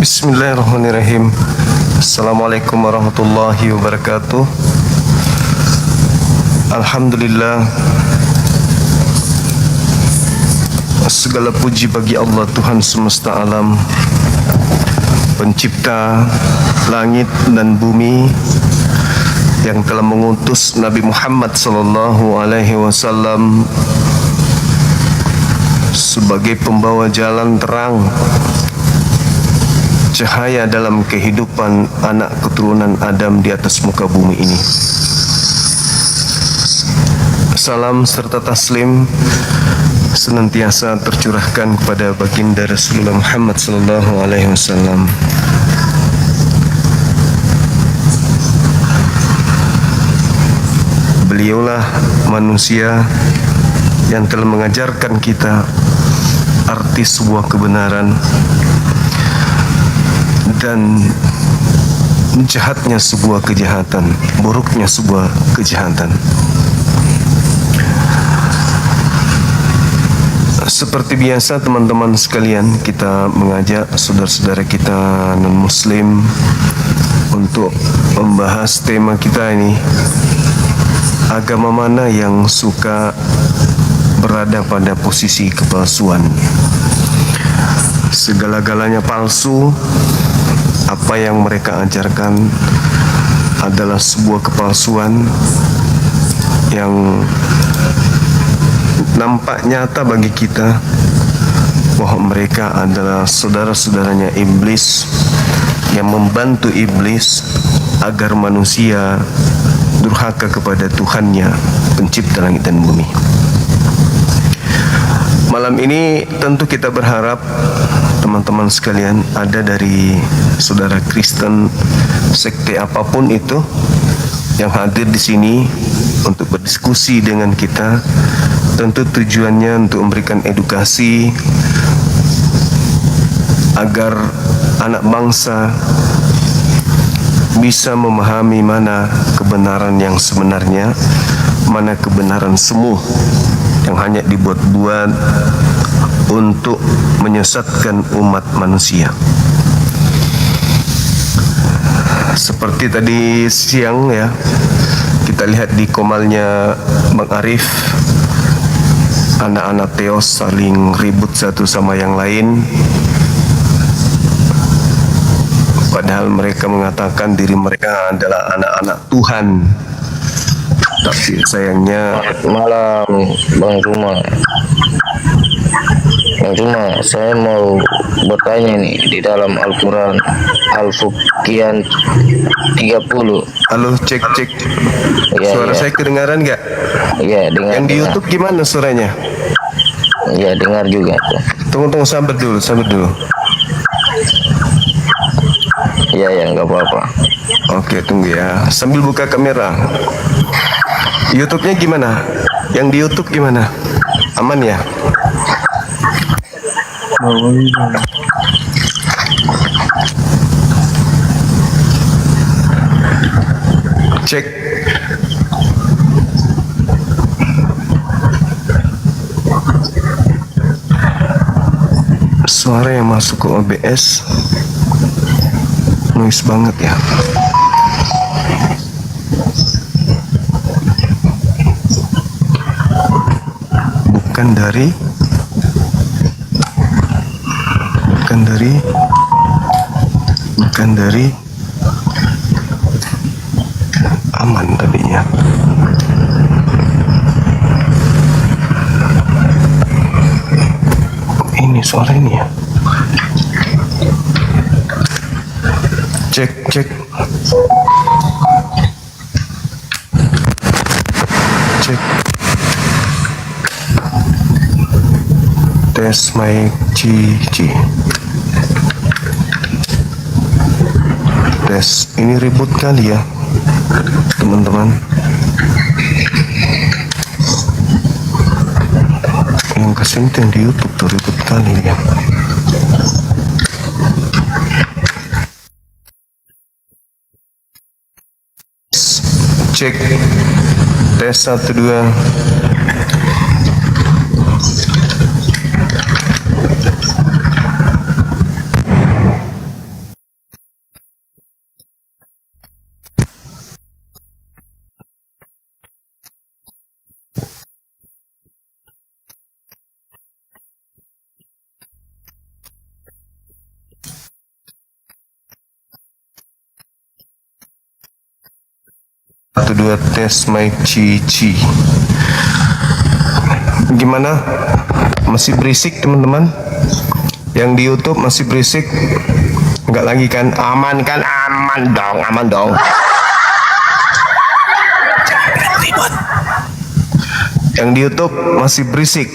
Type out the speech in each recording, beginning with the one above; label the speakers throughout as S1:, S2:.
S1: Bismillahirrahmanirrahim. Assalamualaikum warahmatullahi wabarakatuh. Alhamdulillah, segala puji bagi Allah Tuhan semesta alam, pencipta langit dan bumi, yang telah mengutus Nabi Muhammad sallallahu alaihi wasallam sebagai pembawa jalan terang, cahaya dalam kehidupan anak keturunan Adam di atas muka bumi ini. Salam serta taslim senantiasa tercurahkan kepada baginda Rasulullah Muhammad sallallahu alaihi wasallam. Beliaulah manusia yang telah mengajarkan kita arti sebuah kebenaran dan jahatnya sebuah kejahatan, buruknya sebuah kejahatan. Seperti biasa teman-teman sekalian, kita mengajak saudara-saudara kita non-muslim untuk membahas tema kita ini. Agama mana yang suka berada pada posisi kepalsuan? Segala-galanya palsu. Apa yang mereka ajarkan adalah sebuah kepalsuan yang nampak nyata bagi kita bahwa mereka adalah saudara-saudaranya iblis yang membantu iblis agar manusia durhaka kepada Tuhannya, pencipta langit dan bumi. Malam ini tentu kita berharap teman-teman sekalian ada dari saudara Kristen sekte apapun itu yang hadir di sini untuk berdiskusi dengan kita. Tentu tujuannya untuk memberikan edukasi agar anak bangsa bisa memahami mana kebenaran yang sebenarnya, mana kebenaran semu yang hanya dibuat-buat untuk menyesatkan umat manusia. Seperti tadi siang ya, kita lihat di komalnya Bang Arif, anak-anak Teos saling ribut satu sama yang lain, padahal mereka mengatakan diri mereka adalah anak-anak Tuhan. Tapi sayangnya
S2: malam Bang Cuma, saya mau bertanya nih, di dalam Al-Quran Al-Furqan 30.
S1: halo, cek ya, suara ya. Saya kedengaran nggak?
S2: Iya, dengar.
S1: Yang di YouTube gimana suaranya?
S2: Iya, dengar juga.
S1: Tunggu, sabar dulu.
S2: Iya, ya, nggak apa-apa.
S1: Oke, tunggu ya. Sambil buka kamera. YouTube-nya gimana? Yang di YouTube gimana? Aman ya? Cek. masuk ke OBS noise banget ya. Bukan dari aman tadinya. Ini suara ini ya. Cek. Cek. Tes mic Cici. Tes. Ini ribut kali ya, teman-teman. Yang kesenting di YouTube tuh ribut kali ya. Cek. Tes 1 2. Satu dua tes mic Cici. Gimana? Masih berisik teman-teman? Yang di YouTube masih berisik? Enggak lagi kan? Aman kan? Aman dong. Ribut. Yang di YouTube masih berisik?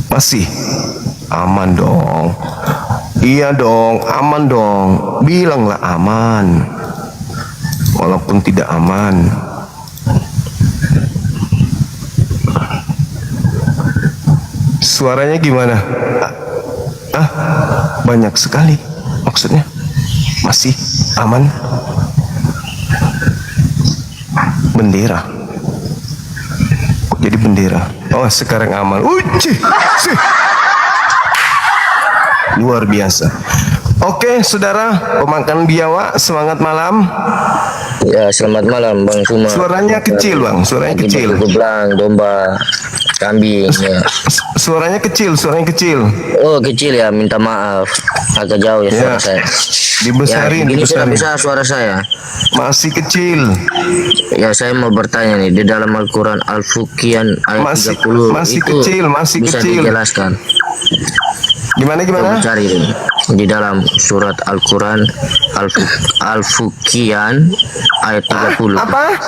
S1: Masih aman dong. Iya dong, aman dong. Bilanglah aman, walaupun tidak aman. Suaranya gimana? Banyak sekali. Maksudnya masih aman. Bendera. Jadi bendera. Oh, sekarang aman. Luar biasa. Oke, saudara, pemakan biawak, semangat malam.
S2: Ya, selamat malam Bang Suma.
S1: Suaranya kecil, Bang. Suaranya kecil.
S2: Geblang, domba, kambing. Ya.
S1: Suaranya kecil.
S2: Oh, kecil ya. Minta maaf. Agak jauh ya suara saya.
S1: Dibesarin,
S2: ya, ini sudah
S1: dibesarin.
S2: besar suara saya.
S1: Masih kecil.
S2: Ya, saya mau bertanya nih, di dalam Al-Quran Al-Fuqian ayat
S1: Masih
S2: 30
S1: masih
S2: itu
S1: kecil, masih
S2: bisa
S1: kecil.
S2: dijelaskan.
S1: Gimana?
S2: Coba cari ini. Di dalam surat Al-Quran Al-Fuqian ayat 30.
S1: Apa?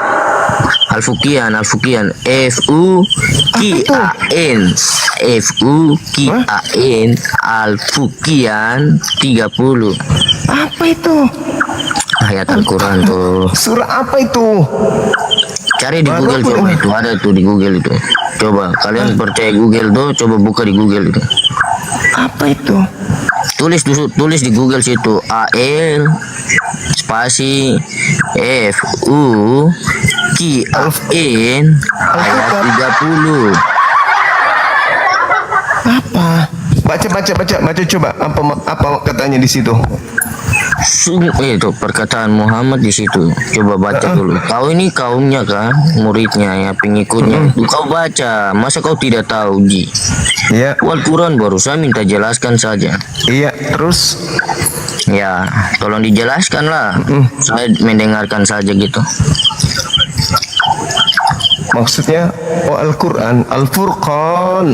S2: Al-Fuqian F-U-Q-A-N Al-Fuqian 30.
S1: Apa itu?
S2: Ayat Al-Quran tuh.
S1: Surah apa itu?
S2: Cari di Google, coba itu ada tuh di Google itu. Coba kalian percaya Google tuh, coba buka di Google itu.
S1: Apa itu?
S2: Tulis di Google situ AL spasi FUQAN ayat 30.
S1: Apa? Baca coba. Apa katanya di situ?
S2: Itu perkataan Muhammad di situ. Coba baca dulu. Kau ini kaumnya kan, muridnya ya, pengikutnya. Kau baca, masa kau tidak tahu, Ji?
S1: Iya.
S2: Al-Quran baru saya minta jelaskan saja.
S1: Iya, terus?
S2: Ya, tolong dijelaskan lah. Saya mendengarkan saja gitu.
S1: Maksudnya, Al-Quran, Al-Furqan.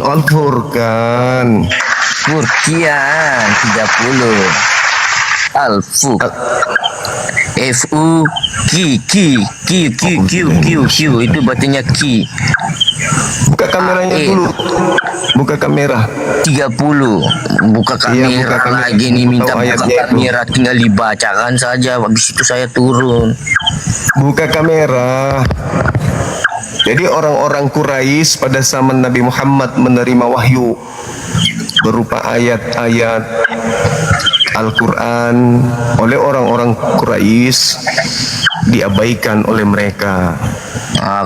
S2: Fuqian 30. Al-Fuq Q itu bacanya Q.
S1: Buka kameranya dulu. Buka kamera.
S2: 30. Buka kamera,
S1: Iya, buka kamera.
S2: lagi nih, minta
S1: Tahu
S2: buka
S1: ayatnya itu.
S2: kamera, tinggal dibacakan saja. Habis itu saya turun.
S1: Buka kamera. Jadi orang-orang Quraisy pada zaman Nabi Muhammad menerima wahyu berupa ayat-ayat Al-Quran oleh orang-orang Quraisy, diabaikan oleh mereka.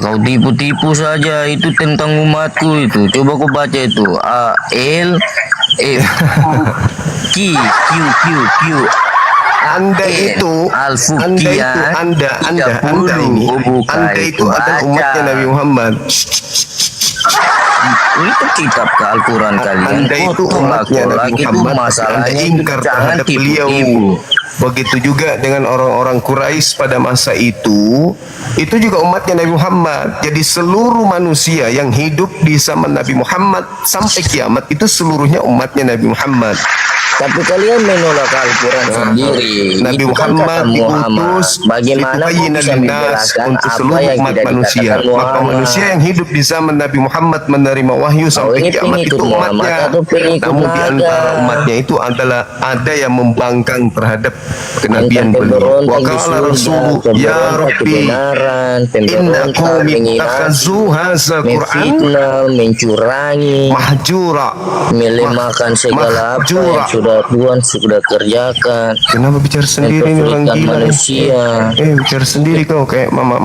S2: Kau tipu-tipu saja, itu tentang umatku itu. Coba kau baca itu. A L F Q Q Q Q.
S1: Anda itu, Anda ini, Anda itu adalah umatnya Nabi Muhammad.
S2: Itu kitab ke Al-Quran kalian.
S1: Anda itu umatnya Nabi Muhammad. Anda ingkar terhadap beliau. Begitu juga dengan orang-orang Quraisy pada masa itu juga umatnya Nabi Muhammad. Jadi seluruh manusia yang hidup di zaman Nabi Muhammad sampai kiamat itu seluruhnya umatnya Nabi Muhammad.
S2: Tapi kalian menolak Al-Quran sendiri.
S1: Nabi Muhammad diutus
S2: bagaimana bisa menjelaskan
S1: untuk
S2: apa
S1: seluruh
S2: yang
S1: umat
S2: tidak
S1: manusia.
S2: dikatakan
S1: Maka manusia yang hidup di zaman Nabi Muhammad menerima wahyu sampai kiamat itu umatnya. Namun di antara umatnya itu adalah ada yang membangkang terhadap kenabian beliau. Wa qala Rasul ya Rabbi inna qaumi takhazu hadzal Qur'an
S2: mencurangi,
S1: mahjura,
S2: melemahkan segala apa yang Tuhan sudah kerjakan.
S1: Kenapa bicara sendiri ini orang gila
S2: manusia?
S1: Bicara sendiri kau kayak mama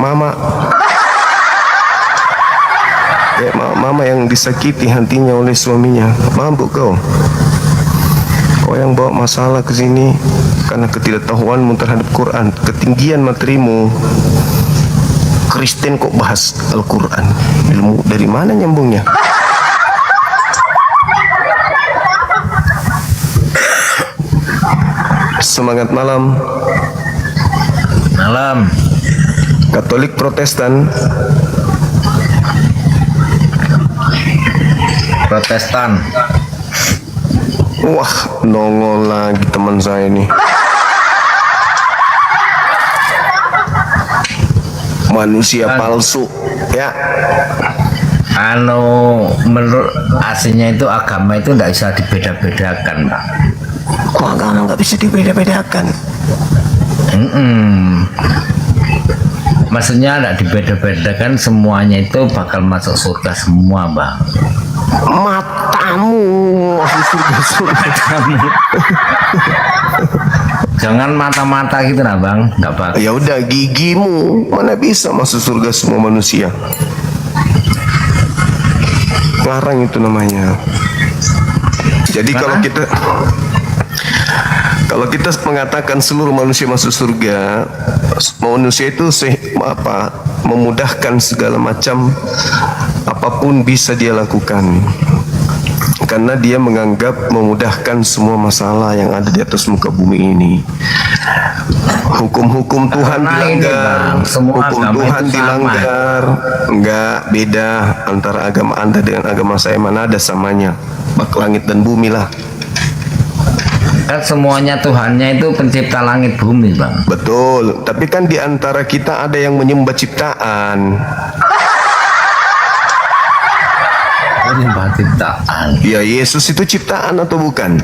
S1: kayak mama yang disakiti hatinya oleh suaminya. Mabuk kau yang bawa masalah ke sini karena ketidaktahuanmu terhadap Quran, ketinggian materimu. Kristen kok bahas Al-Quran, ilmu dari mana nyambungnya? Semangat malam. Katolik Protestan. Wah, nongol lagi teman saya ini. Manusia palsu, ya.
S3: Menurut aslinya itu agama itu tidak bisa dibeda-bedakan, Pak.
S1: Kok agama nggak bisa dibeda-bedakan?
S3: Maksudnya tidak dibeda-bedakan, semuanya itu bakal masuk surga semua, Bang.
S1: Matamu masuk surga.
S3: Jangan mata-mata gitu nah, Bang. Nggak bakal.
S1: Ya udah, gigimu mana bisa masuk surga semua manusia? Larang itu namanya. Jadi kalau kita mengatakan seluruh manusia masuk surga, manusia itu memudahkan segala macam apapun bisa dia lakukan, karena dia menganggap memudahkan semua masalah yang ada di atas muka bumi ini. Hukum-hukum Tuhan dilanggar, hukum Tuhan dilanggar. Enggak beda antara agama Anda dengan agama saya, mana ada samanya. Bak langit dan bumi lah.
S3: Kan semuanya Tuhannya itu pencipta langit bumi, Bang.
S1: Betul, tapi kan di antara kita ada yang menyembah ciptaan.
S3: Menyembah ciptaan.
S1: Ya, Yesus itu ciptaan atau bukan?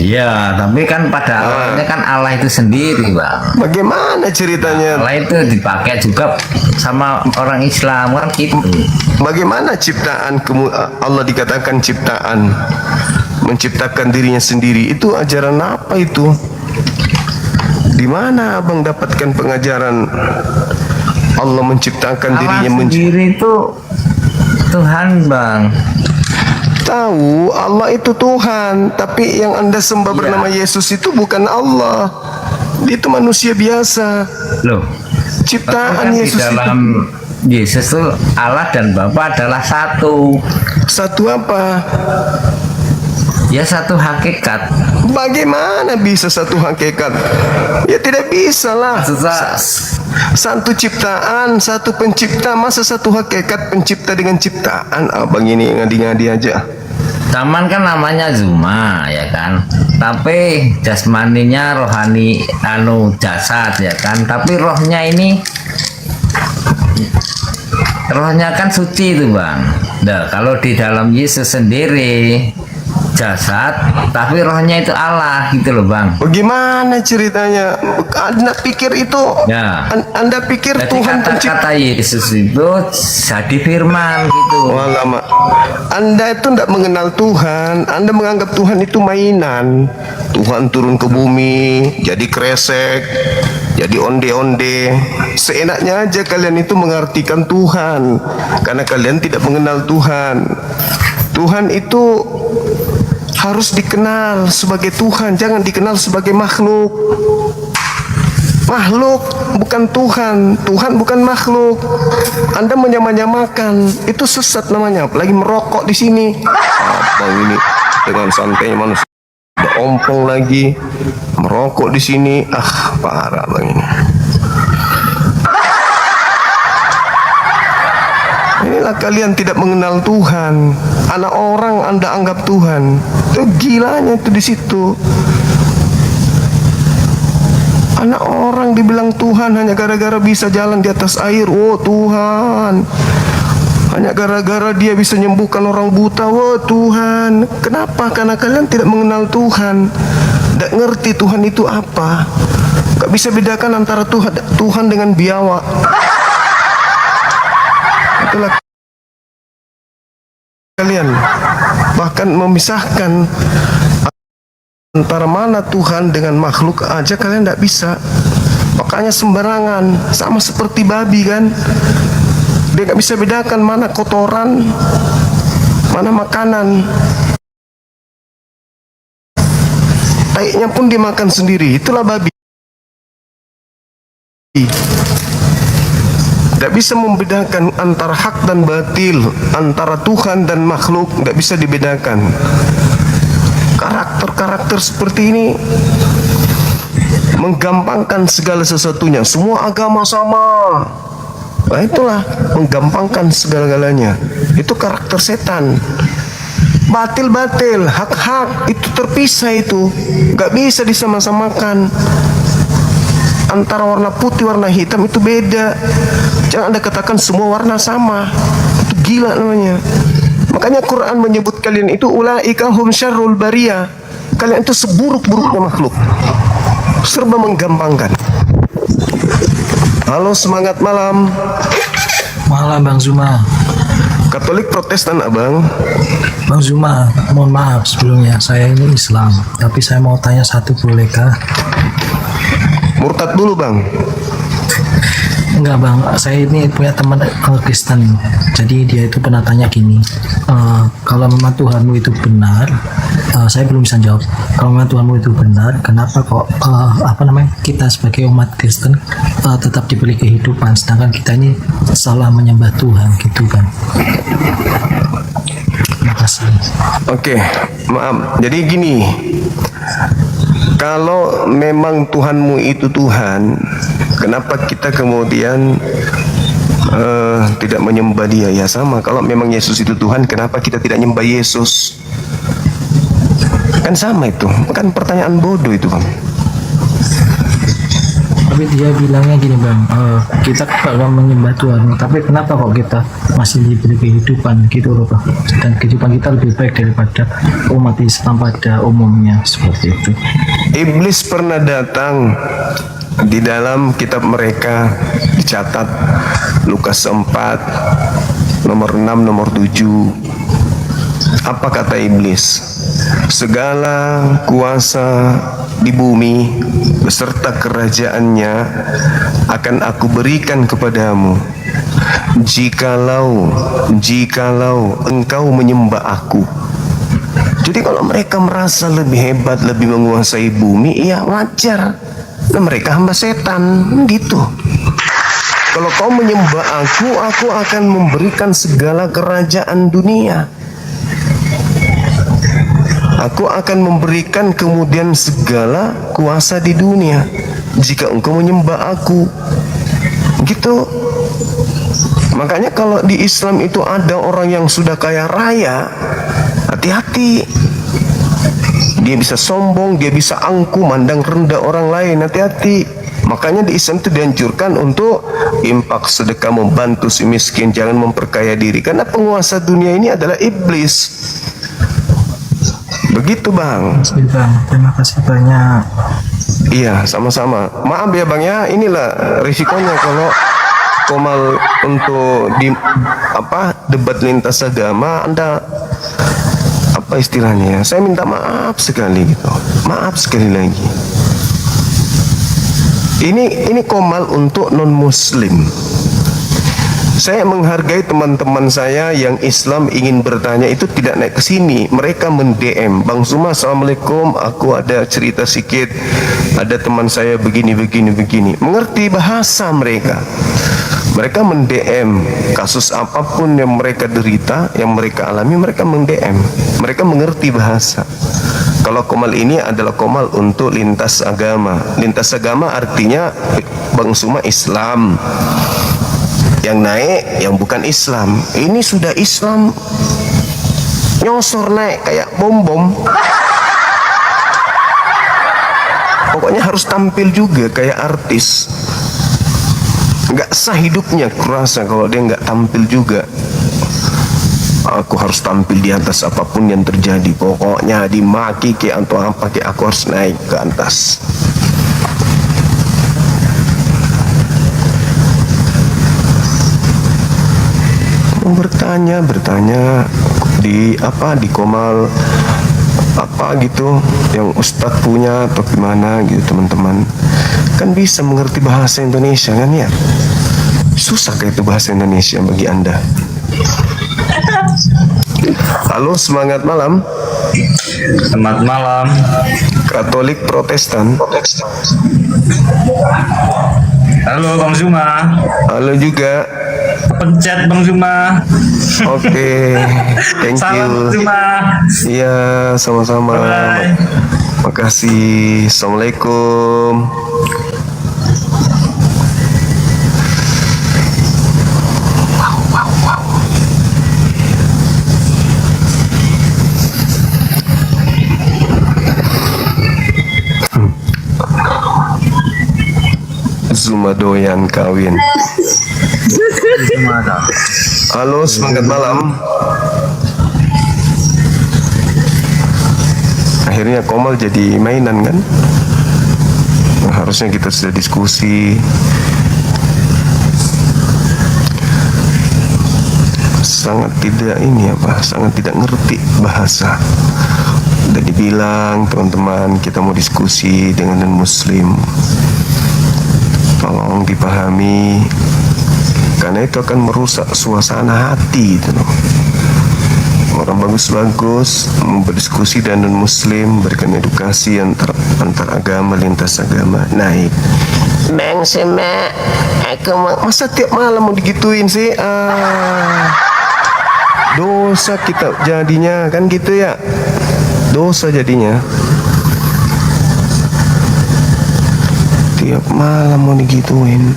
S3: Iya, tapi kan pada awalnya kan Allah itu sendiri, Bang.
S1: Bagaimana ceritanya?
S3: Allah itu dipakai juga sama orang Islam kan gitu.
S1: Bagaimana ciptaan Allah dikatakan ciptaan, menciptakan dirinya sendiri? Itu ajaran apa itu? Di mana abang dapatkan pengajaran Allah menciptakan dirinya
S3: sendiri itu Tuhan, Bang?
S1: Tahu Allah itu Tuhan, tapi yang Anda sembah bernama Yesus itu bukan Allah. Dia itu manusia biasa.
S3: Loh,
S1: ciptaan
S3: kan
S1: Yesus
S3: di dalam
S1: itu.
S3: Yesus itu Allah dan Bapa adalah satu.
S1: Satu apa?
S3: Ya satu hakikat.
S1: Bagaimana bisa satu hakikat? Ya tidak bisa lah. Satu ciptaan, satu pencipta, masa satu hakikat pencipta dengan ciptaan? Abang ini ngadi-ngadi aja.
S3: Taman kan namanya Zuma, ya kan? Tapi jasmaninya rohani, jasad, ya kan? Tapi rohnya ini, rohnya kan suci itu, Bang. Nah, kalau di dalam Yesus sendiri jasad tapi rohnya itu Allah gitu loh Bang.
S1: Bagaimana ceritanya? Anda pikir itu?
S3: Ya.
S1: Anda pikir
S3: Jadi
S1: Tuhan pencipta?
S3: kata-kata Yesus itu jadi firman gitu.
S1: Walama. Anda itu tidak mengenal Tuhan. Anda menganggap Tuhan itu mainan. Tuhan turun ke bumi, jadi kresek, jadi onde-onde. Seenaknya aja kalian itu mengartikan Tuhan, karena kalian tidak mengenal Tuhan. Tuhan itu harus dikenal sebagai Tuhan, jangan dikenal sebagai makhluk. Makhluk bukan Tuhan, Tuhan bukan makhluk. Anda menyamakan, itu sesat namanya. Apalagi merokok di sini. Apa ini dengan santainya manusia? Ada ompong lagi, merokok di sini. Parah bang ini. Inilah kalian tidak mengenal Tuhan. Anak orang Anda anggap Tuhan. Itu gilanya itu di situ. Anak orang dibilang Tuhan hanya gara-gara bisa jalan di atas air. Oh Tuhan. Hanya gara-gara dia bisa menyembuhkan orang buta. Oh Tuhan. Kenapa? Karena kalian tidak mengenal Tuhan. Tidak ngerti Tuhan itu apa. Gak bisa bedakan antara Tuhan dengan biawak. Itulah kalian bahkan memisahkan antara mana Tuhan dengan makhluk aja kalian tidak bisa. Makanya sembarangan, sama seperti babi kan, dia nggak bisa bedakan mana kotoran mana makanan. Taiknya pun dimakan sendiri, itulah babi. Tidak bisa membedakan antara hak dan batil, antara Tuhan dan makhluk, tidak bisa dibedakan. Karakter-karakter seperti ini menggampangkan segala sesuatunya. Semua agama sama. Nah itulah menggampangkan segala-galanya. Itu karakter setan. Batil-batil, hak-hak itu terpisah itu, nggak bisa disama-samakan. Antara warna putih, warna hitam itu beda. Jangan Anda katakan semua warna sama. Itu gila namanya. Makanya Quran menyebut kalian itu ulaika hum syarrul bariyah. Kalian itu seburuk-buruknya makhluk. Serba menggampangkan. Halo, semangat malam.
S4: Malam Bang Zuma.
S1: Katolik Protestan abang.
S4: Bang Zuma, mohon maaf sebelumnya, saya ini Islam, tapi saya mau tanya satu, bolehkah?
S1: Murtad dulu bang.
S4: Enggak Bang, saya ini punya teman Kristen, jadi dia itu pernah tanya gini, kalau memang Tuhanmu itu benar, saya belum bisa jawab, kalau memang Tuhanmu itu benar, kenapa kok kita sebagai umat Kristen tetap diberi kehidupan, sedangkan kita ini salah menyembah Tuhan gitu kan? Terima kasih.
S1: Oke, maaf. Jadi gini, kalau memang Tuhanmu itu Tuhan, kenapa kita kemudian tidak menyembah dia? Ya sama, kalau memang Yesus itu Tuhan, kenapa kita tidak nyembah Yesus? Kan sama itu, kan pertanyaan bodoh itu bang.
S4: Tapi dia bilangnya gini Bang, kita bakal menyembah Tuhan, tapi kenapa kok kita masih diberi kehidupan gitu loh Bang, dan kehidupan kita lebih baik daripada umat Islam pada umumnya, seperti itu.
S1: Iblis pernah datang, di dalam kitab mereka dicatat Lukas 4 nomor 6 nomor 7. Apa kata iblis? Segala kuasa di bumi beserta kerajaannya akan aku berikan kepadamu jikalau engkau menyembah aku. Jadi kalau mereka merasa lebih hebat, lebih menguasai bumi, ya wajar. Nah, mereka hamba setan, gitu. Kalau kau menyembah aku akan memberikan segala kerajaan dunia. Aku akan memberikan kemudian segala kuasa di dunia jika engkau menyembah aku. Gitu. Makanya kalau di Islam itu ada orang yang sudah kaya raya, hati-hati. Dia bisa sombong, dia bisa angkuh, mandang rendah orang lain, hati-hati. Makanya di Islam itu dianjurkan untuk infak, sedekah, membantu si miskin, jangan memperkaya diri. Karena penguasa dunia ini adalah iblis. Begitu Bang.
S4: Bang, terima kasih banyak.
S1: Iya, sama-sama. Maaf ya Bang ya, inilah risikonya kalau Komal untuk debat lintas agama, Anda apa istilahnya ya? Saya minta maaf sekali gitu. Maaf sekali lagi. Ini Komal untuk non muslim. Saya menghargai teman-teman saya yang Islam ingin bertanya itu tidak naik ke sini. Mereka men-DM, Bang Zuma, Assalamualaikum, aku ada cerita sedikit. Ada teman saya begini. Mengerti bahasa mereka. Mereka men-DM kasus apapun yang mereka derita, yang mereka alami, mereka men-DM. Mereka mengerti bahasa. Kalau Komal ini adalah Komal untuk lintas agama. Lintas agama artinya Bang Zuma Islam. Yang naik yang bukan Islam. Ini sudah Islam nyosor naik kayak bom-bom. Pokoknya harus tampil juga kayak artis. Nggak sah hidupnya kurasa kalau dia nggak tampil juga. Aku harus tampil di atas apapun yang terjadi. Pokoknya dimaki kayak atau apa kayak aku harus naik ke atas. Bertanya di Komal apa gitu yang Ustadz punya atau gimana gitu teman-teman, kan bisa mengerti bahasa Indonesia kan ya. Susah kayak itu bahasa Indonesia bagi Anda. Halo, semangat malam.
S5: Selamat malam.
S1: Katolik Protestan.
S5: Halo Bang Zuma.
S1: Halo juga.
S5: Pencet Bang Zuma.
S1: Oke, thank
S5: Salam
S1: you.
S5: Bang Zuma.
S1: Iya, sama-sama.
S5: Bye.
S1: Makasih. Assalamualaikum. Zuma doyan kawin. Halo, semangat malam. Akhirnya Komal jadi mainan kan? Harusnya kita sudah diskusi. Sangat tidak ngerti bahasa. Udah dibilang teman-teman kita mau diskusi dengan non-muslim, tolong dipahami, karena itu akan merusak suasana hati itu loh. Orang bagus-bagus berdiskusi dan non-muslim, berikan edukasi antar agama, lintas agama. Naik Bang Sema, aku masa tiap malam mau digituin sih? Dosa kita jadinya kan gitu ya. Dosa jadinya. Tiap malam mau digituin.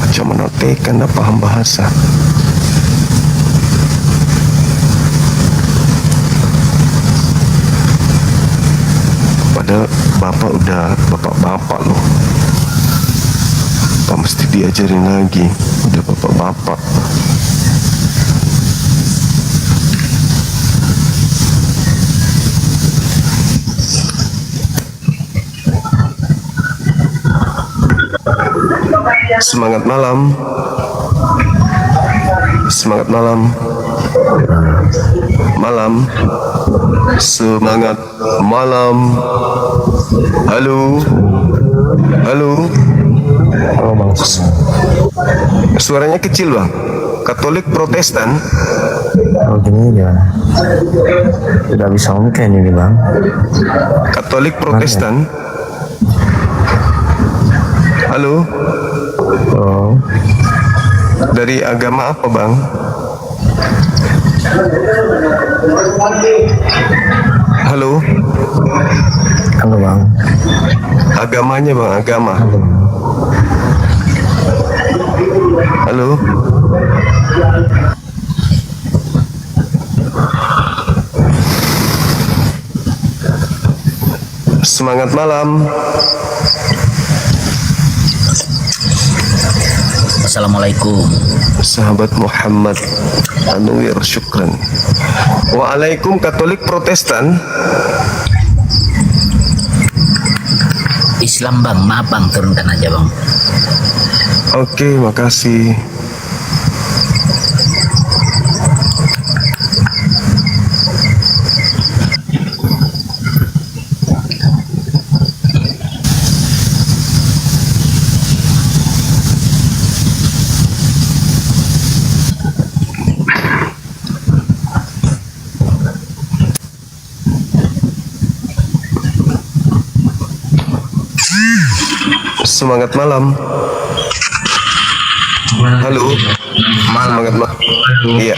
S1: Macam menotekan dah paham bahasa. Padahal bapak udah bapak-bapak loh. Pak mesti diajarin lagi. Udah bapak-bapak. Semangat malam. Semangat malam. Malam. Semangat malam. Halo. Halo. Oh, Bang. Suaranya kecil, Bang. Katolik Protestan.
S2: Oh gini ya. Tidak bisa mungkin ini Bang.
S1: Katolik Protestan. Halo.
S2: Oh.
S1: Dari agama apa, Bang? Halo.
S2: Halo Bang.
S1: Agamanya, Bang, agama. Halo. Semangat malam.
S6: Assalamualaikum.
S1: sahabat Muhammad Anwir, syukran. Waalaikum Katolik Protestan.
S6: Islam bang, maaf bang, turunkan aja bang.
S1: Oke, makasih. Semangat malam. Halo. Semangat malam. Iya.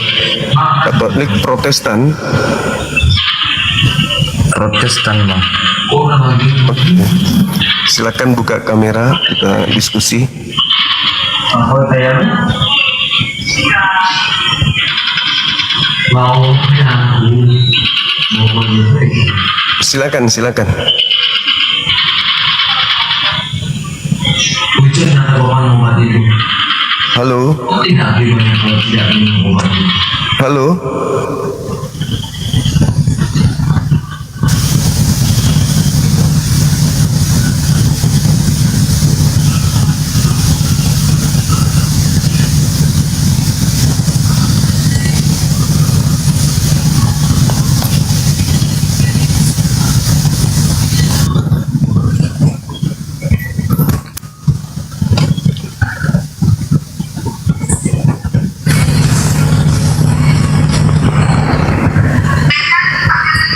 S1: Katolik Protestan.
S3: Protestan bang.
S1: Oke. Silakan buka kamera, kita diskusi. Silakan. Halo. Halo.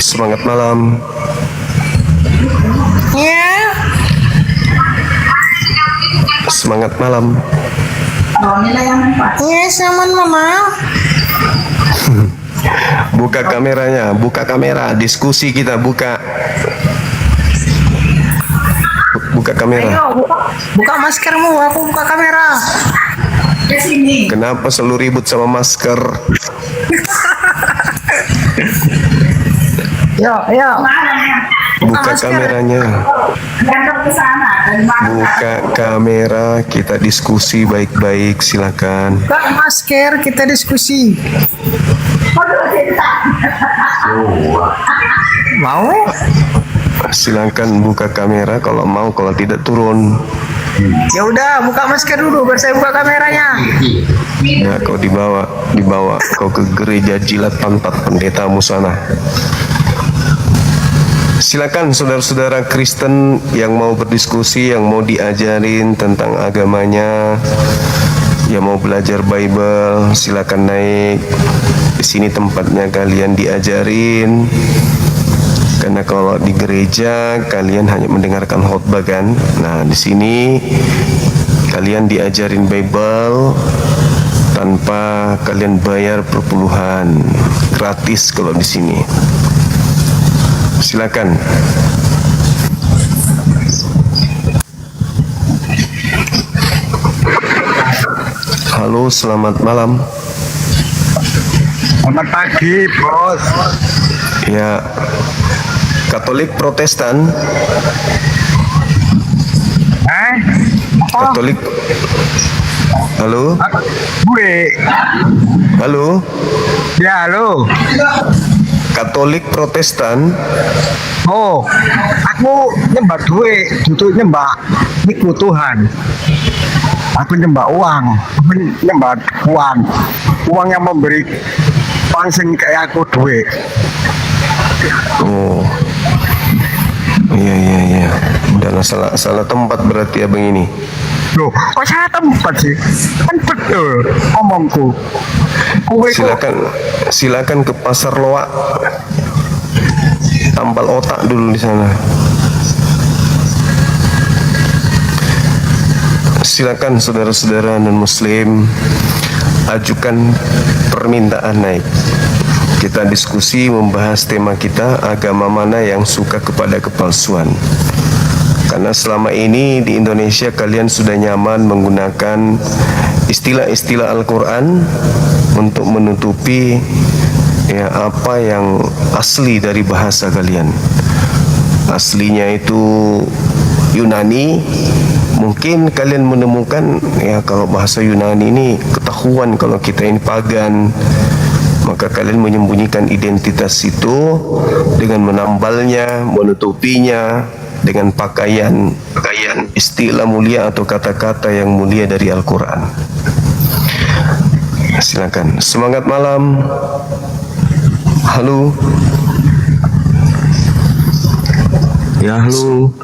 S1: Semangat malam. Semangat malam.
S7: Selamat malam.
S1: Buka kameranya, buka kamera, diskusi kita buka. Buka kamera.
S7: Buka maskermu, aku buka kamera.
S1: Kenapa selalu ribut sama masker?
S7: Yo.
S1: Buka kameranya. Buka kamera, kita diskusi baik-baik, silakan.
S7: Buka masker, kita diskusi. Mau?
S1: Silakan buka kamera kalau mau, kalau tidak turun.
S7: Ya udah, buka masker dulu, biar saya buka kameranya.
S1: Ya, kau dibawa kau ke gereja jilat pantat pendetamu sana. Silakan saudara-saudara Kristen yang mau berdiskusi, yang mau diajarin tentang agamanya, yang mau belajar Bible, silakan naik. Di sini tempatnya kalian diajarin. Karena kalau di gereja kalian hanya mendengarkan khotbah kan. Nah, di sini kalian diajarin Bible tanpa kalian bayar perpuluhan, gratis kalau di sini. Silakan. Halo, selamat malam.
S8: Selamat pagi, bos.
S1: Ya, Katolik Protestan. Katolik. Halo.
S8: Gue.
S1: Halo.
S8: Ya, halo.
S1: Katolik Protestan.
S8: Oh, aku nyembah duit, duduk nyembah niku Tuhan. Aku nyembah uang, aku nyembah uang yang memberi pangsing kayak aku duit.
S1: Oh. Iya. Udah salah tempat berarti abang ini.
S8: Loh, kok salah tempat sih? Kan betul omongku.
S1: Silakan ke Pasar Loak. Tambal otak dulu di sana. Silakan saudara-saudara non-muslim ajukan permintaan naik. Kita diskusi membahas tema kita, agama mana yang suka kepada kepalsuan. Karena selama ini di Indonesia kalian sudah nyaman menggunakan istilah-istilah Al-Quran untuk menutupi apa yang asli dari bahasa kalian. Aslinya itu Yunani, Mungkin kalian menemukan, ya kalau bahasa Yunani ini ketahuan kalau kita ini pagan, maka kalian menyembunyikan identitas itu dengan menambalnya, menutupinya dengan pakaian istilah mulia atau kata-kata yang mulia dari Al-Quran. Silakan. Semangat malam. Halo.
S2: Ya halo.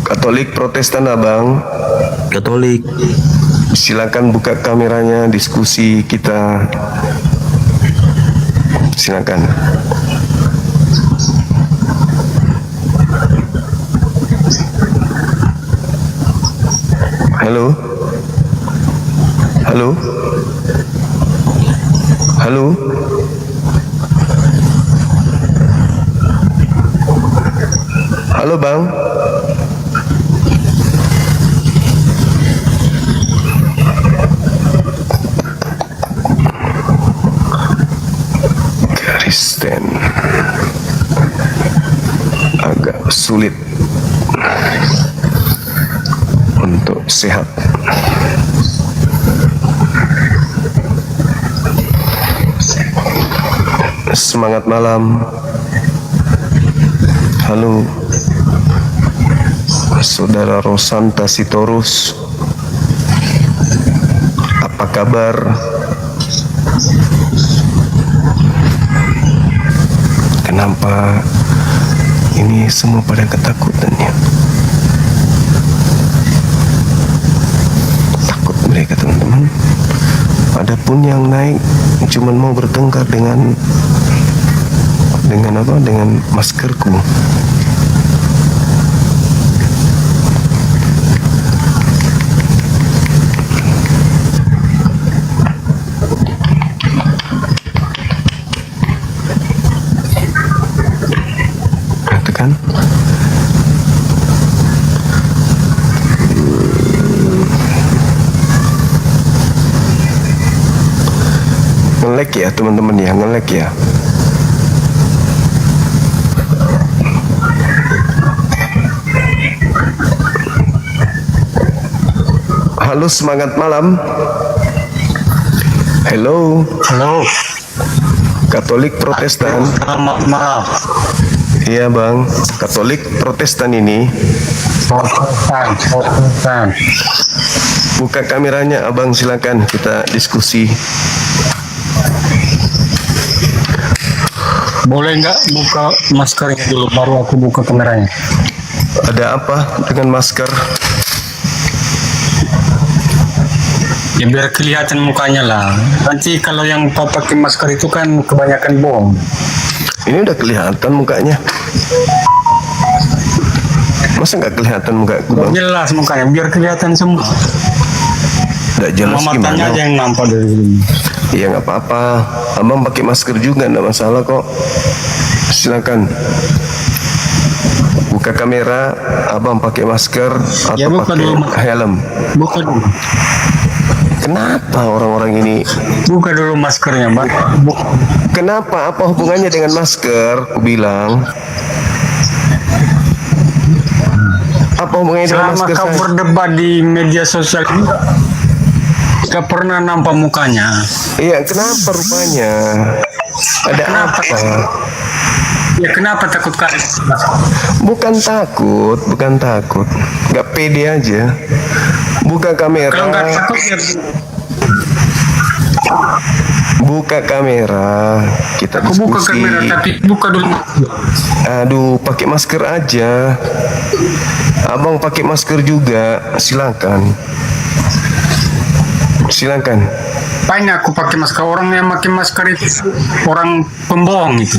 S1: Katolik Protestan abang.
S2: Katolik.
S1: Silakan buka kameranya, diskusi kita. Silakan. Halo. Halo. Halo. Halo bang. Kristen agak sulit untuk sehat. Semangat malam. Halo Saudara Rosanta Sitorus, apa kabar? Kenapa ini semua pada ketakutan ya? Takut mereka teman-teman. Adapun yang naik cuman mau bertengkar dengan apa? Dengan maskerku. Kan? Nge-lag ya teman-teman ya, nge-lag ya. Halo, semangat malam. Halo.
S8: Halo.
S1: Katolik Protestan.
S8: Selamat malam.
S1: Iya bang, Katolik Protestan ini.
S8: Protestan.
S1: Buka kameranya abang, silakan kita diskusi.
S8: Boleh nggak buka maskernya dulu baru aku buka kameranya?
S1: Ada apa dengan masker?
S8: Ya biar kelihatan mukanya lah. Nanti kalau yang pakai masker itu kan kebanyakan bohong.
S1: Ini udah kelihatan mukanya. Masa nggak kelihatan mukaku bang?
S8: Jelas mukanya, biar kelihatan semua.
S1: Nggak jelas
S8: Matanya
S1: gimana?
S8: aja yang nampak dari sini.
S1: Iya nggak apa-apa. Abang pakai masker juga nggak masalah kok. Silakan. Buka kamera. Abang pakai masker atau
S8: Ya, buka
S1: pakai
S8: dulu.
S1: helm?
S8: Buka dulu.
S1: Kenapa orang-orang ini?
S8: Buka dulu maskernya, Mbak.
S1: Kenapa? Apa hubungannya dengan masker? Aku bilang. Apa hubungannya dengan
S8: Selama
S1: masker
S8: kau
S1: saya?
S8: berdebat di media sosial ini, gak pernah nampak mukanya.
S1: Iya, kenapa rupanya? Ada
S8: Kenapa?
S1: apa?
S8: Ya kenapa takut kali?
S1: Bukan takut. Nggak pede aja. Buka kamera.
S8: Kalau nggak takut ya
S1: Buka kamera. Kita
S8: aku buka
S1: diskusi.
S8: kamera, tapi buka dulu.
S1: Aduh, pakai masker aja. Abang pakai masker juga. Silakan.
S8: Banyak aku pakai masker. Orang yang pakai masker itu orang pembohong itu.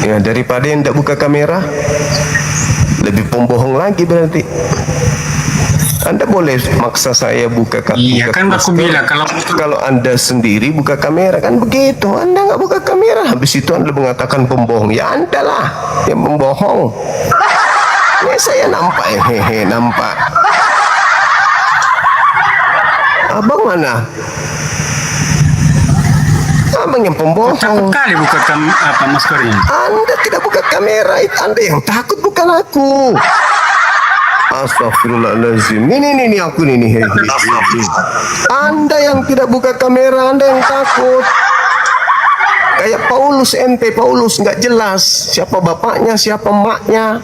S1: Ya, daripada yang tidak buka kamera, lebih pembohong lagi berarti. Anda boleh maksa saya buka
S8: Iya kan aku
S1: masker.
S8: bilang
S1: Kalau Anda sendiri buka kamera kan begitu. Anda nggak buka kamera, habis itu Anda mengatakan pembohong. Ya Anda lah yang pembohong. Ini saya nampak, nampak. Abang mana? Abang yang
S8: takut
S1: pembohong.
S8: kali buka maskernya.
S1: Anda tidak buka kamera, itu Anda yang takut, bukan aku. Astagfirullahaladzim. Ini aku nih. Anda yang tidak buka kamera, Anda yang takut. Kayak Paulus nggak jelas siapa bapaknya, siapa emaknya.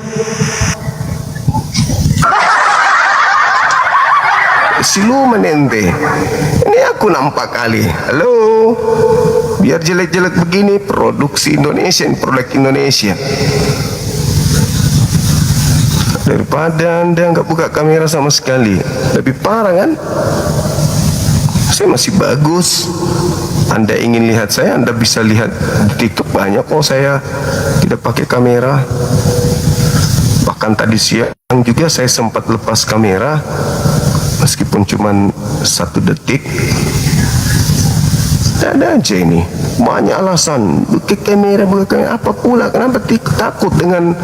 S1: Siluman ente. Ini aku nampak kali. Halo. Biar jelek-jelek begini, produksi Indonesia, produk Indonesia. Daripada Anda nggak buka kamera sama sekali, lebih parah kan? Saya masih bagus. Anda ingin lihat saya, Anda bisa lihat di TikTok banyak kok saya tidak pakai kamera. Bahkan tadi siang juga saya sempat lepas kamera, meskipun cuma 1 detik. Ada aja ini banyak alasan, buka kamera, apa pula, kenapa takut dengan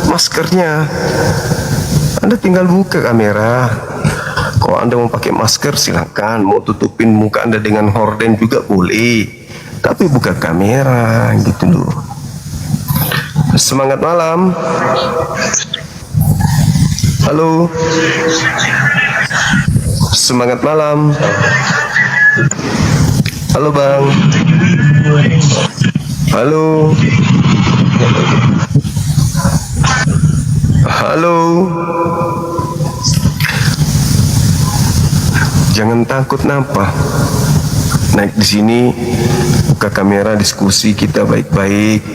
S1: maskernya. Anda tinggal buka kamera. Kalau Anda mau pakai masker silakan, mau tutupin muka Anda dengan horden juga boleh, tapi buka kamera gitu loh. Semangat malam. Halo. Semangat malam. Halo Bang. Halo. Halo. Jangan takut napa. Naik di sini, buka kamera, diskusi kita baik-baik.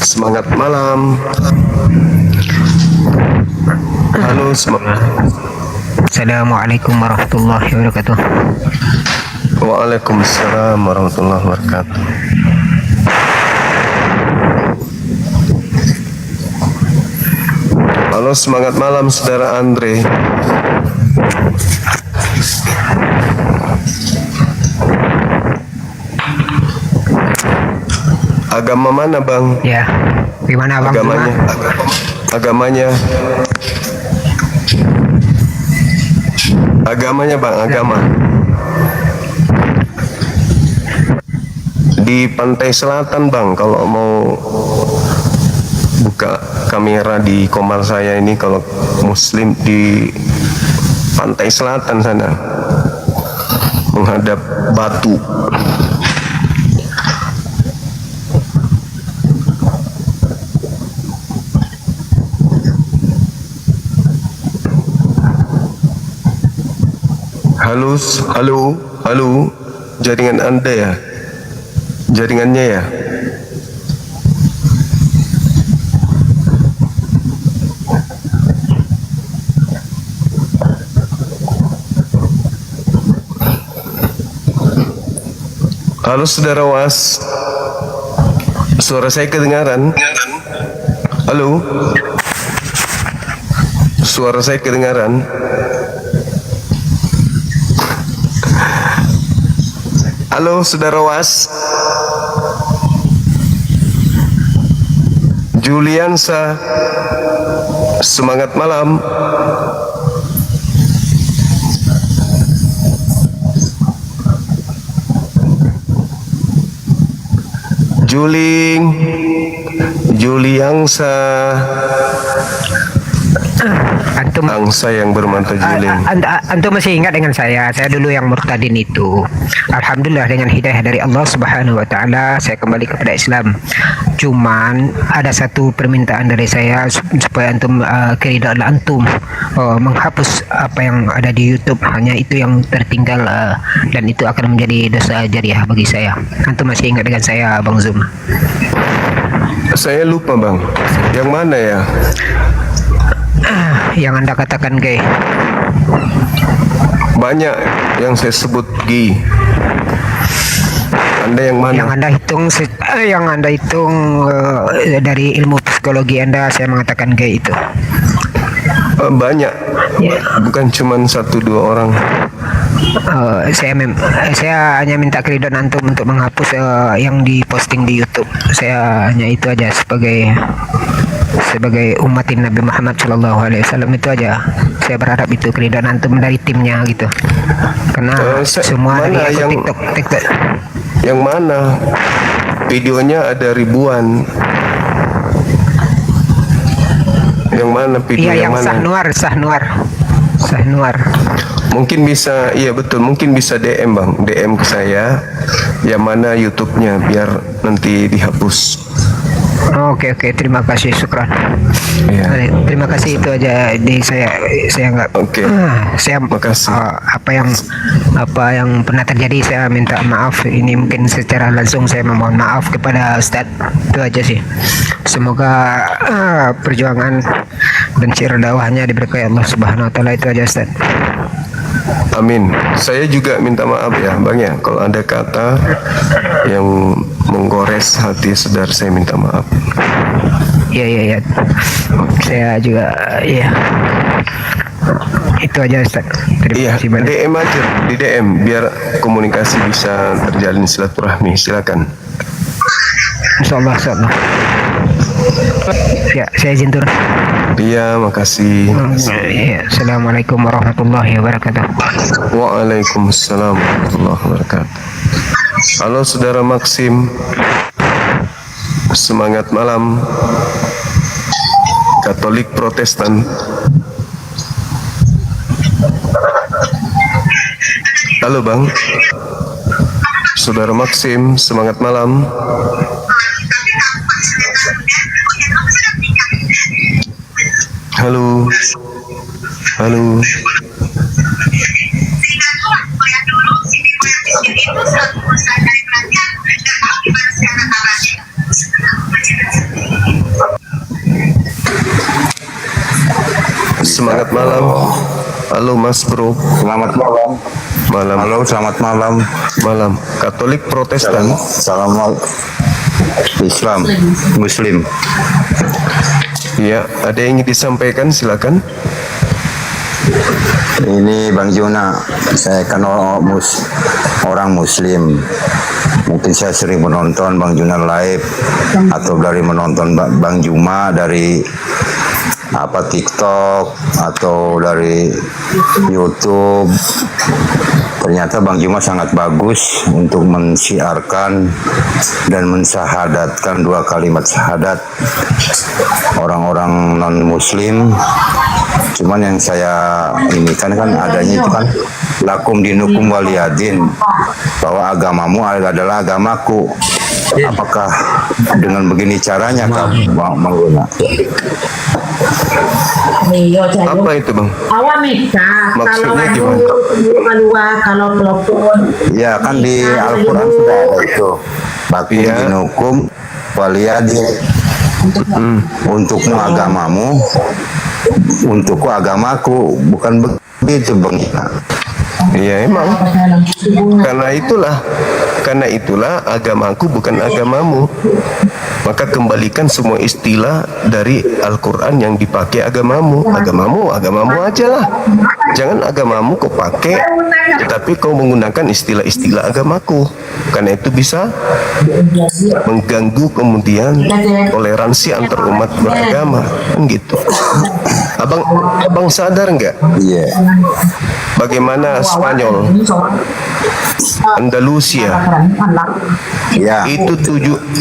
S1: Semangat malam. Halo, semangat.
S7: Assalamualaikum warahmatullahi wabarakatuh.
S1: Waalaikumsalam warahmatullahi wabarakatuh. Halo, semangat malam saudara Andre. Agama mana Bang?
S7: Ya, gimana Bang?
S1: Agamanya? Agamanya? Agamanya Bang, agama. Di pantai selatan Bang, kalau mau buka kamera di komar saya ini, kalau muslim di pantai selatan sana, menghadap Batu. Halo, jaringan Anda ya? Jaringannya ya? Halo saudara Was, suara saya kedengaran? Halo, suara saya kedengaran? Halo saudara Was, Juliansa, semangat malam. Juliangsa,
S7: Antum
S1: angsa yang bermata juling.
S7: Antum masih ingat dengan saya dulu yang murtadin itu. Alhamdulillah dengan hidayah dari Allah Subhanahu wa taala saya kembali kepada Islam. Cuman ada satu permintaan dari saya supaya antum keridhaan antum menghapus apa yang ada di YouTube, hanya itu yang tertinggal dan itu akan menjadi dosa jariah bagi saya. Antum masih ingat dengan saya Bang Zum?
S1: Saya lupa Bang, yang mana ya?
S7: Yang Anda katakan gay.
S1: Banyak yang saya sebut Gi. Anda yang mana?
S7: Yang Anda hitung dari ilmu psikologi Anda, saya mengatakan gay itu.
S1: Banyak, bukan cuma 1-2 orang.
S7: Saya hanya minta keridhaan antum untuk menghapus yang diposting di YouTube. Saya hanya itu aja sebagai umatin Nabi Muhammad SAW, itu aja. Saya berharap itu keridhaan antum dari timnya gitu. Karena semua
S1: mana
S7: dari
S1: yang
S7: TikTok.
S1: Yang mana? videonya ada ribuan. Yang mana video
S7: Iya, yang
S1: mana?
S7: Sahnuar.
S1: Mungkin bisa, iya betul, mungkin bisa DM bang, DM ke saya. Yang mana YouTube-nya biar nanti dihapus.
S7: Oke, terima kasih, syukran.
S1: Iya.
S7: Terima kasih, itu aja di saya nggak.
S1: Oke.
S7: Saya
S1: Makasih.
S7: apa yang pernah terjadi, saya minta maaf. Ini mungkin secara langsung saya memohon maaf kepada Ustadz. Itu aja sih. Semoga perjuangan dan syiar dakwahnya diberkahi Allah Subhanahu Wa Taala. Itu aja, Ustadz.
S1: Amin. Saya juga minta maaf ya bang ya, kalau ada kata yang menggores hati saudara, saya minta maaf.
S7: Iya. Saya juga, iya. Itu aja, Ustaz. Terima
S1: Iya,
S7: kasih banyak.
S1: DM aja, di DM biar komunikasi bisa terjalin silaturahmi. Silakan.
S7: Insyaallah. Ya, saya izin turun.
S1: Iya, makasih.
S7: Ya, Assalamualaikum warahmatullahi wabarakatuh.
S1: Waalaikumsalam warahmatullahi wabarakatuh. Halo saudara Maksim, semangat malam. Katolik Protestan. Halo bang, saudara Maksim, semangat malam. Halo. Semangat malam. Halo Mas Bro.
S9: Selamat malam.
S1: Malam.
S9: Halo, selamat malam.
S1: Malam. Katolik Protestan.
S9: Salam Islam, Muslim.
S1: Iya, ada yang ingin disampaikan, silakan.
S9: Ini Bang Juna, saya kan orang Muslim. Mungkin saya sering menonton Bang Juna live atau dari menonton Bang Juma dari TikTok atau dari YouTube. Ternyata Bang Juma sangat bagus untuk mensiarkan dan mensyahadatkan 2 kalimat syahadat orang-orang non-muslim. Cuman yang saya ini kan adanya itu kan lakum dinukum waliyadin, bahwa agamamu adalah agamaku. Apakah dengan begini caranya Bang Guna?
S1: Apa itu bang?
S10: Awal nikah,
S1: Maksudnya
S10: kalau
S1: gimana?
S10: kalau telepon.
S9: Ya kan di Al-Quran sudah ada itu. Lakum dinukum waliyadin. Untukmu agamamu, untukku agamaku. Bukan begitu Bang Guna.
S1: Iya emang. Karena itulah agamaku bukan agamamu. Maka kembalikan semua istilah dari Al-Quran yang dipakai agamamu. Agamamu aja lah. Jangan agamamu kau pakai, tetapi kau menggunakan istilah-istilah agamaku. Karena itu bisa mengganggu kemudian toleransi antar umat beragama. Kan gitu. Abang sadar nggak?
S9: Iya.
S1: Bagaimana Spanyol, Andalusia,
S9: Ya.
S1: itu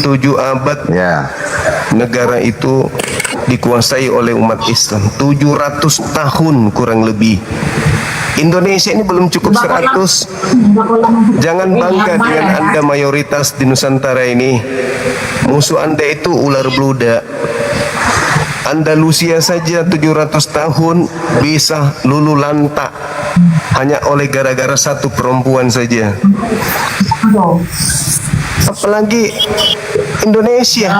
S1: 7 abad
S9: Ya.
S1: negara itu dikuasai oleh umat Islam. 700 tahun kurang lebih. Indonesia ini belum cukup 100. Jangan bangga dengan Anda mayoritas di Nusantara ini. Musuh Anda itu ular beludak. Andalusia saja 700 tahun bisa lulu lantak hanya oleh gara-gara satu perempuan saja. Apalagi Indonesia.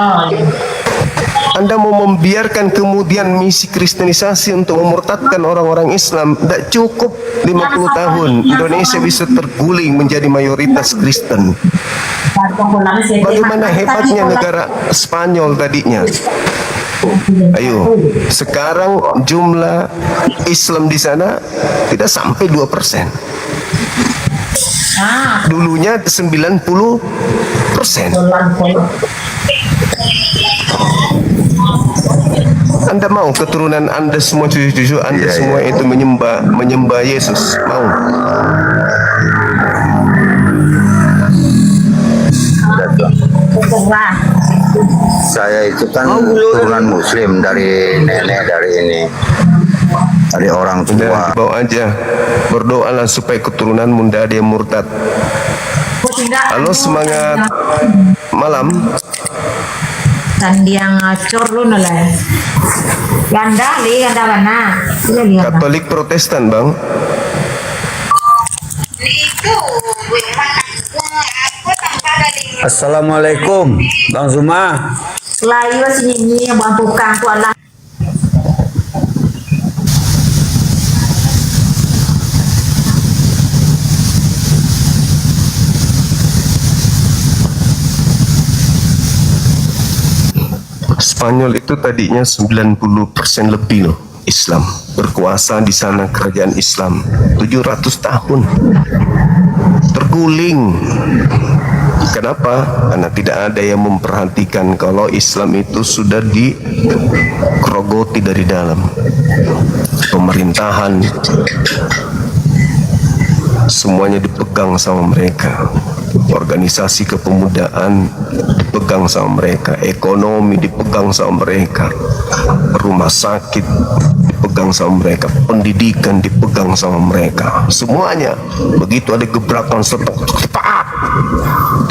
S1: Anda mau membiarkan kemudian misi kristenisasi untuk memurtadkan orang-orang Islam. Tidak cukup 50 tahun Indonesia bisa terguling menjadi mayoritas Kristen. Bagaimana hebatnya negara Spanyol tadinya. Ayo, sekarang jumlah Islam di sana tidak sampai 2%. Dulunya 90%. Anda mau keturunan Anda semua, cucu-cucu Anda semua itu menyembah Yesus? Mau?
S10: Wah,
S9: Saya itu kan turunan Muslim dari nenek, dari ini, dari orang
S1: Udah,
S9: tua.
S1: bawa aja. Berdoalah supaya keturunanmu tidak ada yang murtad. Halo, semangat malam.
S10: dan dia ngacor lu nolai. Ganda li ganda mana? Iya lihat.
S1: Katolik Protestan, Bang.
S11: Assalamualaikum, Bang Zuma.
S10: Layu sini yang buang tukang tu Allah.
S1: Spanyol itu tadinya 90% lebih loh Islam. Berkuasa di sana kerajaan Islam 700 tahun. Terguling. Kenapa? Karena tidak ada yang memperhatikan kalau Islam itu sudah dikerogoti dari dalam. Pemerintahan semuanya dipegang sama mereka. Organisasi kepemudaan dipegang sama mereka, ekonomi dipegang sama mereka, rumah sakit dipegang sama mereka, pendidikan dipegang sama mereka. Semuanya begitu ada gebrakan setok,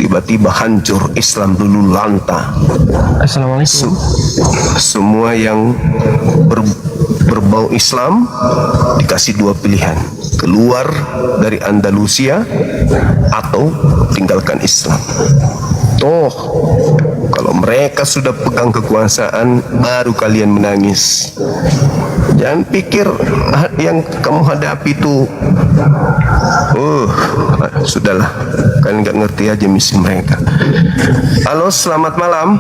S1: tiba-tiba hancur. Islam dulu lantah.
S12: Assalamualaikum.
S1: Semua yang berbau Islam dikasih dua pilihan: keluar dari Andalusia atau tinggalkan Islam. Toh, kalau mereka sudah pegang kekuasaan, baru kalian menangis. Jangan pikir yang kamu hadapi itu, sudahlah, kalian nggak ngerti aja misi mereka. Halo, selamat malam.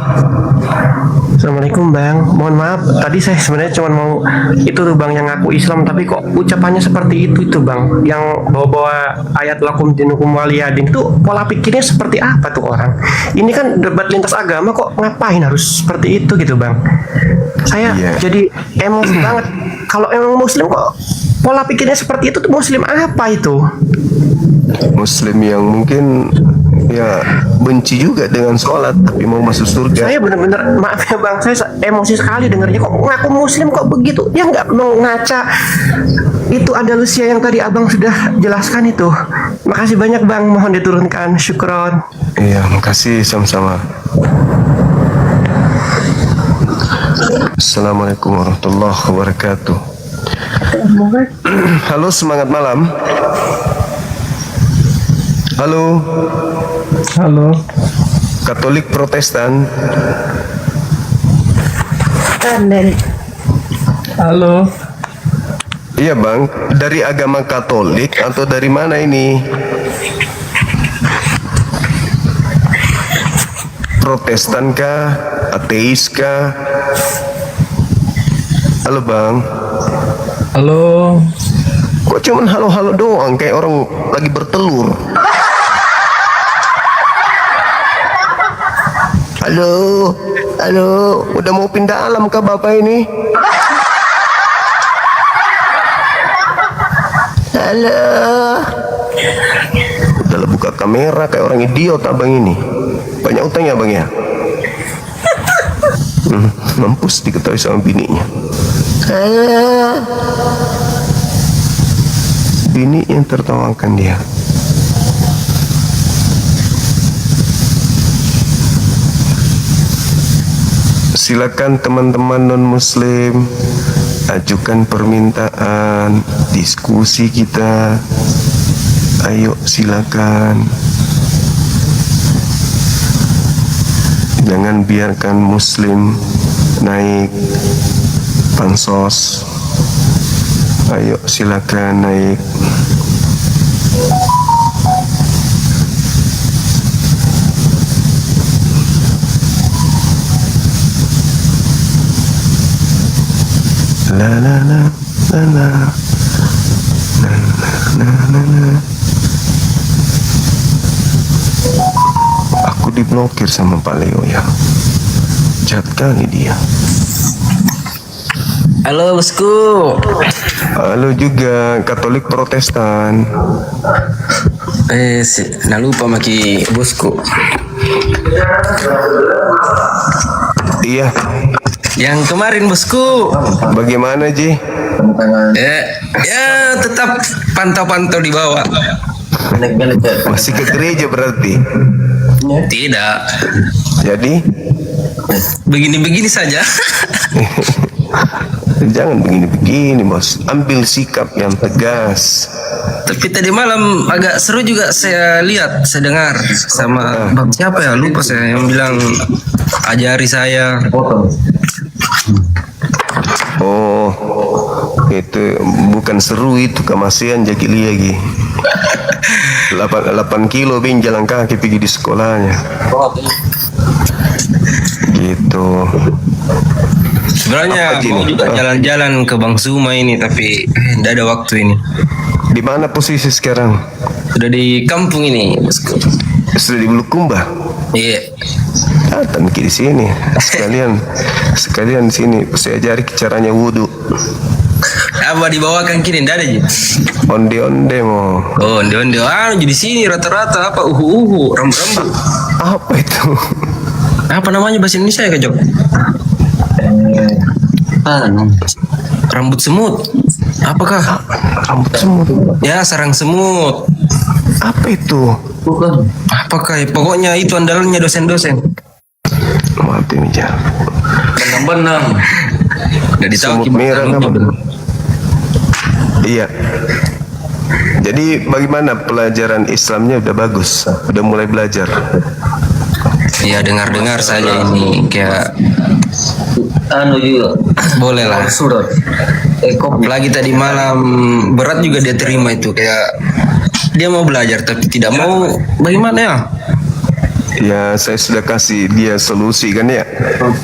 S12: Assalamualaikum Bang, mohon maaf tadi saya sebenarnya cuma mau itu tuh Bang yang ngaku Islam, tapi kok ucapannya seperti itu Bang, yang bawa-bawa ayat lakum dinukum waliyadin, itu pola pikirnya seperti apa tuh orang? Ini kan debat lintas agama, kok ngapain harus seperti itu gitu Bang? Saya jadi emosi banget. Kalau emang Muslim kok pola pikirnya seperti itu tuh Muslim apa itu?
S1: Muslim yang mungkin ya benci juga dengan sholat tapi mau masuk surga.
S12: Saya benar-benar maaf ya Bang, saya emosi sekali dengarnya, kok ngaku Muslim kok begitu. Dia nggak mengaca itu Andalusia yang tadi Abang sudah jelaskan itu. Makasih banyak Bang, mohon diturunkan, syukron.
S1: Iya, makasih sama-sama. Assalamualaikum warahmatullahi wabarakatuh. Halo, semangat malam. Halo.
S12: Halo.
S1: Katolik Protestan.
S12: Halo.
S1: Iya Bang, dari agama Katolik atau dari mana ini? Protestan kah? Ateis kah? Halo Bang.
S12: Halo.
S1: Kok cuman halo-halo doang kayak orang lagi bertelur? Halo, halo, udah mau pindah alam kah Bapak ini? Halo. Udah buka kamera kayak orang idiot Abang ini. Banyak utang ya Bang ya? Mampus diketahui sama bininya. Halo. Bini yang tertawakan dia. Silakan teman-teman non-muslim ajukan permintaan diskusi kita. Ayo silakan. Jangan biarkan muslim naik bansos. Ayo silakan naik. La la la la la la la la la. Aku diblokir sama Pak Leo ya. Jahat kali dia.
S2: Halo bosku.
S1: Halo juga Katolik Protestan.
S2: Nah lupa maki bosku.
S1: Iya.
S13: Yang kemarin bosku.
S1: Bagaimana Ji?
S13: Ya tetap pantau-pantau di bawah.
S1: Masih ke gereja berarti?
S13: Tidak.
S1: Jadi?
S13: Begini-begini saja.
S1: Jangan begini-begini bos. Ambil sikap yang tegas.
S13: Tapi tadi malam agak seru juga saya lihat, saya dengar sama bang siapa ya, lupa saya, yang bilang ajari saya.
S1: Oh, itu bukan seru, itu kemasian jadi lagi. 8 kilo bin jalan kaki pergi di sekolahnya. Gitu.
S13: Sebenarnya mau juga jalan-jalan ke Bang Zuma ini, tapi tidak ada waktu ini.
S1: Di mana posisi sekarang?
S13: Sudah di kampung ini, bosku.
S1: Sudah di Bulukumba?
S13: Iya.
S1: Datang ke di sini. Sekalian di sini saya ajari caranya wudhu.
S13: Apa dibawakan kini? Tidak ada, Ji.
S1: Onde-onde mau.
S13: Oh, onde-onde. Jadi sini rata-rata apa? Rambut-rambut.
S1: Apa itu?
S13: Apa namanya bahasa Indonesia ya, Kak Jok? Rambut semut. Apakah?
S1: Rambut semut.
S13: Ya, sarang semut.
S1: Apa itu?
S13: Bukan. Apakah? Ya, pokoknya itu andalannya dosen-dosen.
S1: Mati nih.
S13: Benang-benang. Jadi
S1: semut merah kan? Iya. Jadi bagaimana pelajaran Islamnya udah bagus? Udah mulai belajar?
S13: Ya dengar-dengar saja ini kayak juga boleh lah. Apalagi tadi malam berat juga dia terima itu, kayak dia mau belajar tapi tidak mau, bagaimana ya?
S1: Ya saya sudah kasih dia solusi kan ya.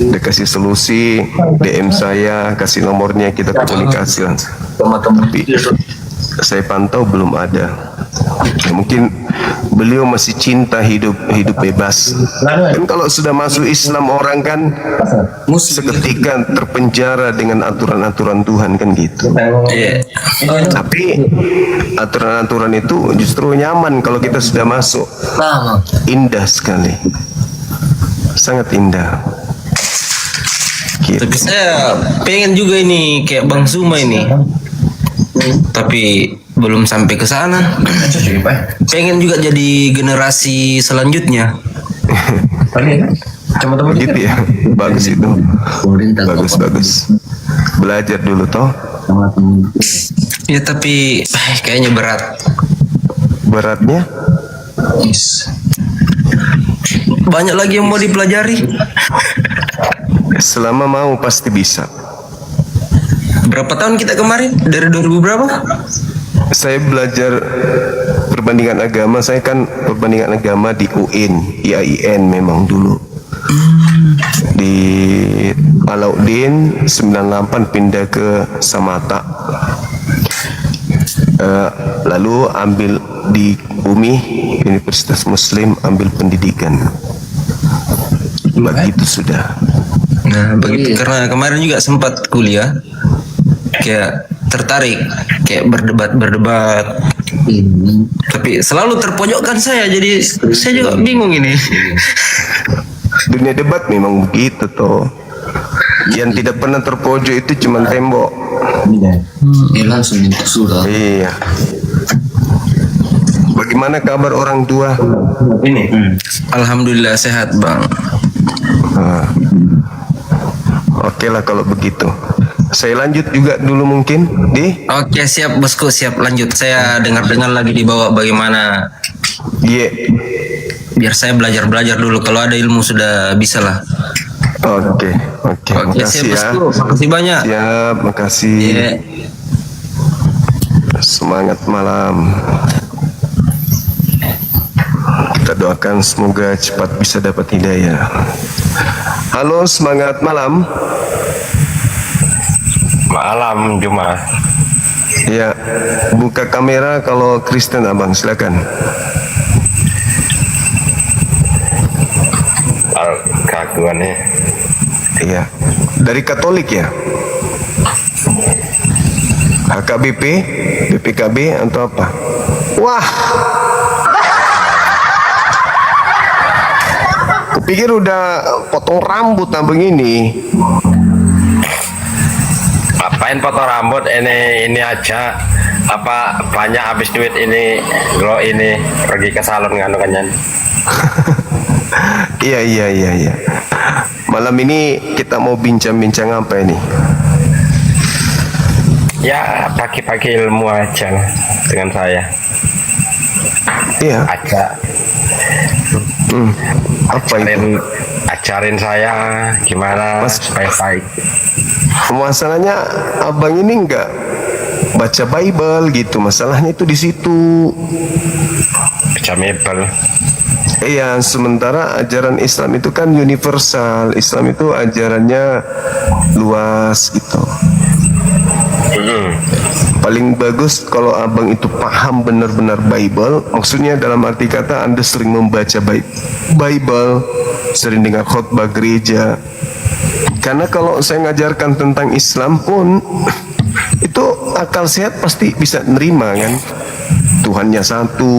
S1: Dia kasih solusi, DM saya, kasih nomornya, kita komunikasi langsung. Tapi saya pantau belum ada. Ya, mungkin beliau masih cinta hidup bebas. Kan kalau sudah masuk Islam orang kan seketika terpenjara dengan aturan-aturan Tuhan kan gitu. Tapi aturan-aturan itu justru nyaman kalau kita sudah masuk. Indah sekali, sangat indah. Gitu.
S13: Tapi saya pengen juga ini kayak Bang Zuma ini. Tapi belum sampai ke sana. Pengen juga jadi generasi selanjutnya.
S1: Gitu ya. Bagus itu. Bagus. Belajar dulu toh.
S13: Ya tapi kayaknya berat.
S1: Beratnya?
S13: Banyak lagi yang mau dipelajari.
S1: Selama mau pasti bisa.
S13: Berapa tahun kita kemarin? Dari 2000 berapa?
S1: Saya belajar perbandingan agama. Saya kan perbandingan agama di UIN, IAIN memang dulu. Di Alauddin 98 pindah ke Samata. Lalu ambil di UMI, Universitas Muslim, ambil pendidikan. Begitu sudah.
S13: Nah, begitu karena kemarin juga sempat kuliah, kayak tertarik, kayak berdebat, tapi selalu terpojokkan saya, jadi saya juga bingung ini.
S1: Dunia debat memang begitu toh. Yang tidak pernah terpojok itu cuma tembok.
S2: Langsung sudah.
S1: Iya. Bagaimana kabar orang tua?
S13: Alhamdulillah sehat, Bang.
S1: Oke lah kalau begitu. Saya lanjut juga dulu mungkin di.
S13: Oke, siap bosku, siap, lanjut. Saya dengar-dengar lagi di bawah bagaimana.
S1: Iya.
S13: Biar saya belajar dulu. Kalau ada ilmu sudah bisa lah.
S1: Oke. Makasih
S13: siap,
S1: ya.
S13: bosku. Makasih banyak.
S1: Siap, makasih.
S13: Yeah.
S1: Semangat malam. Kita doakan semoga cepat bisa dapat hidayah. Halo, semangat malam.
S14: Malam Juma.
S1: Ya, buka kamera kalau Kristen abang, silakan.
S14: Kaguannya.
S1: Iya, dari Katolik ya. HKBP, BPKB atau apa? Wah. Pikir udah potong rambut abang ini.
S14: Ngapain potong rambut ini aja, apa banyak habis duit ini lo ini pergi ke salon nganu kanyan.
S1: Iya. Malam ini kita mau bincang-bincang apa ini?
S14: Ya pagi-pagi ilmu aja lah dengan saya.
S1: Iya.
S14: Aja.
S1: Apa itu?
S14: Ajarin saya gimana supaya baik.
S1: Masalahnya abang ini enggak baca Bible gitu. Masalahnya itu di situ.
S14: Baca Bible.
S1: Iya, sementara ajaran Islam itu kan universal. Islam itu ajarannya luas gitu. Paling bagus kalau abang itu paham benar-benar Bible. Maksudnya dalam arti kata Anda sering membaca Bible, sering dengar khotbah gereja. Karena kalau saya ngajarkan tentang Islam pun itu akal sehat pasti bisa nerima kan. Tuhannya satu,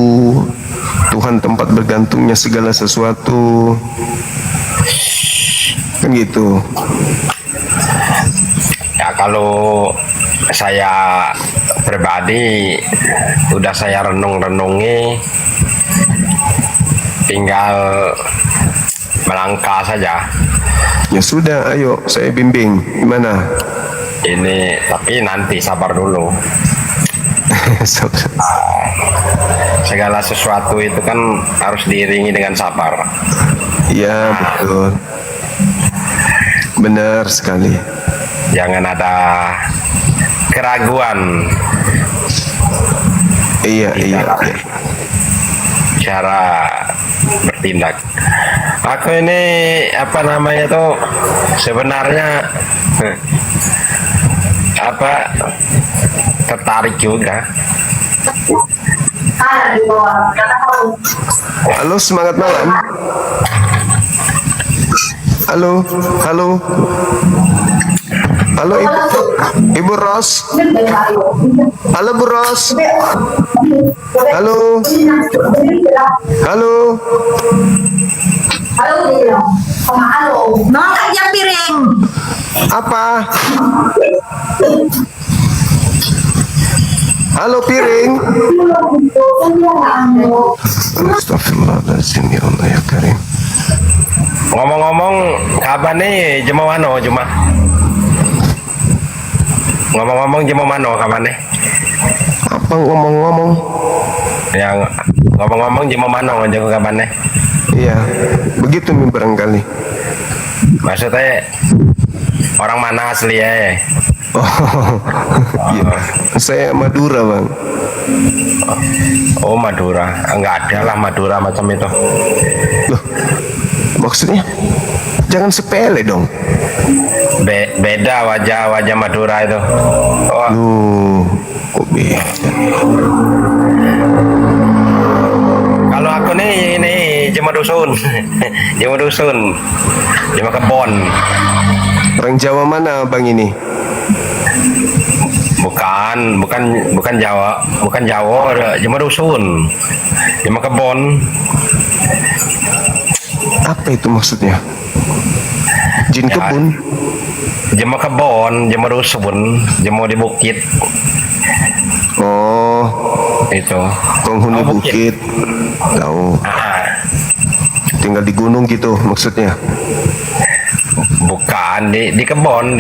S1: Tuhan tempat bergantungnya segala sesuatu, kan gitu.
S14: Ya kalau saya pribadi udah saya renungi, tinggal melangkah saja.
S1: Ya sudah, ayo saya bimbing. Gimana?
S14: Ini tapi nanti sabar dulu. Segala sesuatu itu kan harus diiringi dengan sabar.
S1: Iya betul, benar sekali.
S14: Jangan ada keraguan.
S1: Iya.
S14: Cara bertindak. Aku ini apa namanya tuh sebenarnya tertarik juga.
S1: Halo, semangat malam. Halo. Halo Ibu Ros. Halo Bu Ros. Halo.
S10: Mau kerja piring.
S1: Apa? Halo piring. Astagfirullahaladzim, ya Allah ya Karim.
S14: Ngomong-ngomong, kapan nih jema mano cuma? Ngomong-ngomong jema mano kapan nih?
S1: Apa ngomong-ngomong?
S14: Yang ngomong-ngomong jema mano jago kapan nih?
S1: Iya, begitu nih barangkali.
S14: Maksudnya orang mana asli ya?
S1: Oh, iya. Saya Madura bang.
S14: Oh Madura, enggak ada lah Madura macam itu.
S1: Loh, maksudnya jangan sepele dong.
S14: Beda wajah Madura itu. Oh.
S1: Kok beda?
S14: Kalau aku nih ini cuma dusun, cuma kebon.
S1: Orang Jawa mana bang ini?
S14: Bukan Jawa, cuma dusun, cuma kebon.
S1: Apa itu maksudnya? Jin
S14: Ya,
S1: kebun?
S14: Jema kebon, jema dusun, jema di bukit.
S1: Oh,
S14: itu.
S1: penghuni bukit. Tahu. Tinggal di gunung gitu maksudnya?
S14: Bukan di kebun.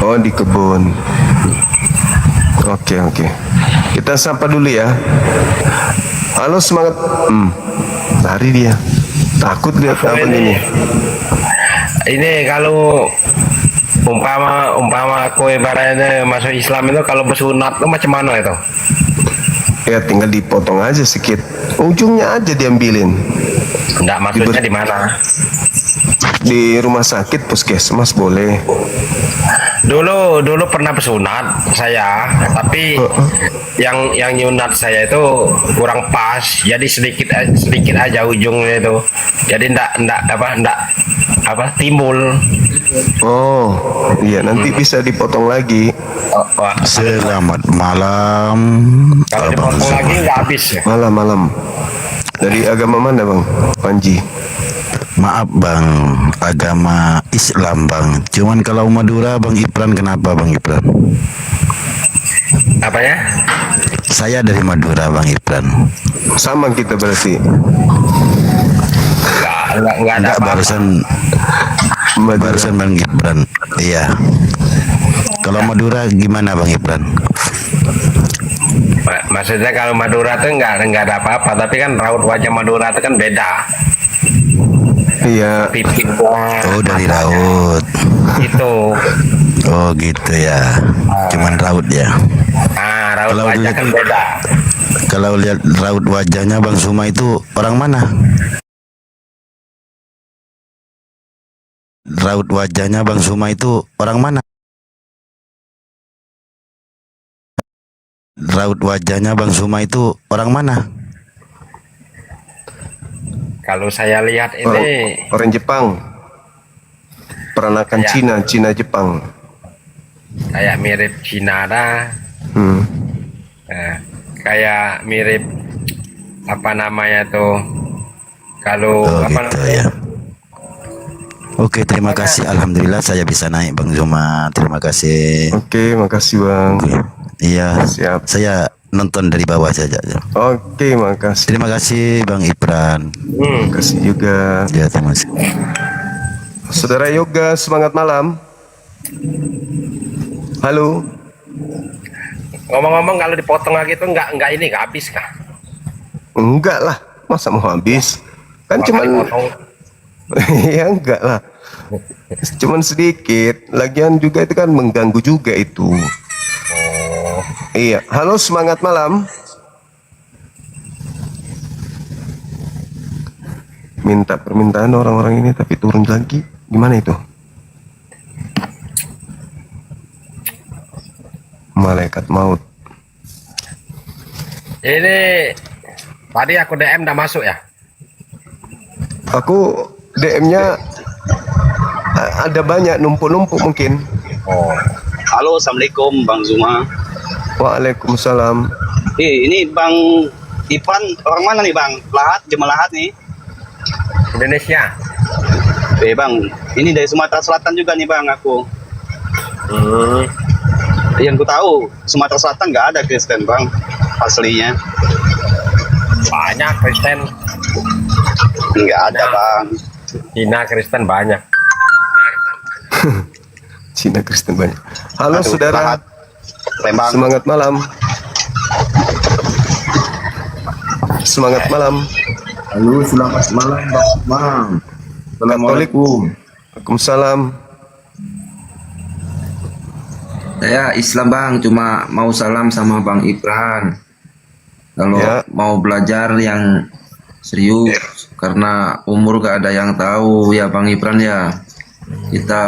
S1: Oh, di kebun. Oke. Kita sapa dulu ya. Halo, semangat. Lari dia. Takut lihat apa ini.
S14: Ini kalau umpama aku ibaratnya masuk Islam itu kalau bersunat itu macam mana itu?
S1: Ya tinggal dipotong aja sedikit. Ujungnya aja diambilin.
S14: Enggak, maksudnya di mana?
S1: Di rumah sakit puskesmas boleh.
S14: Dulu pernah bersunat saya, tapi yang nyunat saya itu kurang pas, jadi sedikit aja ujungnya itu. Jadi enggak timbul.
S1: Oh, iya nanti bisa dipotong lagi.
S9: Selamat malam.
S14: Kalau dipotong lagi nggak habis ya.
S1: Malam. Dari agama mana Bang Panji?
S15: Maaf Bang, agama Islam Bang. Cuman kalau Madura Bang Ipran, kenapa Bang Ipran?
S14: Apa ya?
S15: Saya dari Madura Bang Ipran.
S1: Sama kita berarti.
S14: Enggak ada
S15: Enggak,
S14: apa-apa.
S15: barusan Bang Ipran. Iya. Kalau Madura gimana Bang Ipran?
S14: Maksudnya kalau Madura tuh enggak ada apa-apa, tapi kan raut wajah Madura itu kan beda.
S1: Iya.
S15: Oh, dari raut.
S14: Itu.
S15: Oh gitu ya. Cuman raut ya.
S14: Ah, raut wajah kan beda.
S15: Kalau lihat raut wajahnya Bang Zuma itu orang mana? Raut wajahnya Bang Zuma itu orang mana? Raut wajahnya Bang Zuma itu orang mana?
S14: Kalau saya lihat ini
S1: Orang Jepang. Peranakan
S14: Ya.
S1: Cina Jepang.
S14: kayak mirip Cina dah. Kayak mirip apa namanya tuh? Kalau apa
S15: gitu ya. Oke, terima kasih. Alhamdulillah saya bisa naik Bang Zuma. Terima kasih.
S1: Oke, makasih Bang.
S15: Iya. Siap. Saya nonton dari bawah saja.
S1: Oke, makasih.
S15: Terima kasih Bang Ipran.
S1: Terima kasih juga.
S15: Ya, terima kasih.
S1: Saudara Yoga, semangat malam. Halo.
S14: ngomong-ngomong kalau dipotong lagi tuh enggak ini enggak habis kah?
S1: Enggak lah, masa mau habis? Kan
S14: Masa
S1: cuman
S14: dipotong?
S1: ya enggak lah. Cuman sedikit. Lagian juga itu kan mengganggu juga itu. Iya, halo semangat malam. Minta permintaan orang-orang ini tapi turun lagi. Gimana itu? Malaikat maut.
S14: Ini tadi aku DM udah masuk ya?
S1: Aku DM-nya ada banyak numpuk-numpuk mungkin.
S16: Halo, assalamualaikum Bang Zuma.
S1: Waalaikumsalam.
S16: Ini Bang Ipan orang mana nih Bang? Lahat, Jemaah Lahat nih.
S14: Indonesia.
S16: Bang, ini dari Sumatera Selatan juga nih Bang aku. Yang ku tahu Sumatera Selatan nggak ada Kristen Bang aslinya.
S14: Banyak Kristen.
S16: Nggak ada Bang.
S14: Cina Kristen banyak.
S1: Cina Kristen banyak. Halo
S16: Aduh,
S1: saudara.
S16: Lahat. Lembang.
S1: Semangat malam. Semangat malam.
S9: Halo, selamat malam Bang. Assalamualaikum.
S1: Waalaikumsalam.
S13: Saya Islam Bang, cuma mau salam sama Bang Ipran. Kalau mau belajar yang serius, karena umur gak ada yang tahu ya Bang Ipran ya. Kita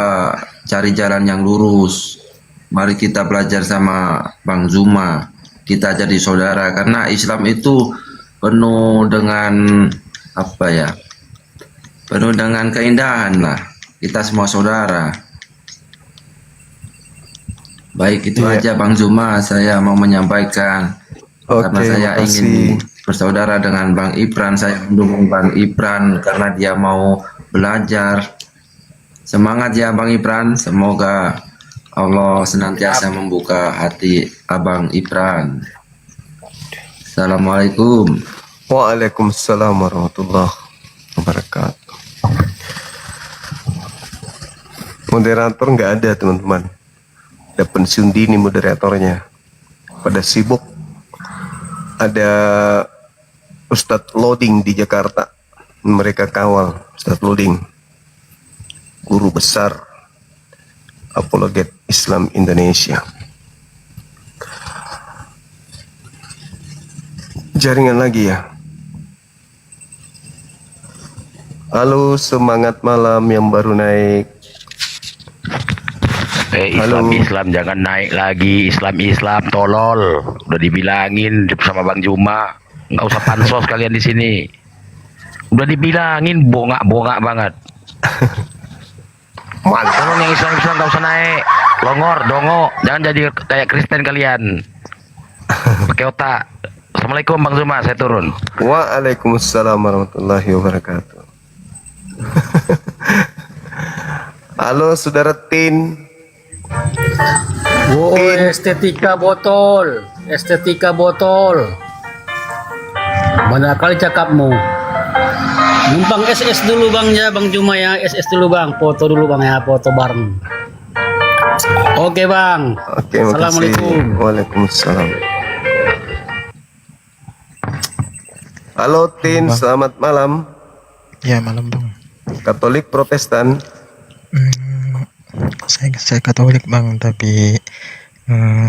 S13: cari jalan yang lurus. Mari kita belajar sama Bang Zuma. Kita jadi saudara, karena Islam itu penuh dengan apa ya? Penuh dengan keindahan lah. Kita semua saudara. Baik, itu aja Bang Zuma, saya mau menyampaikan. Karena saya ingin bersaudara dengan Bang Ipran, saya mendukung Bang Ipran karena dia mau belajar. Semangat ya Bang Ipran, semoga Allah senantiasa membuka hati Abang Ipran. Assalamualaikum.
S1: Waalaikumsalam warahmatullahi wabarakatuh. Moderator nggak ada teman-teman. Ada pensiun dini moderatornya. Pada sibuk. Ada Ustadz Loading di Jakarta. Mereka kawal Ustadz Loading. Guru besar apologet Islam Indonesia. Jaringan lagi ya. Halo, semangat malam yang baru naik.
S17: Islam jangan naik lagi. Islam tolol. Udah dibilangin sama Bang Zuma, nggak usah pansos kalian di sini. Udah dibilangin bongak banget. Tolong yang Islam nggak usah naik. Longor, dongo, jangan jadi kayak Kristen kalian. Pakai otak. Assalamualaikum Bang Zuma, saya turun.
S1: Waalaikumsalam warahmatullahi wabarakatuh. Halo saudara Tin.
S18: Oh, estetika botol. Banyak kali cakapmu. Numpang SS dulu bang ya, Bang Juma ya, SS dulu bang, foto dulu bang ya, foto bareng. Oke bang.
S1: Oke, makasih.
S18: Assalamualaikum.
S1: Waalaikumsalam. Halo Tin, selamat malam.
S19: Ya malam bang.
S1: Katolik Protestan?
S19: Saya Katolik bang, tapi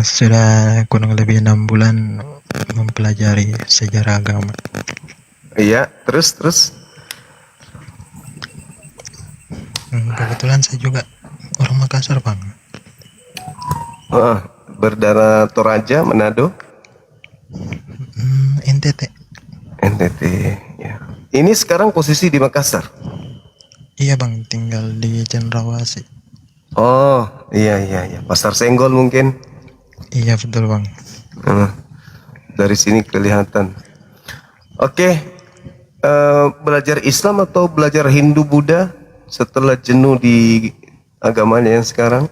S19: sudah kurang lebih 6 bulan mempelajari sejarah agama.
S1: Iya, terus.
S19: Kebetulan saya juga orang Makassar bang.
S1: Berdarah Toraja, Manado?
S19: NTT.
S1: NTT, ya. Ini sekarang posisi di Makassar?
S19: Iya bang, tinggal di Cendrawasih.
S1: Oh, iya. Pasar Senggol mungkin?
S19: Iya betul bang.
S1: Dari sini kelihatan. Oke, belajar Islam atau belajar Hindu Buddha setelah jenuh di agamanya yang sekarang?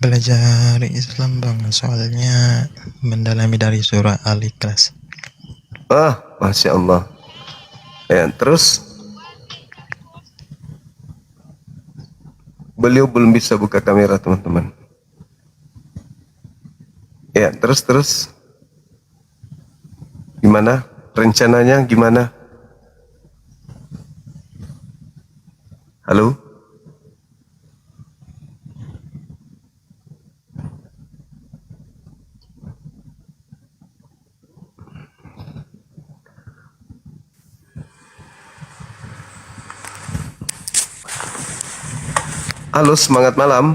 S19: Belajar Islam bang, soalnya mendalami dari surah Al-Ikhlas.
S1: Masya Allah. Ya, terus beliau belum bisa buka kamera teman-teman. Ya, terus gimana rencananya, gimana? Halo? Halo, semangat malam.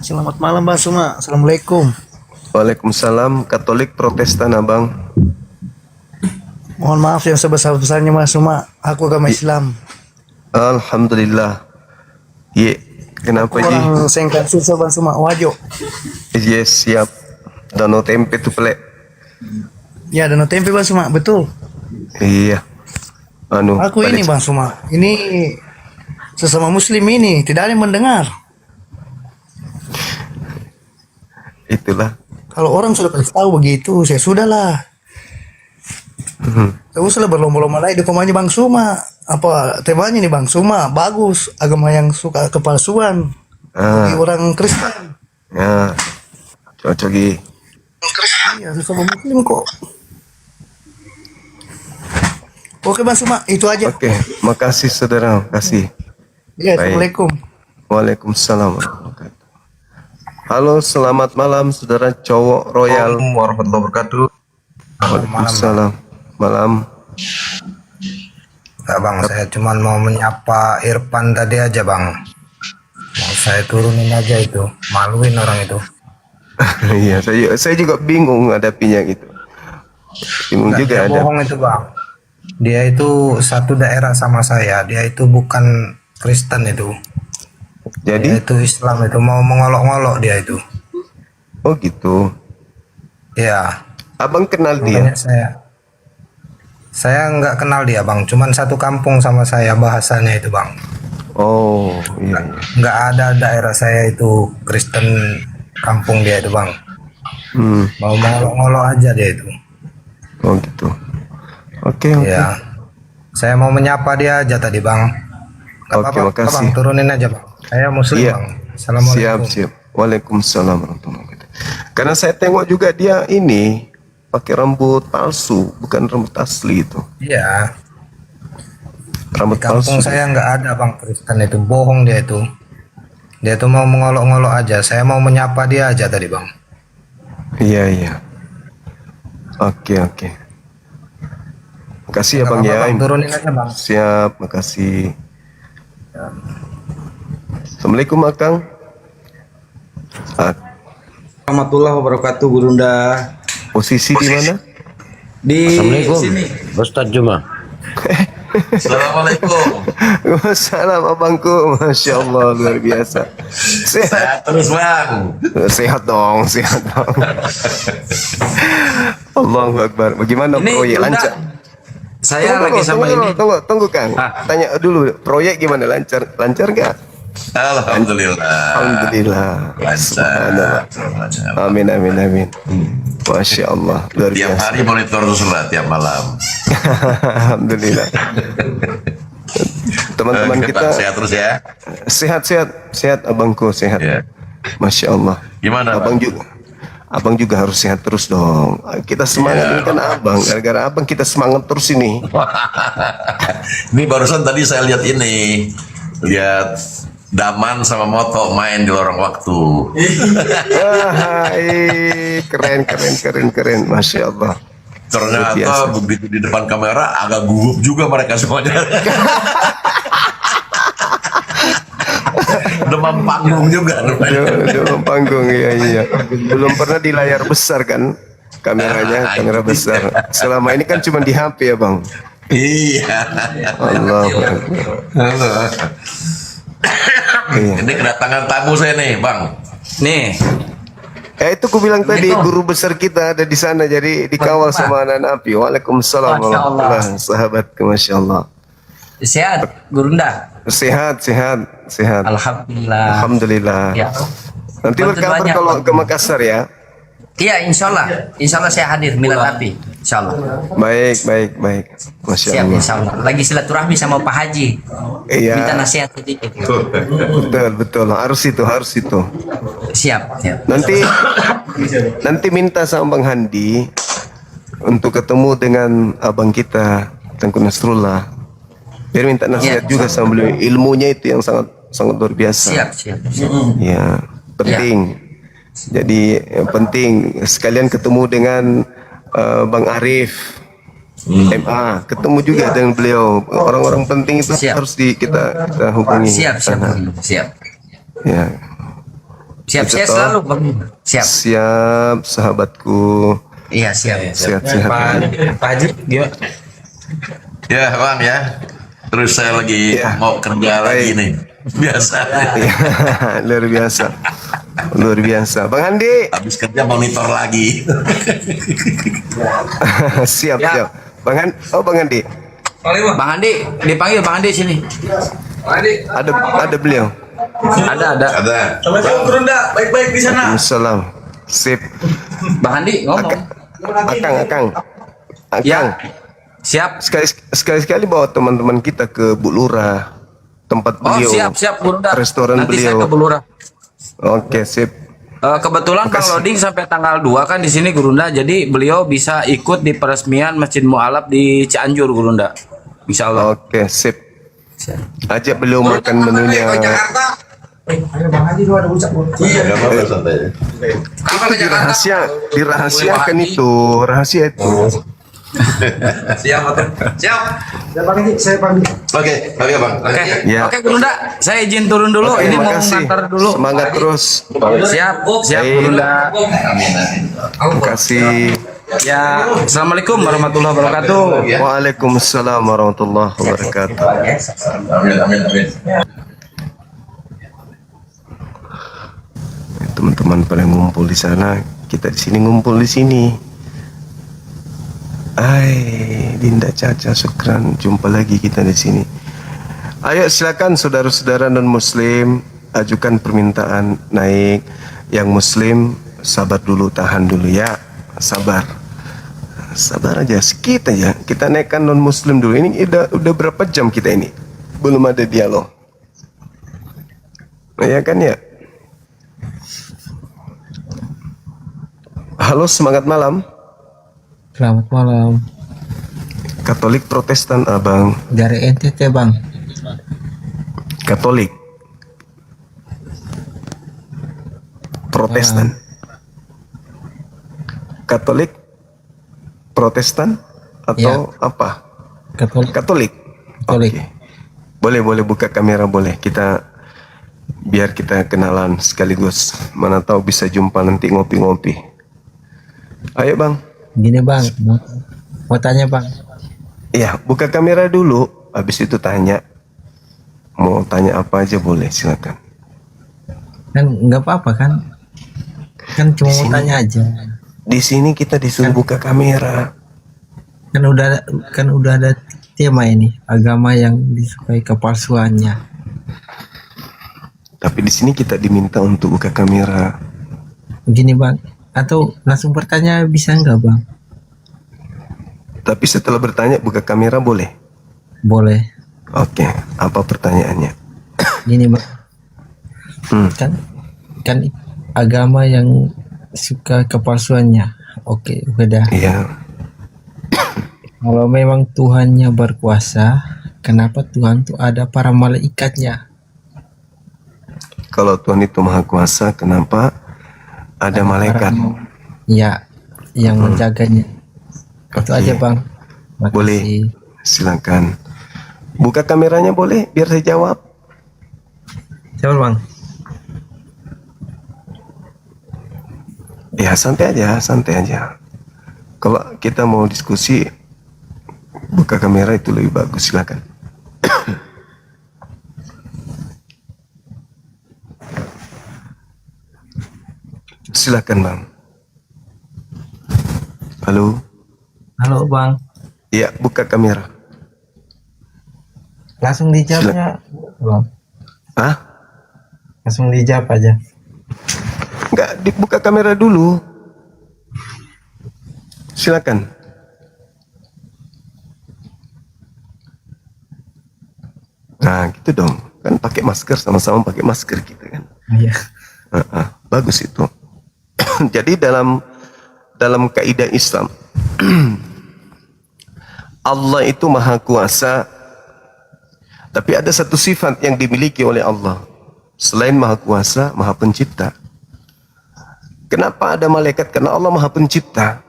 S4: Selamat malam Bang Suma. Assalamualaikum.
S1: Waalaikumsalam. Katolik Protestan abang.
S4: Mohon maaf yang sebesar-besarnya Mas Suma. Aku agama Islam.
S1: Alhamdulillah. Kenapa Ji?
S4: Orang Sengkan susah Bang Suma. Wajo.
S1: Yes, siap. Danau tempe tuh pelek.
S4: Ya, danau tempe Bang Suma, betul.
S1: Iya.
S4: Aku ini Bang Suma. Ini sesama muslim ini tidak ada yang mendengar.
S1: Itulah.
S4: Kalau orang sudah kasih tahu begitu, saya sudahlah. Saya sudah berlomba-lomba lagi dokumennya Bang Suma. Apa temanya nih Bang Suma? Bagus. Agama yang suka kepalsuan. Bagi orang Kristen.
S1: Ya. Cocok Gi.
S4: Iya, sesama muslim kok. Oke Bang Suma, itu aja.
S1: Oke, makasih saudara, makasih.
S4: Ya, Assalamualaikum.
S1: Waalaikumsalam. Halo, selamat malam saudara cowok royal.
S20: Assalamualaikum warahmatullahi wabarakatuh.
S1: Waalaikumsalam. Malam.
S20: Enggak bang, saya cuma mau menyapa Irfan tadi aja bang. Mau saya turunin aja itu, maluin orang itu.
S1: Iya, saya juga bingung hadapinya gitu. Bingung juga
S20: dia
S1: ada.
S20: bohong itu bang. Dia itu satu daerah sama saya. Dia itu bukan Kristen itu.
S1: Jadi?
S20: Dia itu Islam itu, mau mengolok-ngolok dia itu.
S1: Oh gitu.
S20: Ya.
S1: Abang kenal
S20: Makanya
S1: dia?
S20: Saya nggak kenal dia bang. Cuman satu kampung sama saya bahasanya itu bang.
S1: Oh iya.
S20: Nggak ada daerah saya itu Kristen kampung dia itu bang. Mau mengolok-ngolok aja dia itu.
S1: Oh gitu. Oke.
S20: Ya. Saya mau menyapa dia aja tadi bang. Gak
S1: Oke,
S20: apa-apa
S1: makasih.
S20: bang, turunin aja bang. Saya muslim
S1: Iya.
S20: bang. Assalamualaikum.
S1: Siap. Waalaikumsalam warahmatullahi wabarakatuh. Karena saya tengok juga dia ini pakai rambut palsu, bukan rambut asli itu.
S20: Iya.
S1: Rambut
S20: Di kampung
S1: palsu.
S20: saya nggak ada bang Kristen itu, bohong dia itu. Dia tuh mau mengolok-ngolok aja. Saya mau menyapa dia aja tadi bang.
S1: Iya. Oke. Makasih ya bang ya.
S20: Bang, turunin aja bang.
S1: Siap, makasih. Assalamualaikum Akang.
S11: Warahmatullahi wabarakatuh Gurunda.
S1: Posisi di mana?
S11: Di
S1: Assalamualaikum.
S11: sini.
S21: Ustaz Juma. Assalamualaikum.
S1: Waalaikumsalam abangku, masya Allah luar biasa.
S21: Sehat terus bang.
S1: Sehat dong, sehat dong. Allahu Akbar. Bagaimana
S21: Ini
S1: proyek
S21: Bunda,
S1: lancar?
S21: saya lagi sama ini.
S1: Tunggu Kang. Tanya dulu proyek gimana, lancar nggak?
S21: Alhamdulillah.
S1: Alhamdulillah.
S21: Lancar.
S1: Amin amin amin. Masya Allah luar
S21: Tiap
S1: biasa.
S21: hari monitor terus lah tiap malam.
S1: Alhamdulillah. Teman-teman kita
S21: sehat terus ya.
S1: Sehat abangku sehat. Masya Allah.
S21: Gimana
S1: Abang juga harus sehat terus dong. Kita semangat ini kan abang. Gara-gara abang kita semangat terus ini.
S21: Ini barusan tadi saya lihat Daman sama Moto main di lorong waktu.
S1: Keren. Masya Allah.
S21: Ternyata begitu di depan kamera agak gugup juga mereka semuanya. Demam panggung juga.
S1: Demam panggung, iya. Belum pernah di layar besar kan kameranya, kamera besar. Selama ini kan cuma di HP ya bang.
S21: Iya.
S1: Allah.
S21: Ini kedatangan tamu saya nih bang. Nih.
S1: Itu ku bilang tadi guru besar kita ada di sana, jadi dikawal sama anak api. Waalaikumsalam warahmatullahi sahabatku, masya Allah.
S3: Sehat, Gurunda.
S1: Sehat.
S3: Alhamdulillah.
S1: Ya. Nanti berkabar kalau ke Makassar ya.
S3: Iya, insya Allah saya hadir milad api, insya Allah.
S1: Baik, masya
S3: Siap,
S1: Allah.
S3: insya Allah. Lagi silaturahmi sama Pak Haji.
S1: Iya.
S3: Minta nasihat sedikit.
S1: Betul, harus itu.
S3: Siap.
S1: Nanti minta sama Bang Handi untuk ketemu dengan abang kita Tengku Nasrullah. Biar minta nasihat juga sama beliau. Ilmunya itu yang sangat luar biasa.
S3: Siap.
S1: Ya, penting. Jadi yang penting sekalian ketemu dengan Bang Arif, MA, ketemu juga dengan beliau. Orang-orang penting itu harus kita hubungi.
S3: Siap.
S1: Ya.
S3: Siap, saya selalu Bang.
S1: Siap, sahabatku.
S3: Iya, siap.
S1: Sehat.
S21: Pak Haji, gimana? Ya bang ya. Terus saya lagi mau kerja lagi nih. Biasa. Luar biasa. Bang Handi. Habis kerja monitor lagi. Siap. Bang Handi.
S3: Bang Handi, dipanggil Bang Handi sini.
S1: Ada beliau.
S21: Ada. Assalamualaikum Gurunda, baik-baik di sana.
S1: Waalaikumsalam. Sip.
S3: Bang Handi ngomong.
S1: Akang.
S3: Siap.
S1: Sekali-sekali bawa teman-teman kita ke Bu Lurah, tempat beliau.
S3: Siap Gurunda.
S1: Restoran
S3: Nanti
S1: beliau.
S3: saya ke Bu Lurah.
S1: Oke, sip.
S3: Kebetulan Kang Loding sampai tanggal 2 kan di sini Gurunda, jadi beliau bisa ikut di peresmian Masjid Mu'alaf di Cianjur Gurunda. Insya Allah.
S1: Oke, sip. Ajak beliau makan menunya. Dirahasiakan itu, rahasia itu.
S21: Siap. Saya panggil. Oke, Bang.
S3: Oke, Gurunda, saya izin turun dulu. Ini mau ngantar dulu.
S1: Semangat terus.
S3: Siap Gurunda.
S1: Terima kasih.
S3: Ya, assalamualaikum warahmatullahi wabarakatuh.
S1: Waalaikumsalam warahmatullahi wabarakatuh.
S21: Amin.
S1: Teman-teman pada ngumpul di sana, kita di sini ngumpul di sini. Dinda Caca, syukran, jumpa lagi kita di sini. Ayo silakan saudara-saudara non muslim ajukan permintaan naik. Yang muslim sabar dulu, tahan dulu ya. Sabar aja, sedikit aja. Kita naikkan non muslim dulu. Ini udah berapa jam kita ini belum ada dialog. Ya kan ya. Halo, semangat malam.
S22: Selamat malam.
S1: Katolik Protestan abang.
S22: Dari NTT bang.
S1: Katolik Protestan. Katolik Protestan atau apa? Katolik. Oke. Boleh buka kamera, boleh. Biar kita kenalan sekaligus. Mana tahu bisa jumpa nanti ngopi-ngopi. Ayo bang.
S22: Gini bang, mau tanya bang.
S1: Iya, buka kamera dulu. habis itu tanya. Mau tanya apa aja boleh, silakan.
S22: Kan nggak apa-apa kan? Kan cuma mau tanya aja.
S1: Di sini kita disuruh buka kamera.
S22: Kan udah ada tema ini, agama yang disukai kepalsuannya.
S1: Tapi di sini kita diminta untuk buka kamera.
S22: Begini bang, atau langsung bertanya bisa nggak bang?
S1: Tapi setelah bertanya buka kamera boleh?
S22: Boleh.
S1: Oke, apa pertanyaannya?
S22: Gini bang, kan agama yang suka kepalsuannya. Oke, udah.
S1: Iya.
S22: Kalau memang Tuhannya berkuasa, kenapa Tuhan tuh ada para malaikatnya?
S1: Kalau Tuhan itu maha kuasa, kenapa ada malaikat?
S22: Ya, yang menjaganya. Itu aja bang. Makasih.
S1: Boleh, silakan. Buka kameranya boleh, biar saya jawab.
S22: Siapa bang?
S1: Ya santai aja. Kalau kita mau diskusi, buka kamera itu lebih bagus, silakan. Silakan bang. Halo.
S22: Halo bang.
S1: Iya, buka kamera.
S22: Langsung dijawabnya bang.
S1: Hah?
S22: Langsung dijawab aja.
S1: Enggak, dibuka kamera dulu. Silakan. Nah, gitu dong. Kan pakai masker, sama-sama pakai masker gitu kan.
S22: Iya.
S1: Bagus itu. Jadi dalam kaidah Islam, Allah itu maha kuasa, tapi ada satu sifat yang dimiliki oleh Allah. Selain maha kuasa, maha pencipta. Kenapa ada malaikat? Karena Allah maha pencipta.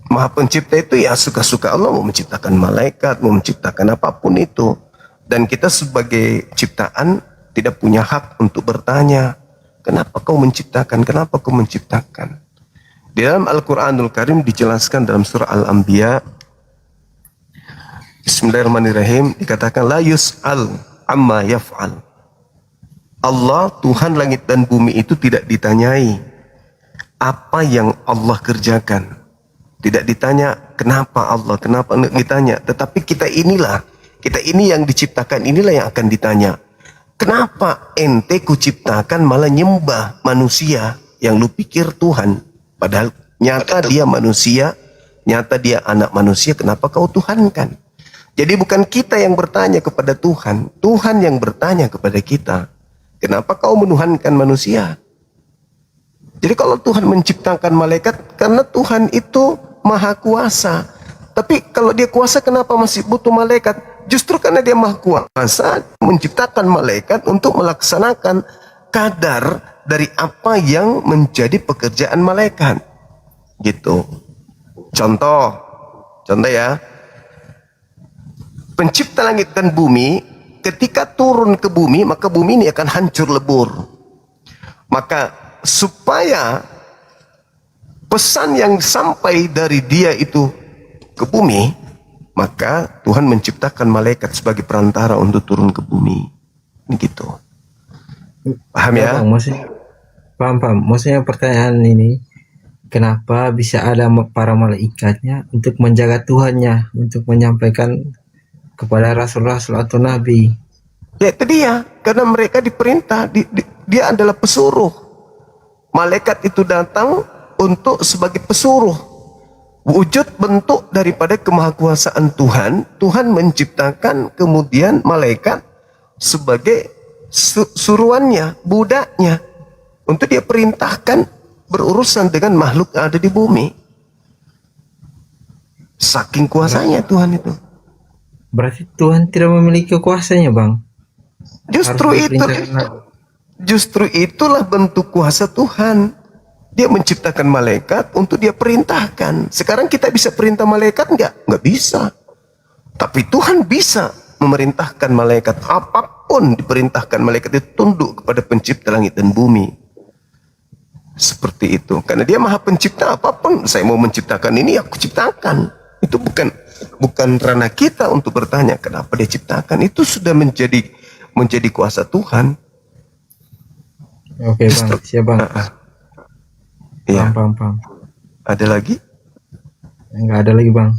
S1: Maha pencipta itu ya suka-suka Allah mau menciptakan malaikat, mau menciptakan apapun itu. Dan kita sebagai ciptaan tidak punya hak untuk bertanya, kenapa kau menciptakan, kenapa kau menciptakan. Di dalam Al-Quranul Karim dijelaskan dalam surah Al-Anbiya, Bismillahirrahmanirrahim, dikatakan la yus'al amma yaf'al. Allah, Tuhan langit dan bumi itu tidak ditanyai apa yang Allah kerjakan. Tidak ditanya kenapa Allah, kenapa ditanya. Tetapi kita ini yang diciptakan inilah yang akan ditanya. Kenapa ente kuciptakan malah nyembah manusia yang lu pikir Tuhan? Padahal nyata dia manusia, nyata dia anak manusia, kenapa kau tuhankan? Jadi bukan kita yang bertanya kepada Tuhan, Tuhan yang bertanya kepada kita. Kenapa kau menuhankan manusia? Jadi kalau Tuhan menciptakan malaikat, karena Tuhan itu maha kuasa. Tapi kalau dia kuasa, kenapa masih butuh malaikat? Justru karena dia maha kuasa, menciptakan malaikat untuk melaksanakan kadar dari apa yang menjadi pekerjaan malaikat. Gitu. Contoh ya. Pencipta langit dan bumi, ketika turun ke bumi, maka bumi ini akan hancur lebur. Maka supaya pesan yang sampai dari dia itu ke bumi, maka Tuhan menciptakan malaikat sebagai perantara untuk turun ke bumi. Ini gitu. Paham ya?
S22: Paham. Maksudnya pertanyaan ini, kenapa bisa ada para malaikatnya untuk menjaga Tuhannya, untuk menyampaikan kepada rasul-rasul atau nabi?
S1: Ya itu dia, karena mereka diperintah, dia adalah pesuruh. Malaikat itu datang untuk sebagai pesuruh. Wujud bentuk daripada kemahakuasaan Tuhan, Tuhan menciptakan kemudian malaikat sebagai suruhannya, budaknya, untuk dia perintahkan berurusan dengan makhluk yang ada di bumi. Saking kuasanya Tuhan itu.
S22: Berarti Tuhan tidak memiliki kuasanya, Bang.
S1: Justru itulah bentuk kuasa Tuhan. Dia menciptakan malaikat untuk dia perintahkan. Sekarang kita bisa perintah malaikat enggak? Enggak bisa. Tapi Tuhan bisa memerintahkan malaikat. Apapun diperintahkan malaikat itu tunduk kepada pencipta langit dan bumi. Seperti itu. Karena dia maha pencipta, apapun saya mau menciptakan ini, aku ciptakan. Itu bukan bukan ranah kita untuk bertanya kenapa dia ciptakan. Itu sudah menjadi kuasa Tuhan.
S22: Oke bang, siap bang.
S1: Iya.
S22: Paham.
S1: Ada lagi?
S22: Enggak ada lagi bang.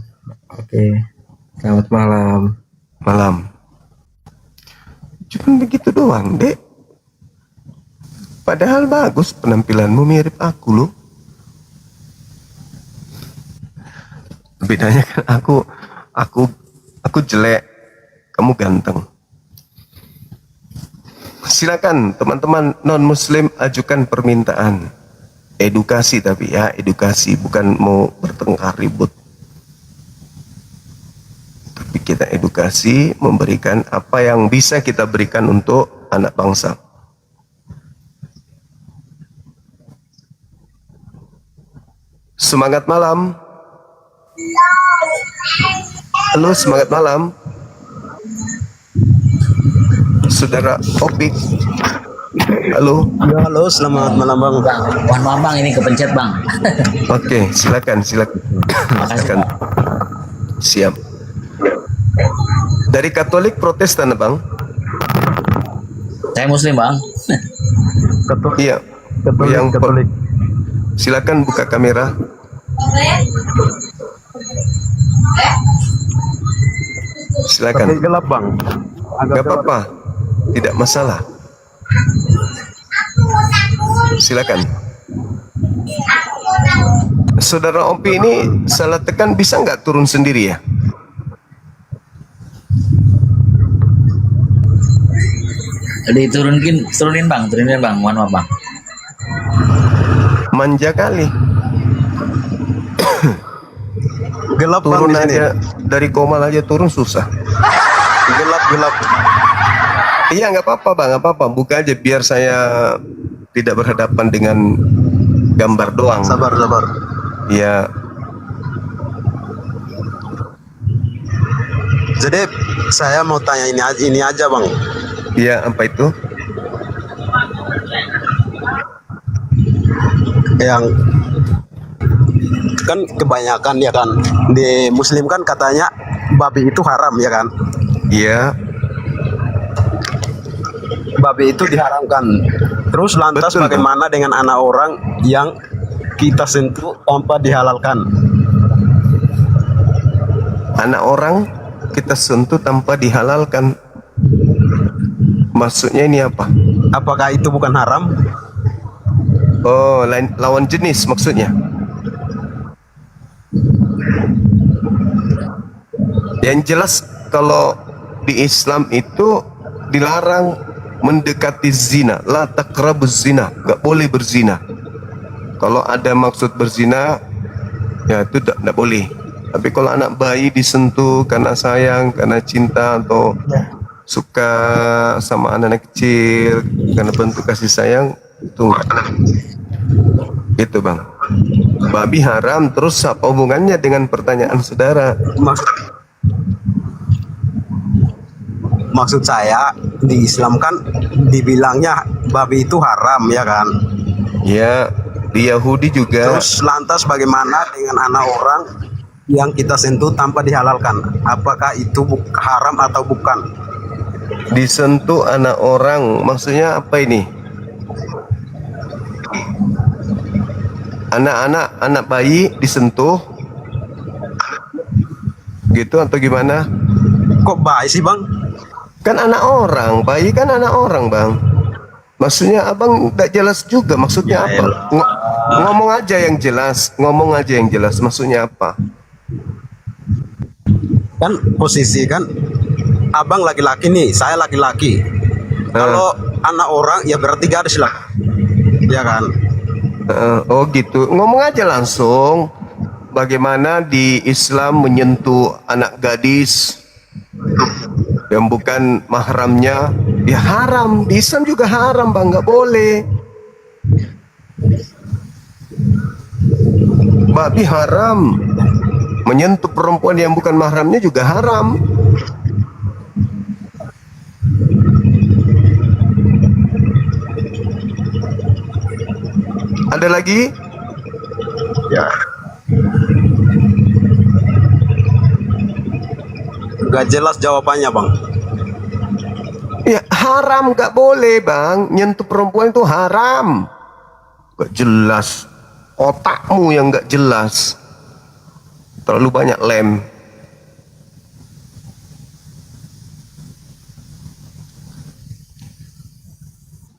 S22: Oke. Selamat malam.
S1: Malam. Cuma begitu doang, Dek. Padahal bagus penampilanmu, mirip aku loh. Bedanya kan aku jelek, kamu ganteng. Silakan teman-teman non muslim ajukan permintaan. Edukasi tapi ya, edukasi, bukan mau bertengkar ribut. Tapi kita edukasi, memberikan apa yang bisa kita berikan untuk anak bangsa. Semangat malam. Halo, semangat malam. Saudara Opik. Halo.
S5: Halo, selamat malam bang.
S2: Mohon maaf bang, ini kepencet bang.
S1: Oke, silakan. Siap. Dari Katolik Protestan bang?
S2: Saya Muslim bang.
S1: Iya. Katolik. Silakan buka kamera. Silakan.
S5: Tapi gelap bang.
S1: Gak apa-apa, tidak masalah. Silakan. Saudara Opi ini salah tekan bisa nggak turun sendiri ya?
S2: Turunin bang, mohon maaf bang.
S1: Manja kali.
S5: Gelap
S1: turun
S5: bang di sini.
S1: aja dari Komal aja turun susah.
S5: Gelap.
S1: Iya nggak apa-apa bang, nggak apa-apa. Buka aja biar saya tidak berhadapan dengan gambar doang.
S5: Sabar.
S1: Iya.
S5: Jadi saya mau tanya ini aja bang.
S1: Iya, apa itu?
S5: Yang kan kebanyakan ya kan di Muslim kan katanya babi itu haram ya kan?
S1: Iya.
S5: Babi itu diharamkan. Terus lantas
S1: Betul,
S5: bagaimana dengan anak orang yang kita sentuh tanpa dihalalkan?
S1: Anak orang kita sentuh tanpa dihalalkan. Maksudnya ini apa?
S5: Apakah itu bukan haram?
S1: Oh, lawan jenis maksudnya. Yang jelas kalau di Islam itu dilarang mendekati zina, la taqrabuz zina, nggak boleh berzina. Kalau ada maksud berzina, ya itu tidak boleh. Tapi kalau anak bayi disentuh karena sayang, karena cinta atau suka sama anak kecil karena bentuk kasih sayang, itu enggak. Itu bang. Babi haram, terus apa hubungannya dengan pertanyaan saudara?
S5: Maksud saya di Islam kan dibilangnya babi itu haram ya kan?
S1: Ya, di Yahudi juga.
S5: Terus lantas bagaimana dengan anak orang yang kita sentuh tanpa dihalalkan? Apakah itu haram atau bukan?
S1: Disentuh anak orang, maksudnya apa ini? Anak bayi disentuh gitu atau gimana?
S5: Kok bayi sih bang?
S1: Kan anak orang, bayi kan anak orang bang. Maksudnya abang tidak jelas juga maksudnya apa? Ngomong aja yang jelas, maksudnya apa?
S5: Kan posisi kan abang laki-laki nih, saya laki-laki. Kalau anak orang ya berarti garis lah, ya kan?
S1: Oh gitu, ngomong aja langsung. Bagaimana di Islam menyentuh anak gadis yang bukan mahramnya? Ya haram, di Islam juga haram bang, nggak boleh. Babi haram, menyentuh perempuan yang bukan mahramnya juga haram. Ada lagi? Ya.
S5: Gak jelas jawabannya bang.
S1: Ya haram, gak boleh bang. Nyentuh perempuan itu haram. Gak jelas. Otakmu yang gak jelas. Terlalu banyak lem.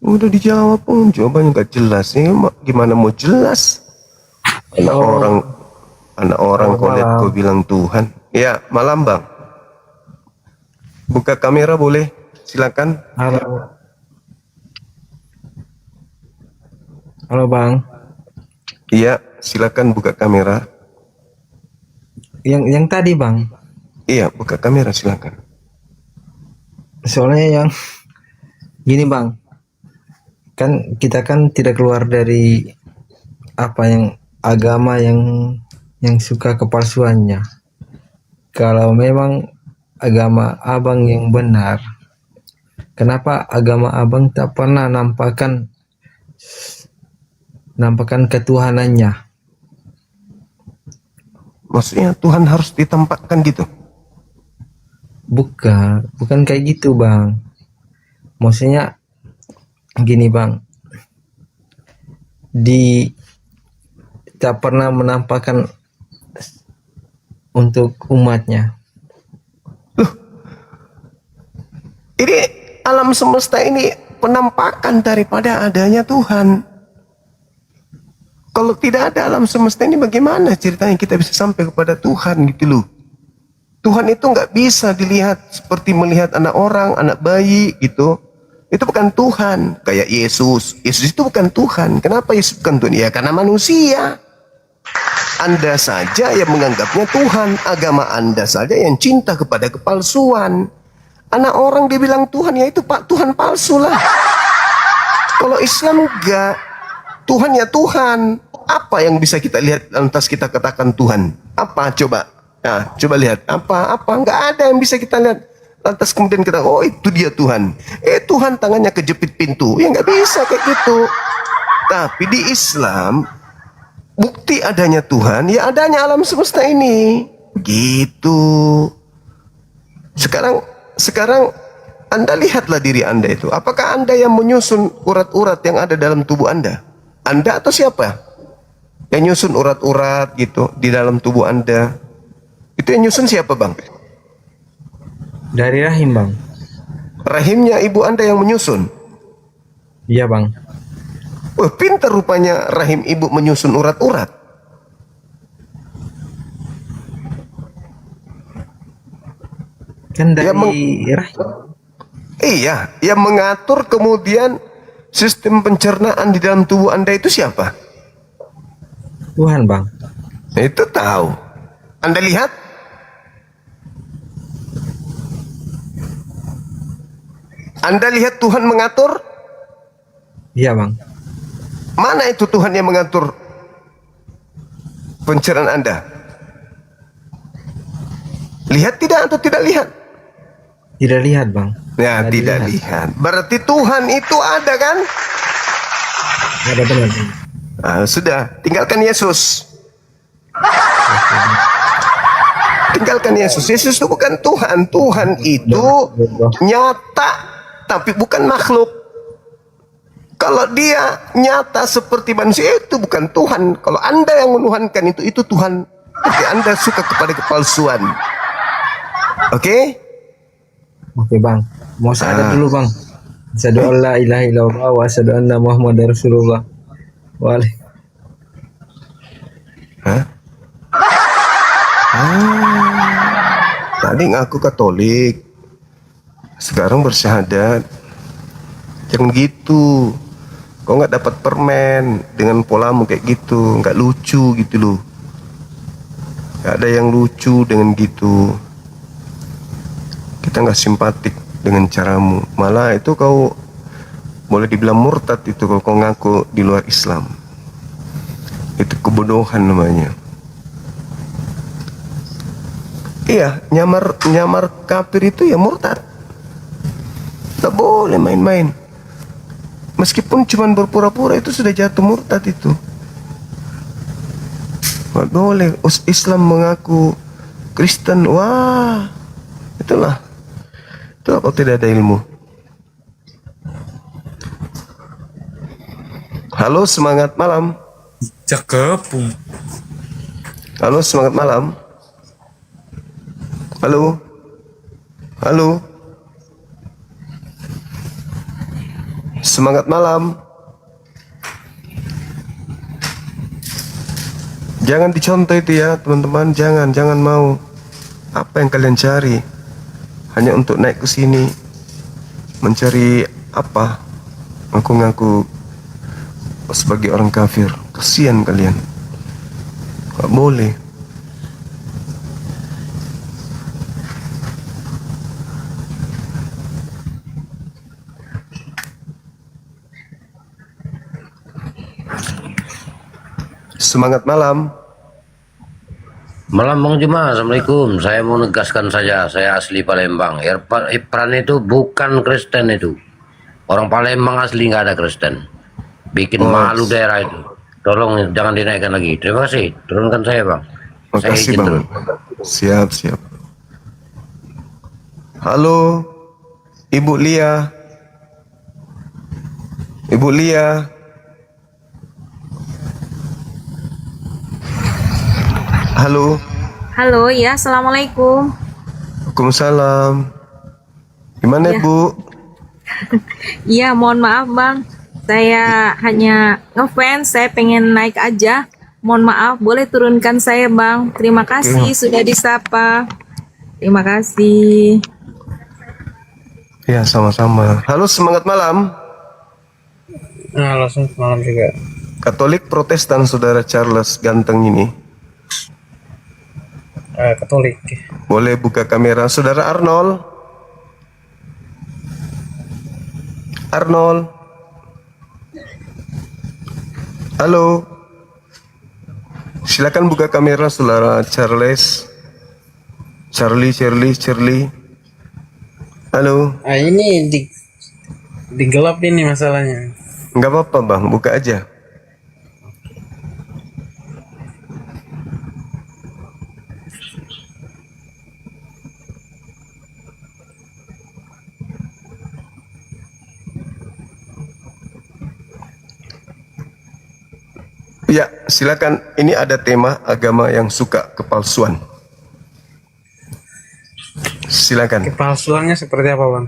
S1: Udah dijawab pun jawabannya gak jelas. Ini gimana mau jelas? Anak orang kau lihat kau bilang Tuhan. Ya malam bang. Buka kamera boleh? Silakan.
S22: Halo bang.
S1: Iya, silakan buka kamera.
S22: Yang tadi bang.
S1: Iya, buka kamera silakan.
S22: Soalnya yang gini bang, kan kita kan tidak keluar dari apa yang agama yang suka kepalsuannya. Kalau memang agama abang yang benar, kenapa agama abang tak pernah nampakkan ketuhanannya?
S1: Maksudnya Tuhan harus ditempatkan gitu?
S22: Bukan kayak gitu bang. Maksudnya gini bang, tak pernah menampakkan untuk umatnya.
S1: Ini alam semesta ini penampakan daripada adanya Tuhan. Kalau tidak ada alam semesta ini bagaimana ceritanya kita bisa sampai kepada Tuhan gitu loh. Tuhan itu nggak bisa dilihat seperti melihat anak orang, anak bayi gitu. Itu bukan Tuhan. Kayak Yesus. Yesus itu bukan Tuhan. Kenapa Yesus bukan Tuhan? Ya karena manusia. Anda saja yang menganggapnya Tuhan. Agama Anda saja yang cinta kepada kepalsuan. Anak orang dibilang Tuhan, ya itu Pak Tuhan palsu lah. Kalau Islam enggak. Tuhan ya Tuhan. Apa yang bisa kita lihat lantas kita katakan Tuhan? Apa coba? Nah, coba lihat. Apa? Enggak ada yang bisa kita lihat. Lantas kemudian kita, oh itu dia Tuhan. Tuhan tangannya kejepit pintu. Ya nggak bisa kayak gitu. Tapi di Islam, bukti adanya Tuhan, ya adanya alam semesta ini. Gitu. Sekarang Anda lihatlah diri Anda itu. Apakah Anda yang menyusun urat-urat yang ada dalam tubuh Anda? Anda atau siapa? Yang nyusun urat-urat gitu di dalam tubuh Anda. Itu yang nyusun siapa bang?
S22: Dari rahim bang.
S1: Rahimnya ibu Anda yang menyusun?
S22: Iya bang.
S1: Wah pintar rupanya rahim ibu menyusun urat-urat.
S22: Kan dari rahim.
S1: Iya, yang mengatur kemudian sistem pencernaan di dalam tubuh Anda itu siapa?
S22: Tuhan bang.
S1: Itu tahu. Anda lihat? Anda lihat Tuhan mengatur?
S22: Iya bang.
S1: Mana itu Tuhan yang mengatur pencernaan Anda? Lihat tidak atau tidak lihat?
S22: Tidak lihat bang.
S1: Ya tidak lihat. Berarti Tuhan itu ada kan?
S22: Ada benar.
S1: Nah, sudah, tinggalkan Yesus. Tinggalkan Yesus. Yesus itu bukan Tuhan. Tuhan itu nyata, tapi bukan makhluk. Kalau dia nyata seperti manusia, itu bukan Tuhan. Kalau Anda yang menuhankan itu Tuhan. Berarti Anda suka kepada kepalsuan. Oke?
S22: Oke bang. Mau syahadat dulu bang. Asyhadu an la ilaha illallah wa asyhadu anna Muhammadar Rasulullah.
S1: Tadi ngaku Katolik, sekarang bersyahadat. Jangan gitu. Kau nggak dapat permen dengan polamu kayak gitu, nggak lucu gitu loh. Gak ada yang lucu dengan gitu. Kita nggak simpatik dengan caramu. Malah itu kau boleh dibilang murtad itu kalau kau ngaku di luar Islam. Itu kebodohan namanya. Iya, nyamar kafir itu ya murtad. Tak boleh main-main. Meskipun cuma berpura-pura itu sudah jatuh murtad itu. Nggak boleh. Islam mengaku Kristen, wah Itulah. Itu kalau tidak ada ilmu. Halo, semangat malam.
S6: Cakep.
S1: Halo, semangat malam. Halo. Halo. Semangat malam. Jangan dicontoh itu ya, teman-teman. Jangan mau. Apa yang kalian cari? Hanya untuk naik ke sini. Mencari apa? Ngaku-ngaku sebagai orang kafir. Kasihan kalian. Gak boleh. Semangat malam.
S8: Malam Bang Juma, Assalamualaikum. Saya mau negaskan saja, saya asli Palembang. Ipran itu bukan Kristen itu. Orang Palembang asli nggak ada Kristen. Bikin malu daerah itu. Tolong jangan dinaikkan lagi. Terima kasih. Turunkan saya Bang. Saya
S1: Makasih
S8: izin
S1: Bang.
S8: turun.
S1: Siap. Halo, Ibu Lia. Ibu Lia. Halo.
S23: Halo, ya, assalamualaikum.
S1: Waalaikumsalam. Gimana
S23: Ya.
S1: Bu?
S23: Iya, mohon maaf bang, saya hanya ngefans, saya pengen naik aja. Mohon maaf, boleh turunkan saya bang. Terima kasih sudah disapa. Terima kasih.
S1: Ya, sama-sama. Halo, semangat malam.
S6: Halo, selamat malam juga.
S1: Katolik Protestan Saudara Charles ganteng ini.
S6: Katolik.
S1: Boleh buka kamera Saudara Arnold. Arnold. Halo. Silakan buka kamera Saudara Charles. Charlie. Halo.
S6: Ini di gelap ini masalahnya.
S1: Enggak apa-apa Bang, buka aja. Ya, silakan. Ini ada tema agama yang suka kepalsuan. Silakan.
S6: Kepalsuannya seperti apa bang?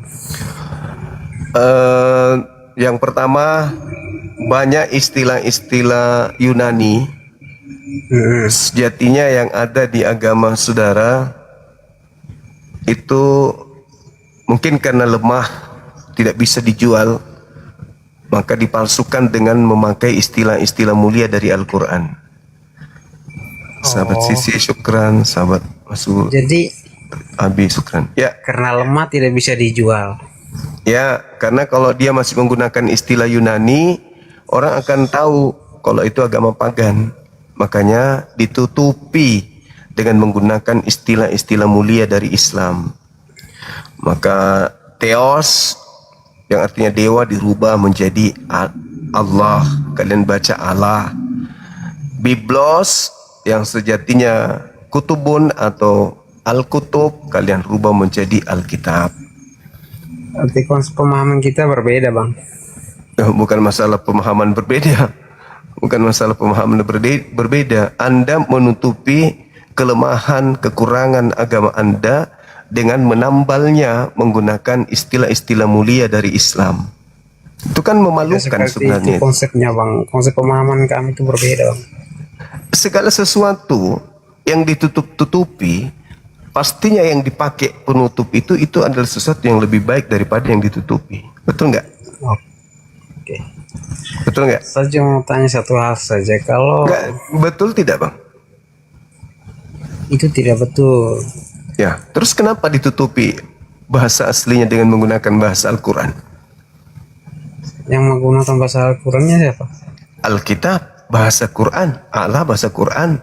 S1: Yang pertama, banyak istilah-istilah Yunani sejatinya yang ada di agama saudara itu mungkin karena lemah, tidak bisa dijual, maka dipalsukan dengan memakai istilah-istilah mulia dari Al-Quran. Sahabat Sisi syukran, sahabat Masuk
S6: Jadi
S1: Abi syukran. Ya,
S6: karena lemah tidak bisa dijual.
S1: ya, karena kalau dia masih menggunakan istilah Yunani, orang akan tahu kalau itu agama pagan. Makanya ditutupi dengan menggunakan istilah-istilah mulia dari Islam. Maka Theos yang artinya dewa dirubah menjadi Allah. Kalian baca Allah. Biblos yang sejatinya kutubun atau Al-Kutub, kalian rubah menjadi Alkitab.
S6: Berarti konsep pemahaman kita berbeda bang.
S1: Bukan masalah pemahaman berbeda. Bukan masalah pemahaman berbeda. Anda menutupi kelemahan, kekurangan agama Anda dengan menambalnya menggunakan istilah-istilah mulia dari Islam. Itu kan memalukan sebenarnya.
S6: Itu konsepnya bang. Konsep pemahaman kami itu berbeda bang.
S1: Segala sesuatu yang ditutup-tutupi, pastinya yang dipakai penutup itu adalah sesuatu yang lebih baik daripada yang ditutupi. Betul nggak?
S6: Oke.
S1: Betul nggak?
S6: Saya mau tanya satu hal saja. Kalau
S1: nggak, betul tidak bang?
S6: Itu tidak betul.
S1: Ya, terus kenapa ditutupi bahasa aslinya dengan menggunakan bahasa Al-Quran?
S6: Yang menggunakan bahasa Al-Qurannya siapa?
S1: Alkitab bahasa Quran, Allah bahasa Quran,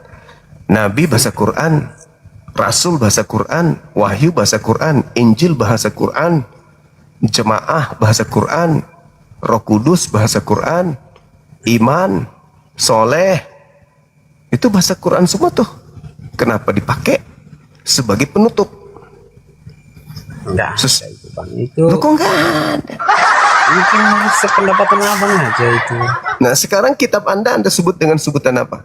S1: Nabi bahasa Quran, Rasul bahasa Quran, Wahyu bahasa Quran, Injil bahasa Quran, Jemaah bahasa Quran, Roh Kudus bahasa Quran, Iman, Soleh, itu bahasa Quran semua tuh. Kenapa dipakai sebagai penutup?
S6: Enggak
S1: Sus-
S6: ada itu bang. Itu
S1: Loh, kok nggak ada?
S6: mungkin sependapatan abang aja itu.
S1: Nah sekarang kitab Anda sebut dengan sebutan apa?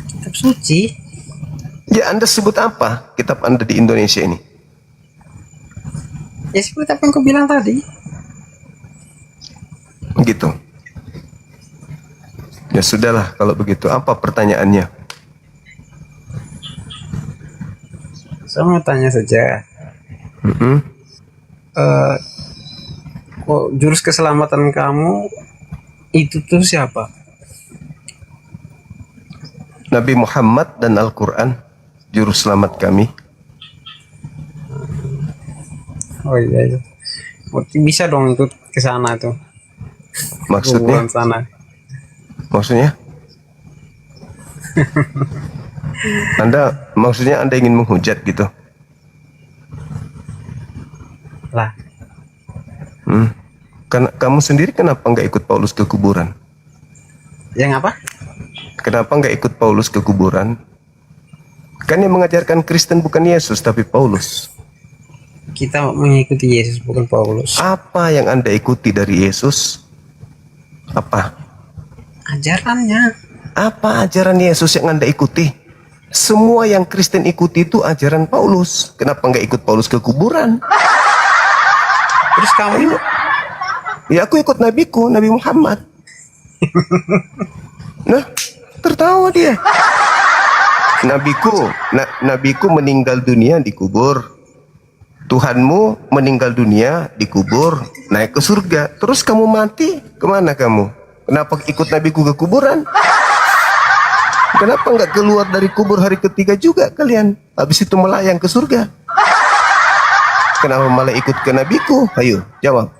S6: Kitab suci.
S1: Ya Anda sebut apa kitab Anda di Indonesia ini?
S6: Ya seperti apa yang kau bilang tadi.
S1: Gitu. Ya sudahlah kalau begitu. Apa pertanyaannya?
S6: Saya mau tanya saja. Kok jurus keselamatan kamu itu tuh siapa?
S1: Nabi Muhammad dan Al-Quran juru selamat kami.
S6: Oh iya. Berarti bisa dong ikut ke sana tuh.
S1: Maksudnya?
S6: Kuburan sana.
S1: Maksudnya? Maksudnya Anda ingin menghujat gitu?
S6: Lah.
S1: Kamu sendiri kenapa nggak ikut Paulus ke kuburan?
S6: Yang apa?
S1: Kenapa nggak ikut Paulus ke kuburan? Kan yang mengajarkan Kristen bukan Yesus tapi Paulus.
S6: Kita mengikuti Yesus bukan Paulus.
S1: Apa yang Anda ikuti dari Yesus? Apa?
S6: Ajarannya.
S1: Apa ajaran Yesus yang Anda ikuti? Semua yang Kristen ikuti itu ajaran Paulus. Kenapa nggak ikut Paulus ke kuburan?
S6: Terus kamu?
S1: Ya aku ikut nabiku, Nabi Muhammad. Nah, tertawa dia. Nabiku meninggal dunia dikubur. Tuhanmu meninggal dunia dikubur, naik ke surga. Terus kamu mati, kemana kamu? Kenapa ikut nabiku ke kuburan? Kenapa nggak keluar dari kubur hari ketiga juga kalian? Habis itu melayang ke surga. Kenapa malah ikut ke nabiku? Ayo, jawab.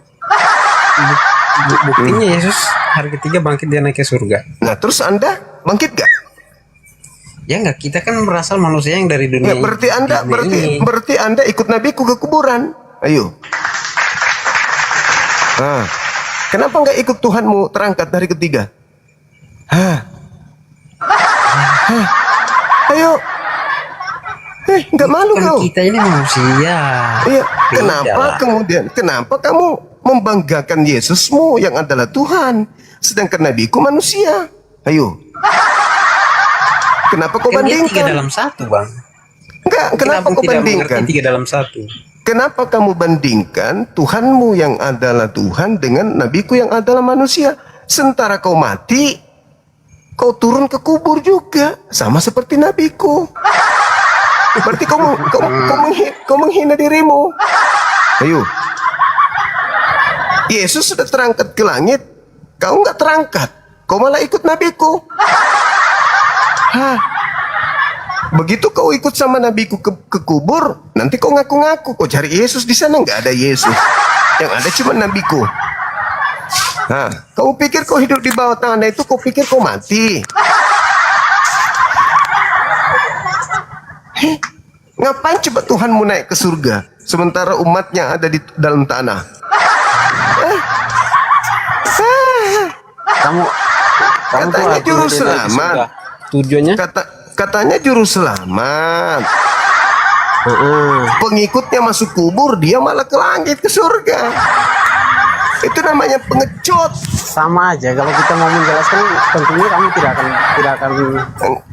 S6: Buktinya Yesus hari ketiga bangkit, dia naik ke surga.
S1: Nah, terus Anda bangkit gak?
S6: Ya enggak, kita kan berasal manusia yang dari dunia.
S1: Ya, berarti Anda ikut nabiku ke kuburan. Ayo. Kenapa nggak ikut Tuhanmu terangkat hari ketiga? Ayo. Nggak malu kau?
S6: Kita ini manusia.
S1: Iya. Kenapa kamu membanggakan Yesusmu yang adalah Tuhan, sedangkan nabiku manusia? Ayo. Kenapa kau bandingkan?
S6: Tiga dalam satu, bang.
S1: Enggak, kenapa kau bandingkan?
S6: Tiga dalam satu.
S1: Kenapa kamu bandingkan Tuhanmu yang adalah Tuhan dengan nabiku yang adalah manusia? Sementara kau mati, kau turun ke kubur juga, sama seperti nabiku. Berarti kau menghina dirimu. Ayo. Yesus sudah terangkat ke langit, kau nggak terangkat, kau malah ikut nabiku. Begitu kau ikut sama nabiku ke kubur, nanti kau ngaku-ngaku kau cari Yesus di sana, nggak ada Yesus. Yang ada cuma nabiku. Kau pikir kau hidup di bawah tanah itu, kau pikir kau mati. Ngapain coba Tuhanmu naik ke surga sementara umatnya ada di dalam tanah?
S6: Kamu
S1: katanya juru selamat.
S6: Tujuannya?
S1: Katanya juru selamat. Pengikutnya masuk kubur, dia malah ke langit, ke surga. Itu namanya pengecut.
S6: Sama aja kalau kita mau menjelaskan, tentunya kamu tidak akan.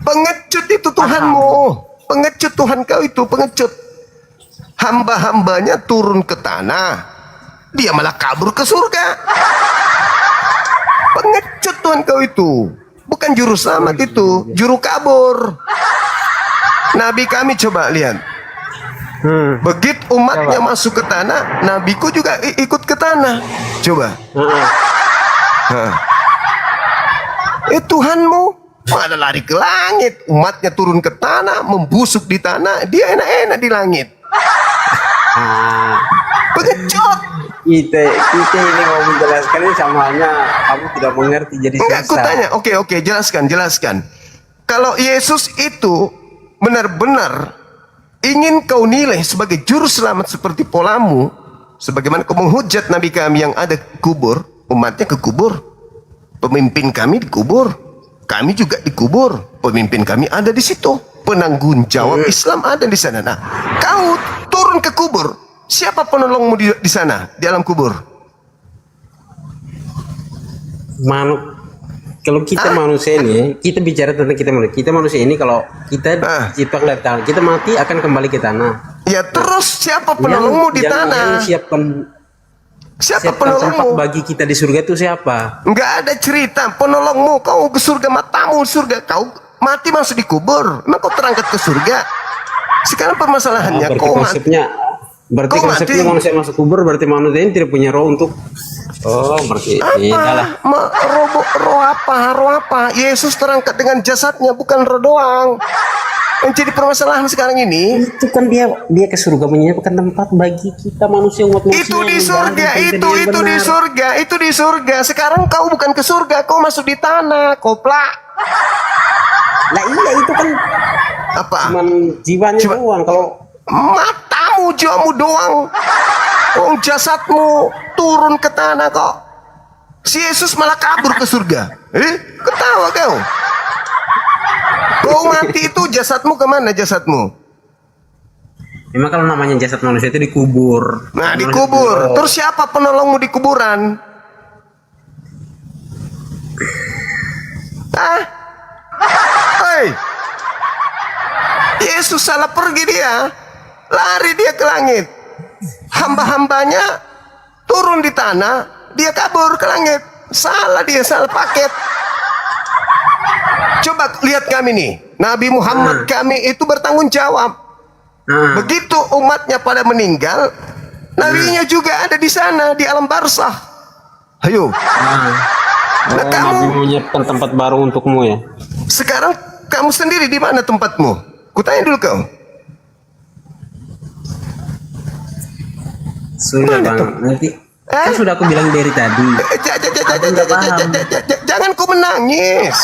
S1: Pengecut itu Tuhanmu. Pengecut Tuhan kau itu pengecut. Hamba-hambanya turun ke tanah, dia malah kabur ke surga. Pengecut Tuhan kau itu. Bukan juru selamat itu, juru kabur. Nabi kami coba lihat. Begitu umatnya masuk ke tanah, nabiku juga ikut ke tanah. Coba. Tuhanmu malah lari ke langit, umatnya turun ke tanah, membusuk di tanah, dia enak-enak di langit. Pengecut.
S6: Kita ini mau menjelaskan ini sama halnya kamu tidak mengerti, jadi susah.
S1: Enggak, aku tanya. Oke, jelaskan. Kalau Yesus itu benar-benar ingin kau nilai sebagai juru selamat seperti polamu, sebagaimana kau menghujat nabi kami yang ada kubur, umatnya ke kubur, pemimpin kami dikubur, kami juga dikubur, pemimpin kami ada di situ, penanggung jawab Islam ada di sana. Nah, kau turun ke kubur, siapa penolongmu di sana, di alam kubur?
S6: Kalau kita manusia ini, kita bicara tentang kita manusia ini, kalau kita diciptakan dari tanah, kita mati akan kembali ke tanah.
S1: Ya terus siapa penolongmu di tanah? Siapa penolongmu?
S6: Tempat bagi kita di surga itu siapa?
S1: Enggak ada cerita penolongmu. Kau ke surga, matamu surga. Kau mati masuk di kubur. Emang kau terangkat ke surga? Sekarang permasalahannya kau
S6: berarti konsepnya manusia masuk kubur, berarti manusia ini tidak punya roh untuk. Oh, berarti iyalah.
S1: Roh apa? Yesus terangkat dengan jasadnya, bukan roh doang. Yang jadi permasalahan sekarang ini,
S6: itu kan dia ke surga menyiapkan tempat bagi kita manusia, umat manusia.
S1: Itu di surga, itu di surga. Sekarang kau bukan ke surga, kau masuk di tanah, koplak.
S6: Lah iya, itu kan
S1: apa?
S6: Cuman jiwanya doang. Kalau
S1: matamu, jiwamu doang. Jasadmu turun ke tanah kok. Si Yesus malah kabur ke surga. Ketawa kau. Kau mati itu jasadmu kemana jasadmu?
S6: Memang kalau namanya jasad manusia itu dikubur.
S1: Nah, dikubur. Terus siapa penolongmu di kuburan? Hei, Yesus salah pergi dia, lari dia ke langit. Hamba-hambanya turun di tanah, dia kabur ke langit. Salah dia, salah paket. Coba lihat kami nih, Nabi Muhammad kami itu bertanggung jawab. Begitu umatnya pada meninggal, nabinya juga ada di sana di alam barzah. Ayo.
S6: Nah, kamu menyiapkan tempat baru untukmu ya.
S1: Sekarang kamu sendiri di mana tempatmu? Kutanya dulu kau.
S6: Sudah bang, nanti kan sudah aku bilang dari tadi.
S1: Jangan kau menangis.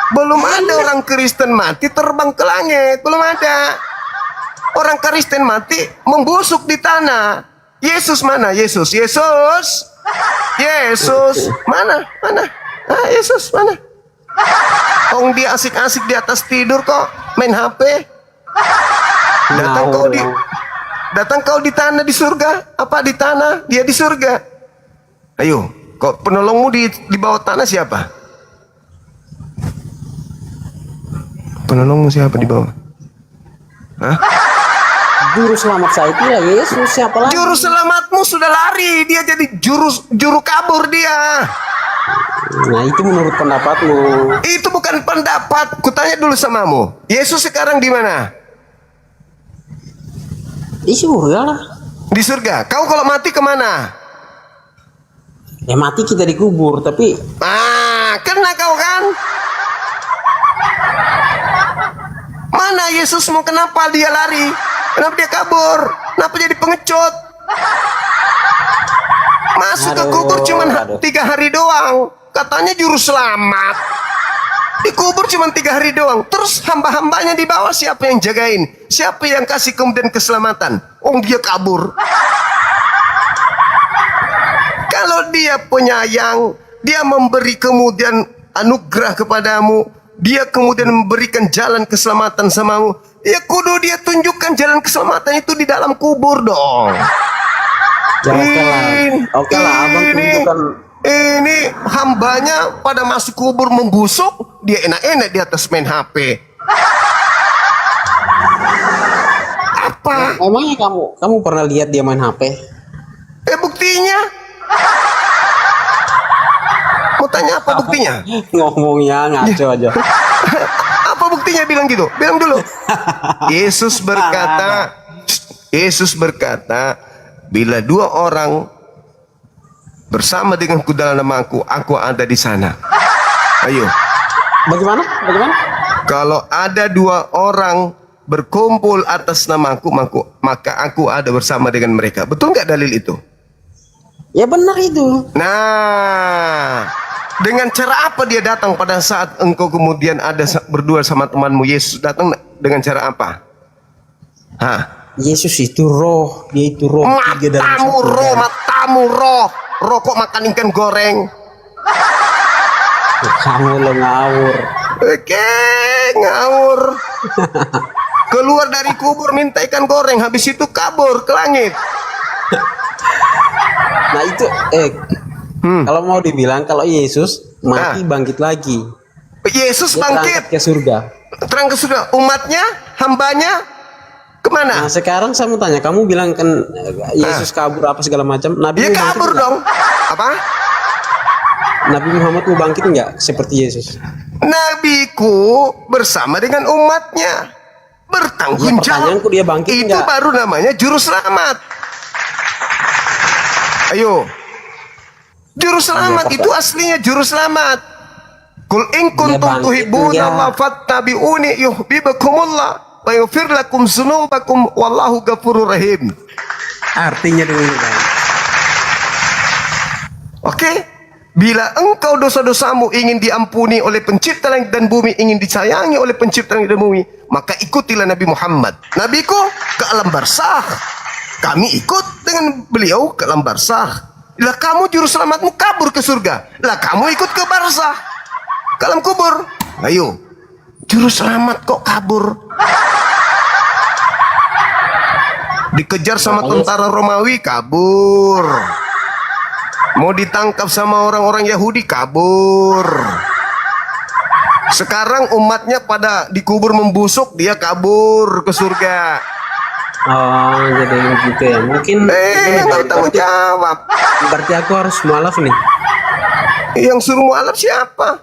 S1: Belum ada orang Kristen mati terbang ke langit, belum ada. Orang Kristen mati membusuk di tanah. Yesus mana? Yesus mana? Yesus mana? Dia asik-asik di atas tidur kok, main HP. Datang kau di tanah di surga, apa di tanah? Dia di surga. Ayo, kok penolongmu di bawah tanah siapa? Penolongmu siapa di bawah?
S6: Juru selamat saya itu ya Yesus, siapa lagi?
S1: Juru selamatmu sudah lari, dia jadi juru kabur dia.
S6: Nah, itu menurut pendapatmu.
S1: Itu bukan pendapat. Kutanya dulu samamu. Yesus sekarang di mana?
S6: Di surga lah.
S1: Di surga. Kau kalau mati kemana?
S6: Ya mati kita dikubur, tapi
S1: kena kau kan? Mana Yesusmu? Kenapa dia lari? Kenapa dia kabur? Kenapa jadi pengecut? Masuk ke kubur cuma 3 hari doang. Katanya juru selamat. Dikubur cuma 3 hari doang. Terus hamba-hambanya di bawah siapa yang jagain? Siapa yang kasih kemudian keselamatan? Dia kabur. Kalau dia penyayang, dia memberi kemudian anugerah kepadamu, dia kemudian memberikan jalan keselamatan samamu, ya kudu dia tunjukkan jalan keselamatan itu di dalam kubur dong.
S6: Oke lah, abang tunjukkan.
S1: Ini hambanya pada masuk kubur membusuk, dia enak-enak di atas main HP. Apa?
S6: Emangnya kamu pernah lihat dia main HP?
S1: Buktinya? Mau tanya apa buktinya?
S6: Ngomongnya ngaco aja.
S1: Apa buktinya bilang gitu? Bilang dulu. Yesus berkata, bila 2 orang bersama denganku dalam namaku, aku ada di sana. Ayo.
S6: Bagaimana?
S1: Kalau ada 2 orang berkumpul atas namaku, maka aku ada bersama dengan mereka. Betul nggak dalil itu?
S6: Ya benar itu.
S1: Nah, dengan cara apa dia datang pada saat engkau kemudian ada berdua sama temanmu? Yesus datang dengan cara apa?
S6: Yesus itu roh, dia itu roh.
S1: Matamu roh. Rokok makan ikan goreng.
S6: Kamu lo ngawur.
S1: Oke, ngawur. Keluar dari kubur minta ikan goreng, habis itu kabur ke langit.
S6: Nah itu kalau mau dibilang kalau Yesus mati bangkit lagi.
S1: Yesus
S6: Dia
S1: bangkit
S6: terangkat ke surga.
S1: terang ke surga. Umatnya, hambanya kemana?
S6: Nah sekarang saya mau tanya, kamu bilang kan Yesus kabur apa segala macam. Nabi
S1: Ya kabur dong. Apa?
S6: Nabi Muhammad mau bangkit enggak seperti Yesus?
S1: Nabiku bersama dengan umatnya bertanggung jawab.
S6: Pertanyaanku dia bangkit
S1: Itu
S6: enggak?
S1: baru namanya juru selamat. Ayo. Juru selamat itu aslinya juru selamat. Kul in kuntum tuhibbuna Allah fattabi'uni yuhibbukumullah wa yaghfir lakum dzunubakum wallahu ghafurur rahim.
S6: Artinya dulu, Bang.
S1: Oke? Bila engkau dosa-dosamu ingin diampuni oleh pencipta langit dan bumi, ingin disayangi oleh pencipta langit dan bumi, maka ikutilah Nabi Muhammad. Nabiku ke alam barzakh. Kami ikut dengan beliau ke alam barzakh. Lah kamu juru selamatmu kabur ke surga. Lah kamu ikut ke barzakh, ke alam kubur. Ayo, juru selamat kok kabur? Dikejar sama tentara Romawi, kabur. Mau ditangkap sama orang-orang Yahudi, kabur. Sekarang umatnya pada dikubur membusuk, dia kabur ke surga.
S6: Oh, jadi begitu ya. Mungkin
S1: nggak tanggung jawab.
S6: Berarti aku harus mualaf nih.
S1: Yang suruh mualaf siapa?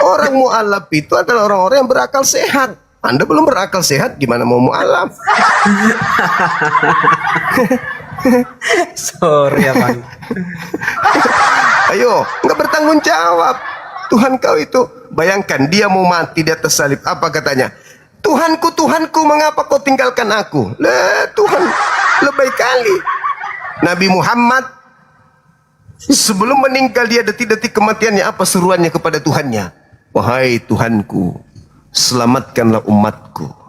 S1: Orang mualaf itu adalah orang-orang yang berakal sehat. Anda belum berakal sehat, gimana mau mualaf?
S6: Sorry ya Bang.
S1: Ayo, nggak bertanggung jawab. Tuhan kau itu, bayangkan dia mau mati di atas salib. Apa katanya? Tuhanku, Tuhanku, mengapa kau tinggalkan aku? Lah, Tuhan, lebay kali. Nabi Muhammad sebelum meninggal dia detik-detik kematiannya apa seruannya kepada Tuhannya? Wahai Tuhanku, selamatkanlah umatku.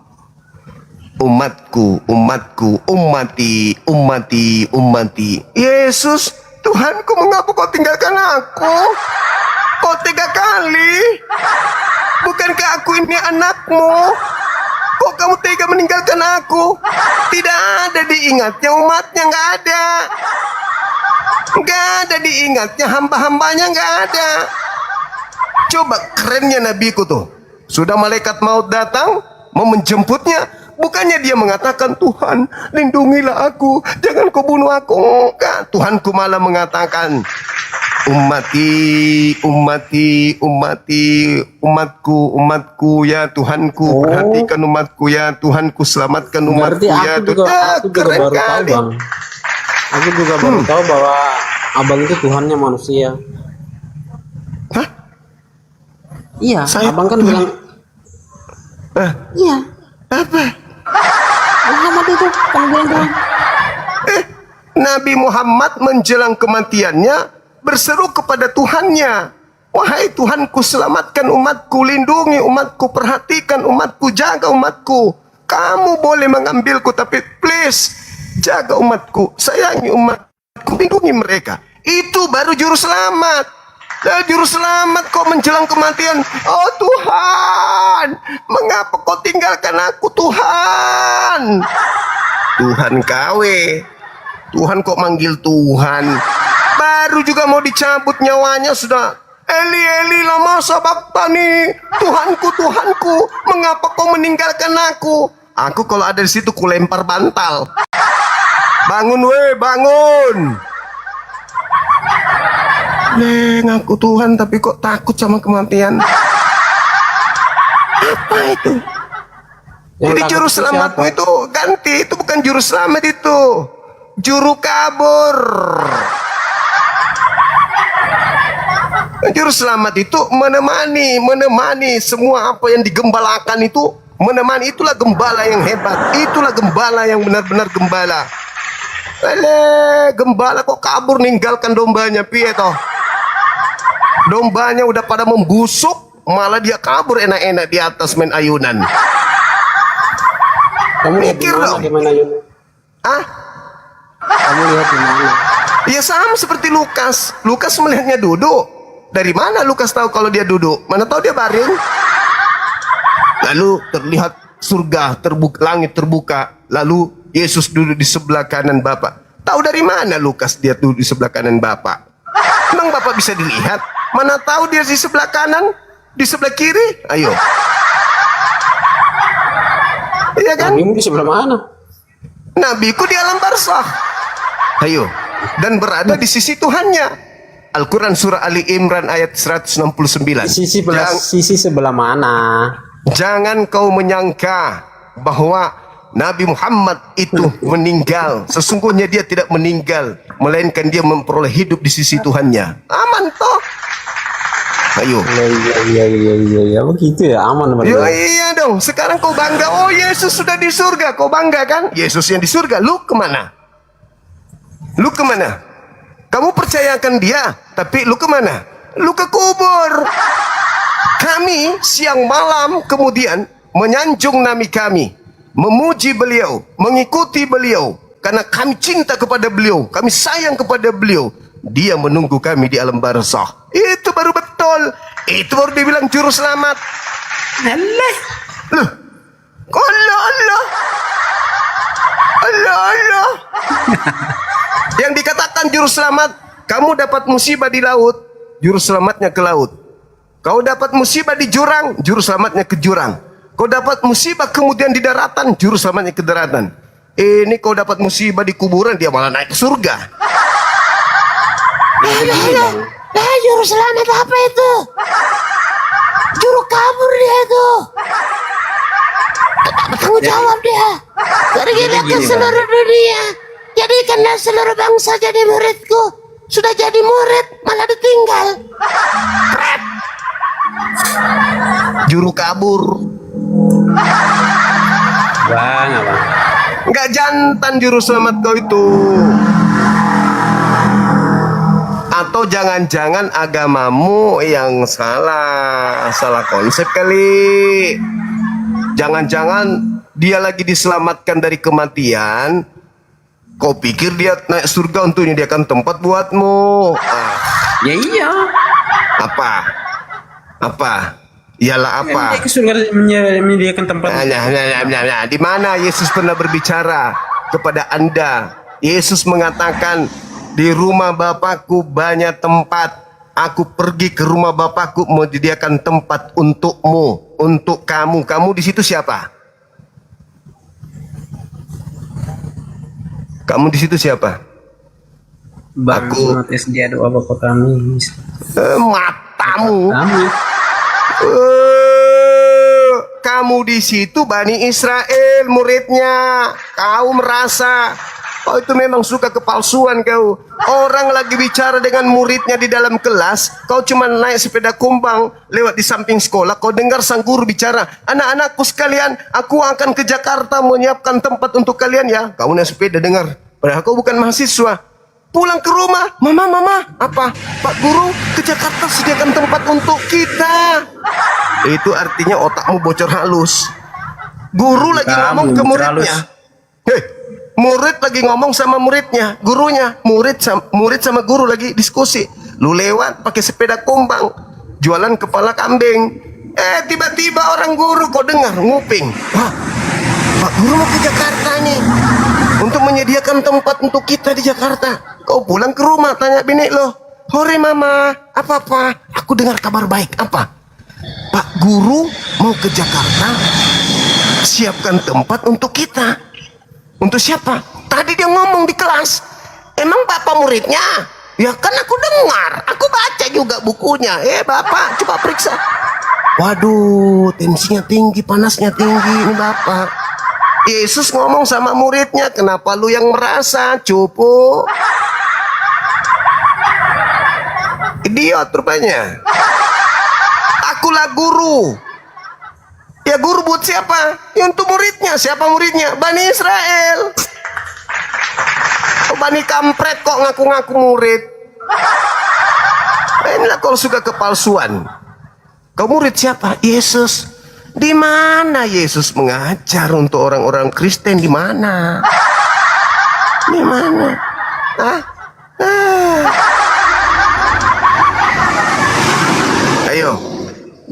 S1: Umatku, umatku, ummati, ummati, ummati. Yesus, Tuhanku, mengapa kau tinggalkan aku? Kau tega kali. Bukankah aku ini anakmu? Kok kamu tega meninggalkan aku? Tidak ada diingatnya umatnya, nggak ada. Nggak ada diingatnya hamba-hambanya, nggak ada. Coba kerennya nabiku tuh. Sudah malaikat maut datang mau menjemputnya, bukannya dia mengatakan, Tuhan lindungilah aku, jangan kau bunuh aku. Enggak, Tuhanku malah mengatakan, ummati, ummati, ummati, umatku, umatku ya Tuhanku, perhatikan umatku ya Tuhanku, selamatkan umatku ya Tuhan.
S6: Aku juga
S1: Keren
S6: baru tahu
S1: kali.
S6: Bang. Aku juga baru tahu bahwa abang itu Tuhannya manusia.
S1: Hah?
S6: Iya, abang kan bilang.
S23: Iya.
S1: Apa?
S23: Muhammad itu kamu bilang Tuhan.
S1: Nabi Muhammad menjelang kematiannya berseru kepada Tuhannya, wahai Tuhanku, selamatkan umatku, lindungi umatku, perhatikan umatku, jaga umatku. Kamu boleh mengambilku, tapi please jaga umatku, sayangi umatku, lindungi mereka. Itu baru juru selamat. Nah, juru selamat kok menjelang kematian, oh Tuhan, mengapa kau tinggalkan aku Tuhan? Tuhan kawe, Tuhan kok manggil Tuhan? Baru juga mau dicabut nyawanya sudah, Eli Eli lama sabaktani, Tuhanku, Tuhanku, mengapa kau meninggalkan aku? Aku kalau ada di situ ku lempar bantal. Bangun weh, bangun. Ngaku Tuhan tapi kok takut sama kematian. Apa itu? Jadi juru selamatmu itu ganti, itu bukan juru selamat, itu juru kabur. Juru selamat itu menemani semua apa yang digembalakan itu, menemani. Itulah gembala yang hebat, itulah gembala yang benar-benar gembala. Gembala kok kabur ninggalkan dombanya, piye toh? Dombanya udah pada membusuk, malah dia kabur enak-enak di atas main ayunan.
S6: Kamu lihat
S1: Mikir dong.
S6: di mana ayunan?
S1: Ah?
S6: Kamu lihat di mana?
S1: Ya sama seperti Lukas. Lukas melihatnya duduk. Dari mana Lukas tahu kalau dia duduk? Mana tahu dia baring? Lalu terlihat surga terbuka, langit terbuka. Lalu Yesus duduk di sebelah kanan Bapa. Tahu dari mana Lukas dia duduk di sebelah kanan Bapa? Emang Bapak bisa dilihat? Mana tahu dia di sebelah kanan, di sebelah kiri? Ayo. Iya kan?
S6: Nabimu di sebelah mana?
S1: Nabiku di alam barzakh. Ayo. Dan berada di sisi Tuhannya. Al-Quran surah Ali Imran ayat 169.
S6: Sisi sebelah mana?
S1: Jangan kau menyangka bahwa Nabi Muhammad itu meninggal. Sesungguhnya dia tidak meninggal, melainkan dia memperoleh hidup di sisi Tuhannya. Aman toh? Ayo.
S6: Iya, begitu ya, aman.
S1: Iya dong. Sekarang kau bangga, oh Yesus sudah di surga. Kau bangga kan? Yesus yang di surga. Lu kemana? Lu kemana? Kamu percayakan dia, tapi lu kemana? Lu ke kubur. Kami siang malam kemudian menyanjung nami kami, memuji beliau, mengikuti beliau, karena kami cinta kepada beliau, kami sayang kepada beliau. Dia menunggu kami di alam barzakh. Itu baru betul. Itu baru dibilang juru selamat. Allah. Loh. Allah, Allah. Allah, Allah. Yang dikatakan juru selamat, kamu dapat musibah di laut, juru selamatnya ke laut. Kau dapat musibah di jurang, juru selamatnya ke jurang. Kau dapat musibah kemudian di daratan, juru selamatnya ke daratan. Ini kau dapat musibah di kuburan, dia malah naik ke surga.
S7: Juru selamat apa itu? Juru kabur dia itu. Bertanggung jawab dia. Pergilah ke seluruh dunia. Jadikanlah seluruh bangsa jadi muridku. Sudah jadi murid malah ditinggal.
S1: Juru kabur.
S6: Bang, abang.
S1: Enggak jantan juru selamat kau itu. Atau jangan-jangan agamamu yang salah konsep kali. Jangan-jangan dia lagi diselamatkan dari kematian. Kau pikir dia naik surga untuk menyediakan tempat buatmu?
S6: Ya iya.
S1: Apa? Ialah apa?
S6: Dia ke surga menyediakan tempat.
S1: Di mana Yesus pernah berbicara kepada Anda? Yesus mengatakan, di rumah Bapakku banyak tempat. Aku pergi ke rumah Bapakku menyediakan tempat untukmu, untuk kamu. Kamu di situ siapa? Kamu di situ siapa?
S6: Aku dia doa Bapak kami.
S1: Matamu. Kamu di situ Bani Israel muridnya. Kau merasa kau itu memang suka kepalsuan kau. Orang lagi bicara dengan muridnya di dalam kelas, kau cuma naik sepeda kumbang lewat di samping sekolah. Kau dengar sang guru bicara, anak-anakku sekalian, aku akan ke Jakarta menyiapkan tempat untuk kalian ya. Kau naik sepeda dengar, padahal kau bukan mahasiswa. Pulang ke rumah, mama, apa? Pak guru, ke Jakarta sediakan tempat untuk kita. Itu artinya otakmu bocor halus. Guru lagi ngomong ke muridnya. Murid lagi ngomong sama muridnya, gurunya, murid sama guru lagi diskusi. Lu lewat pakai sepeda kumbang, jualan kepala kambing. Tiba-tiba orang guru kau dengar nguping. Wah, Pak guru mau ke Jakarta nih untuk menyediakan tempat untuk kita di Jakarta. Kau pulang ke rumah tanya bini lo, hore mama, apa? Aku dengar kabar baik. Apa? Pak guru mau ke Jakarta, siapkan tempat untuk kita. Untuk siapa? Tadi dia ngomong di kelas. Emang bapak muridnya? Ya kan aku dengar, aku baca juga bukunya. Bapak coba periksa. Waduh, tensinya tinggi, panasnya tinggi ini bapak. Yesus ngomong sama muridnya, kenapa lu yang merasa, cupu? Idiot rupanya. Akulah guru. Ya guru buat siapa? Ya untuk muridnya. Siapa muridnya? Bani Israel. Bani kampret kok ngaku-ngaku murid. Inilah kalau suka kepalsuan. Kau murid siapa? Yesus. Di mana Yesus mengajar untuk orang-orang Kristen? Di mana? Di mana?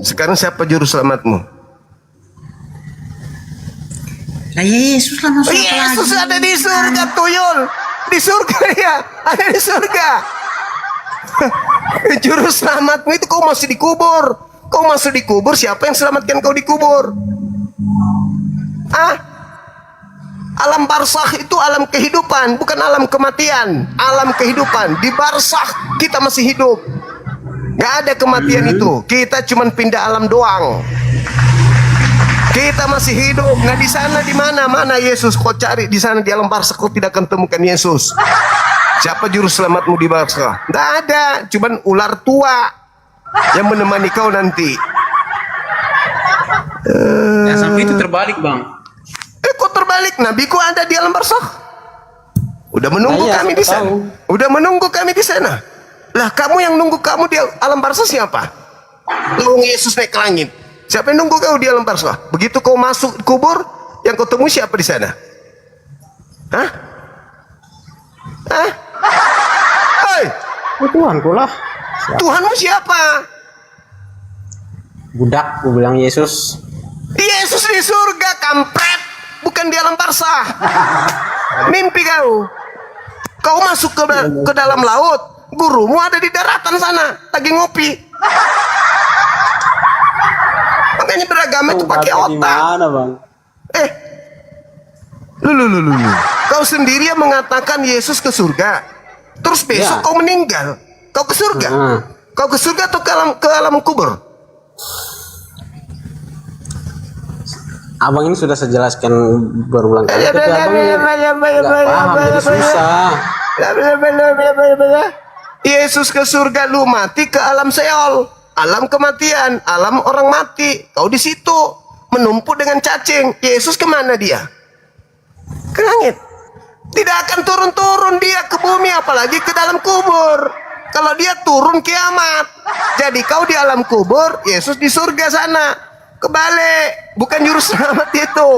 S1: Sekarang siapa juru selamatmu?
S6: Nah, Yesus lah masuk
S1: Yesus ada di surga, tuyul. Di surga ya, ada di surga. Juru selamatmu itu kau masih dikubur. Kau masuk dikubur, siapa yang selamatkan kau dikubur? Alam barzakh itu alam kehidupan, bukan alam kematian. Alam kehidupan, di barzakh kita masih hidup. Gak ada kematian itu. Kita cuman pindah alam doang. Kita masih hidup. Nah di sana di mana? Mana Yesus? Kau cari di sana di alam barzakh, kau tidak akan temukan Yesus. Siapa juru selamatmu di barzakh? Gak ada. Cuman ular tua yang menemani kau nanti.
S6: Ya sampai itu terbalik, Bang.
S1: Kok terbalik? Nabiku ada di alam barzakh. Udah menunggu
S6: Iya,
S1: kami di sana.
S6: tahu.
S1: Udah menunggu kami di sana. Lah kamu yang nunggu kamu di alam barzakh siapa? Lalu Yesus naik ke langit. Siapa yang nunggu kau di alam barzakh? Begitu kau masuk kubur, yang kau temui siapa di sana? Hah? Hah? Hei,
S6: Tuhanku lah.
S1: Tuhanmu siapa?
S6: Budak, gue bilang Yesus.
S1: Yesus di surga, kampret. Bukan di alam barzakh. Mimpi kau. Kau masuk ke dalam laut. Gurumu ada di daratan sana, lagi ngopi. Makanya beragama itu pakai otak.
S6: Gimana, Bang?
S1: Lu. Kau sendiri yang mengatakan Yesus ke surga. Terus besok kau meninggal. Kau ke surga. Kau ke surga atau ke alam kubur?
S6: Abang ini sudah saya jelaskan berulang kali. Tapi abang nggak paham, jadi susah.
S1: Yesus ke surga, lu mati ke alam Seol, alam kematian, alam orang mati. Kau di situ menumpuk dengan cacing. Yesus kemana dia? Ke langit. Tidak akan turun-turun dia ke bumi, apalagi ke dalam kubur. Kalau dia turun kiamat. Jadi kau di alam kubur, Yesus di surga sana. Kebalik, bukan juru selamat itu.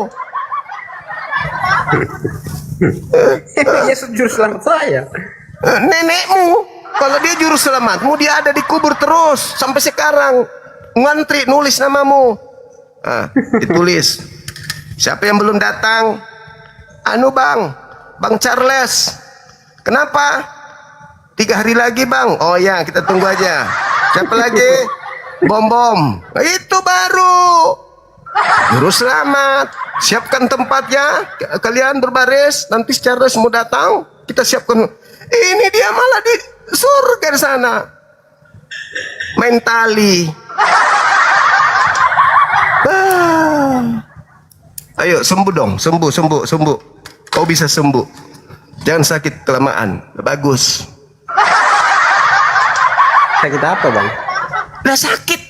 S6: Yesus juru selamat saya.
S1: Nenekmu. Kalau dia juru selamatmu, dia ada di kubur terus sampai sekarang. Ngantri nulis namamu. Ditulis. Siapa yang belum datang? Bang Charles. Kenapa? 3 hari lagi, Bang. Oh ya, kita tunggu aja. Siapa lagi? Bom. Itu baru juru selamat. Siapkan tempatnya. Kalian berbaris. Nanti Charles mau datang. Kita siapkan. Ini dia malah di surga di sana. Main tali. Ayo sembuh dong, sembuh. Kau bisa sembuh. Jangan sakit kelamaan. Bagus.
S6: Sakit apa, Bang?
S1: Lah sakit.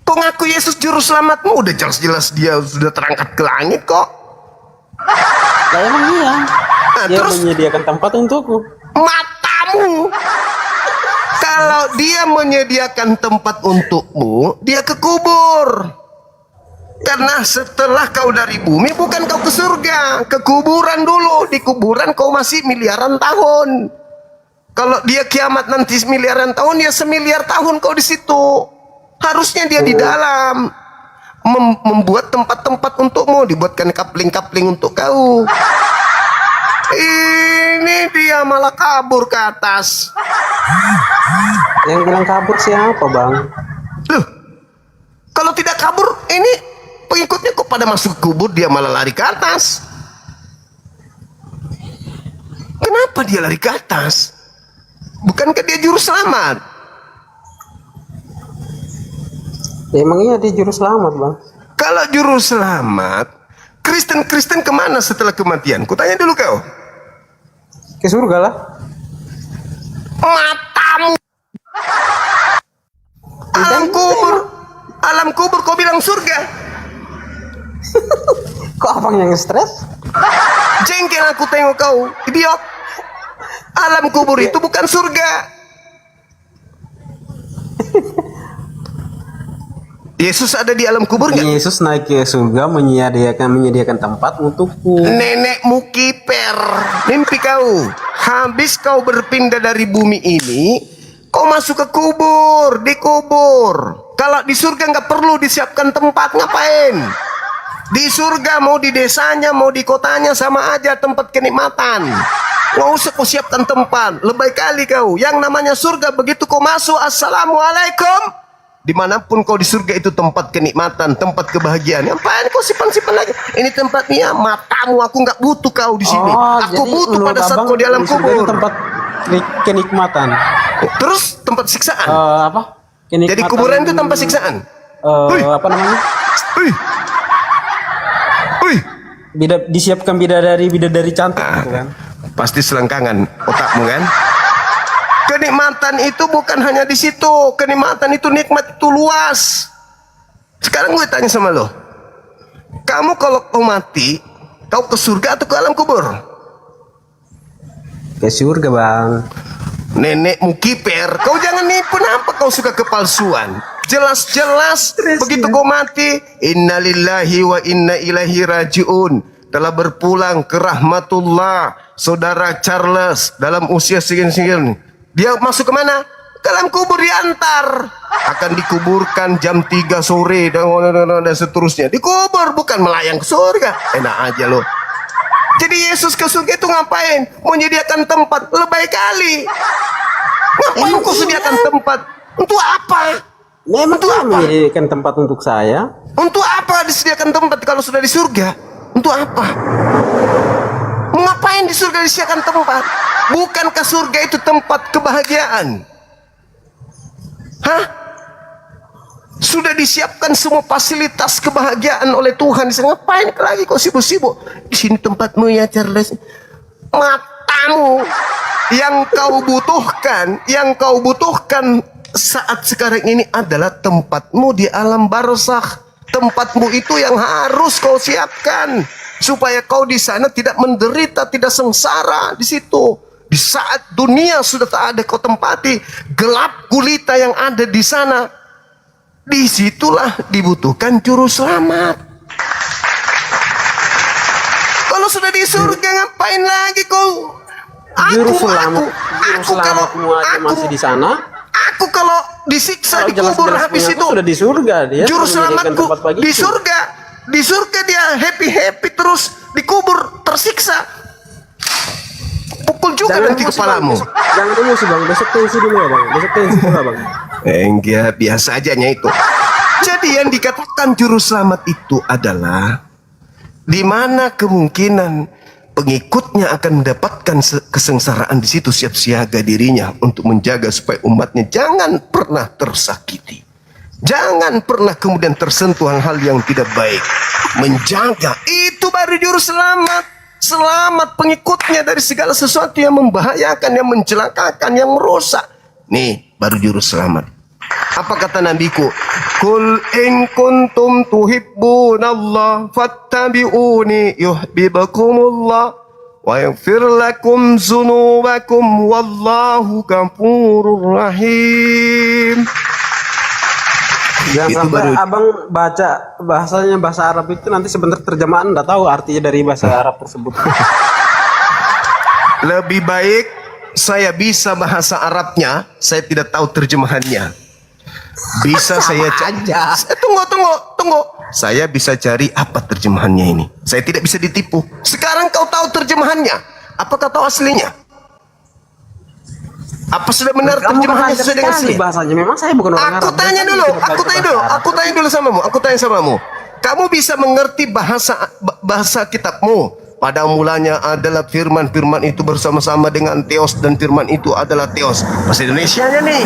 S1: Kau ngaku Yesus juru selamatmu, udah jelas-jelas dia sudah terangkat ke langit kok.
S6: Lah emang iya. Dia
S1: Terus
S6: menyediakan tempat untukku.
S1: Matamu. Kalau dia menyediakan tempat untukmu, dia ke kubur. Karena setelah kau dari bumi, bukan kau ke surga, ke kuburan dulu. Di kuburan kau masih miliaran tahun. Kalau dia kiamat nanti miliaran tahun, ya semiliar tahun kau di situ. Harusnya dia di dalam membuat tempat-tempat untukmu, dibuatkan kapling-kapling untuk kau. Ini dia malah kabur ke atas.
S6: Yang bilang kabur siapa, Bang?
S1: Loh, kalau tidak kabur, ini pengikutnya kok pada masuk kubur, dia malah lari ke atas. Kenapa dia lari ke atas? Bukankah dia juru selamat?
S6: Ya, emangnya dia juru selamat, Bang?
S1: Kalau juru selamat, Kristen kemana setelah kematian? Kutanya dulu kau.
S6: Ke surga lah.
S1: Matamu. Alam kubur kau bilang surga.
S6: Kok abang yang stres?
S1: Jengkel aku tengok kau, idiot. Alam kubur itu bukan surga. Yesus ada di alam kubur nggak?
S6: Yesus naik ke surga menyediakan tempat untukku.
S1: Nenekmu kiper, mimpi kau. Habis kau berpindah dari bumi ini, kau masuk ke kubur, dikubur. Kalau di surga nggak perlu disiapkan tempat, ngapain? Di surga mau di desanya, mau di kotanya sama aja tempat kenikmatan. Nggak usah kau siapkan tempat. Lebay kali kau. Yang namanya surga begitu kau masuk, assalamualaikum. Dimanapun kau di surga itu tempat kenikmatan, tempat kebahagiaan. Ngapain kau simpan-simpan lagi? Ini tempatnya matamu. Aku nggak butuh kau di sini. Aku butuh pada saat kau di alam kubur.
S6: Tempat kenikmatan.
S1: Terus tempat siksaan.
S6: Apa? Kenikmatan.
S1: Jadi kuburan itu tempat siksaan.
S6: Apa namanya? Disiapkan bidadari cantik gitu kan.
S1: Pasti selengkangan otakmu kan. Kenikmatan itu bukan hanya di situ. Kenikmatan itu, nikmat itu luas. Sekarang gue tanya sama lo, kamu kalau kau mati, kau ke surga atau ke alam kubur?
S6: Ke surga bang.
S1: Nenekmu kiper. Kau jangan nipu, nampak kau suka kepalsuan. Jelas-jelas begitu kau mati, innalillahi wa inna ilaihi rajiun, telah berpulang ke rahmatullah saudara Charles dalam usia sekian-sekian. Dia masuk ke mana? Ke alam kubur, diantar. Akan dikuburkan jam 3 sore dan seterusnya. Dikubur, bukan melayang ke surga. Enak aja loh. Jadi Yesus ke surga itu ngapain? Menyediakan tempat. Lebay kali. Ngapain kau sediakan tempat? Untuk apa?
S6: Memang menyediakan tempat untuk saya.
S1: Untuk apa disediakan tempat kalau sudah di surga? Untuk apa? Ngapain di surga disediakan tempat? Bukankah surga itu tempat kebahagiaan? Hah? Sudah disiapkan semua fasilitas kebahagiaan oleh Tuhan. Ngapain lagi kau sibuk-sibuk? Di sini tempatmu ya Charles. Matamu yang kau butuhkan saat sekarang ini adalah tempatmu di alam barzakh. Tempatmu itu yang harus kau siapkan supaya kau di sana tidak menderita, tidak sengsara di situ. Di saat dunia sudah tak ada kau tempati, gelap gulita yang ada di sana, disitulah dibutuhkan juru selamat. Kalau sudah di surga ngapain lagi kau?
S6: Juru selamatmu aja masih di sana.
S1: Aku kalau disiksa di kubur habis itu
S6: sudah di surga dia.
S1: Juru selamatku di surga. Di surga dia happy terus, di kubur tersiksa. Pukul juga nanti kepalamu.
S6: Jangan emosi bang, besok tensi dulu ya bang. Besok tensi dulu bang.
S1: Enggak, biasa aja itu. Jadi yang dikatakan juru selamat itu adalah di mana kemungkinan pengikutnya akan mendapatkan kesengsaraan di situ, siap siaga dirinya untuk menjaga supaya umatnya jangan pernah tersakiti. Jangan pernah kemudian tersentuh hal-hal yang tidak baik. Menjaga, itu baru juru selamat. Selamat pengikutnya dari segala sesuatu yang membahayakan, yang mencelakakan, yang merusak. Nih, baru juru selamat. Apa kata nabiku? Kul in kuntum tuhibbunallah fattabi'uni yuhibbukumullah wa yaghfir lakum dzunubakum wallahu ghafurur rahim.
S6: Jangan sampai abang baca bahasanya bahasa Arab itu nanti sebentar terjemahan nggak tahu artinya dari bahasa Arab tersebut.
S1: Lebih baik saya bisa bahasa Arabnya, saya tidak tahu terjemahannya. Bisa saya cari. Tunggu. Saya bisa cari apa terjemahannya ini. Saya tidak bisa ditipu. Sekarang kau tahu terjemahannya. Apakah tahu aslinya? Apa sudah benar terjemahannya sesuai dengan asli?
S6: Bahasanya memang saya bukan orang Arab.
S1: Aku tanya dulu samamu. Kamu bisa mengerti bahasa kitabmu? Pada mulanya adalah firman itu bersama-sama dengan Theos dan firman itu adalah Theos. Bahasa Indonesianya nih.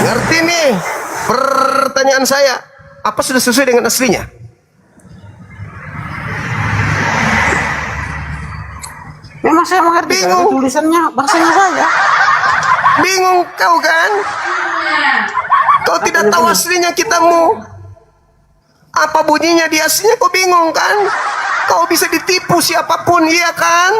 S1: Ngerti nih? Pertanyaan saya, apa sudah sesuai dengan aslinya?
S6: Memang saya mengerti tulisannya bahasanya saya.
S1: Bingung kau kan? Kau tidak tahu aslinya kitabmu. Apa bunyinya di aslinya, kau bingung kan? Kau bisa ditipu siapapun, iya kan?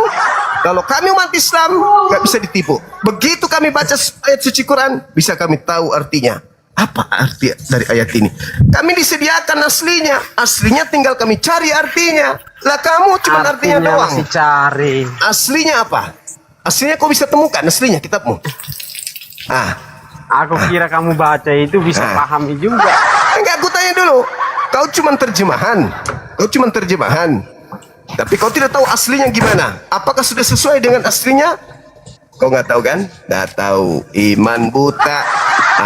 S1: Kalau kami umat Islam gak bisa ditipu. Begitu kami baca ayat suci Quran, bisa kami tahu artinya. Apa arti dari ayat ini? Kami disediakan aslinya. Aslinya tinggal kami cari artinya. Lah kamu cuma artinya doang.
S6: Masih cari.
S1: Aslinya apa? Aslinya kau bisa temukan aslinya kitabmu.
S6: Aku kira kamu baca itu bisa pahami juga.
S1: Enggak, aku tanya dulu. Kau cuma terjemahan. Tapi kau tidak tahu aslinya gimana. Apakah sudah sesuai dengan aslinya? Kau nggak tahu kan? Nggak tahu. Iman buta,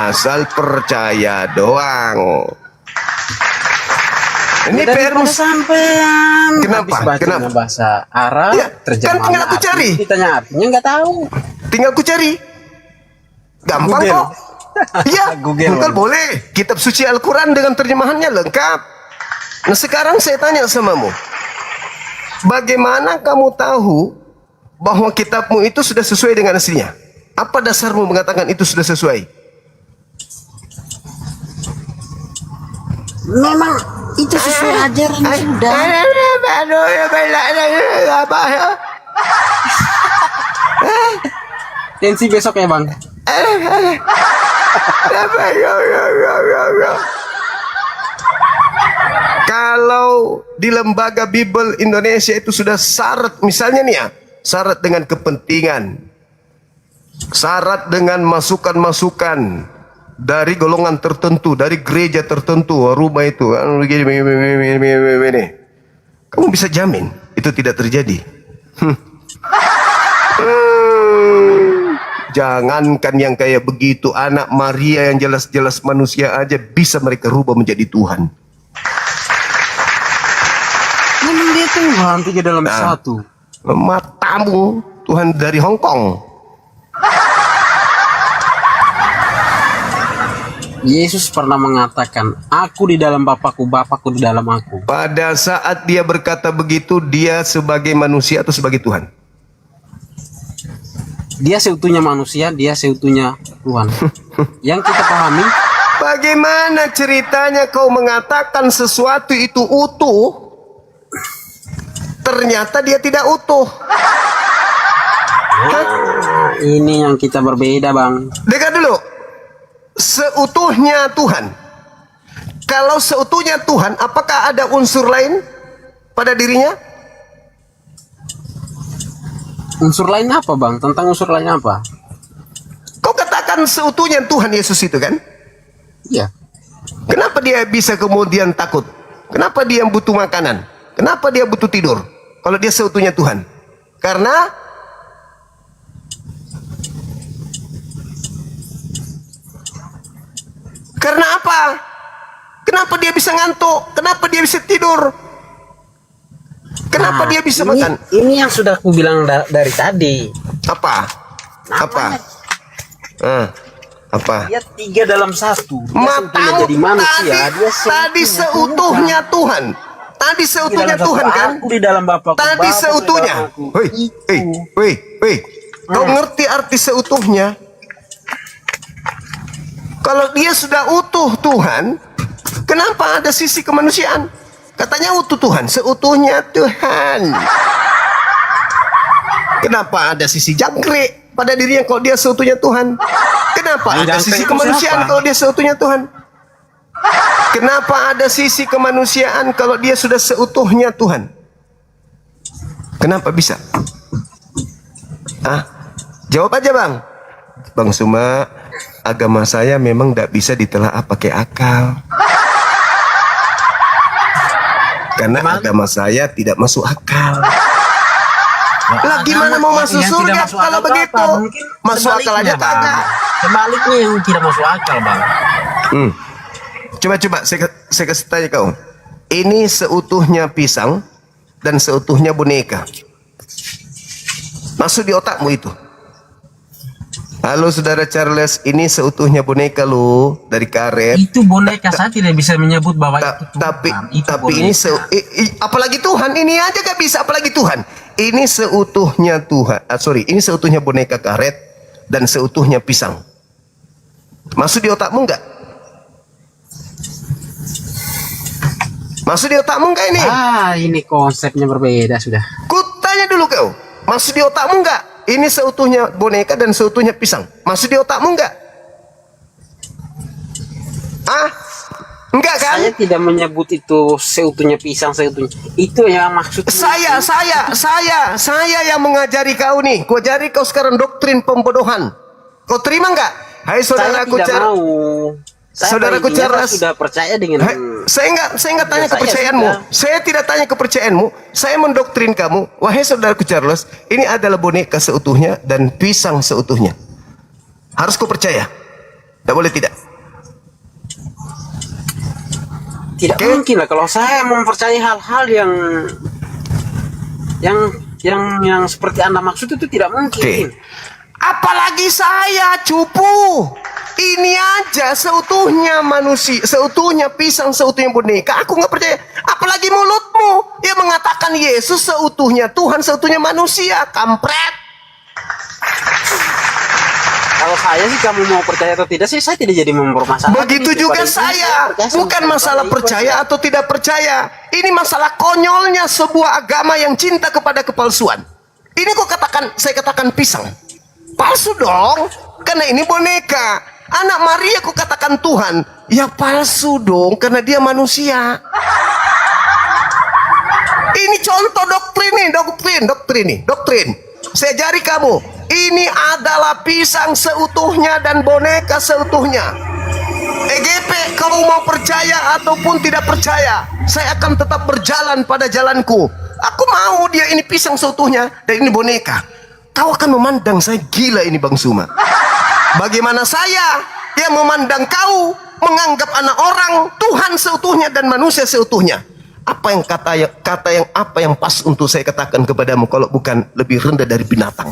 S1: asal percaya doang. Ini PR
S6: sampean.
S1: Kenapa? Kenapa?
S6: Bahasa Arab,
S1: Ya, kan tinggal aku cari.
S6: Ditanya artinya nggak tahu.
S1: Tinggal aku cari. Gampang
S6: Google.
S1: kok. Iya,
S6: Google.
S1: Google boleh. Kitab suci Al-Quran dengan terjemahannya lengkap. Nah sekarang saya tanya samamu. Bagaimana kamu tahu bahwa kitabmu itu sudah sesuai dengan aslinya? Apa dasarmu mengatakan itu sudah sesuai?
S7: Memang itu sesuai ajaran sudah.
S6: Tensi besok ya bang.
S1: Kalau di lembaga Bible Indonesia itu sudah syarat, misalnya nih ya, syarat dengan kepentingan, syarat dengan masukan-masukan dari golongan tertentu, dari gereja tertentu, rumah itu, kamu bisa jamin itu tidak terjadi. Jangankan yang kayak begitu, anak Maria yang jelas-jelas manusia aja bisa mereka rubah menjadi Tuhan.
S6: Memang dia Tuhan tiga dalam satu.
S1: Matamu, Tuhan dari Hong Kong.
S6: Yesus pernah mengatakan, aku di dalam Bapakku, Bapakku di dalam aku.
S1: Pada saat dia berkata begitu, dia sebagai manusia atau sebagai Tuhan?
S6: Dia seutuhnya manusia, dia seutuhnya Tuhan. Yang kita pahami,
S1: bagaimana ceritanya kau mengatakan sesuatu itu utuh, ternyata dia tidak utuh?
S6: Ini yang kita berbeda bang.
S1: Dengar dulu. Seutuhnya Tuhan. Kalau seutuhnya Tuhan, apakah ada unsur lain pada dirinya?
S6: Unsur lain apa bang? Tentang unsur lain apa?
S1: Kau katakan seutuhnya Tuhan Yesus itu kan?
S6: Iya.
S1: Kenapa dia bisa kemudian takut? Kenapa dia butuh makanan? Kenapa dia butuh tidur? Kalau dia seutuhnya Tuhan? Karena apa? Kenapa dia bisa ngantuk? Kenapa dia bisa tidur? Kenapa dia bisa makan?
S6: Ini yang sudah aku bilang dari tadi.
S1: Apa? Apa?
S6: Dia tiga dalam satu.
S1: Matamu
S6: jadi manusia.
S1: Tadi seutuhnya Tuhan. Tadi seutuhnya Tuhan kan?
S6: Aku di dalam Bapakku.
S1: Tadi seutuhnya. Woi. Kau ngerti arti seutuhnya? Kalau dia sudah utuh Tuhan, kenapa ada sisi kemanusiaan? Katanya utuh Tuhan, seutuhnya Tuhan. Kenapa ada sisi jangkrik pada dirinya kalau dia seutuhnya Tuhan? Kenapa ada sisi kemanusiaan kalau dia seutuhnya Tuhan? Kenapa ada sisi kemanusiaan kalau dia sudah seutuhnya Tuhan? Kenapa bisa? Jawab aja bang. Bang Suma, agama saya memang tidak bisa ditelaah pakai akal. Karena agama saya tidak masuk akal. Lah gimana mau masuk surga kalau begitu? Masuk akal aja kagak.
S6: Sebaliknya yang tidak masuk akal bang.
S1: Coba saya kasih tanya kau. Ini seutuhnya pisang dan seutuhnya boneka. Masuk di otakmu itu. Halo saudara Charles, ini seutuhnya boneka lu dari karet.
S6: Itu boneka, saya tidak bisa menyebut bahwa itu Tuhan.
S1: Tapi ini apalagi Tuhan, ini aja gak bisa apalagi Tuhan. Ini seutuhnya Tuhan. Ini seutuhnya boneka karet dan seutuhnya pisang. Masuk di otakmu enggak? Masuk di otakmu enggak ini?
S6: Ini konsepnya berbeda sudah.
S1: Kutanya dulu kau. Masuk di otakmu enggak? Ini seutuhnya boneka dan seutuhnya pisang. Masuk di otakmu enggak? Enggak kan?
S6: Saya tidak menyebut itu seutuhnya pisang, seutuhnya. Itu yang maksud.
S1: Saya yang mengajari kau nih. Kau ajari kau sekarang doktrin pembodohan. Kau terima enggak? Hai saudaraku
S6: Saya tidak
S1: Charles.
S6: mau. Saya
S1: Saudaraku
S6: intinya
S1: Charles.
S6: sudah percaya dengan
S1: Hai, saya enggak tanya
S6: Saya
S1: kepercayaanmu.
S6: sudah.
S1: Saya tidak tanya kepercayaanmu. Saya mendoktrin kamu. Wahai saudaraku Charles, ini adalah boneka seutuhnya dan pisang seutuhnya. Harus kau percaya. Tidak boleh tidak.
S6: Tidak mungkin lah kalau saya mempercayai hal-hal yang seperti Anda maksud itu tidak mungkin.
S1: Apalagi saya cupu. Ini aja seutuhnya manusia, seutuhnya pisang, seutuhnya boneka. Aku nggak percaya. Apalagi mulutmu yang mengatakan Yesus seutuhnya Tuhan, seutuhnya manusia. Kampret.
S6: Kalau saya sih kamu mau percaya atau tidak sih, saya tidak jadi mempermasalahkan.
S1: Begitu
S6: itu.
S1: juga
S6: Pada intinya
S1: saya.
S6: percaya
S1: Bukan
S6: sama
S1: masalah
S6: Tuhan.
S1: percaya atau tidak percaya. Ini masalah konyolnya sebuah agama yang cinta kepada kepalsuan. Ini saya katakan pisang. Palsu dong. Karena ini boneka. Anak Maria kau katakan Tuhan. Ya palsu dong. Karena dia manusia. Ini contoh doktrin. Saya ajari kamu. Ini adalah pisang seutuhnya dan boneka seutuhnya. EGP, kamu mau percaya ataupun tidak percaya, saya akan tetap berjalan pada jalanku. Aku mau dia ini pisang seutuhnya dan ini boneka. Kau akan memandang saya gila ini Bang Suma. Bagaimana saya yang memandang kau menganggap anak orang Tuhan seutuhnya dan manusia seutuhnya? Apa yang apa yang pas untuk saya katakan kepadamu kalau bukan lebih rendah dari binatang?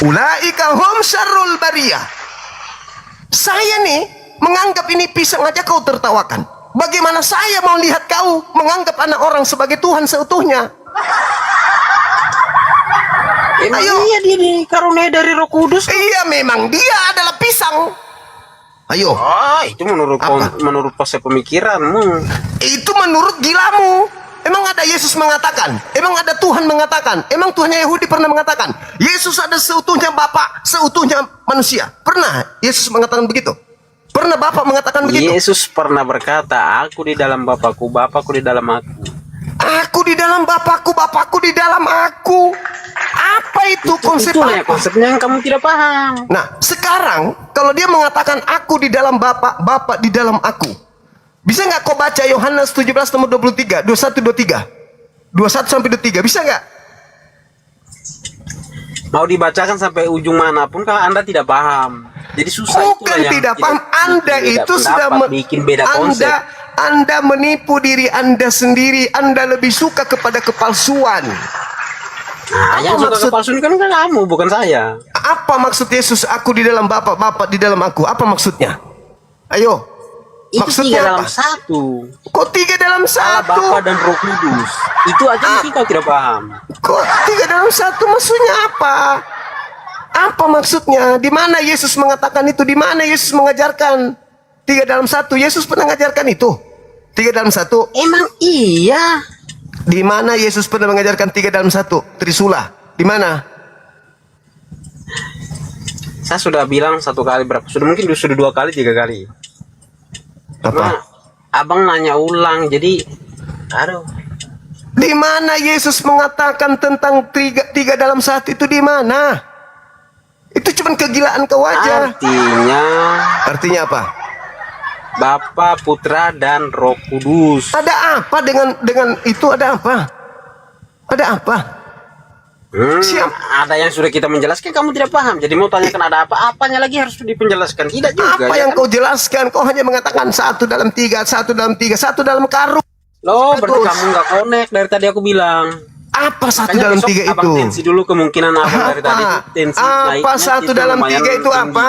S1: Ulaika hum syarrul bariyah. Saya nih menganggap ini pisang aja kau tertawakan. Bagaimana saya mau lihat kau menganggap anak orang sebagai Tuhan seutuhnya?
S6: Ayo. Iya dia dikaruniai dari Roh Kudus.
S1: Iya memang dia adalah pisang. Ayo.
S6: Itu menurut proses pemikiranmu.
S1: Itu menurut gilamu. Emang ada Yesus mengatakan? Emang ada Tuhan mengatakan? Emang Tuhannya Yahudi pernah mengatakan Yesus ada seutuhnya Bapa, seutuhnya manusia? Pernah Yesus mengatakan begitu? Pernah Bapak mengatakan begitu?
S6: Yesus pernah berkata, aku di dalam Bapakku, Bapakku di dalam aku.
S1: Aku di dalam Bapakku, Bapakku di dalam aku. Apa itu konsep apa?
S6: Konsepnya yang kamu tidak paham.
S1: Nah, sekarang kalau dia mengatakan aku di dalam Bapa, Bapa di dalam aku. Bisa nggak kau baca Yohanes 17 nomor 23, 21 23. 21 sampai 23, bisa nggak?
S6: Mau dibacakan sampai ujung manapun kalau Anda tidak paham. Jadi susah.
S1: Bukan tidak paham, Anda itu sudah
S6: bikin beda konsep.
S1: Anda menipu diri Anda sendiri. Anda lebih suka kepada kepalsuan.
S6: Nah, yang suka kepalsuan kan kamu, bukan saya.
S1: Apa maksud Yesus? Aku di dalam Bapa, Bapa di dalam aku. Apa maksudnya? Ayo.
S6: Itu
S1: Maksudnya
S6: 3 dalam
S1: apa?
S6: 1.
S1: Kok 3 dalam 1?
S6: Bapa dan Roh Kudus. Itu aja mungkin kau tidak paham.
S1: Kok 3 dalam 1 maksudnya apa? Apa maksudnya? Di mana Yesus mengatakan itu? Di mana Yesus mengajarkan 3 dalam 1? Yesus pernah mengajarkan itu? 3 dalam 1?
S6: Emang iya.
S1: Di mana Yesus pernah mengajarkan 3 dalam 1? Trisula. Di mana?
S6: Saya sudah bilang 1 kali berapa? Sudah 2 kali, 3 kali.
S1: Apa?
S6: Abang nanya ulang, jadi aduh.
S1: Di mana Yesus mengatakan tentang 3 dalam 1 itu di mana? Itu cuma kegilaan kau aja. Artinya apa?
S6: Bapa, Putra dan Roh Kudus.
S1: Ada apa dengan itu? Ada apa? Ada apa?
S6: Ada yang sudah kita menjelaskan, kamu tidak paham. Jadi mau tanyakan ada apa? Apanya lagi harus dipenjelaskan? Tidak juga.
S1: Apa yang kau jelaskan? Kau hanya mengatakan 1 dalam 3, 1 dalam 3, 1 dalam karung.
S6: Loh, berarti kamu nggak connect dari tadi aku bilang.
S1: Apa 1 dalam 3 itu?
S6: Abang tensi dulu kemungkinan abang dari tadi. Tensi
S1: apa 1 dalam 3 itu apa?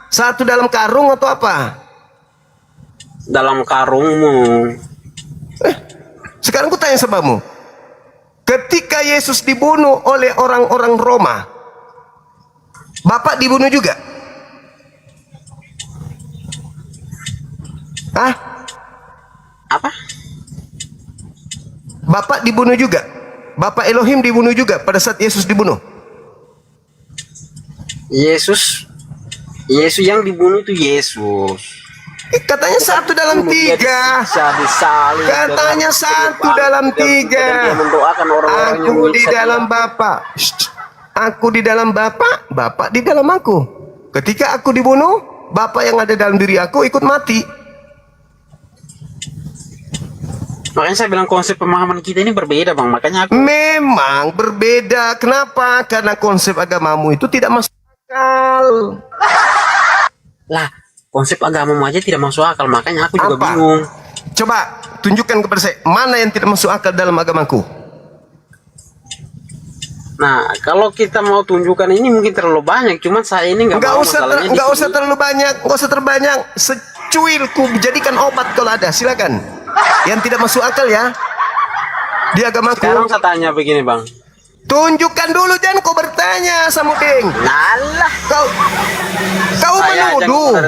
S1: 1 dalam karung atau apa?
S6: Dalam karungmu.
S1: Sekarang ku tanya sabamu. Ketika Yesus dibunuh oleh orang-orang Roma, Bapak dibunuh juga? Hah?
S6: Apa?
S1: Bapak dibunuh juga? Bapak Elohim dibunuh juga pada saat Yesus dibunuh?
S6: Yesus yang dibunuh itu Yesus.
S1: Katanya 1 dalam 3. Katanya 1 dalam 3. Aku di dalam Bapa. Aku di dalam Bapa, Bapa di dalam aku. Ketika aku dibunuh, Bapa yang ada dalam diri aku ikut mati.
S6: Makanya saya bilang konsep pemahaman kita ini berbeda bang. Makanya aku
S1: Memang berbeda. Kenapa? Karena konsep agamamu itu tidak masuk akal.
S6: lah konsep agamamu aja tidak masuk akal. Makanya aku juga bingung.
S1: Coba tunjukkan kepada saya mana yang tidak masuk akal dalam agamaku.
S6: Nah, kalau kita mau tunjukkan ini mungkin terlalu banyak. Cuman saya ini nggak mau masalahnya
S1: Nggak usah terlalu banyak, nggak usah terbanyak. Secuilku jadikan obat kalau ada, silakan. Yang tidak masuk akal ya di agamaku.
S6: Sekarang saya tanya begini bang.
S1: Tunjukkan dulu, jangan kau bertanya, Samuding.
S6: Alah,
S1: kau menuduh.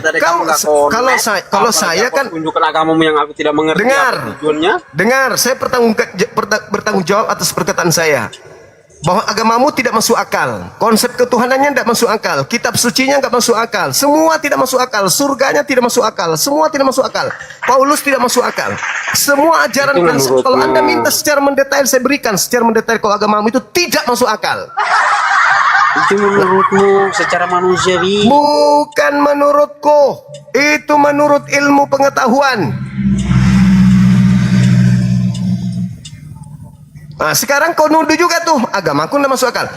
S1: Kalau saya kan
S6: tunjukkan agamamu yang aku tidak mengerti.
S1: Dengar, saya bertanggung jawab atas perkataan saya. Bahwa agamamu tidak masuk akal, konsep ketuhanannya tidak masuk akal, kitab sucinya nggak masuk akal, semua tidak masuk akal, surganya tidak masuk akal, semua tidak masuk akal, Paulus tidak masuk akal, semua ajaran. Kalau Anda minta secara mendetail, saya berikan secara mendetail kalau agamamu itu tidak masuk akal.
S6: Itu menurutmu secara manusiawi?
S1: Bukan menurutku, itu menurut ilmu pengetahuan. Nah, sekarang kau nuduh juga tuh, agamaku tidak masuk akal.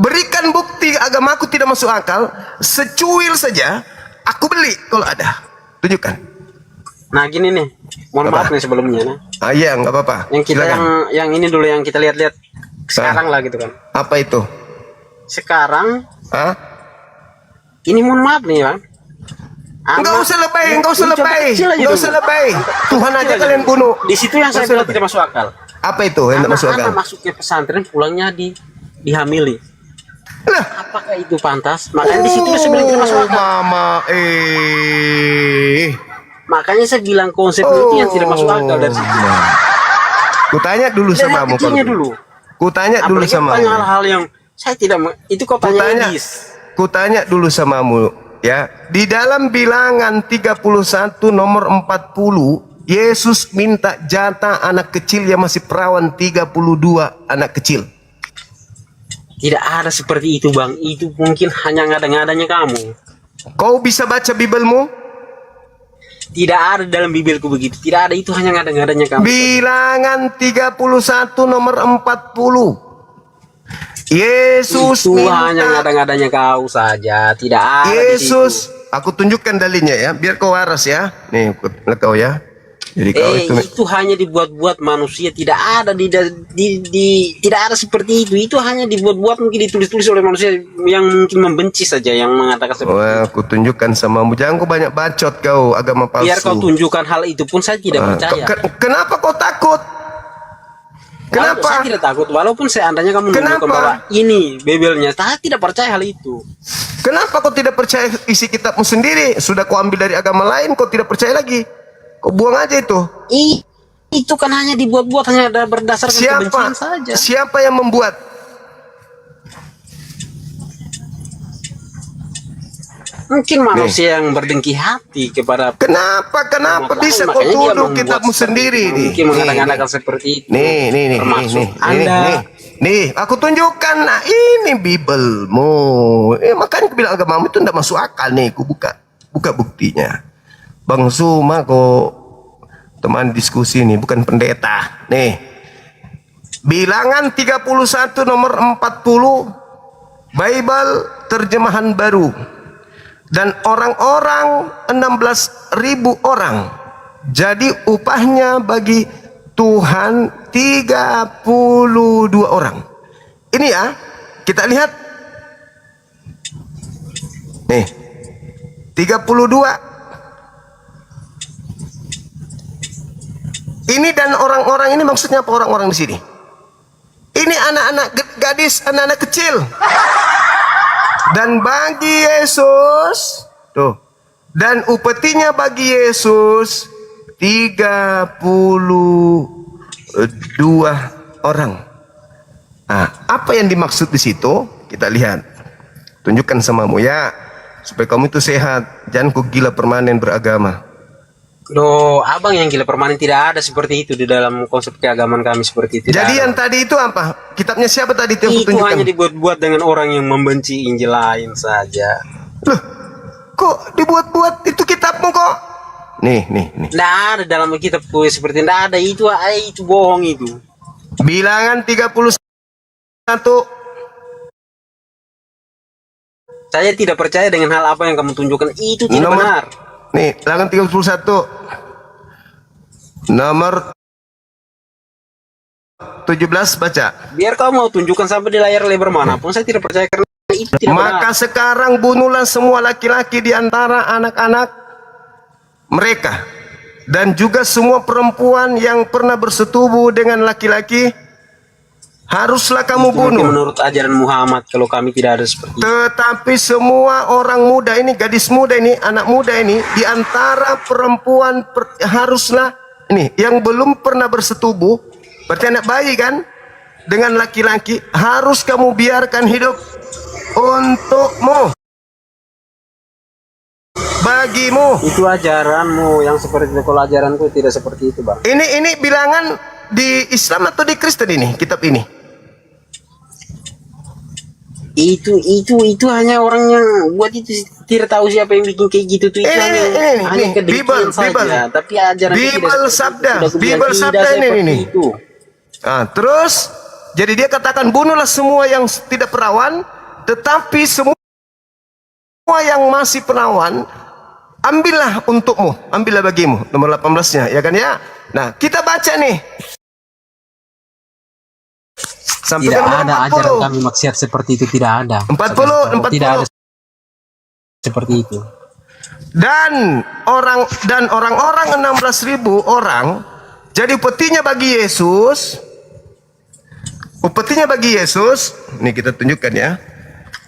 S1: Berikan bukti agamaku tidak masuk akal, secuil saja, aku beli kalau ada. Tunjukkan.
S6: Nah gini nih, mohon maaf nih sebelumnya.
S1: Ah iya, nggak apa-apa.
S6: Yang kita yang ini dulu yang kita lihat-lihat sekarang lah gitu kan.
S1: Apa itu?
S6: Sekarang. Ini mohon maaf nih bang.
S1: Enggak usah lebay, Tuhan aja kalian bunuh.
S6: Di situ yang saya bilang tidak masuk akal.
S1: Apa itu yang tidak masuk akal?
S6: Masuknya pesantren, pulangnya dihamili. Lah, apakah itu pantas? Makanya di situ saya bilang tidak masuk akal. Makanya saya bilang konsep itu yang tidak masuk akal dari situ.
S1: Kutanya dulu sama kamu kalau Kutanya dulu sama kamu.
S6: Hal-hal yang saya tidak itu kau tanya
S1: Kutanya dulu samamu ya. Di dalam Bilangan 31 nomor 40, Yesus minta jatah anak kecil yang masih perawan 32 anak kecil.
S6: Tidak ada seperti itu bang. Itu mungkin hanya ngada-ngadanya kamu.
S1: Kau bisa baca Bibelmu?
S6: Tidak ada dalam Bibelku begitu. Tidak ada, itu hanya ngada-ngadanya kamu.
S1: Bilangan 31 nomor 40. Yesus
S6: itu
S1: minta.
S6: Hanya ngada-ngadanya kau saja. Tidak ada.
S1: Yesus, aku tunjukkan dalilnya ya, biar kau waras ya. Nih, kau ya. Jadi
S6: itu hanya dibuat-buat manusia, tidak ada tidak ada seperti itu. Itu hanya dibuat-buat, mungkin ditulis-tulis oleh manusia yang mungkin membenci saja yang mengatakan seperti itu.
S1: Aku tunjukkan samamu, jangan kau banyak bacot kau, agama palsu.
S6: Biar kau tunjukkan hal itu pun saya tidak percaya.
S1: Kenapa kau takut? Kenapa?
S6: Saya tidak takut, walaupun seandainya kamu menunjukkan bahwa ini Bibelnya, saya tidak percaya hal itu.
S1: Kenapa kau tidak percaya isi kitabmu sendiri? Sudah kau ambil dari agama lain, kau tidak percaya lagi. Kau buang aja itu.
S6: Itu kan hanya dibuat-buat, hanya ada berdasarkan kebencian saja.
S1: Siapa yang membuat?
S6: Mungkin manusia yang berdengki hati kepada.
S1: Kenapa bisa kau tuduh kitabmu sendiri nih?
S6: Mungkin mengadakan seperti itu.
S1: Nih, aku tunjukkan. Nah, ini Bibelmu. Makanya aku bilang agamamu itu tidak masuk akal nih. Aku buka buktinya. Bang Zuma kok teman diskusi nih, bukan pendeta. Nih, Bilangan 31 nomor 40, Bible terjemahan baru. Dan orang-orang 16.000 orang. Jadi upahnya bagi Tuhan 32 orang. Ini ya, kita lihat. Nih, 32. Ini dan orang-orang ini maksudnya apa orang-orang di sini? Ini anak-anak gadis, anak-anak kecil. Dan bagi Yesus, tuh, dan upetinya bagi Yesus 32 orang. Nah, apa yang dimaksud di situ? Kita lihat. Tunjukkan samamu ya, supaya kamu itu sehat. Jangan kau gila permanen beragama.
S6: Loh, abang yang gila permanen, tidak ada seperti itu di dalam konsep keagamaan kami seperti itu.
S1: Jadi yang tadi itu apa? Kitabnya siapa tadi itu yang
S6: itu hanya dibuat-buat dengan orang yang membenci Injil lain saja.
S1: Loh, Kok dibuat-buat itu kitabmu kok? Nih.
S6: Nggak ada dalam kitab tulis seperti nggak ada itu bohong itu.
S1: Bilangan 31.
S6: Saya tidak percaya dengan hal apa yang kamu tunjukkan itu tidak benar.
S1: Nih, bilangan 31. Nomor 17 baca.
S6: Biar kamu mau tunjukkan sampai di layar lebar manapun, saya tidak percaya karena itu tidak
S1: Maka
S6: benar.
S1: sekarang bunuhlah semua laki-laki di antara anak-anak mereka dan juga semua perempuan yang pernah bersetubuh dengan laki-laki haruslah kamu
S6: Itu mungkin
S1: bunuh.
S6: menurut ajaran Muhammad kalau kami tidak ada seperti itu.
S1: Tetapi semua orang muda ini, gadis muda ini, anak muda ini di antara perempuan haruslah ini yang belum pernah bersetubuh, berarti anak bayi kan, dengan laki-laki harus kamu biarkan hidup untukmu, bagimu.
S6: Itu ajaranmu yang seperti itu. Kalau ajaranku tidak seperti itu, Bang.
S1: Ini bilangan di Islam atau di Kristen ini, kitab ini?
S6: Itu hanya orang yang buat itu, tidak tahu siapa yang bikin kayak gitu tuh. Itu hanya kedengkian saja. Tapi ajaran
S1: Bible sabda ini. Nah, terus jadi dia katakan bunuhlah semua yang tidak perawan, tetapi semua yang masih perawan ambillah untukmu, ambillah bagimu. Nomor 18-nya, ya kan ya? Nah, kita baca nih. Sampai
S6: Tidak
S1: nomor
S6: ada
S1: 40.
S6: ajaran kami maksiat seperti itu, tidak ada.
S1: 40.
S6: Tidak ada seperti itu.
S1: Dan orang-orang 16.000 orang jadi upetinya bagi Yesus. Upetinya bagi Yesus. Nih kita tunjukkan ya.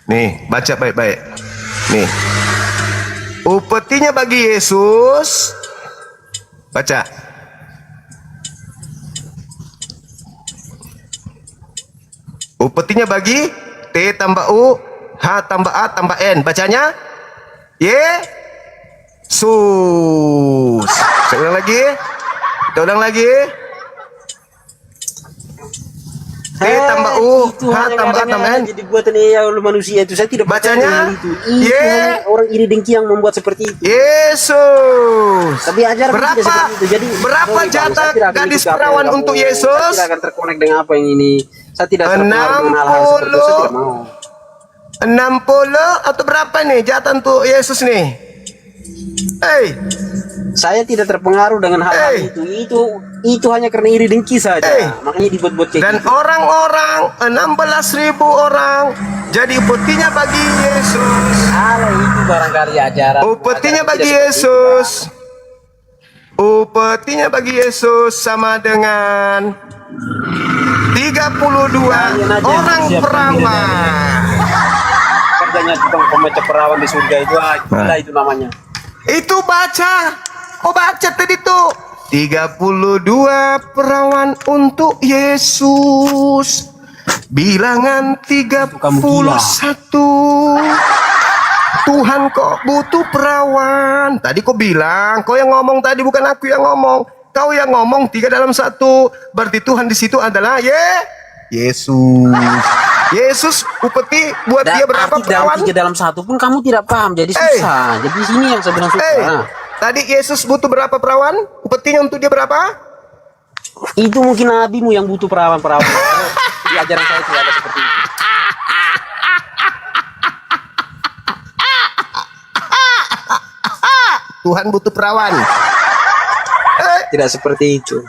S1: Nih, baca baik-baik. Nih. Upetinya bagi Yesus. Baca. Upetinya bagi T tambah U, H tambah A tambah N. Bacanya Yesus. Saya ulang lagi. Kita ulang lagi. T tambah U, H tambah A tambah N.
S6: Jadi buatan oleh manusia itu saya tidak
S1: bacanya
S6: itu hanya orang iri dengki yang membuat seperti itu.
S1: Yesus.
S6: Tapi ajaran tidak seperti itu. Jadi
S1: berapa jatah gadis perawan untuk Yesus?
S6: Saya tidak akan terkonek dengan apa yang ini. Saya tidak terpengaruh dengan hal-hal seperti itu. Saya tidak mau.
S1: 60 atau berapa nih jatah untuk Yesus nih?
S6: Saya tidak terpengaruh dengan hal-hal itu hanya karena iri dengki saja. Makanya dibuat-buat kayak
S1: dan
S6: gitu.
S1: orang-orang 16.000 orang jadi upetinya bagi Yesus.
S6: Itu barangkali ajaran.
S1: Upetinya bagi Yesus. Upetinya bagi Yesus sama dengan 32 orang perawan.
S6: Kerjanya tukang pemecah perawan di surga itu gila itu namanya.
S1: Itu baca. Oh baca tadi tuh 32 perawan untuk Yesus. Bilangan 31. Tuhan kok butuh perawan. Tadi kau bilang, kau yang ngomong tadi, bukan aku yang ngomong. Kau yang ngomong 3 dalam 1. Berarti Tuhan di situ adalah Yesus. Yesus upeti buat dia berapa perawan?
S6: 3 dalam 1 pun kamu tidak paham, jadi susah. Jadi sini yang saya bilang susah.
S1: Tadi Yesus butuh berapa perawan? Upetinya untuk dia berapa?
S6: Itu mungkin nabimu yang butuh perawan-perawan. Di ajaran saya tidak ada seperti itu.
S1: Tuhan butuh perawan.
S6: Tidak seperti itu.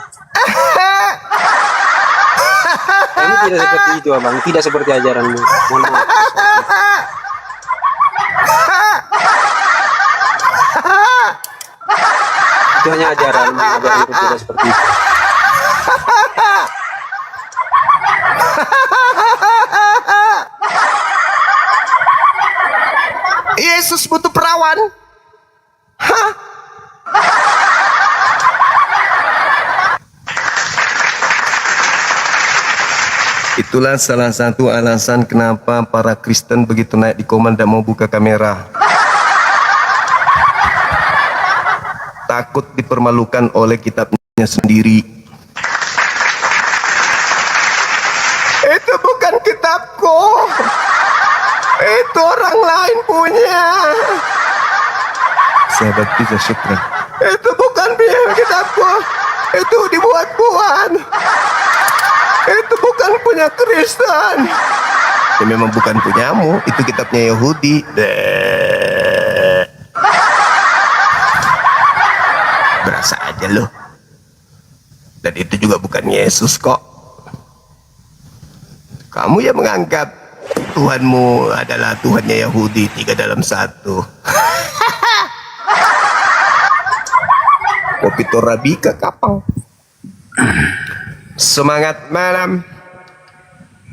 S6: Kamu tidak seperti itu, Abang. Tidak seperti ajaranmu. Mohon maaf. Itu hanya ajaranmu. Ajaranku tidak seperti itu.
S1: Yesus butuh perawan. Itulah salah satu alasan kenapa para Kristen begitu naik di komen dan mau buka kamera. Takut dipermalukan oleh kitabnya sendiri. Itu bukan kitabku. Itu orang lain punya. sahabat kita syukran. Itu bukan biar kitabku. Itu dibuat-buat. Itu bukan punya Kristen. Ya memang bukan punyamu, itu kitabnya Yahudi. Berasa aja loh. Dan itu juga bukan Yesus kok. Kamu yang menganggap Tuhanmu adalah Tuhannya Yahudi 3 dalam 1. Kopi Torabika kapal. Semangat malam.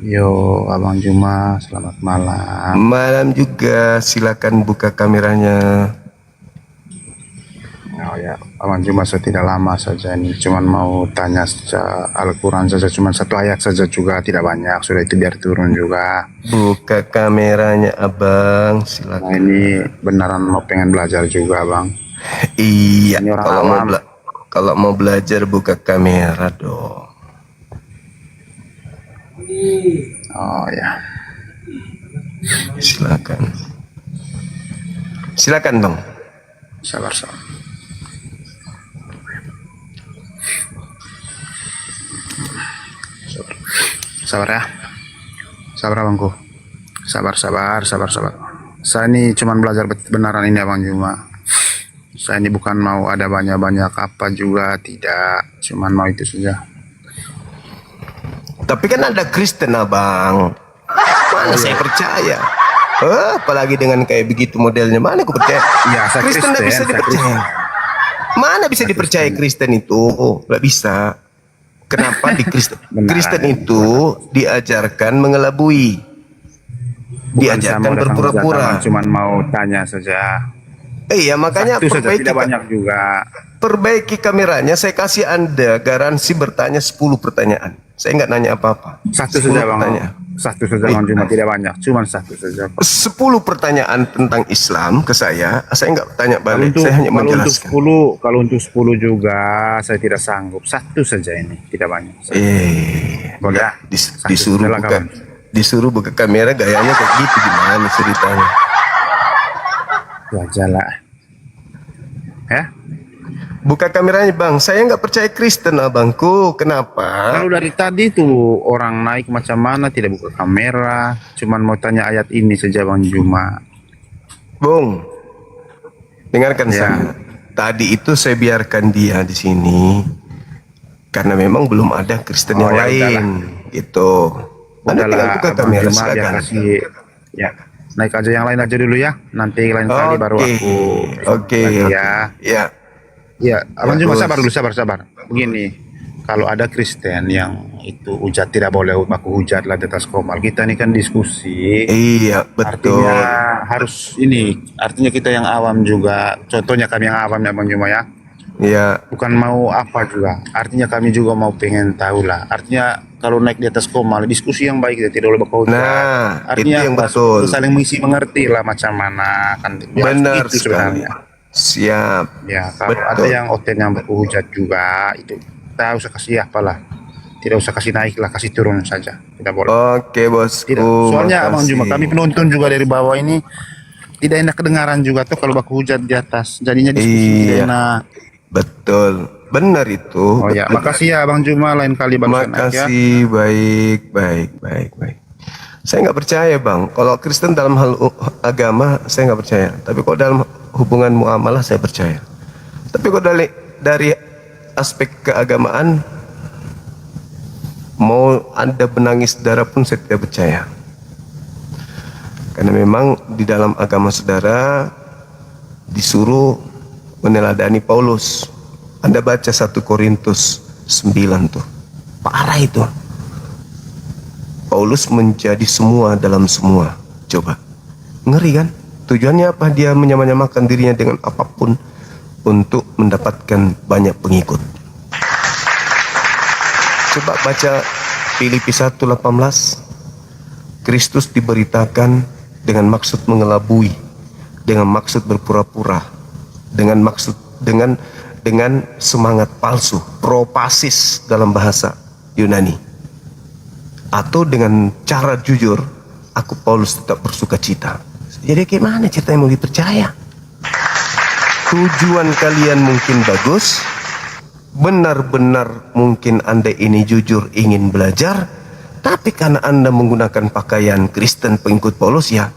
S10: Yo, Abang Juma, selamat malam.
S1: Malam juga, silakan buka kameranya.
S10: Oh ya, Abang Juma saya tidak lama saja ini, cuman mau tanya saja Al-Quran saja, cuman 1 ayat saja juga, tidak banyak, sudah itu biar turun juga.
S1: Buka kameranya Abang, silakan.
S10: Nah, ini beneran mau pengen belajar juga Bang.
S1: Iya,
S10: Ini orang
S1: kalau mau,
S10: awam.
S1: kalau mau belajar buka kamera dong.
S10: Oh ya,
S1: silakan. Silakan Bang.
S10: Sabar. Sabar ya. Sabar Abangku. Sabar. Saya ini cuman belajar benaran ini Abang Juma. Saya ini bukan mau ada banyak-banyak apa juga, tidak. Cuman mau itu saja.
S1: Tapi kan ada Kristen Abang. Mana saya percaya. Apalagi dengan kayak begitu modelnya, mana aku percaya?
S10: Ya, saya
S1: Kristen nggak bisa
S10: saya
S1: dipercaya.
S10: Kristen.
S1: Mana bisa dipercaya Kristen itu? Nggak bisa. Kenapa di Kristen itu diajarkan mengelabui, diajarkan berpura-pura.
S10: Cuman mau tanya saja.
S1: Iya, makanya
S10: Satu saja, tidak banyak juga.
S1: Perbaiki kameranya, saya kasih Anda garansi bertanya 10 pertanyaan. Saya nggak nanya apa-apa.
S10: 1
S1: 10
S10: saja Bang.
S1: pertanyaan.
S10: 1 saja Bang Juma, tidak banyak, cuman 1 saja.
S1: 10 pertanyaan tentang Islam ke saya nggak tanya balik, saya hanya menjelaskan.
S10: Kalau untuk 10 juga saya tidak sanggup. 1 saja ini, tidak banyak. Boleh ya?
S1: Disuruh buka kamera gayanya kayak gitu, gimana ceritanya?
S10: Wajalah. Ya?
S1: Buka kameranya Bang, saya nggak percaya Kristen Abangku. Kenapa?
S10: Kalau dari tadi tuh orang naik macam mana tidak buka kamera, cuman mau tanya ayat ini saja Bang Juma.
S1: Bung, dengarkan saya. Tadi itu saya biarkan dia di sini karena memang belum ada Kristen yang
S10: ya
S1: lain, gitu. Anda tinggal buka
S10: Bang
S1: kamera,
S10: Juma, dia
S1: silakan.
S10: kasih, ya. Naik aja yang lain aja dulu ya. Nanti lain kali baru aku. Ya. Ya, Abang Juma sabar dulu, sabar. Begini, kalau ada Kristen yang itu hujat, tidak boleh baku hujat lah di atas komal. Kita ini kan diskusi.
S1: Iya, betul.
S10: Artinya harus ini, artinya kita yang awam juga. Contohnya kami yang awam ya Bang Juma ya.
S1: Iya.
S10: Bukan mau apa juga. Artinya kami juga mau pengen tahu lah. Artinya kalau naik di atas komal, diskusi yang baik, tidak boleh baku hujat.
S1: Nah,
S10: artinya
S1: itu yang betul.
S10: saling mengisi mengerti lah macam mana kan.
S1: Benar
S10: itu
S1: sekali.
S10: sebenarnya.
S1: Siap.
S10: Ya, kalau ada yang hotel yang berhujat juga itu kita usah kasih apalah. Tidak usah kasih naik lah, kasih turun saja. Tidak boleh.
S1: Oke, Bosku.
S10: Soalnya Abang
S1: makasih.
S10: Juma, kami penonton juga dari bawah ini tidak enak kedengaran juga tuh kalau baku hujat di atas. Jadinya diskusi tidak enak.
S1: Betul. Benar itu.
S10: Oh ya, makasih ya Abang Juma, lain kali baru naik ya.
S1: Makasih, baik. Saya nggak percaya Bang, kalau Kristen dalam hal agama saya nggak percaya. Tapi kalau dalam hubungan muamalah saya percaya. Tapi kalau dari aspek keagamaan, mau Anda menangis saudara pun saya tidak percaya. Karena memang di dalam agama saudara disuruh meneladani Paulus. Anda baca 1 Korintus 9 tuh, parah itu. Paulus menjadi semua dalam semua. Coba, ngeri kan? Tujuannya apa? Dia menyamakan dirinya dengan apapun untuk mendapatkan banyak pengikut. Coba baca Filipi 1:18. Kristus diberitakan dengan maksud mengelabui, dengan maksud berpura-pura, dengan maksud dengan semangat palsu, propasis dalam bahasa Yunani. Atau dengan cara jujur, aku Paulus tetap bersuka cita. Jadi gimana ceritanya mau dipercaya? tujuan kalian mungkin bagus, benar-benar mungkin Anda ini jujur ingin belajar, tapi karena Anda menggunakan pakaian Kristen pengikut Paulus, ya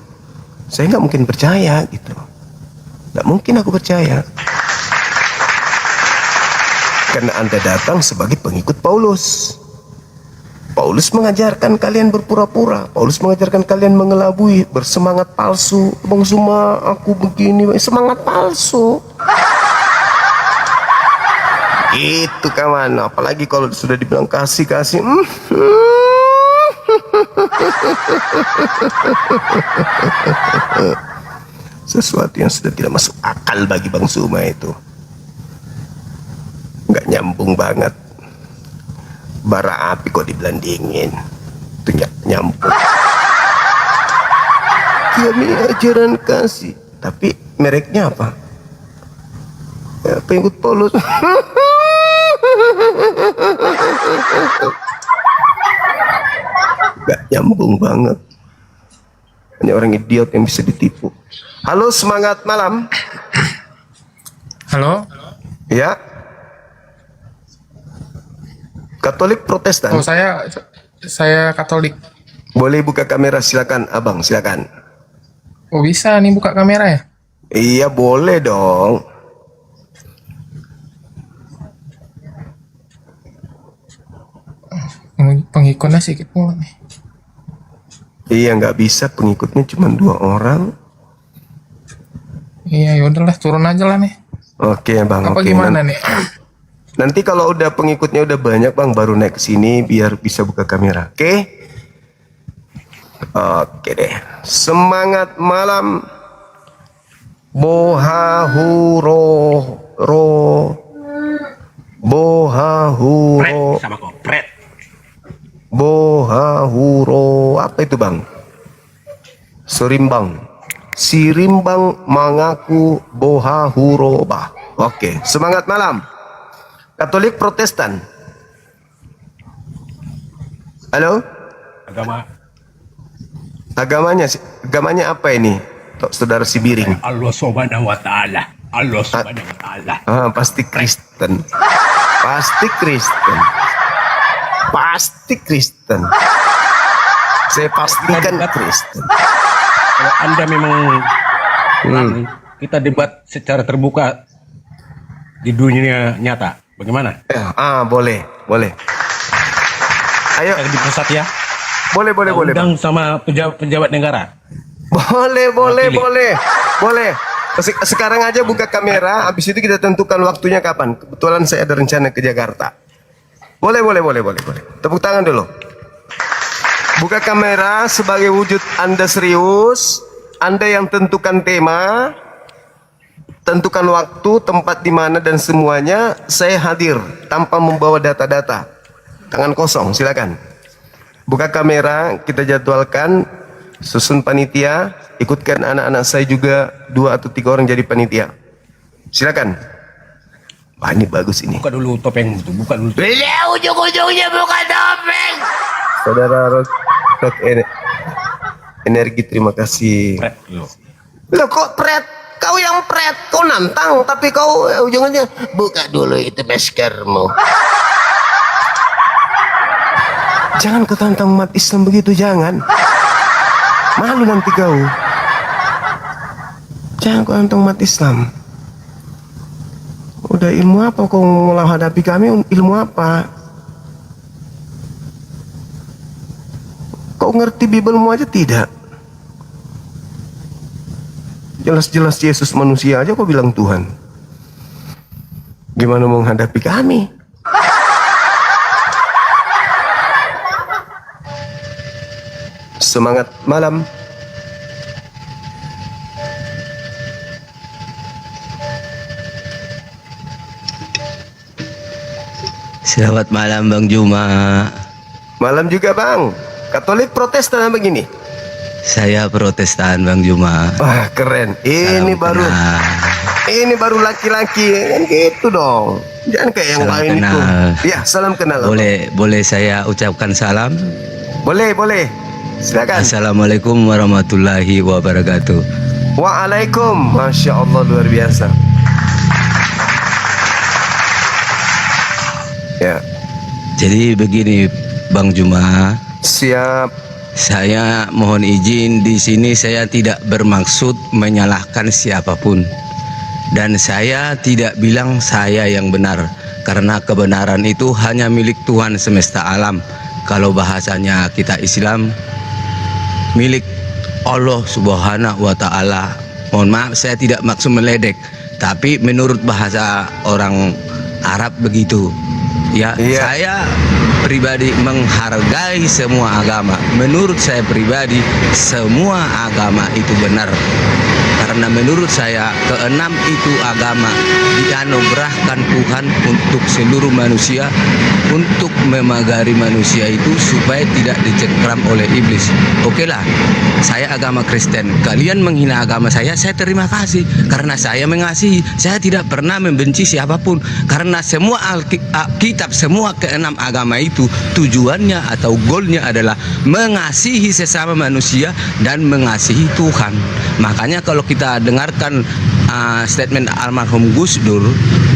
S1: saya nggak mungkin percaya gitu. Nggak mungkin aku percaya. Karena Anda datang sebagai pengikut Paulus. Paulus mengajarkan kalian berpura-pura. Paulus mengajarkan kalian mengelabui, bersemangat palsu. Bang Zuma, aku begini, semangat palsu. Itu kawan, apalagi kalau sudah dibilang kasih-kasih. Sesuatu yang sudah tidak masuk akal bagi Bang Zuma itu. Nggak nyambung banget. Bara api kok dibilang dingin, itu nyambung. Kami ajaran kasih, tapi mereknya apa? Ya, pengikut Paulus. Nggak nyambung banget. Hanya orang idiot yang bisa ditipu. Halo, semangat malam.
S12: Halo.
S1: Ya. Katolik Protestan.
S12: Oh, saya Katolik.
S1: Boleh buka kamera, silakan Abang, silakan.
S12: Oh, bisa nih buka kamera ya?
S1: Iya, boleh dong.
S12: Pengikutnya sedikit mulu nih.
S1: Iya, nggak bisa, pengikutnya cuma 2 orang.
S12: Iya, yaudahlah, turun aja lah nih.
S1: Oke, Bang.
S12: Apa
S1: oke,
S12: gimana nih?
S1: Nanti kalau udah pengikutnya udah banyak, Bang, baru naik ke sini biar bisa buka kamera. Oke? Oke deh. Semangat malam. Bohahuro bohahuro
S21: Sama kopret.
S1: bohahuro apa itu, Bang? Sirimbang mengaku bohahuro bah. Oke, semangat malam. Katolik Protestan. Halo? Agamanya apa ini? Saudara Sibiring.
S21: Allah Subhanahu wa taala. Allah Subhanahu wa taala.
S1: Pasti Kristen. Pasti Kristen. Pasti Kristen. Saya pastikan Kristen.
S21: Kalau Anda memang kita debat secara terbuka di dunia nyata. Bagaimana?
S1: Boleh. Ayo
S21: di pusat ya.
S1: Boleh.
S21: Undang sama pejabat negara.
S1: Boleh. Sekarang aja buka kamera, habis itu kita tentukan waktunya kapan. Kebetulan saya ada rencana ke Jakarta. Boleh. Tepuk tangan dulu. Buka kamera sebagai wujud Anda serius. Anda yang tentukan tema, tentukan waktu, tempat di mana dan semuanya. Saya hadir tanpa membawa data-data. Tangan kosong, silakan. Buka kamera, kita jadwalkan, susun panitia, ikutkan anak-anak saya juga 2 atau 3 orang jadi panitia. Silakan. Wah, ini bagus ini.
S21: Buka dulu topeng itu, buka dulu.
S7: Beliau ujung-ujungnya buka topeng.
S1: Saudara Rock Energi, terima kasih. Loh kok pret? Kau yang pret, kau nantang, tapi kau ujungnya buka dulu itu maskermu. Jangan kau tantang umat Islam begitu, jangan. Malu nanti kau. Jangan kau tantang umat Islam. Udah ilmu apa kau menghadapi kami? Ilmu apa? Kau ngerti Bibelmu aja tidak? Jelas-jelas Yesus manusia aja kau bilang Tuhan. Gimana menghadapi kami? Semangat malam.
S14: Selamat malam Bang Juma.
S1: Malam juga Bang. Katolik Protestan apa begini?
S14: Saya Protestan Bang Juma.
S1: Wah keren. Ini baru laki-laki kan gitu dong. Jangan kayak yang lain itu. Ya, salam kenal.
S14: Boleh saya ucapkan salam?
S1: Boleh. Silakan.
S14: Assalamualaikum warahmatullahi wabarakatuh.
S1: Waalaikum. Masya Allah, luar biasa. Ya.
S14: Jadi begini Bang Juma.
S1: Siap.
S14: Saya mohon izin di sini saya tidak bermaksud menyalahkan siapapun. Dan saya tidak bilang saya yang benar, karena kebenaran itu hanya milik Tuhan semesta alam. Kalau bahasanya kita Islam, milik Allah Subhanahu wa Ta'ala. Mohon maaf, saya tidak maksud meledek, tapi menurut bahasa orang Arab begitu. Ya, saya pribadi menghargai semua agama. Menurut saya pribadi, semua agama itu benar. Karena menurut saya keenam itu agama dianugerahkan Tuhan untuk seluruh manusia, untuk memagari manusia itu supaya tidak dicengkram oleh iblis. Oke lah, saya agama Kristen, kalian menghina agama saya terima kasih, karena saya mengasihi. Saya tidak pernah membenci siapapun, karena semua Alkitab, semua keenam agama itu tujuannya atau goalnya adalah mengasihi sesama manusia dan mengasihi Tuhan. Makanya kalau kita dengarkan statement almarhum Gus Dur,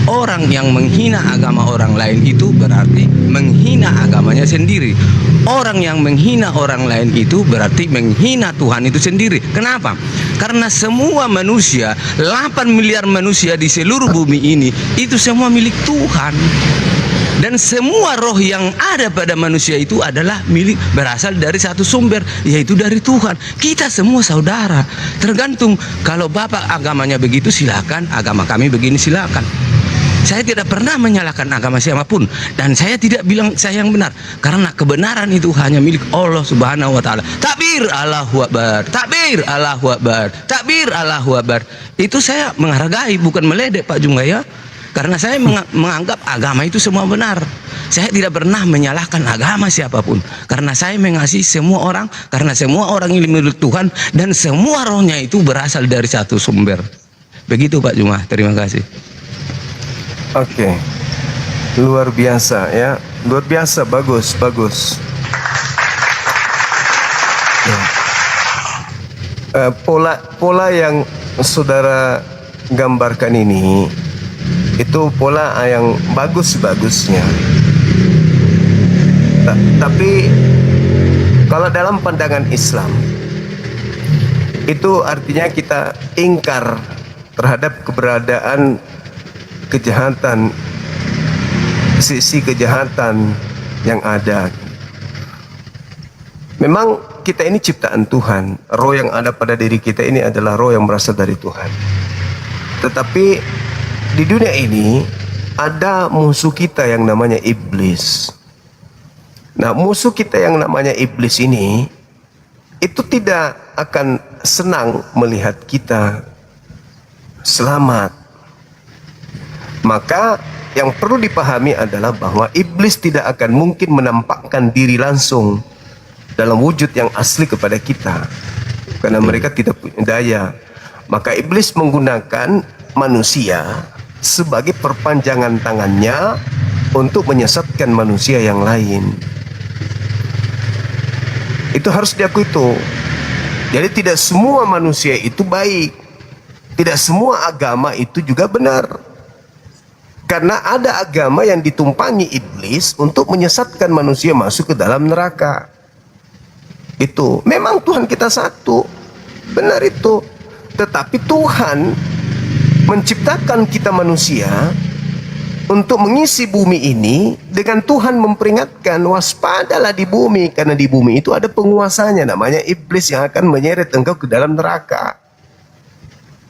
S14: orang yang menghina agama orang lain itu berarti menghina agamanya sendiri. Orang yang menghina orang lain itu berarti menghina Tuhan itu sendiri. Kenapa? Karena semua manusia, 8 miliar manusia di seluruh bumi ini, itu semua milik Tuhan. Dan semua roh yang ada pada manusia itu adalah berasal dari satu sumber, yaitu dari Tuhan. Kita semua saudara. Tergantung, kalau Bapak agamanya begitu silakan, agama kami begini silakan. Saya tidak pernah menyalahkan agama siapapun, dan saya tidak bilang saya yang benar, karena kebenaran itu hanya milik Allah Subhanahu wa Ta'ala. Takbir Allahu Akbar, takbir Allahu Akbar, takbir Allahu Akbar. Itu saya menghargai, bukan meledek Pak Jumga ya. Karena saya menganggap agama itu semua benar. Saya tidak pernah menyalahkan agama siapapun, karena saya mengasihi semua orang, karena semua orang ini milik Tuhan, dan semua rohnya itu berasal dari satu sumber. Begitu Pak Juma, terima kasih.
S1: Oke, luar biasa ya, luar biasa, bagus, bagus. Ya. Pola yang saudara gambarkan ini, itu pola yang bagus-bagusnya. Tapi kalau dalam pandangan Islam, itu artinya kita ingkar terhadap keberadaan kejahatan, sisi kejahatan yang ada. Memang kita ini ciptaan Tuhan, roh yang ada pada diri kita ini adalah roh yang berasal dari Tuhan. Tetapi di dunia ini ada musuh kita yang namanya iblis. Nah, musuh kita yang namanya iblis ini itu tidak akan senang melihat kita selamat. Maka yang perlu dipahami adalah bahwa iblis tidak akan mungkin menampakkan diri langsung dalam wujud yang asli kepada kita, karena mereka tidak punya daya. Maka iblis menggunakan manusia sebagai perpanjangan tangannya untuk menyesatkan manusia yang lain. Itu harus diakui itu. Jadi tidak semua manusia itu baik, tidak semua agama itu juga benar. Karena ada agama yang ditumpangi iblis untuk menyesatkan manusia masuk ke dalam neraka. Itu memang Tuhan kita satu, benar itu. Tetapi Tuhan menciptakan kita manusia untuk mengisi bumi ini, dengan Tuhan memperingatkan, waspadalah di bumi, karena di bumi itu ada penguasanya namanya iblis yang akan menyeret engkau ke dalam neraka.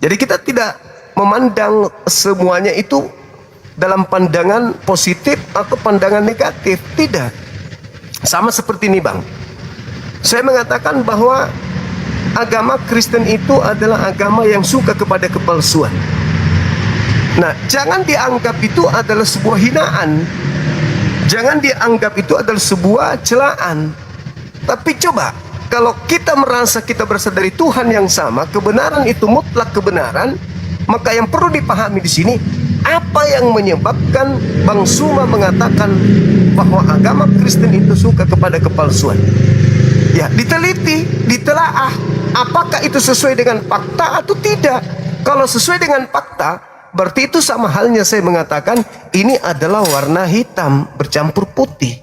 S1: Jadi kita tidak memandang semuanya itu dalam pandangan positif atau pandangan negatif, tidak. Sama seperti ini Bang, saya mengatakan bahwa agama Kristen itu adalah agama yang suka kepada kepalsuan. Nah, jangan dianggap itu adalah sebuah hinaan, jangan dianggap itu adalah sebuah celaan. Tapi coba, kalau kita merasa kita berasal dari Tuhan yang sama, kebenaran itu mutlak kebenaran, maka yang perlu dipahami di sini, apa yang menyebabkan Bang Suma mengatakan bahwa agama Kristen itu suka kepada kepalsuan? Ya, diteliti, ditelaah, apakah itu sesuai dengan fakta atau tidak. Kalau sesuai dengan fakta, berarti itu sama halnya saya mengatakan ini adalah warna hitam bercampur putih.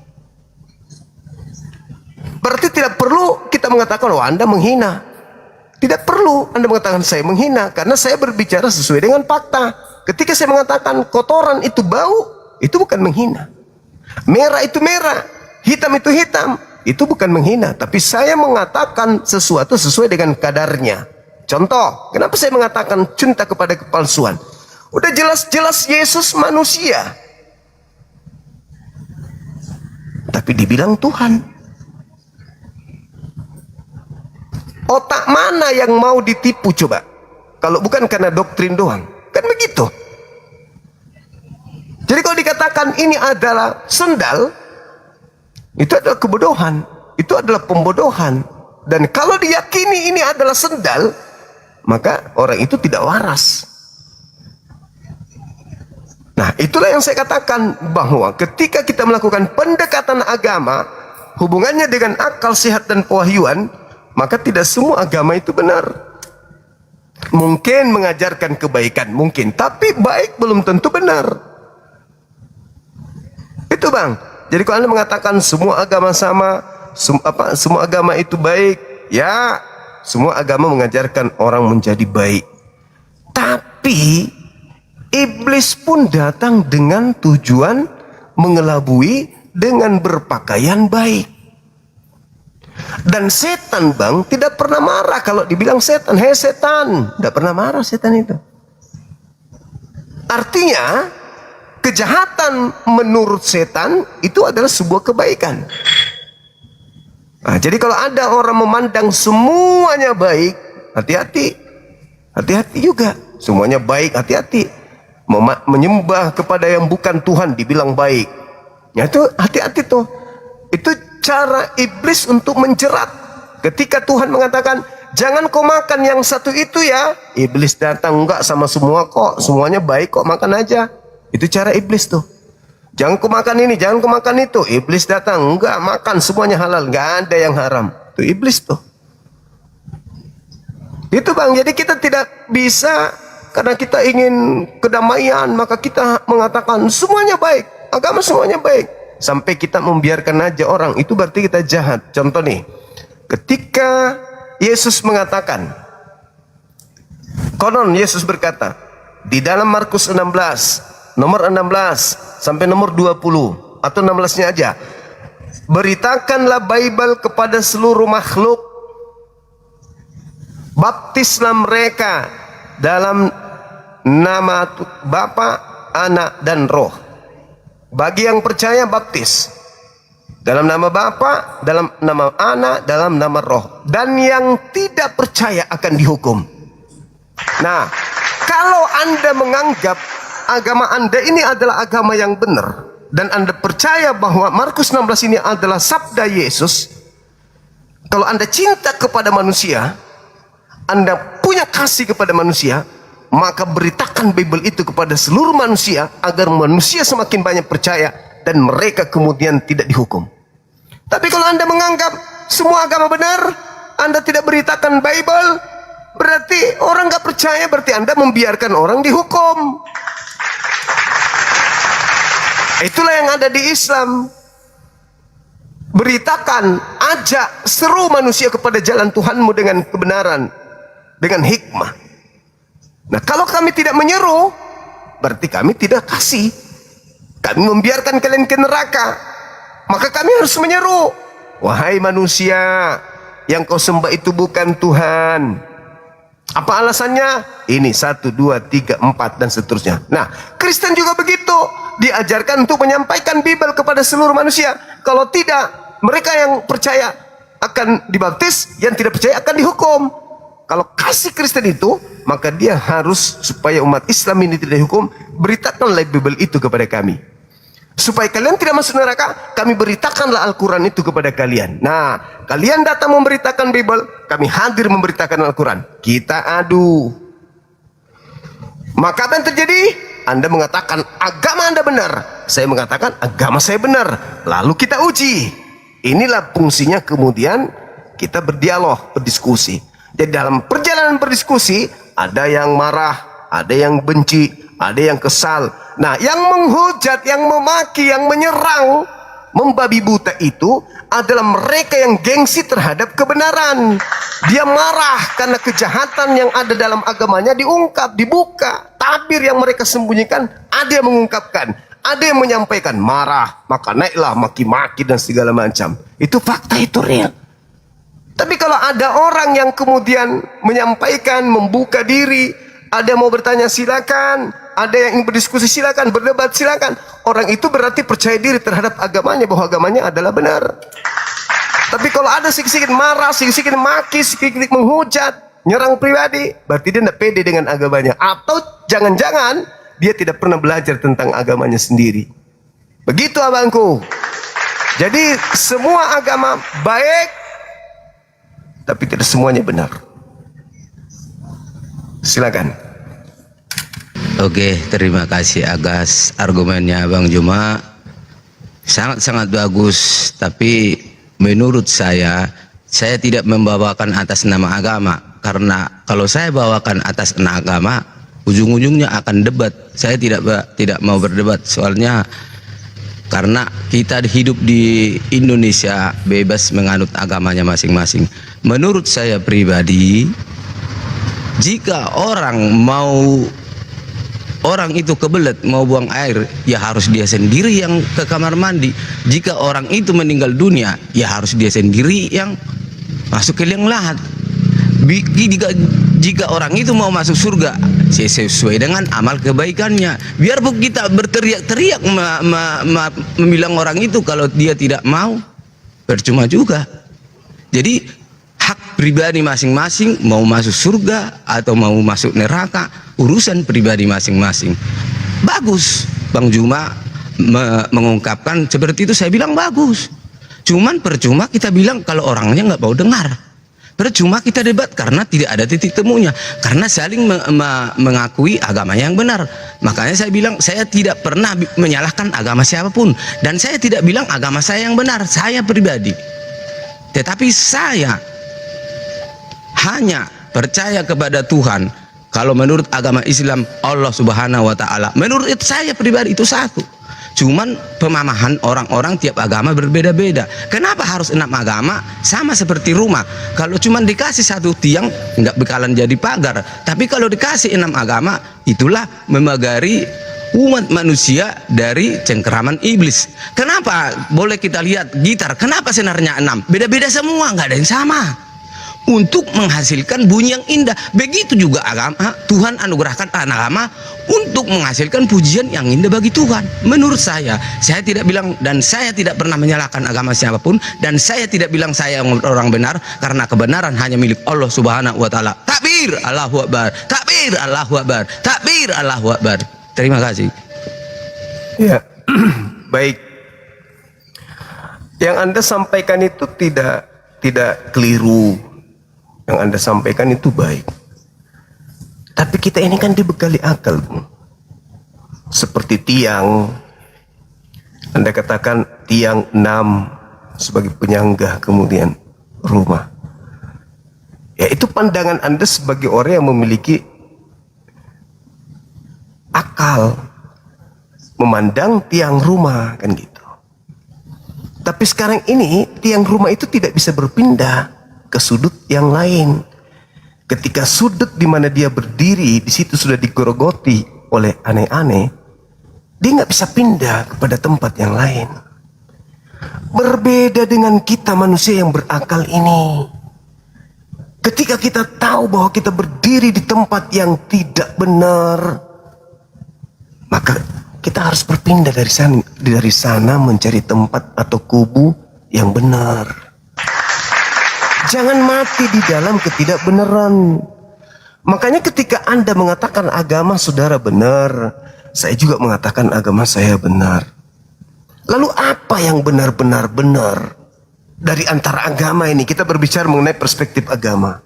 S1: Berarti tidak perlu kita mengatakan, oh Anda menghina. Tidak perlu Anda mengatakan saya menghina, karena saya berbicara sesuai dengan fakta. Ketika saya mengatakan kotoran itu bau, itu bukan menghina. Merah itu merah, hitam itu hitam, itu bukan menghina. Tapi saya mengatakan sesuatu sesuai dengan kadarnya. Contoh, kenapa saya mengatakan cinta kepada kepalsuan? Udah jelas-jelas Yesus manusia, tapi dibilang Tuhan. Otak mana yang mau ditipu coba? Kalau bukan karena doktrin doang. Kan begitu. Jadi kalau dikatakan ini adalah sendal, itu adalah kebodohan. Itu adalah pembodohan. Dan kalau diyakini ini adalah sendal, maka orang itu tidak waras. Nah, itulah yang saya katakan, bahwa ketika kita melakukan pendekatan agama, hubungannya dengan akal sehat dan pewahyuan, maka tidak semua agama itu benar. Mungkin mengajarkan kebaikan, mungkin, tapi baik belum tentu benar. Itu bang. Jadi kalau Anda mengatakan semua agama sama, semua agama itu baik, ya, semua agama mengajarkan orang menjadi baik. Tapi iblis pun datang dengan tujuan mengelabui dengan berpakaian baik. Dan setan bang tidak pernah marah kalau dibilang setan, hei setan, tidak pernah marah setan itu. Artinya kejahatan menurut setan itu adalah sebuah kebaikan. Nah, jadi kalau ada orang memandang semuanya baik, hati-hati, hati-hati juga. Semuanya baik, hati-hati. Menyembah kepada yang bukan Tuhan dibilang baik, ya itu hati-hati tuh. Itu cara iblis untuk menjerat. Ketika Tuhan mengatakan jangan kau makan yang satu itu ya, iblis datang, enggak, sama semua kok, semuanya baik kok, makan aja. Itu cara iblis tuh. Jangan kau makan ini, jangan kau makan itu. Iblis datang, enggak, makan semuanya halal, enggak ada yang haram. Itu iblis tuh. Itu bang, jadi kita tidak bisa karena kita ingin kedamaian maka kita mengatakan semuanya baik, agama semuanya baik. Sampai kita membiarkan aja orang, itu berarti kita jahat. Contoh nih, ketika Yesus mengatakan, konon Yesus berkata di dalam Markus 16 nomor 16 sampai nomor 20 atau 16-nya aja, beritakanlah Bible kepada seluruh makhluk, baptislah mereka dalam nama Bapa, Anak dan Roh. Bagi yang percaya baptis dalam nama Bapa, dalam nama Anak, dalam nama Roh. Dan yang tidak percaya akan dihukum. Nah, kalau Anda menganggap agama Anda ini adalah agama yang benar, dan Anda percaya bahwa Markus 16 ini adalah sabda Yesus, kalau Anda cinta kepada manusia, Anda punya kasih kepada manusia, maka beritakan Bible itu kepada seluruh manusia agar manusia semakin banyak percaya dan mereka kemudian tidak dihukum. Tapi kalau Anda menganggap semua agama benar, Anda tidak beritakan Bible, berarti orang nggak percaya, berarti Anda membiarkan orang dihukum. Itulah yang ada di Islam. Beritakan, ajak, seru manusia kepada jalan Tuhanmu dengan kebenaran, dengan hikmah. Nah, kalau kami tidak menyeru, berarti kami tidak kasih. Kami membiarkan kalian ke neraka. Maka kami harus menyeru, wahai manusia, yang kau sembah itu bukan Tuhan. Apa alasannya? Ini 1, 2, 3, 4 dan seterusnya. Nah, Kristen juga begitu, diajarkan untuk menyampaikan Bible kepada seluruh manusia. Kalau tidak, mereka yang percaya akan dibaptis, yang tidak percaya akan dihukum. Kalau kasih Kristen itu, maka dia harus, supaya umat Islam ini tidak dihukum, beritakanlah Bible itu kepada kami. Supaya kalian tidak masuk neraka, kami beritakanlah Al-Quran itu kepada kalian. Nah, kalian datang memberitakan Bible, kami hadir memberitakan Al-Quran. Kita adu. Maka apa yang terjadi? Anda mengatakan agama Anda benar, saya mengatakan agama saya benar. Lalu kita uji. Inilah fungsinya kemudian kita berdialog, berdiskusi. Jadi dalam perjalanan berdiskusi, ada yang marah, ada yang benci, ada yang kesal. Nah, yang menghujat, yang memaki, yang menyerang, membabi buta itu adalah mereka yang gengsi terhadap kebenaran. Dia marah karena kejahatan yang ada dalam agamanya diungkap, dibuka. Tabir yang mereka sembunyikan, ada yang mengungkapkan, ada yang menyampaikan. Marah, maka naiklah maki-maki dan segala macam. Itu fakta, itu real. Tapi kalau ada orang yang kemudian menyampaikan, membuka diri, ada yang mau bertanya silakan, ada yang ingin berdiskusi silakan, berdebat silakan. Orang itu berarti percaya diri terhadap agamanya, bahwa agamanya adalah benar. Tapi kalau ada sedikit marah, sedikit maki, sedikit menghujat, nyerang pribadi, berarti dia tidak pede dengan agamanya. Atau jangan-jangan dia tidak pernah belajar tentang agamanya sendiri. Begitu abangku. Jadi semua agama baik, tapi tidak semuanya benar. Silakan.
S14: Oke, terima kasih atas argumennya Bang Juma. Sangat-sangat bagus, tapi menurut saya tidak membawakan atas nama agama. Karena kalau saya bawakan atas nama agama, ujung-ujungnya akan debat. Saya tidak mau berdebat, soalnya karena kita hidup di Indonesia bebas menganut agamanya masing-masing. Menurut saya pribadi, jika orang itu kebelet mau buang air, ya harus dia sendiri yang ke kamar mandi. Jika orang itu meninggal dunia, ya harus dia sendiri yang masuk ke liang lahat. Jika orang itu mau masuk surga, sesuai dengan amal kebaikannya. Biarpun kita berteriak-teriak membilang orang itu, kalau dia tidak mau, percuma juga. Jadi hak pribadi masing-masing, mau masuk surga atau mau masuk neraka, urusan pribadi masing-masing. Bagus Bang Juma mengungkapkan seperti itu, saya bilang bagus. Cuman percuma kita bilang kalau orangnya nggak mau dengar. Percuma kita debat karena tidak ada titik temunya, karena saling mengakui agamanya yang benar. Makanya saya bilang saya tidak pernah menyalahkan agama siapapun, dan saya tidak bilang agama saya yang benar, saya pribadi. Tetapi saya hanya percaya kepada Tuhan. Kalau menurut agama Islam, Allah Subhanahu wa Ta'ala, menurut saya pribadi itu satu. Cuman pemahaman orang-orang tiap agama berbeda-beda. Kenapa harus 6 agama? Sama seperti rumah, kalau cuman dikasih satu tiang nggak bakalan jadi pagar. Tapi kalau dikasih 6 agama, itulah memagari umat manusia dari cengkeraman iblis. Kenapa boleh kita lihat gitar, kenapa senarnya 6? Beda-beda semua, nggak ada yang sama, untuk menghasilkan bunyi yang indah. Begitu juga agama, Tuhan anugerahkan agama untuk menghasilkan pujian yang indah bagi Tuhan. Menurut saya tidak bilang, dan saya tidak pernah menyalahkan agama siapapun, dan saya tidak bilang saya orang benar, karena kebenaran hanya milik Allah Subhanahu wa Ta'ala. Takbir, Allahu Akbar, takbir, Allahu Akbar, takbir, Allahu Akbar. Terima kasih.
S1: Ya, baik. Yang Anda sampaikan itu tidak keliru. Yang Anda sampaikan itu baik. Tapi kita ini kan dibekali akal, Bung. Seperti tiang, Anda katakan tiang 6 sebagai penyangga kemudian rumah. Ya, itu pandangan Anda sebagai orang yang memiliki akal, memandang tiang rumah, kan gitu. Tapi sekarang ini tiang rumah itu tidak bisa berpindah ke sudut yang lain. Ketika sudut di mana dia berdiri di situ sudah digerogoti oleh aneh-aneh, dia nggak bisa pindah kepada tempat yang lain. Berbeda dengan kita manusia yang berakal ini. Ketika kita tahu bahwa kita berdiri di tempat yang tidak benar, maka kita harus berpindah dari sana mencari tempat atau kubu yang benar. Jangan mati di dalam ketidakbenaran. Makanya ketika Anda mengatakan agama saudara benar, saya juga mengatakan agama saya benar. Lalu apa yang benar-benar benar dari antara agama ini? Kita berbicara mengenai perspektif agama.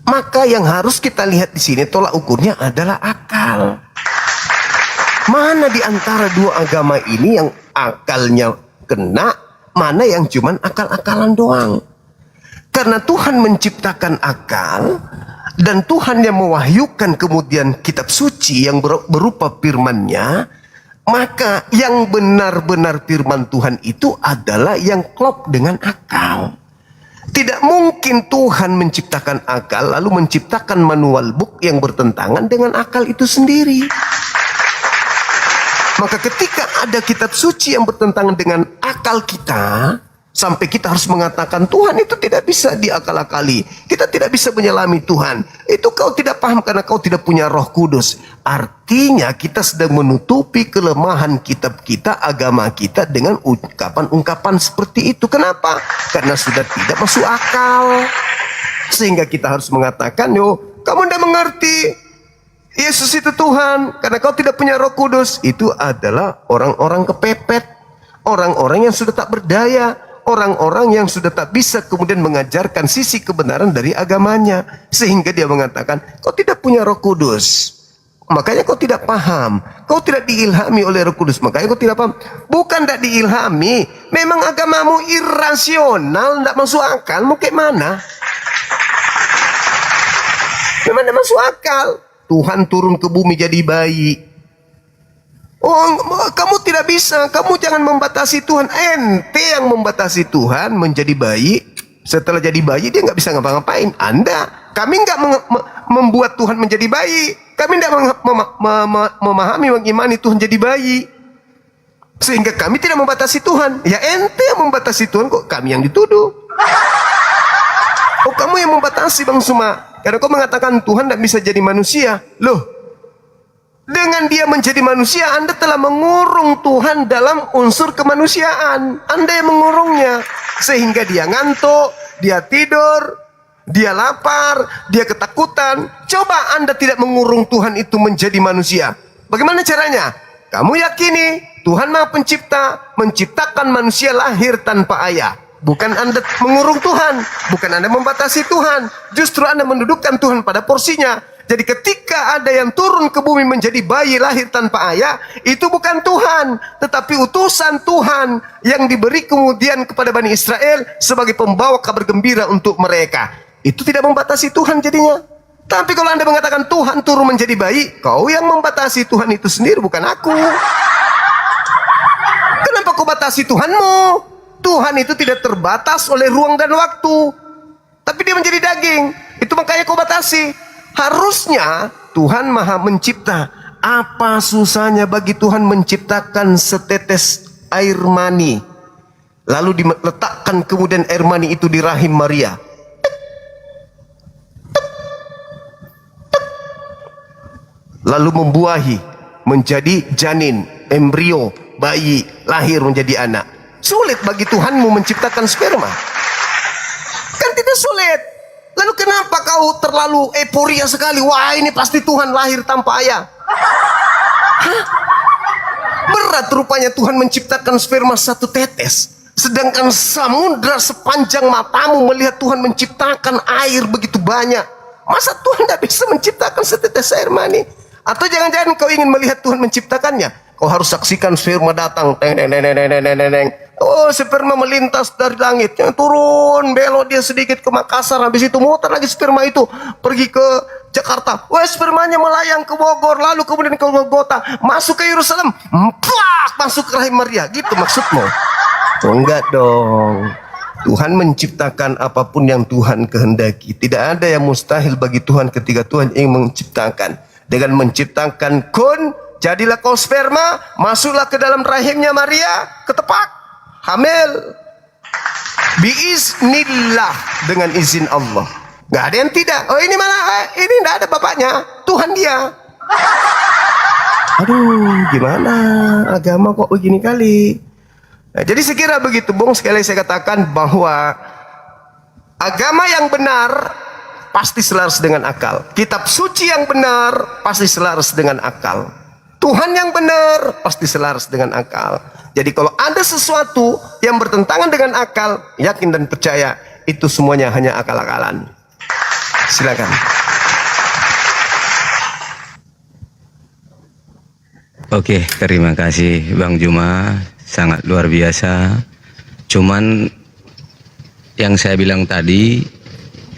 S1: Maka yang harus kita lihat di sini tolak ukurnya adalah akal. Mana di antara dua agama ini yang akalnya kena, mana yang cuman akal-akalan doang? Karena Tuhan menciptakan akal dan Tuhan yang mewahyukan kemudian kitab suci yang berupa firman-Nya, maka yang benar-benar firman Tuhan itu adalah yang klop dengan akal. Tidak mungkin Tuhan menciptakan akal lalu menciptakan manual book yang bertentangan dengan akal itu sendiri. Maka ketika ada kitab suci yang bertentangan dengan akal kita, sampai kita harus mengatakan Tuhan itu tidak bisa diakal-akali, kita tidak bisa menyelami Tuhan, itu kau tidak paham karena kau tidak punya Roh Kudus. Artinya kita sedang menutupi kelemahan kitab kita, agama kita dengan ungkapan-ungkapan seperti itu. Kenapa? Karena sudah tidak masuk akal. Sehingga kita harus mengatakan, yo, kamu tidak mengerti Yesus itu Tuhan karena kau tidak punya Roh Kudus. Itu adalah orang-orang kepepet, orang-orang yang sudah tak berdaya, orang-orang yang sudah tak bisa kemudian mengajarkan sisi kebenaran dari agamanya. Sehingga dia mengatakan, kau tidak punya Roh Kudus, makanya kau tidak paham, kau tidak diilhami oleh Roh Kudus, makanya kau tidak paham. Bukan tidak diilhami, memang agamamu irasional, tidak masuk akal. Mau kayak mana? Memang tidak masuk akal. Tuhan turun ke bumi jadi bayi. Oh, kamu tidak bisa, kamu jangan membatasi Tuhan. Ente yang membatasi Tuhan menjadi bayi. Setelah jadi bayi dia nggak bisa ngapa-ngapain. Kami nggak membuat Tuhan menjadi bayi. Kami tidak memahami, mengimani Tuhan jadi bayi. Sehingga kami tidak membatasi Tuhan. Ya ente yang membatasi Tuhan, kok kami yang dituduh. Oh, kamu yang membatasi Bang Suma. Karena kau mengatakan Tuhan tidak bisa jadi manusia. Loh, dengan dia menjadi manusia, Anda telah mengurung Tuhan dalam unsur kemanusiaan. Anda yang mengurungnya. Sehingga dia ngantuk, dia tidur, dia lapar, dia ketakutan. Coba Anda tidak mengurung Tuhan itu menjadi manusia. Bagaimana caranya? Kamu yakini Tuhan Maha Pencipta menciptakan manusia lahir tanpa ayah. Bukan Anda mengurung Tuhan, bukan Anda membatasi Tuhan, justru Anda mendudukkan Tuhan pada porsinya. Jadi ketika ada yang turun ke bumi menjadi bayi lahir tanpa ayah, itu bukan Tuhan, tetapi utusan Tuhan yang diberi kemudian kepada Bani Israel sebagai pembawa kabar gembira untuk mereka. Itu tidak membatasi Tuhan jadinya. Tapi kalau Anda mengatakan Tuhan turun menjadi bayi, kau yang membatasi Tuhan itu sendiri, bukan aku. Kenapa kau batasi Tuhanmu? Tuhan itu tidak terbatas oleh ruang dan waktu, tapi dia menjadi daging. Itu makanya kau batasi. Harusnya Tuhan Maha Mencipta. Apa susahnya bagi Tuhan menciptakan setetes air mani, lalu diletakkan kemudian air mani itu di rahim Maria. Lalu membuahi menjadi janin, embrio, bayi, lahir menjadi anak. Sulit bagi Tuhanmu menciptakan sperma? Kan tidak sulit. Lalu kenapa kau terlalu euforia sekali? Wah, ini pasti Tuhan lahir tanpa ayah. Hah? Berat rupanya Tuhan menciptakan sperma satu tetes, sedangkan samudra sepanjang matamu melihat Tuhan menciptakan air begitu banyak. Masa Tuhan tidak bisa menciptakan setetes air mani? Atau jangan-jangan kau ingin melihat Tuhan menciptakannya? Kau harus saksikan sperma datang, oh, sperma melintas dari langit, turun, belok dia sedikit ke Makassar, habis itu muter lagi sperma itu pergi ke Jakarta. Wah, spermanya melayang ke Bogor, lalu kemudian ke Golgota, masuk ke Yerusalem, masuk ke rahim Maria. Gitu maksudmu? Oh, enggak dong. Tuhan menciptakan apapun yang Tuhan kehendaki. Tidak ada yang mustahil bagi Tuhan ketika Tuhan ingin menciptakan. Dengan menciptakan kun, jadilah kau sperma, masuklah ke dalam rahimnya Maria, ketepak, hamil. Biiznillah, dengan izin Allah. Gak ada yang tidak. Oh, ini malah, ini tidak ada bapaknya, Tuhan dia. Aduh, gimana agama kok begini kali. Nah, jadi sekira begitu, Bung. Sekali saya katakan bahwa agama yang benar pasti selaras dengan akal. Kitab suci yang benar pasti selaras dengan akal. Tuhan yang benar pasti selaras dengan akal. Jadi kalau ada sesuatu yang bertentangan dengan akal, yakin dan percaya itu semuanya hanya akal-akalan. Silakan.
S14: Oke, terima kasih Bang Juma, sangat luar biasa. Cuman yang saya bilang tadi,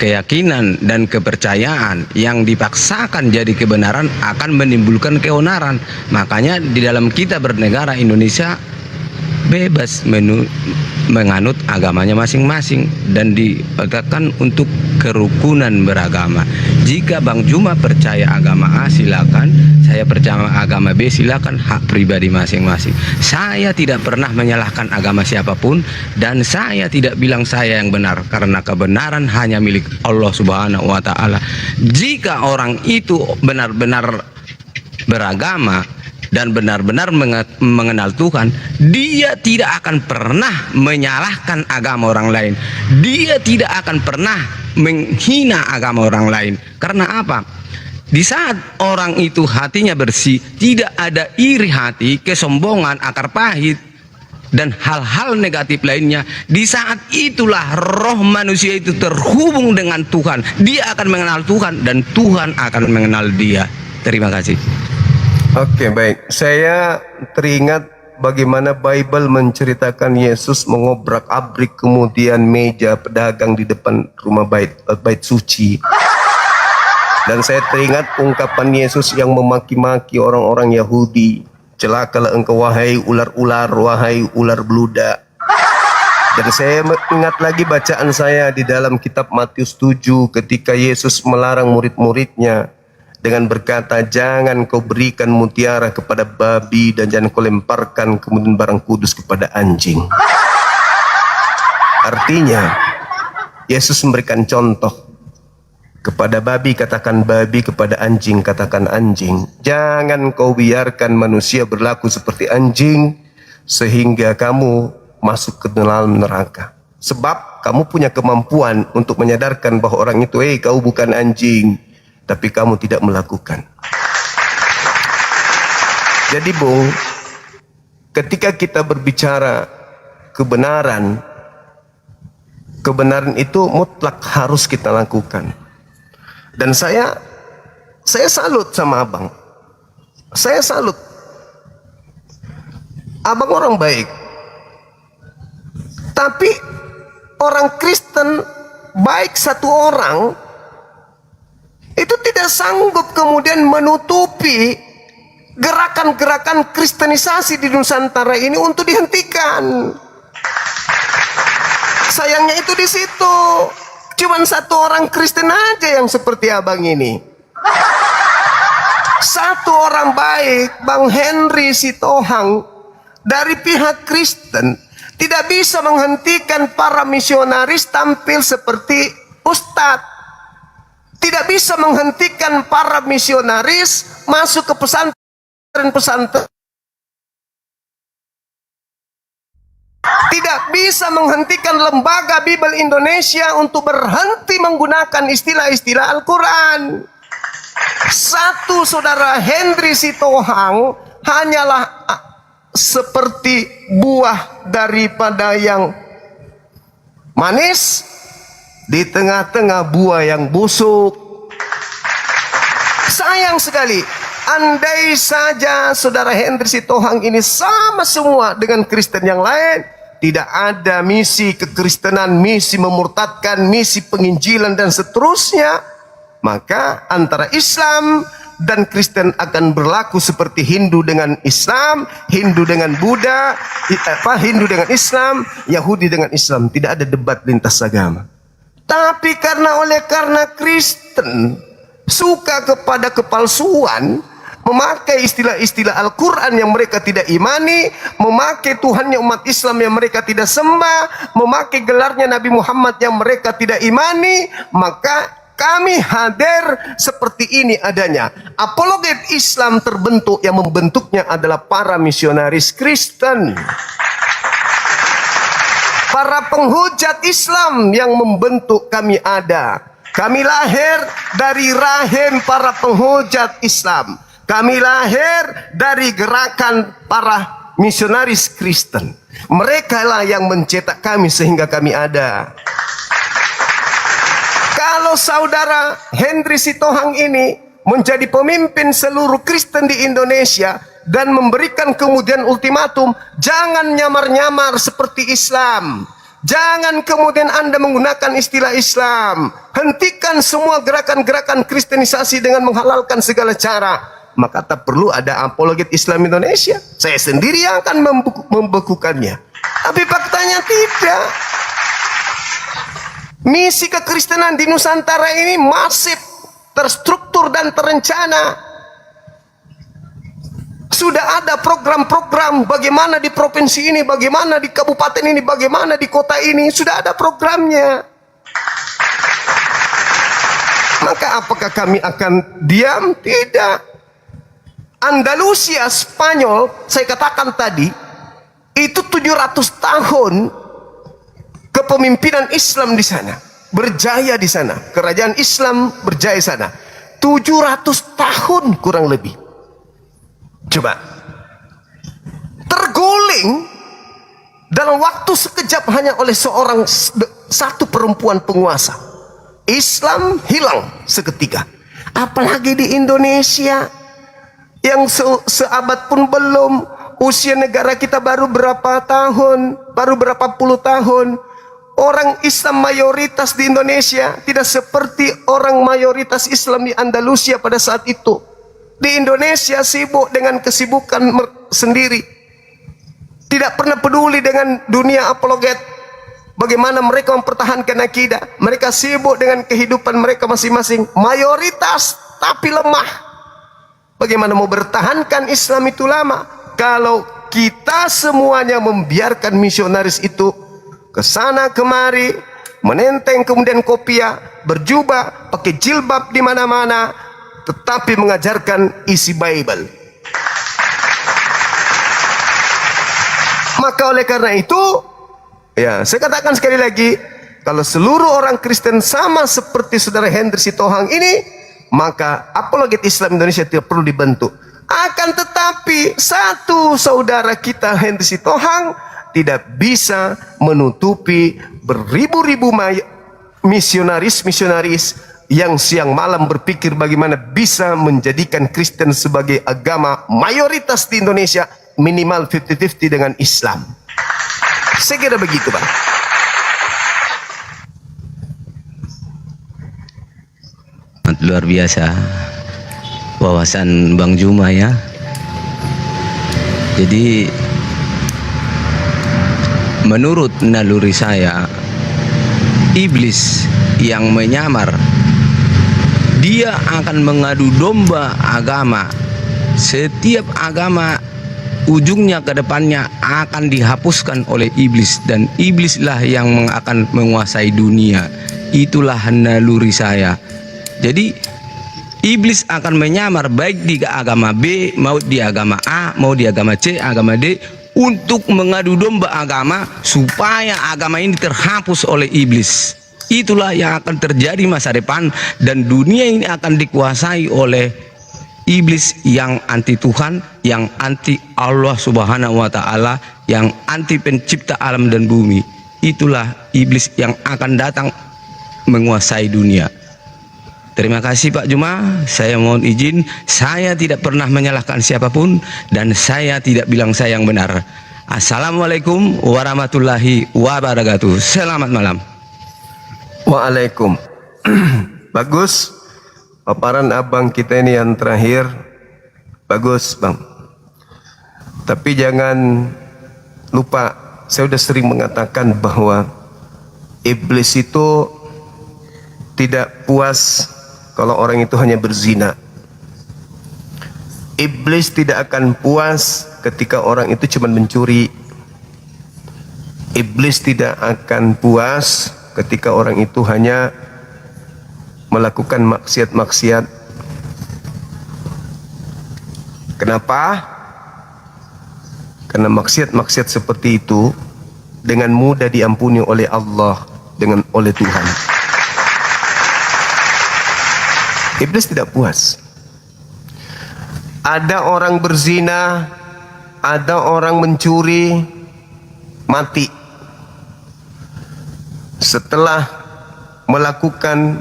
S14: keyakinan dan kepercayaan yang dipaksakan jadi kebenaran akan menimbulkan keonaran. Makanya di dalam kita bernegara Indonesia bebas menganut agamanya masing-masing dan ditegakkan untuk kerukunan beragama. Jika Bang Juma percaya agama A silakan, saya percaya agama B silakan, hak pribadi masing-masing. Saya tidak pernah menyalahkan agama siapapun dan saya tidak bilang saya yang benar karena kebenaran hanya milik Allah Subhanahu wa taala. Jika orang itu benar-benar beragama dan benar-benar mengenal Tuhan, dia tidak akan pernah menyalahkan agama orang lain. Dia tidak akan pernah menghina agama orang lain. Karena apa? Di saat orang itu hatinya bersih, tidak ada iri hati, kesombongan, akar pahit, dan hal-hal negatif lainnya. Di saat itulah roh manusia itu terhubung dengan Tuhan. Dia akan mengenal Tuhan dan Tuhan akan mengenal dia. Terima kasih.
S1: Oke, baik. Saya teringat bagaimana Bible menceritakan Yesus mengobrak-abrik kemudian meja pedagang di depan rumah bait suci. Dan saya teringat ungkapan Yesus yang memaki-maki orang-orang Yahudi. Celakalah engkau wahai ular-ular, wahai ular beludak. Dan saya ingat lagi bacaan saya di dalam kitab Matius 7 ketika Yesus melarang murid-muridnya dengan berkata, jangan kau berikan mutiara kepada babi dan jangan kau lemparkan kemudian barang kudus kepada anjing. Artinya, Yesus memberikan contoh. Kepada babi katakan babi, kepada anjing katakan anjing. Jangan kau biarkan manusia berlaku seperti anjing sehingga kamu masuk ke dalam neraka. Sebab kamu punya kemampuan untuk menyadarkan bahwa orang itu, kau bukan anjing, tapi kamu tidak melakukan. Jadi Bung, ketika kita berbicara kebenaran, kebenaran itu mutlak harus kita lakukan. Dan saya salut sama Abang. Saya salut. Abang orang baik. Tapi orang Kristen baik satu orang itu tidak sanggup kemudian menutupi gerakan-gerakan kristenisasi di Nusantara ini untuk dihentikan. Sayangnya itu di situ. Cuman satu orang Kristen aja yang seperti Abang ini. Satu orang baik, Bang Henry Sitohang dari pihak Kristen tidak bisa menghentikan para misionaris tampil seperti ustadz. Tidak bisa menghentikan para misionaris masuk ke pesantren-pesantren. Tidak bisa menghentikan lembaga Bible Indonesia untuk berhenti menggunakan istilah-istilah Al-Quran. Satu saudara Henry Sitohang hanyalah seperti buah daripada yang manis di tengah-tengah buah yang busuk. Sayang sekali, andai saja saudara Henry Sitohang ini sama semua dengan Kristen yang lain, tidak ada misi kekristenan, misi memurtadkan, misi penginjilan dan seterusnya, maka antara Islam dan Kristen akan berlaku seperti Hindu dengan Islam, Hindu dengan Buddha, Hindu dengan Islam, Yahudi dengan Islam. Tidak ada debat lintas agama. Tapi karena Kristen suka kepada kepalsuan, memakai istilah-istilah Al-Quran yang mereka tidak imani, memakai Tuhannya umat Islam yang mereka tidak sembah, memakai gelarnya Nabi Muhammad yang mereka tidak imani, maka kami hadir seperti ini adanya. Apologet Islam terbentuk, yang membentuknya adalah para misionaris Kristen. Para penghujat Islam yang membentuk kami ada. Kami lahir dari rahim para penghujat Islam. Kami lahir dari gerakan para misionaris Kristen. Mereka lah yang mencetak kami sehingga kami ada. Kalau saudara Henry Sitohang ini menjadi pemimpin seluruh Kristen di Indonesia dan memberikan kemudian ultimatum, jangan nyamar-nyamar seperti Islam. Jangan kemudian Anda menggunakan istilah Islam. Hentikan semua gerakan-gerakan kristenisasi dengan menghalalkan segala cara. Maka tak perlu ada apologet Islam Indonesia. Saya sendiri yang akan membekukannya. Tapi faktanya tidak. Misi kekristenan di Nusantara ini masif, terstruktur dan terencana. Sudah ada program-program bagaimana di provinsi ini, bagaimana di kabupaten ini, bagaimana di kota ini. Sudah ada programnya. Maka apakah kami akan diam? Tidak. Andalusia, Spanyol, saya katakan tadi, itu 700 tahun kepemimpinan Islam di sana. Berjaya di sana. Kerajaan Islam berjaya di sana. 700 tahun kurang lebih. Coba. Terguling dalam waktu sekejap hanya oleh satu perempuan penguasa. Islam hilang seketika. Apalagi di Indonesia yang seabad pun belum. Usia negara kita baru berapa tahun, baru berapa puluh tahun. Orang Islam mayoritas di Indonesia tidak seperti orang mayoritas Islam di Andalusia pada saat itu. Di Indonesia sibuk dengan kesibukan sendiri. Tidak pernah peduli dengan dunia apologet. Bagaimana mereka mempertahankan akidah. Mereka sibuk dengan kehidupan mereka masing-masing. Mayoritas tapi lemah. Bagaimana mau bertahankan Islam itu lama? Kalau kita semuanya membiarkan misionaris itu ke sana kemari, menenteng kemudian kopiah, berjubah, pakai jilbab di mana-mana, tetapi mengajarkan isi Bible. Maka oleh karena itu, ya saya katakan sekali lagi, kalau seluruh orang Kristen sama seperti saudara Henry Sitohang ini, maka apologet Islam Indonesia tidak perlu dibentuk. Akan tetapi satu saudara kita Henry Sitohang tidak bisa menutupi beribu-ribu misionaris yang siang malam berpikir bagaimana bisa menjadikan Kristen sebagai agama mayoritas di Indonesia, minimal 50-50 dengan Islam. Saya kira begitu, Bang.
S14: Luar biasa wawasan Bang Juma ya. Jadi menurut naluri saya, iblis yang menyamar, dia akan mengadu domba agama. Setiap agama ujungnya ke depannya akan dihapuskan oleh iblis, dan iblislah yang akan menguasai dunia. Itulah naluri saya. Jadi iblis akan menyamar baik di agama B, mau di agama A, mau di agama C, agama D, untuk mengadu domba agama supaya agama ini terhapus oleh iblis. Itulah yang akan terjadi masa depan, dan dunia ini akan dikuasai oleh iblis yang anti Tuhan, yang anti Allah Subhanahu wa taala, yang anti pencipta alam dan bumi. Itulah iblis yang akan datang menguasai dunia. Terima kasih Pak Juma, saya mohon izin, saya tidak pernah menyalahkan siapapun dan saya tidak bilang saya yang benar. Assalamualaikum warahmatullahi wabarakatuh. Selamat malam.
S1: Waalaikum. Bagus. Paparan abang kita ini yang terakhir. Bagus, Bang. Tapi jangan lupa, saya sudah sering mengatakan bahwa iblis itu tidak puas kalau orang itu hanya berzina. Iblis tidak akan puas ketika orang itu cuma mencuri. Iblis tidak akan puas ketika orang itu hanya melakukan maksiat-maksiat. Kenapa? Karena maksiat-maksiat seperti itu dengan mudah diampuni oleh Allah, oleh Tuhan. Iblis tidak puas. Ada orang berzina, ada orang mencuri, mati. Setelah melakukan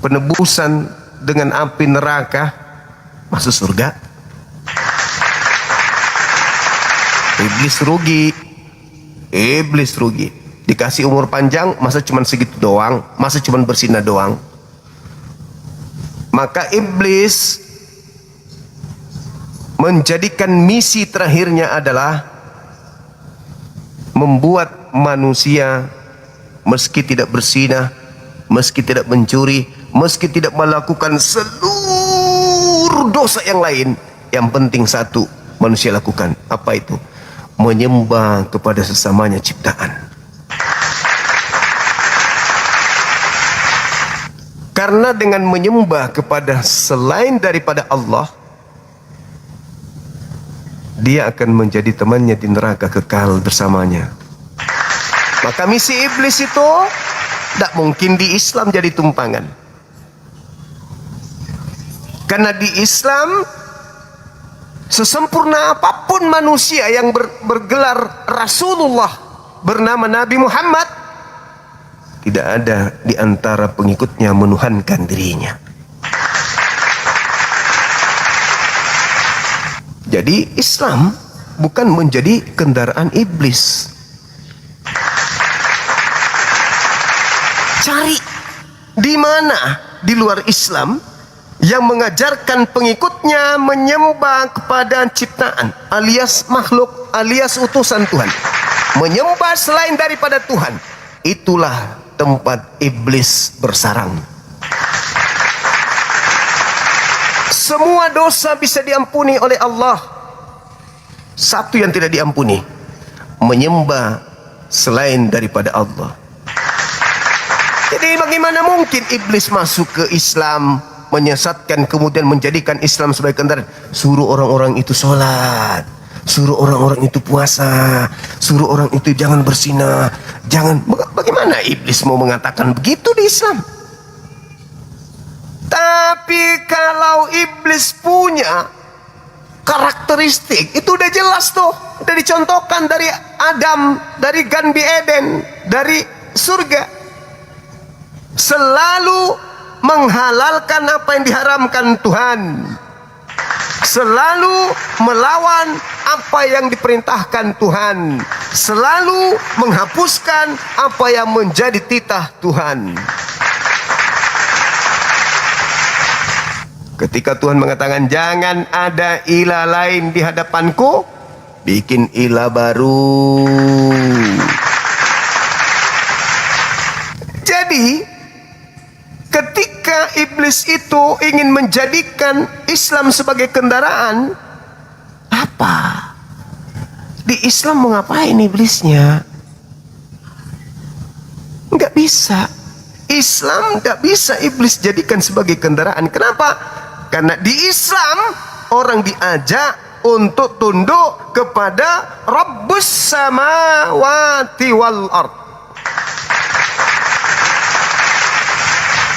S1: penebusan dengan api neraka, masuk surga. Iblis rugi. Iblis rugi. Dikasih umur panjang, masa cuma segitu doang, masa cuma bersinah doang. Maka iblis menjadikan misi terakhirnya adalah membuat manusia meski tidak bersinah, meski tidak mencuri, meski tidak melakukan seluruh dosa yang lain, yang penting satu manusia lakukan. Apa itu? Menyembah kepada sesamanya ciptaan. Karena dengan menyembah kepada selain daripada Allah, dia akan menjadi temannya di neraka kekal bersamanya. Maka misi iblis itu tidak mungkin di Islam jadi tumpangan. Karena di Islam, sesempurna apapun manusia yang bergelar Rasulullah bernama Nabi Muhammad, tidak ada di antara pengikutnya menuhankan dirinya. Jadi Islam bukan menjadi kendaraan iblis. Cari di mana di luar Islam yang mengajarkan pengikutnya menyembah kepada ciptaan, alias makhluk, alias utusan Tuhan, menyembah selain daripada Tuhan. Itulah tempat iblis bersarang. Semua dosa bisa diampuni oleh Allah. Satu yang tidak diampuni, menyembah selain daripada Allah. Jadi bagaimana mungkin iblis masuk ke Islam, menyesatkan, kemudian menjadikan Islam sebagai kendaraan? Suruh orang-orang itu sholat, suruh orang-orang itu puasa, suruh orang itu jangan bersinah, jangan. Bagaimana iblis mau mengatakan begitu di Islam? Tapi kalau iblis punya karakteristik, itu udah jelas tuh, udah dicontohkan dari Adam, dari Ganbi Eden, dari surga. Selalu menghalalkan apa yang diharamkan Tuhan, selalu melawan apa yang diperintahkan Tuhan, selalu menghapuskan apa yang menjadi titah Tuhan. Ketika Tuhan mengatakan jangan ada ilah lain di hadapanku, bikin ilah baru. Jadi ketika iblis itu ingin menjadikan Islam sebagai kendaraan, apa? Di Islam mau ngapain iblisnya? Nggak bisa. Islam nggak bisa iblis jadikan sebagai kendaraan. Kenapa? Karena di Islam orang diajak untuk tunduk kepada Rabbus samawati wal ard.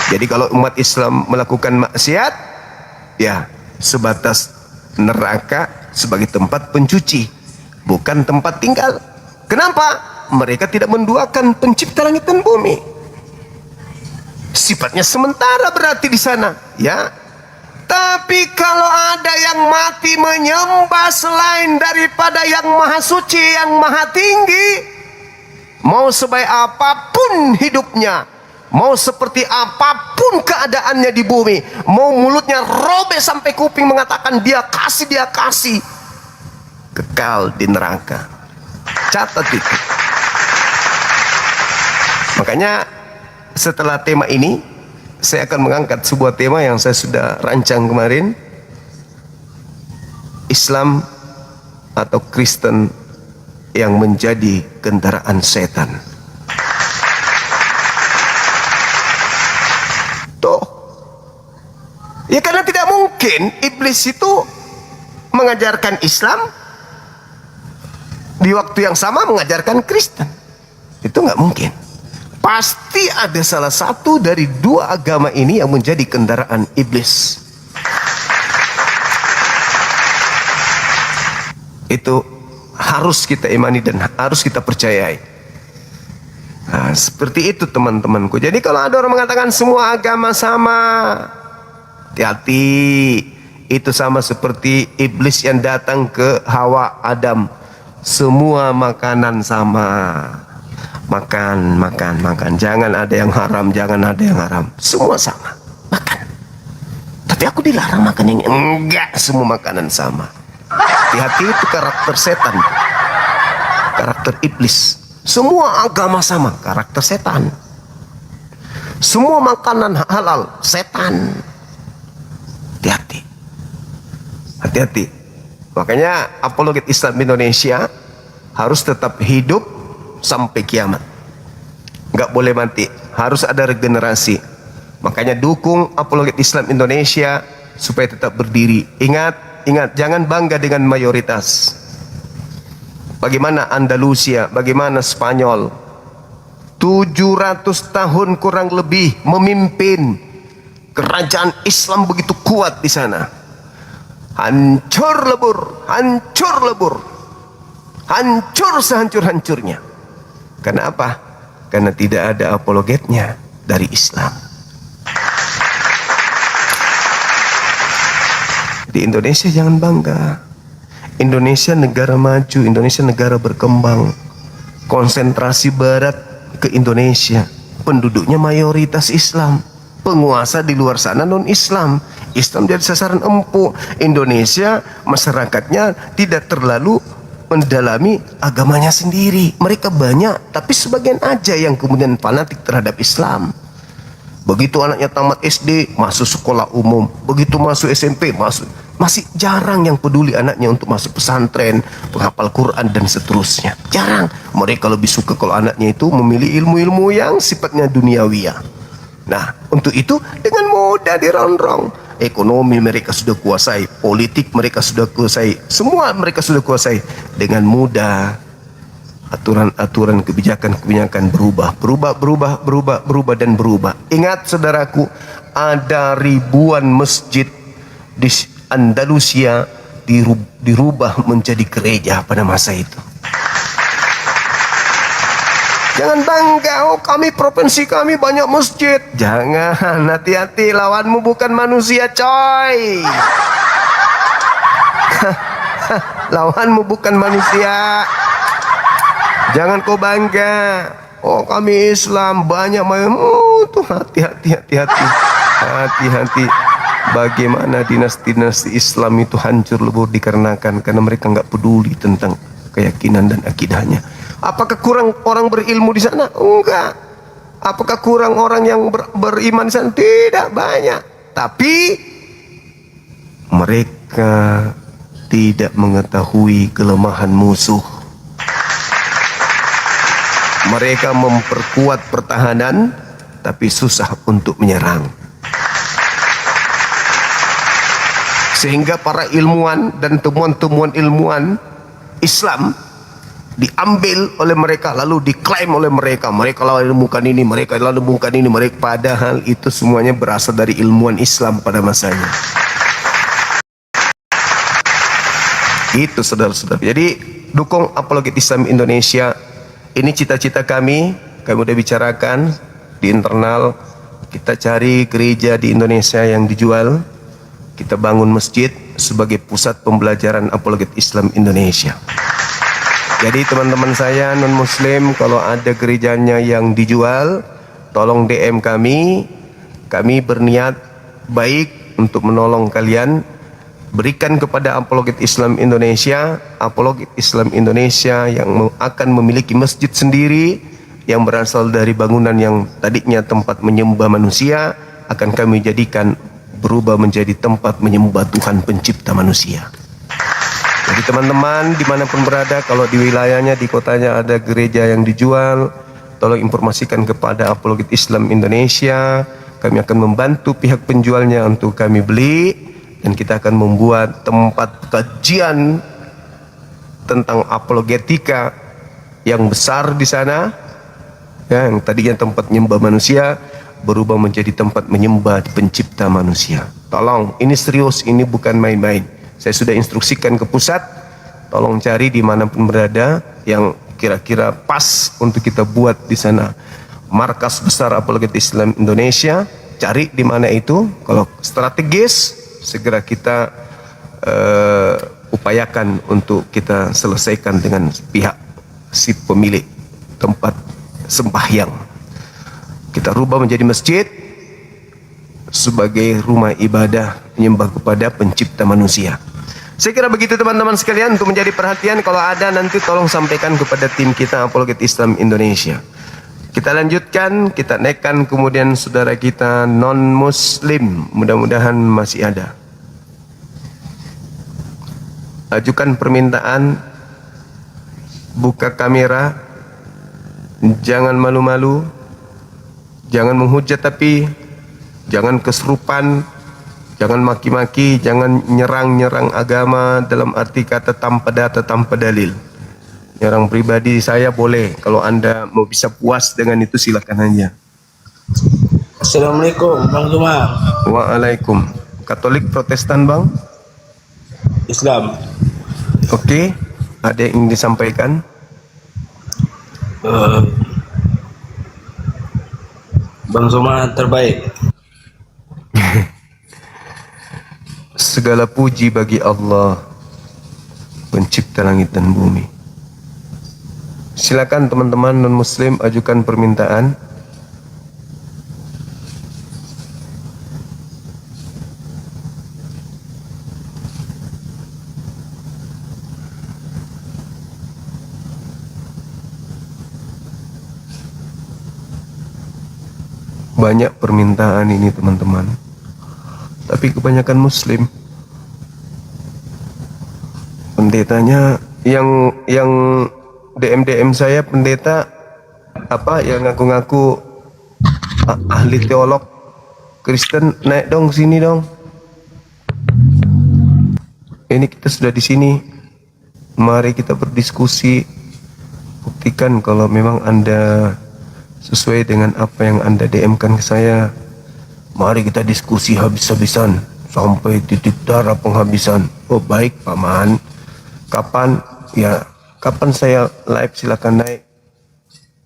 S1: Jadi kalau umat Islam melakukan maksiat, ya sebatas neraka sebagai tempat pencuci, bukan tempat tinggal. Kenapa? Mereka tidak menduakan pencipta langit dan bumi. Sifatnya sementara berarti di sana, ya. Tapi kalau ada yang mati menyembah selain daripada yang maha suci, yang maha tinggi, mau sebaik apapun hidupnya, mau seperti apapun keadaannya di bumi, mau mulutnya robek sampai kuping mengatakan dia kasih, kekal di neraka. Catat itu. Makanya setelah tema ini, saya akan mengangkat sebuah tema yang saya sudah rancang kemarin. Islam atau Kristen yang menjadi kendaraan setan. Tuh. Ya karena tidak mungkin iblis itu mengajarkan Islam di waktu yang sama mengajarkan Kristen. Itu nggak mungkin. Pasti ada salah satu dari dua agama ini yang menjadi kendaraan iblis. Itu harus kita imani dan harus kita percayai. Nah, seperti itu teman-temanku. Jadi kalau ada orang mengatakan semua agama sama, hati-hati. Itu sama seperti iblis yang datang ke Hawa Adam. Semua makanan sama. makan. Jangan ada yang haram, semua sama. Tapi aku dilarang makan yang enggak, semua makanan sama. Hati-hati, itu karakter setan, karakter iblis. Semua agama sama, karakter setan. Semua makanan halal, setan. Hati-hati. Makanya apologet Islam Indonesia harus tetap hidup sampai kiamat. Nggak boleh mati, harus ada regenerasi. Makanya dukung apologet Islam Indonesia supaya tetap berdiri. Ingat, jangan bangga dengan mayoritas. Bagaimana Andalusia, bagaimana Spanyol, 700 tahun kurang lebih memimpin, kerajaan Islam begitu kuat di sana. Hancur lebur, hancur sehancur-hancurnya. Karena apa? Karena tidak ada apologetnya dari Islam. Di Indonesia jangan bangga. Indonesia negara maju, Indonesia negara berkembang. Konsentrasi barat ke Indonesia, penduduknya mayoritas Islam. Penguasa di luar sana non-Islam. Islam jadi sasaran empuk. Indonesia masyarakatnya tidak terlalu mendalami agamanya sendiri. Mereka banyak, tapi sebagian aja yang kemudian fanatik terhadap Islam. Begitu anaknya tamat SD, masuk sekolah umum. Begitu masuk SMP, masih jarang yang peduli anaknya untuk masuk pesantren, penghafal Quran dan seterusnya. Jarang. Mereka lebih suka kalau anaknya itu memilih ilmu-ilmu yang sifatnya duniawiyah. Nah, untuk itu dengan mudah dirongrong. Ekonomi mereka sudah kuasai, politik mereka sudah kuasai, semua mereka sudah kuasai. Dengan mudah aturan-aturan, kebijakan-kebijakan berubah dan berubah. Ingat saudaraku, ada ribuan masjid di Andalusia dirubah menjadi gereja pada masa itu. Jangan bangga, oh kami provinsi kami banyak masjid. Jangan, hati-hati, lawanmu bukan manusia coy. Lawanmu bukan manusia. Jangan kau bangga, oh kami Islam banyak. Tuh hati-hati. Bagaimana dinasti-dinasti Islam itu hancur lebur dikarenakan karena mereka nggak peduli tentang keyakinan dan akidahnya. Apakah kurang orang berilmu di sana? Enggak. Apakah kurang orang yang beriman di sana? Tidak, banyak. Tapi mereka tidak mengetahui kelemahan musuh. Mereka memperkuat pertahanan, tapi susah untuk menyerang. Sehingga para ilmuwan dan temuan-temuan ilmuwan Islam diambil oleh mereka, lalu diklaim oleh mereka. Mereka lalu menemukan ini, mereka lalu menemukan ini, mereka. Padahal itu semuanya berasal dari ilmuwan Islam pada masanya. Itu saudara-saudara. Jadi dukung apologet Islam Indonesia. Ini cita-cita kami udah bicarakan di internal. Kita cari gereja di Indonesia yang dijual. Kita bangun masjid sebagai pusat pembelajaran apologet Islam Indonesia. Jadi teman-teman saya non-muslim, kalau ada gerejanya yang dijual, tolong DM kami. Kami berniat baik untuk menolong kalian. Berikan kepada apologet Islam Indonesia. Apologet Islam Indonesia yang akan memiliki masjid sendiri yang berasal dari bangunan yang tadinya tempat menyembah manusia, akan kami jadikan berubah menjadi tempat menyembah Tuhan pencipta manusia. Jadi teman-teman dimanapun berada, kalau di wilayahnya, di kotanya ada gereja yang dijual, tolong informasikan kepada apologet Islam Indonesia. Kami akan membantu pihak penjualnya untuk kami beli, dan kita akan membuat tempat kajian tentang apologetika yang besar di sana, ya, yang tadinya tempat menyembah manusia berubah menjadi tempat menyembah pencipta manusia. Tolong, ini serius, ini bukan main-main. Saya sudah instruksikan ke pusat, tolong cari dimanapun berada yang kira-kira pas untuk kita buat di sana markas besar apologet Islam Indonesia. Cari di mana itu, kalau strategis segera kita upayakan untuk kita selesaikan dengan pihak si pemilik tempat sembahyang. Kita rubah menjadi masjid sebagai rumah ibadah menyembah kepada pencipta manusia. Saya kira begitu teman-teman sekalian, untuk menjadi perhatian. Kalau ada nanti tolong sampaikan kepada tim kita Apologet Islam Indonesia. Kita lanjutkan, kita naikkan kemudian saudara kita non muslim, mudah-mudahan masih ada. Ajukan permintaan, buka kamera, jangan malu-malu, jangan menghujat, tapi jangan kesurupan, jangan maki-maki, jangan nyerang-nyerang agama dalam arti kata tanpa data, tanpa dalil. Nyerang pribadi saya boleh, kalau Anda mau bisa puas dengan itu silakan aja.
S9: Assalamualaikum Bang Juma.
S1: Waalaikum. Katolik, Protestan Bang?
S9: Islam.
S1: Oke, ada yang ingin disampaikan?
S9: Bang Juma terbaik.
S1: Segala puji bagi Allah, pencipta langit dan bumi. Silakan teman-teman non-muslim ajukan permintaan. Banyak permintaan ini teman-teman, tapi kebanyakan muslim. Pendetanya yang DM saya, pendeta apa yang ngaku-ngaku ahli teolog Kristen, naik dong sini dong. Ini kita sudah di sini, mari kita berdiskusi, buktikan kalau memang Anda sesuai dengan apa yang Anda DM-kan ke saya. Mari kita diskusi habis-habisan sampai titik darah penghabisan. Oh baik paman, kapan? Ya, kapan saya live silakan naik.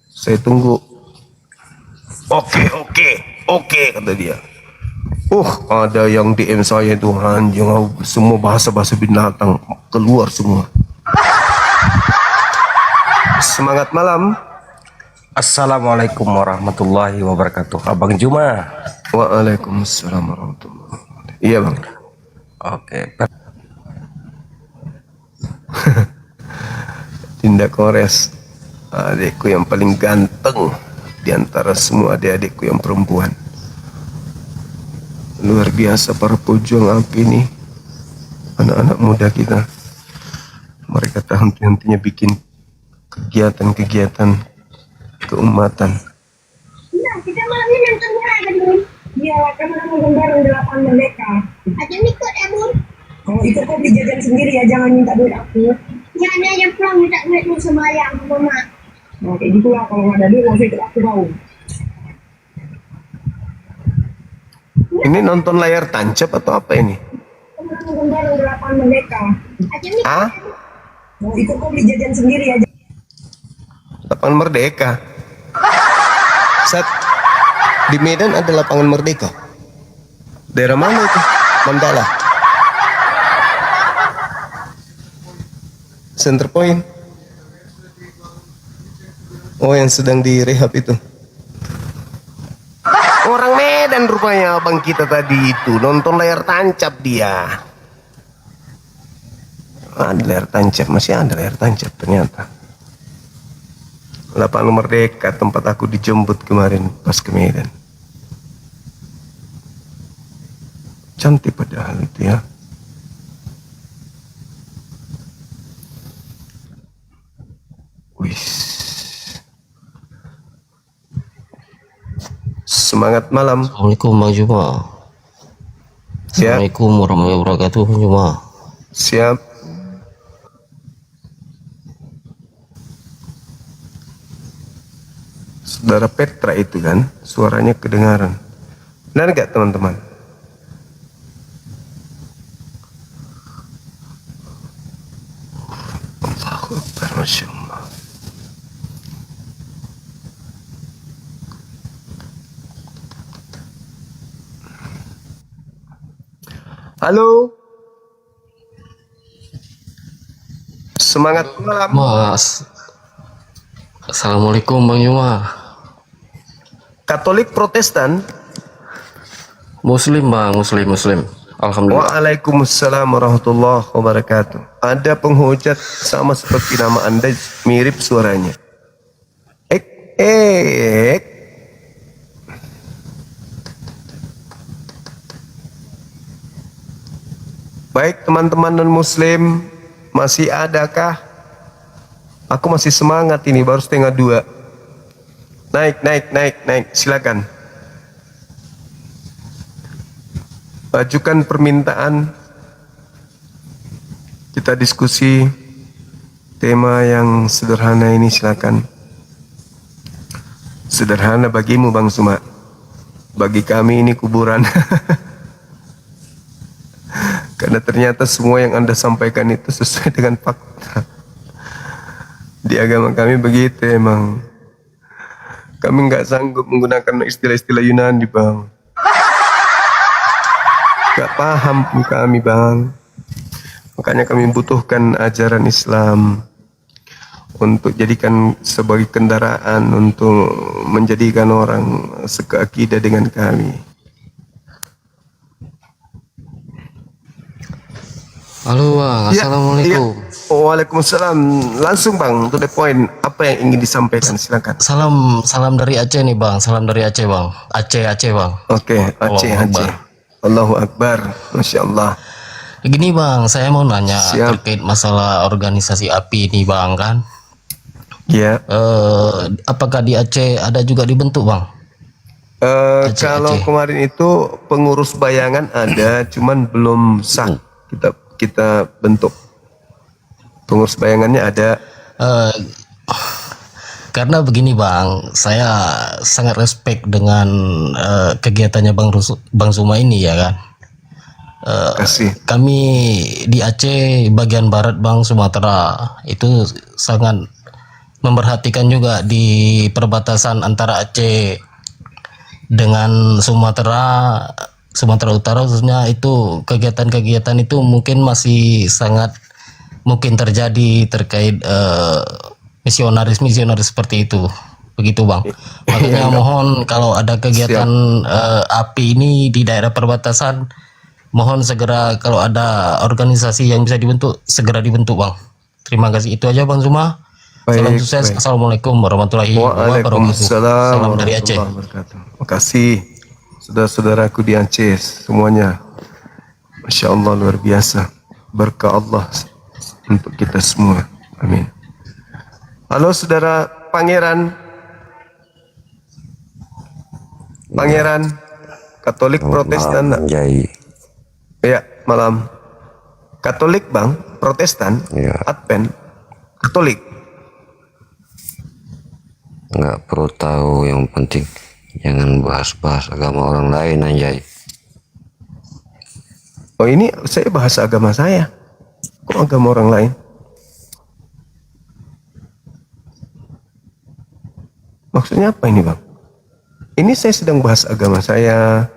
S1: Saya tunggu. Oke, kata dia. Ada yang DM saya itu anjing, semua bahasa-bahasa binatang keluar semua. Semangat malam.
S15: Assalamualaikum warahmatullahi wabarakatuh. Abang Juma.
S1: Waalaikumsalam warahmatullahi wabarakatuh. Iya bang.
S15: Oke.
S1: Dinda Kores, adikku yang paling ganteng di antara semua adik-adikku yang perempuan. Luar biasa para pejuang api ini, anak-anak muda kita. Mereka henti-hentinya bikin kegiatan-kegiatan keumatan.
S16: Nah, kita malam ini nonton bola dulu. Iya, karena menggambar di lapangan mereka. Aja ikut ya, Bun. Kalau itu kok beli jajan sendiri ya, jangan minta duit aku. Ya, ini aja pulang minta duit lu sama ayah, Mama. Nah, kayak gitu lah, kalau nggak ada duit langsung ikut aku mau.
S1: Ini nonton layar tancap atau apa ini?
S16: Menggambar di lapangan mereka. Aja ikut.
S1: Ah?
S16: Kalau itu kok beli jajan sendiri aja.
S1: Lapangan Merdeka. Saat di Medan ada lapangan Merdeka. Daerah mana itu? Mandala. Center Point. Oh, yang sedang direhab itu. Orang Medan rupanya abang kita tadi itu nonton layar tancap dia. Ada layar tancap, masih ada layar tancap ternyata. Lapangan Merdeka tempat aku dijemput kemarin pas ke Medan. Cantik padahal itu ya. Wis. Semangat malam.
S13: Assalamualaikum Bang Juma. Assalamualaikum warahmatullahi wabarakatuh Bang Juma.
S1: Siap. Saudara Petra itu kan, suaranya kedengaran. Benar gak teman-teman? Allahu Akbar, Masya Allah. Halo. Semangat malam.
S13: Mas. Assalamualaikum Bang Juma.
S1: Katolik Protestan?
S13: Muslim Bang, Muslim. Alhamdulillah.
S1: Waalaikumsalam warahmatullahi wabarakatuh. Ada penghujat sama seperti nama Anda, mirip suaranya. Baik teman-teman non-muslim, masih adakah? Aku masih semangat ini, baru 1:30. Naik, silakan. Ajukan permintaan, kita diskusi tema yang sederhana ini, silakan. Sederhana bagimu Bang Suma, bagi kami ini kuburan. Karena ternyata semua yang Anda sampaikan itu sesuai dengan fakta. Di agama kami begitu emang. Kami nggak sanggup menggunakan istilah-istilah Yunani Bang. Gak paham pun kami Bang. Makanya kami butuhkan ajaran Islam untuk jadikan sebagai kendaraan untuk menjadikan orang sekeakidah dengan kami.
S13: Halo Bang, Assalamualaikum.
S1: Waalaikumsalam. Langsung Bang, to the point. Apa yang ingin disampaikan? Silakan.
S13: Salam dari Aceh nih Bang, salam dari Aceh Bang. Aceh Bang.
S1: Oke, Aceh. Allahu Akbar, Masya Allah.
S13: Gini Bang, saya mau nanya terkait masalah organisasi API ini Bang kan.
S1: Ya.
S13: Apakah di Aceh ada juga dibentuk Bang?
S1: Kalau kemarin itu pengurus bayangan ada, cuman belum sah. Kita bentuk. Pengurus bayangannya ada.
S13: Karena begini Bang, saya sangat respect dengan kegiatannya Bang Suma ini ya kan. Kami di Aceh bagian barat Bang, Sumatera itu sangat memperhatikan juga di perbatasan antara Aceh dengan Sumatera Utara khususnya, itu kegiatan-kegiatan itu mungkin masih sangat mungkin terjadi terkait misionaris seperti itu, begitu Bang. Makanya mohon kalau ada kegiatan API ini di daerah perbatasan, mohon segera kalau ada organisasi yang bisa dibentuk, segera dibentuk Bang. Terima kasih, itu aja Bang Zuma. Salam sukses. Assalamualaikum warahmatullahi wabarakatuh. Salam dari Aceh.
S1: Terima kasih saudara-saudaraku di Aceh semuanya. Masya Allah, luar biasa. Berkah Allah untuk kita semua. Amin. Halo saudara Pangeran Katolik Protestan. Ya, malam. Katolik Bang, Protestan, Advent, Katolik.
S8: Nggak perlu tahu, yang penting jangan bahas-bahas agama orang lain anjay.
S1: Oh, ini saya bahas agama saya. Kok agama orang lain? Maksudnya apa ini Bang? Ini saya sedang bahas agama saya.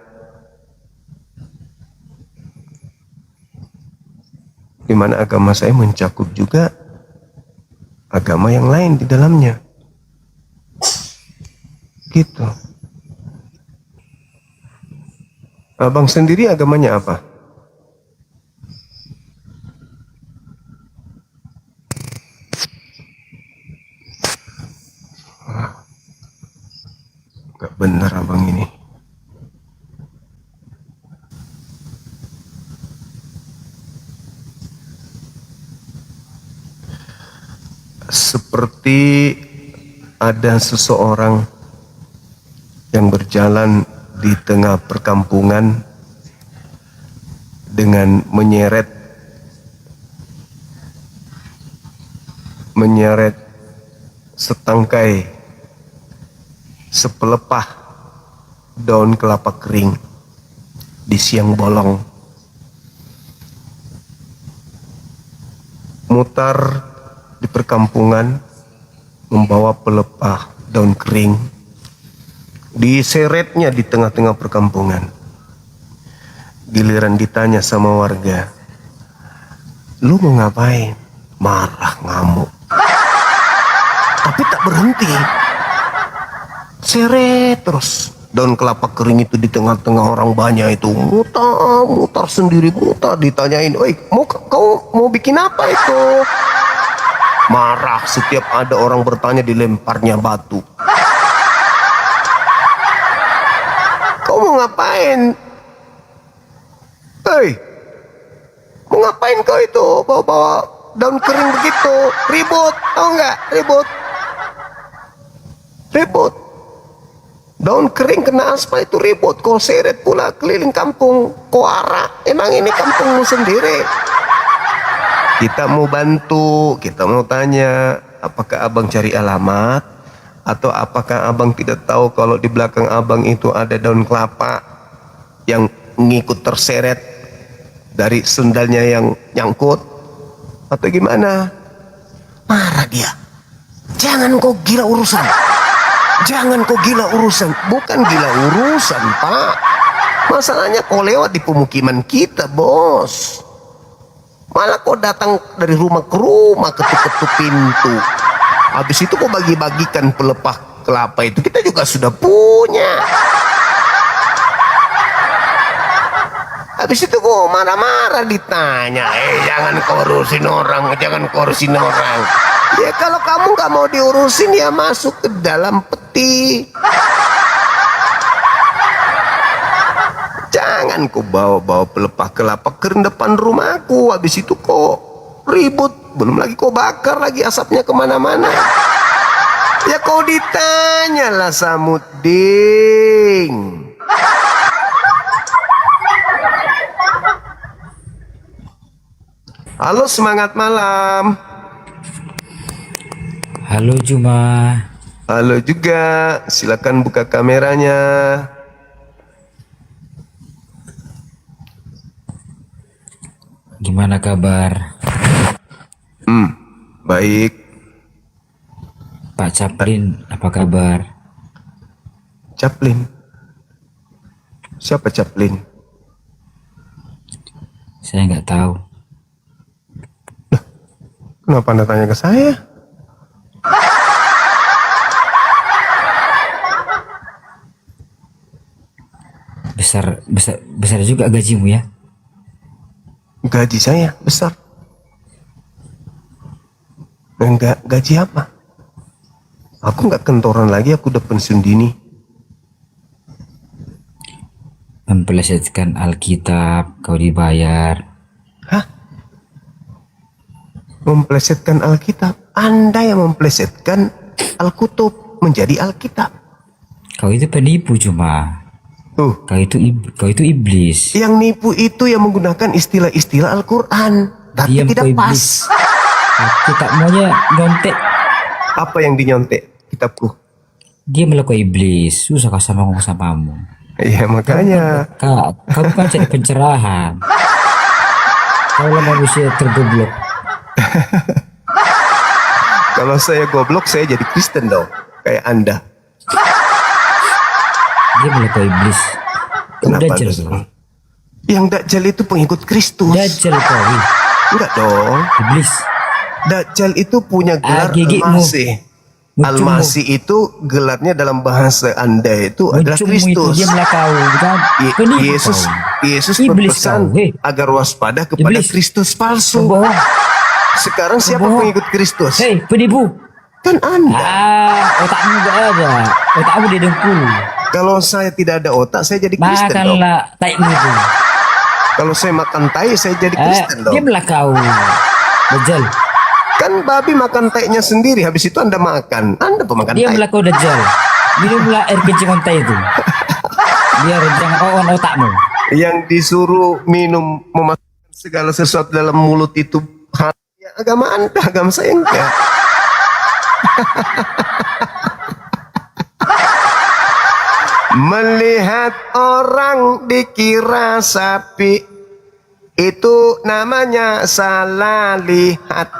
S1: Di mana agama saya mencakup juga agama yang lain di dalamnya. Gitu. Abang sendiri agamanya apa? Gak benar abang ini. Seperti ada seseorang yang berjalan di tengah perkampungan dengan menyeret setangkai sepelepah daun kelapa kering di siang bolong, mutar di perkampungan membawa pelepah daun kering, diseretnya di tengah-tengah perkampungan. Giliran ditanya sama warga, "Lu mau ngapain?" Marah, ngamuk. Tapi tak berhenti. Seret terus. Daun kelapa kering itu di tengah-tengah orang banyak itu mutar sendiri, mutar. Ditanyain, "Oi, kau mau bikin apa itu?" Marah setiap ada orang bertanya, dilemparnya batu. "Kau mau ngapain? Hei, mau ngapain kau itu? Bawa-bawa daun kering begitu, ribut, tau nggak? Ribut. Daun kering kena aspal itu ribut. Kau seret pula keliling kampung, kau arak. Emang ini kampungmu sendiri. Kita mau bantu, kita mau tanya, apakah abang cari alamat? Atau apakah abang tidak tahu kalau di belakang abang itu ada daun kelapa yang ngikut terseret dari sendalnya yang nyangkut? Atau gimana?" Marah dia. "Jangan kau gila urusan. Jangan kau gila urusan." Bukan gila urusan, Pak. Masalahnya kau lewat di pemukiman kita, bos. Malah kau datang dari rumah ke rumah, ketuk-ketuk pintu. Habis itu kau bagi-bagikan pelepah kelapa itu. Kita juga sudah punya. Habis itu kau marah-marah ditanya, "Jangan kau urusin orang, jangan kau urusin orang." Ya kalau kamu nggak mau diurusin ya masuk ke dalam peti. Jangan kau bawa-bawa pelepah kelapa kering depan rumahku. Habis itu kau ribut, belum lagi kau bakar lagi asapnya kemana-mana. Ya kau ditanyalah Samuding. Halo, semangat malam.
S17: Halo Juma.
S1: Halo juga, silakan buka kameranya.
S17: Gimana kabar?
S1: Baik.
S17: Pak Chaplin, apa kabar?
S1: Chaplin? Siapa Chaplin?
S17: Saya nggak tahu.
S1: Kenapa Anda tanya ke saya?
S17: Besar juga gajimu ya?
S1: Gaji saya besar. Enggak, gaji apa? Aku nggak kentoran lagi, aku udah pensiun dini.
S17: Mempelesetkan Alkitab, kau dibayar.
S1: Hah? Mempelesetkan Alkitab? Anda yang mempelesetkan Al-Kutub menjadi Alkitab.
S17: Kau itu penipu Juma. Kau itu iblis.
S1: Yang nipu itu yang menggunakan istilah-istilah Al-Quran, tapi tidak pas.
S17: Aku tak maunya nyontek.
S1: Apa yang dinyontek kitabku?
S17: Dia melakukan iblis. Susah kau sama ngomong samamu.
S1: Iya makanya.
S17: Kau kan cari pencerahan. Kau lah manusia tergoblok.
S1: Kalau saya goblok, saya jadi Kristen dong, kayak Anda.
S17: Dia melakukan iblis.
S1: Kenapa yang Dajjal itu pengikut Kristus?
S17: Dajjal kau.
S1: Enggak dong.
S17: Iblis.
S1: Dajjal itu punya gelar Al-Masih. Al-Masih itu gelarnya dalam bahasa Anda itu adalah Kristus.
S17: Dia melakau,
S1: Yesus berpesan agar waspada kepada Kristus palsu. Sekarang siapa pengikut Kristus?
S17: Hei, penipu.
S1: Kan Anda.
S17: Otakmu gak ada. Otakmu di dengkul.
S1: Kalau saya tidak ada otak, saya jadi Kristen dong.
S17: Makanlah taikmu itu.
S1: Kalau saya makan tai, saya jadi Kristen dong.
S17: Dia melakau. Dajjal.
S1: Kan babi makan taiknya sendiri, habis itu Anda makan. Anda pemakan tai.
S17: Dia melakau Dajjal. Minumlah air kencing tai itu. Biar jangan on otakmu.
S1: Yang disuruh minum, memasukkan segala sesuatu dalam mulut itu ya, agama Anda, agama saya enggak. Melihat orang dikira sapi, itu namanya salah lihat.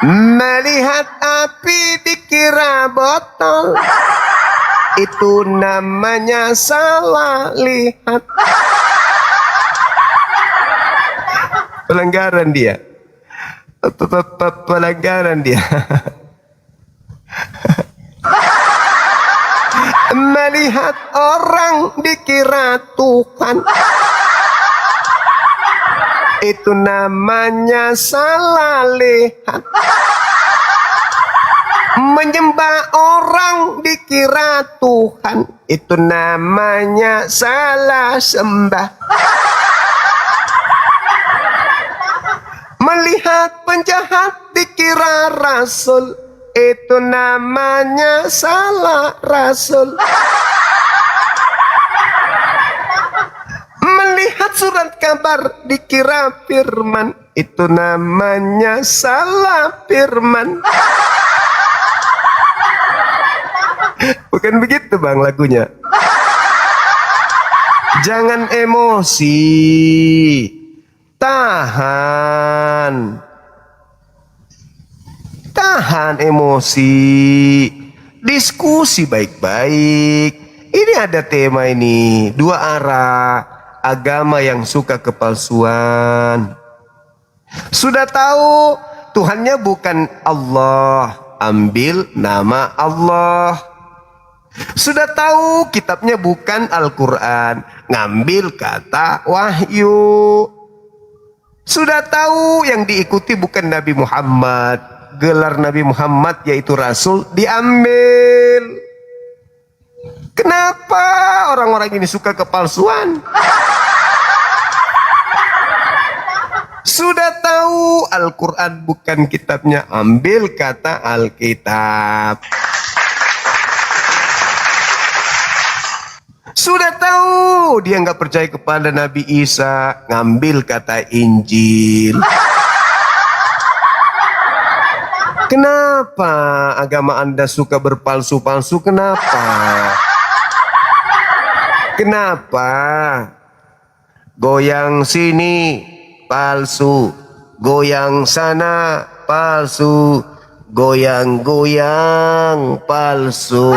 S1: Melihat api dikira botol, itu namanya salah lihat. Pelanggaran dia. Pelanggaran dia. Melihat orang dikira Tuhan, itu namanya salah lihat. Menyembah orang dikira Tuhan, itu namanya salah sembah. Melihat penjahat dikira rasul, itu namanya salah rasul. Melihat surat kabar dikira firman, itu namanya salah firman. Bukan begitu bang lagunya. Jangan emosi, tahan emosi, diskusi baik-baik. Ini ada tema ini, dua arah, agama yang suka kepalsuan. Sudah tahu Tuhannya bukan Allah, ambil nama Allah. Sudah tahu kitabnya bukan Al-Quran, ngambil kata wahyu. Sudah tahu yang diikuti bukan Nabi Muhammad, gelar Nabi Muhammad yaitu Rasul diambil. Kenapa orang-orang ini suka kepalsuan? Sudah tahu Al-Quran bukan kitabnya, ambil kata Alkitab. Sudah tahu dia nggak percaya kepada Nabi Isa, ngambil kata Injil. Kenapa agama Anda suka berpalsu-palsu? Kenapa? Kenapa? Goyang sini palsu, goyang sana palsu, goyang-goyang palsu.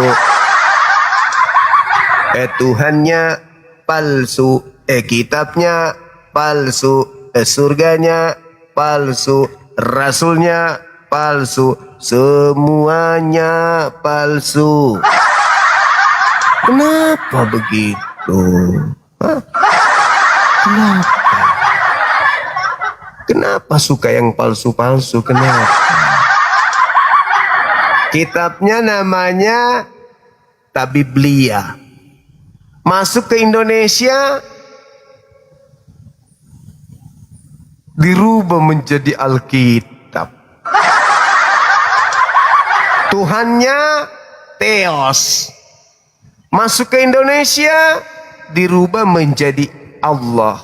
S1: Tuhannya palsu, kitabnya palsu, surganya palsu, rasulnya palsu, semuanya palsu. Kenapa begitu? Hah? Kenapa suka yang palsu-palsu? Kenapa? Kitabnya namanya Tabiblia. Masuk ke Indonesia dirubah menjadi Alkitab. Tuhannya Theos. Masuk ke Indonesia dirubah menjadi Allah.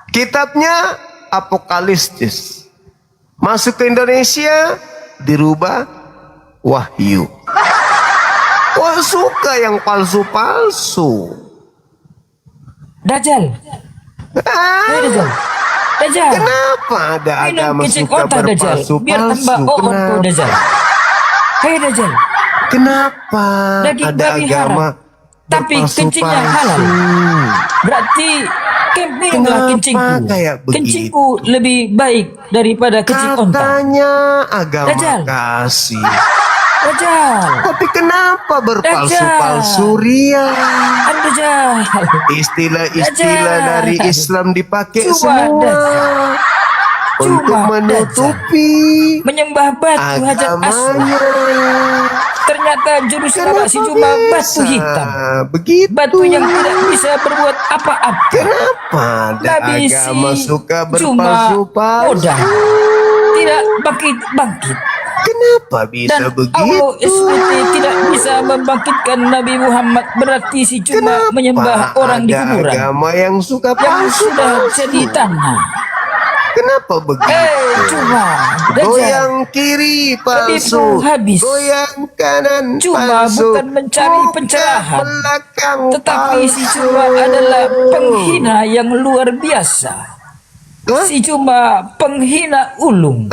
S1: Kitabnya Apokalistis. Masuk ke Indonesia dirubah Wahyu. Wah, suka yang palsu-palsu.
S17: Dajjal. Dajjal. Dajjal.
S1: Kenapa ada agama suka berpalsu-palsu?
S17: Biar tambah kau Dajjal. Hei Dajjal.
S1: Kenapa
S17: Daging
S1: ada
S17: babi
S1: agama
S17: haram, tapi kencingnya halal? Berarti minumlah kencingku. Kencingku lebih baik daripada kencing onta.
S1: Katanya agama
S17: Dajjal.
S1: kasih.
S17: Dajjal.
S1: Tapi kenapa berpalsu-palsu ria?
S17: Dajjal.
S1: Istilah-istilah dari Islam dipakai
S17: Cuma
S1: semua
S17: Dajjal.
S1: untuk menutupi
S17: menyembah batu hajat aswad. Ternyata jurus nama si Juma batu hitam.
S1: Begitu.
S17: Batu yang tidak bisa berbuat apa-apa.
S1: Kenapa ada
S17: Nabi
S1: agama
S17: si
S1: suka
S17: Juma
S1: berpalsu-palsu?
S17: modal. Tidak bangkit.
S1: Kenapa bisa
S17: Dan
S1: begitu?
S17: Allah SWT tidak bisa membangkitkan Nabi Muhammad, berarti si Juma menyembah orang di
S1: Ada
S17: kuburan
S1: agama yang suka
S17: yang sudah
S1: palsu-palsu.
S17: jadi tanah.
S1: Kenapa begitu?
S17: Cuma Dajjal.
S1: Goyang kiri palsu,
S17: habis.
S1: goyang kanan
S17: Cuma
S1: palsu,
S17: bukan mencari
S1: buka
S17: pencerahan,
S1: belakang
S17: tetapi si
S1: palsu.
S17: Juma adalah penghina yang luar biasa. Si Juma penghina ulung.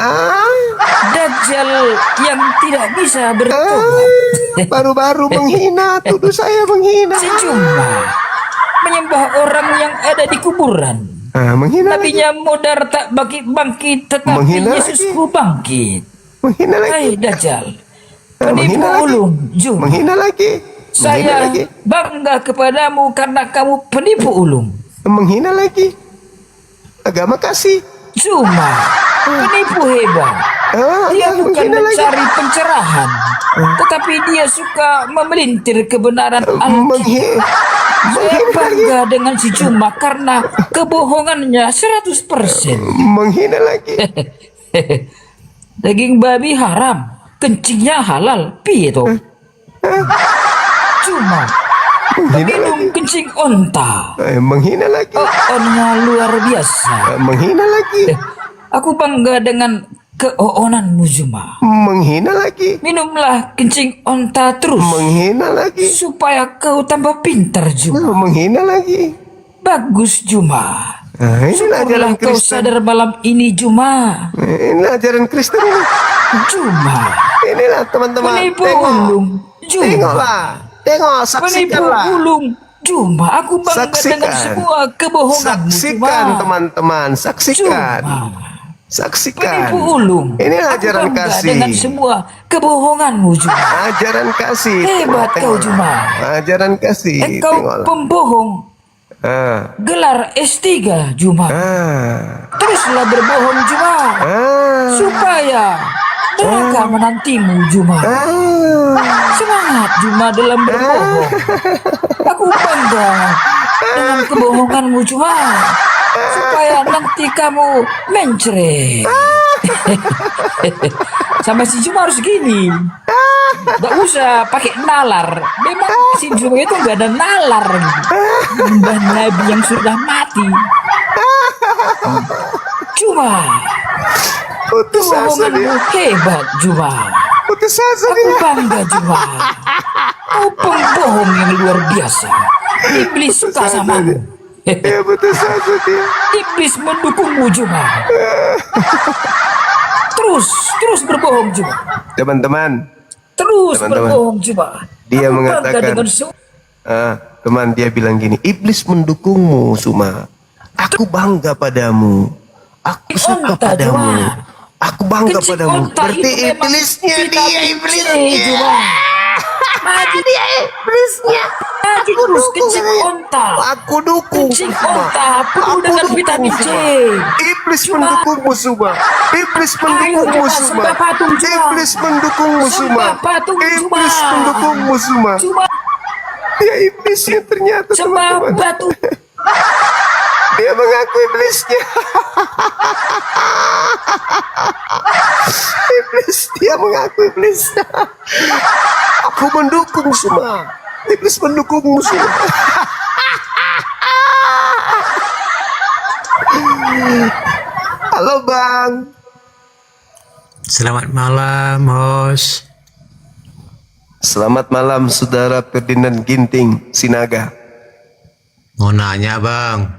S17: Dajjal yang tidak bisa bertobat.
S1: Baru-baru menghina, tuduh saya menghina.
S17: Si Juma menyembah orang yang ada di kuburan.
S1: Menghina
S17: Nabinya modar tak bangkit, tetapi
S1: Menghina
S17: Yesusku bangkit.
S1: Menghina lagi.
S17: Hai Dajjal, Penipu ulung, Juma.
S1: Menghina lagi.
S17: Saya bangga kepadamu karena kamu penipu ulung.
S1: Menghina lagi. Agama kasih.
S17: Juma, penipu hebat. Dia bukan mencari pencerahan, tetapi dia suka memelintir kebenaran Alkitab. Saya bangga dengan si Juma karena kebohongannya 100%.
S1: Menghina lagi.
S17: Daging babi haram, kencingnya halal, piye toh? Cuma minum kencing onta.
S1: Menghina lagi.
S17: Onnya luar biasa.
S1: Menghina lagi.
S17: Aku bangga dengan keoonanmu, Juma.
S1: Menghina lagi.
S17: Minumlah kencing onta terus.
S1: Menghina lagi.
S17: Supaya kau tambah pintar, Juma.
S1: Menghina lagi.
S17: Bagus, Juma.
S1: Inilah ajaran
S17: Syukurlah kau
S1: Kristen.
S17: sadar malam ini, Juma.
S1: Inilah ajaran Kristen ini.
S17: Juma.
S1: Inilah teman-teman.
S17: Penipu
S1: Tengok.
S17: ulung, Juma.
S1: Tengoklah. Tengok, saksikanlah.
S17: Penipu ulung, Juma. Aku bangga dengan semua kebohonganmu,
S1: Saksikan
S17: Juma.
S1: teman-teman. Saksikan. Saksikan.
S17: Penipu ulung.
S1: Inilah
S17: Aku
S1: ajaran
S17: bangga
S1: kasih.
S17: dengan semua kebohonganmu, Juma.
S1: Ajaran kasih.
S17: Hebat kau, Juma.
S1: Ajaran kasih.
S17: Kau
S1: Tengoklah.
S17: pembohong. Gelar S3, Juma. Teruslah berbohong, Juma. Supaya neraka menantimu, Juma. Semangat, Juma, dalam berbohong. Aku bangga dengan kebohonganmu, Juma. Supaya nanti kamu mencret. Sama si Juma harus gini. Gak usah pakai nalar. Memang si Juma itu gak ada nalar gitu. Mbah Nabi yang sudah mati. Juma, kebohonganmu hebat, Juma. Aku bangga, Juma. Kau pembohong yang luar biasa. Iblis suka samamu. Iblis mendukungmu, Juma. Terus berbohong, Juma.
S1: Teman-teman.
S17: Terus
S1: Teman-teman.
S17: berbohong, Juma.
S1: Dia
S17: Aku bangga
S1: mengatakan,
S17: dengan semua.
S1: teman dia bilang gini, iblis mendukungmu, Suma. Aku bangga padamu. Aku suka padamu. Aku bangga
S17: Kencing
S1: padamu.
S17: onta
S1: Berarti
S17: itu memang
S1: iblisnya dia,
S17: vitamin C,
S1: iblisnya.
S17: Juma. Maju dia, iblisnya. Maju terus kencing onta.
S1: Aku dukung.
S17: Kencing onta penuh dengan vitamin C.
S1: Iblis mendukungmu, Suma. Iblis mendukungmu,
S17: Juma,
S1: Suma.
S17: sembah patung, Juma.
S1: Iblis mendukungmu, Suma.
S17: Sembah patung, Juma.
S1: Iblis mendukungmu, Suma. Dia iblisnya ternyata, teman-teman.
S17: Batu.
S1: Dia mengaku iblisnya. Dia mengaku iblisnya. Aku mendukung semua. Iblis mendukungmu semua. Halo Bang.
S4: Selamat malam, Hos.
S1: Selamat malam Saudara Ferdinand Ginting Sinaga.
S4: Mau nanya, Bang.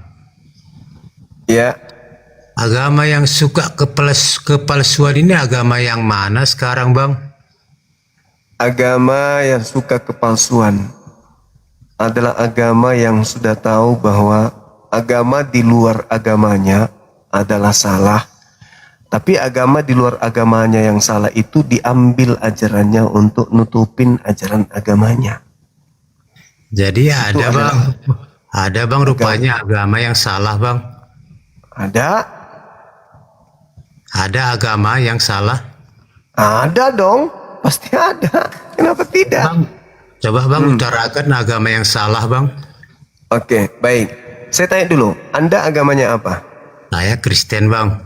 S1: Ya.
S4: Agama yang suka kepalsuan ini agama yang mana sekarang, Bang?
S1: Agama yang suka kepalsuan adalah agama yang sudah tahu bahwa agama di luar agamanya adalah salah. Tapi agama di luar agamanya yang salah itu diambil ajarannya untuk nutupin ajaran agamanya.
S4: Jadi ada, Bang. Ada, Bang, rupanya agama yang salah, Bang.
S1: Ada.
S4: Ada agama yang salah?
S1: Ada dong. Pasti ada. Kenapa tidak?
S4: Bang, coba Bang utarakan agama yang salah, Bang.
S1: Oke, baik. Saya tanya dulu, Anda agamanya apa?
S4: Saya Kristen, Bang.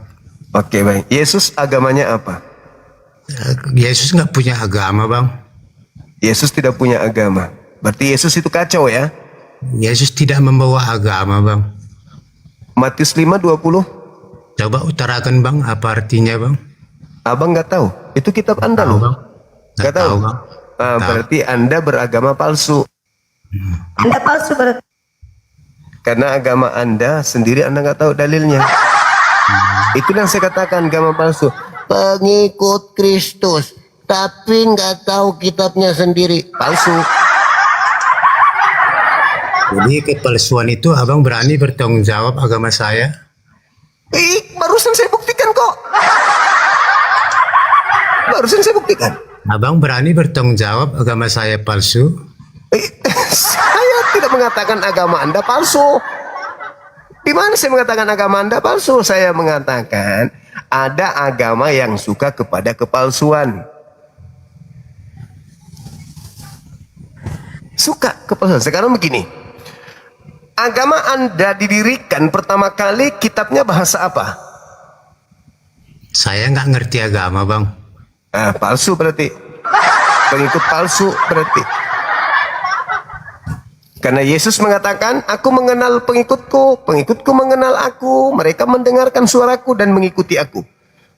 S1: Oke, baik. Yesus agamanya apa?
S4: Yesus nggak punya agama, Bang.
S1: Yesus tidak punya agama. Berarti Yesus itu kacau ya?
S4: Yesus tidak membawa agama, Bang.
S1: Matius 5:20.
S4: Coba utarakan, Bang, apa artinya, Bang?
S1: Abang nggak tahu. Itu kitab Anda loh. Nggak tahu.
S4: Bang.
S1: Berarti Anda beragama palsu.
S16: Anda palsu berarti.
S1: Karena agama Anda sendiri Anda nggak tahu dalilnya. Itu yang saya katakan agama palsu. Pengikut Kristus, tapi nggak tahu kitabnya sendiri. Palsu.
S4: Jadi kepalsuan itu Abang berani bertanggung jawab agama saya?
S1: Barusan saya buktikan kok. Barusan saya buktikan.
S4: Abang berani bertanggung jawab agama saya palsu?
S1: Saya tidak mengatakan agama Anda palsu. Di mana saya mengatakan agama Anda palsu? Saya mengatakan ada agama yang suka kepada kepalsuan. Suka kepalsuan. Sekarang begini. Agama Anda didirikan pertama kali kitabnya bahasa apa?
S4: Saya nggak ngerti agama, Bang.
S1: Palsu berarti. Pengikut palsu berarti. Karena Yesus mengatakan, aku mengenal pengikutku, pengikutku mengenal aku, mereka mendengarkan suaraku dan mengikuti aku.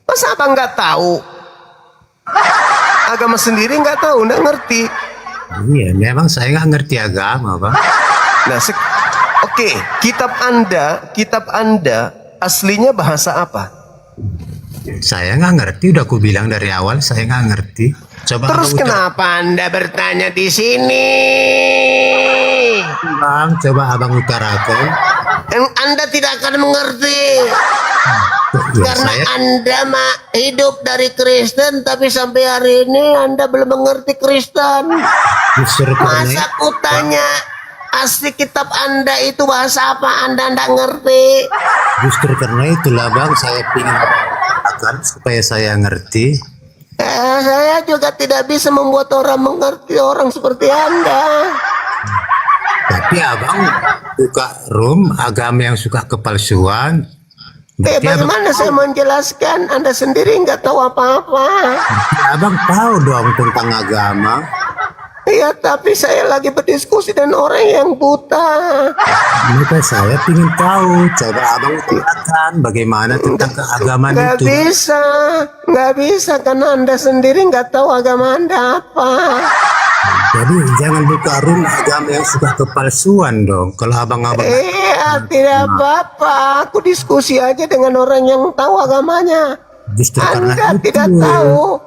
S1: Masa abang nggak tahu? Agama sendiri nggak tahu, nggak ngerti.
S4: Iya, memang saya nggak ngerti agama, Bang.
S1: Nah, oke, kitab Anda aslinya bahasa apa?
S4: Saya nggak ngerti, udah aku bilang dari awal saya nggak ngerti. Coba
S1: terus kenapa Anda bertanya di sini?
S4: Bang, coba abang utarakan.
S1: Anda tidak akan mengerti. Karena Anda hidup dari Kristen, tapi sampai hari ini Anda belum mengerti Kristen. Masa aku tanya asli kitab Anda itu bahasa apa, Anda tidak ngerti?
S4: Justru karena itulah Bang, saya ingin akan supaya saya ngerti.
S1: Saya juga tidak bisa membuat orang mengerti orang seperti Anda.
S4: Tapi abang buka room agama yang suka kepalsuan.
S1: Bagaimana saya menjelaskan? Anda sendiri nggak tahu apa-apa.
S4: Abang tahu dong tentang agama.
S1: Iya, tapi saya lagi berdiskusi dengan orang yang buta.
S4: Maka saya ingin tahu. Coba abang utarakan bagaimana tentang keagamaan itu.
S1: Nggak bisa karena Anda sendiri nggak tahu agama Anda apa.
S4: Jadi jangan buka room agama yang suka kepalsuan dong. Kalau abang-abang
S1: tidak apa-apa. Aku diskusi aja dengan orang yang tahu agamanya.
S4: Justru
S1: Anda tidak tahu.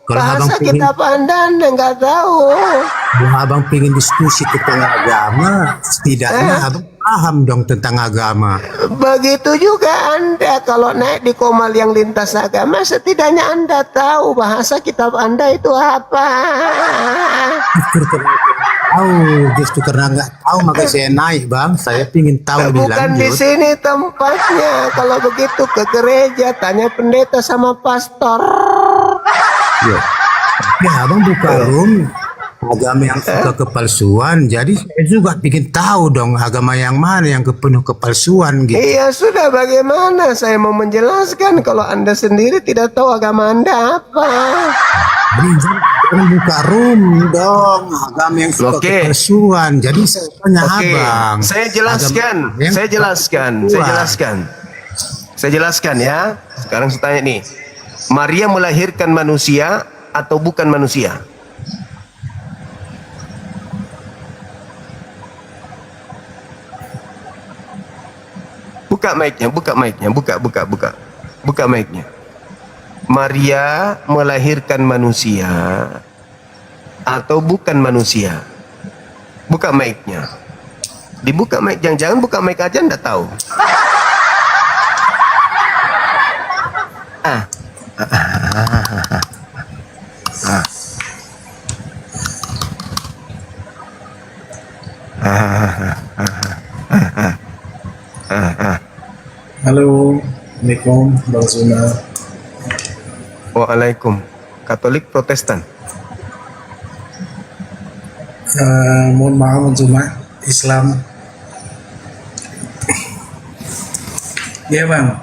S4: Kalau
S1: bahasa kitab Anda nggak tahu.
S4: Kalau abang pengen diskusi tentang agama, setidaknya abang paham dong tentang agama.
S1: Begitu juga Anda kalau naik di komal yang lintas agama, setidaknya Anda tahu bahasa kitab Anda itu apa.
S4: Justru karena nggak tahu maka saya naik Bang. Saya pingin tahu lebih lanjut.
S1: Bukan di sini tempatnya. Kalau begitu ke gereja, tanya pendeta sama pastor.
S4: Ya abang buka room agama yang suka kepalsuan, jadi saya juga ingin tahu dong agama yang mana yang penuh kepalsuan gitu.
S1: Iya sudah, bagaimana saya mau menjelaskan kalau Anda sendiri tidak tahu agama Anda apa?
S4: Jangan buka room dong agama yang suka kepalsuan. Jadi saya tanya abang.
S1: Saya jelaskan ya. Sekarang saya tanya nih, Maria melahirkan manusia atau bukan manusia? Buka mic-nya, buka mic-nya. Maria melahirkan manusia atau bukan manusia? Buka mic-nya. Dibuka mic, jangan buka mic aja Anda tahu.
S9: Halo, Assalamualaikum Bang Zuna.
S1: Waalaikum. Katolik Protestan?
S9: Mohon maaf Bang Zuna, Islam. Iya Bang.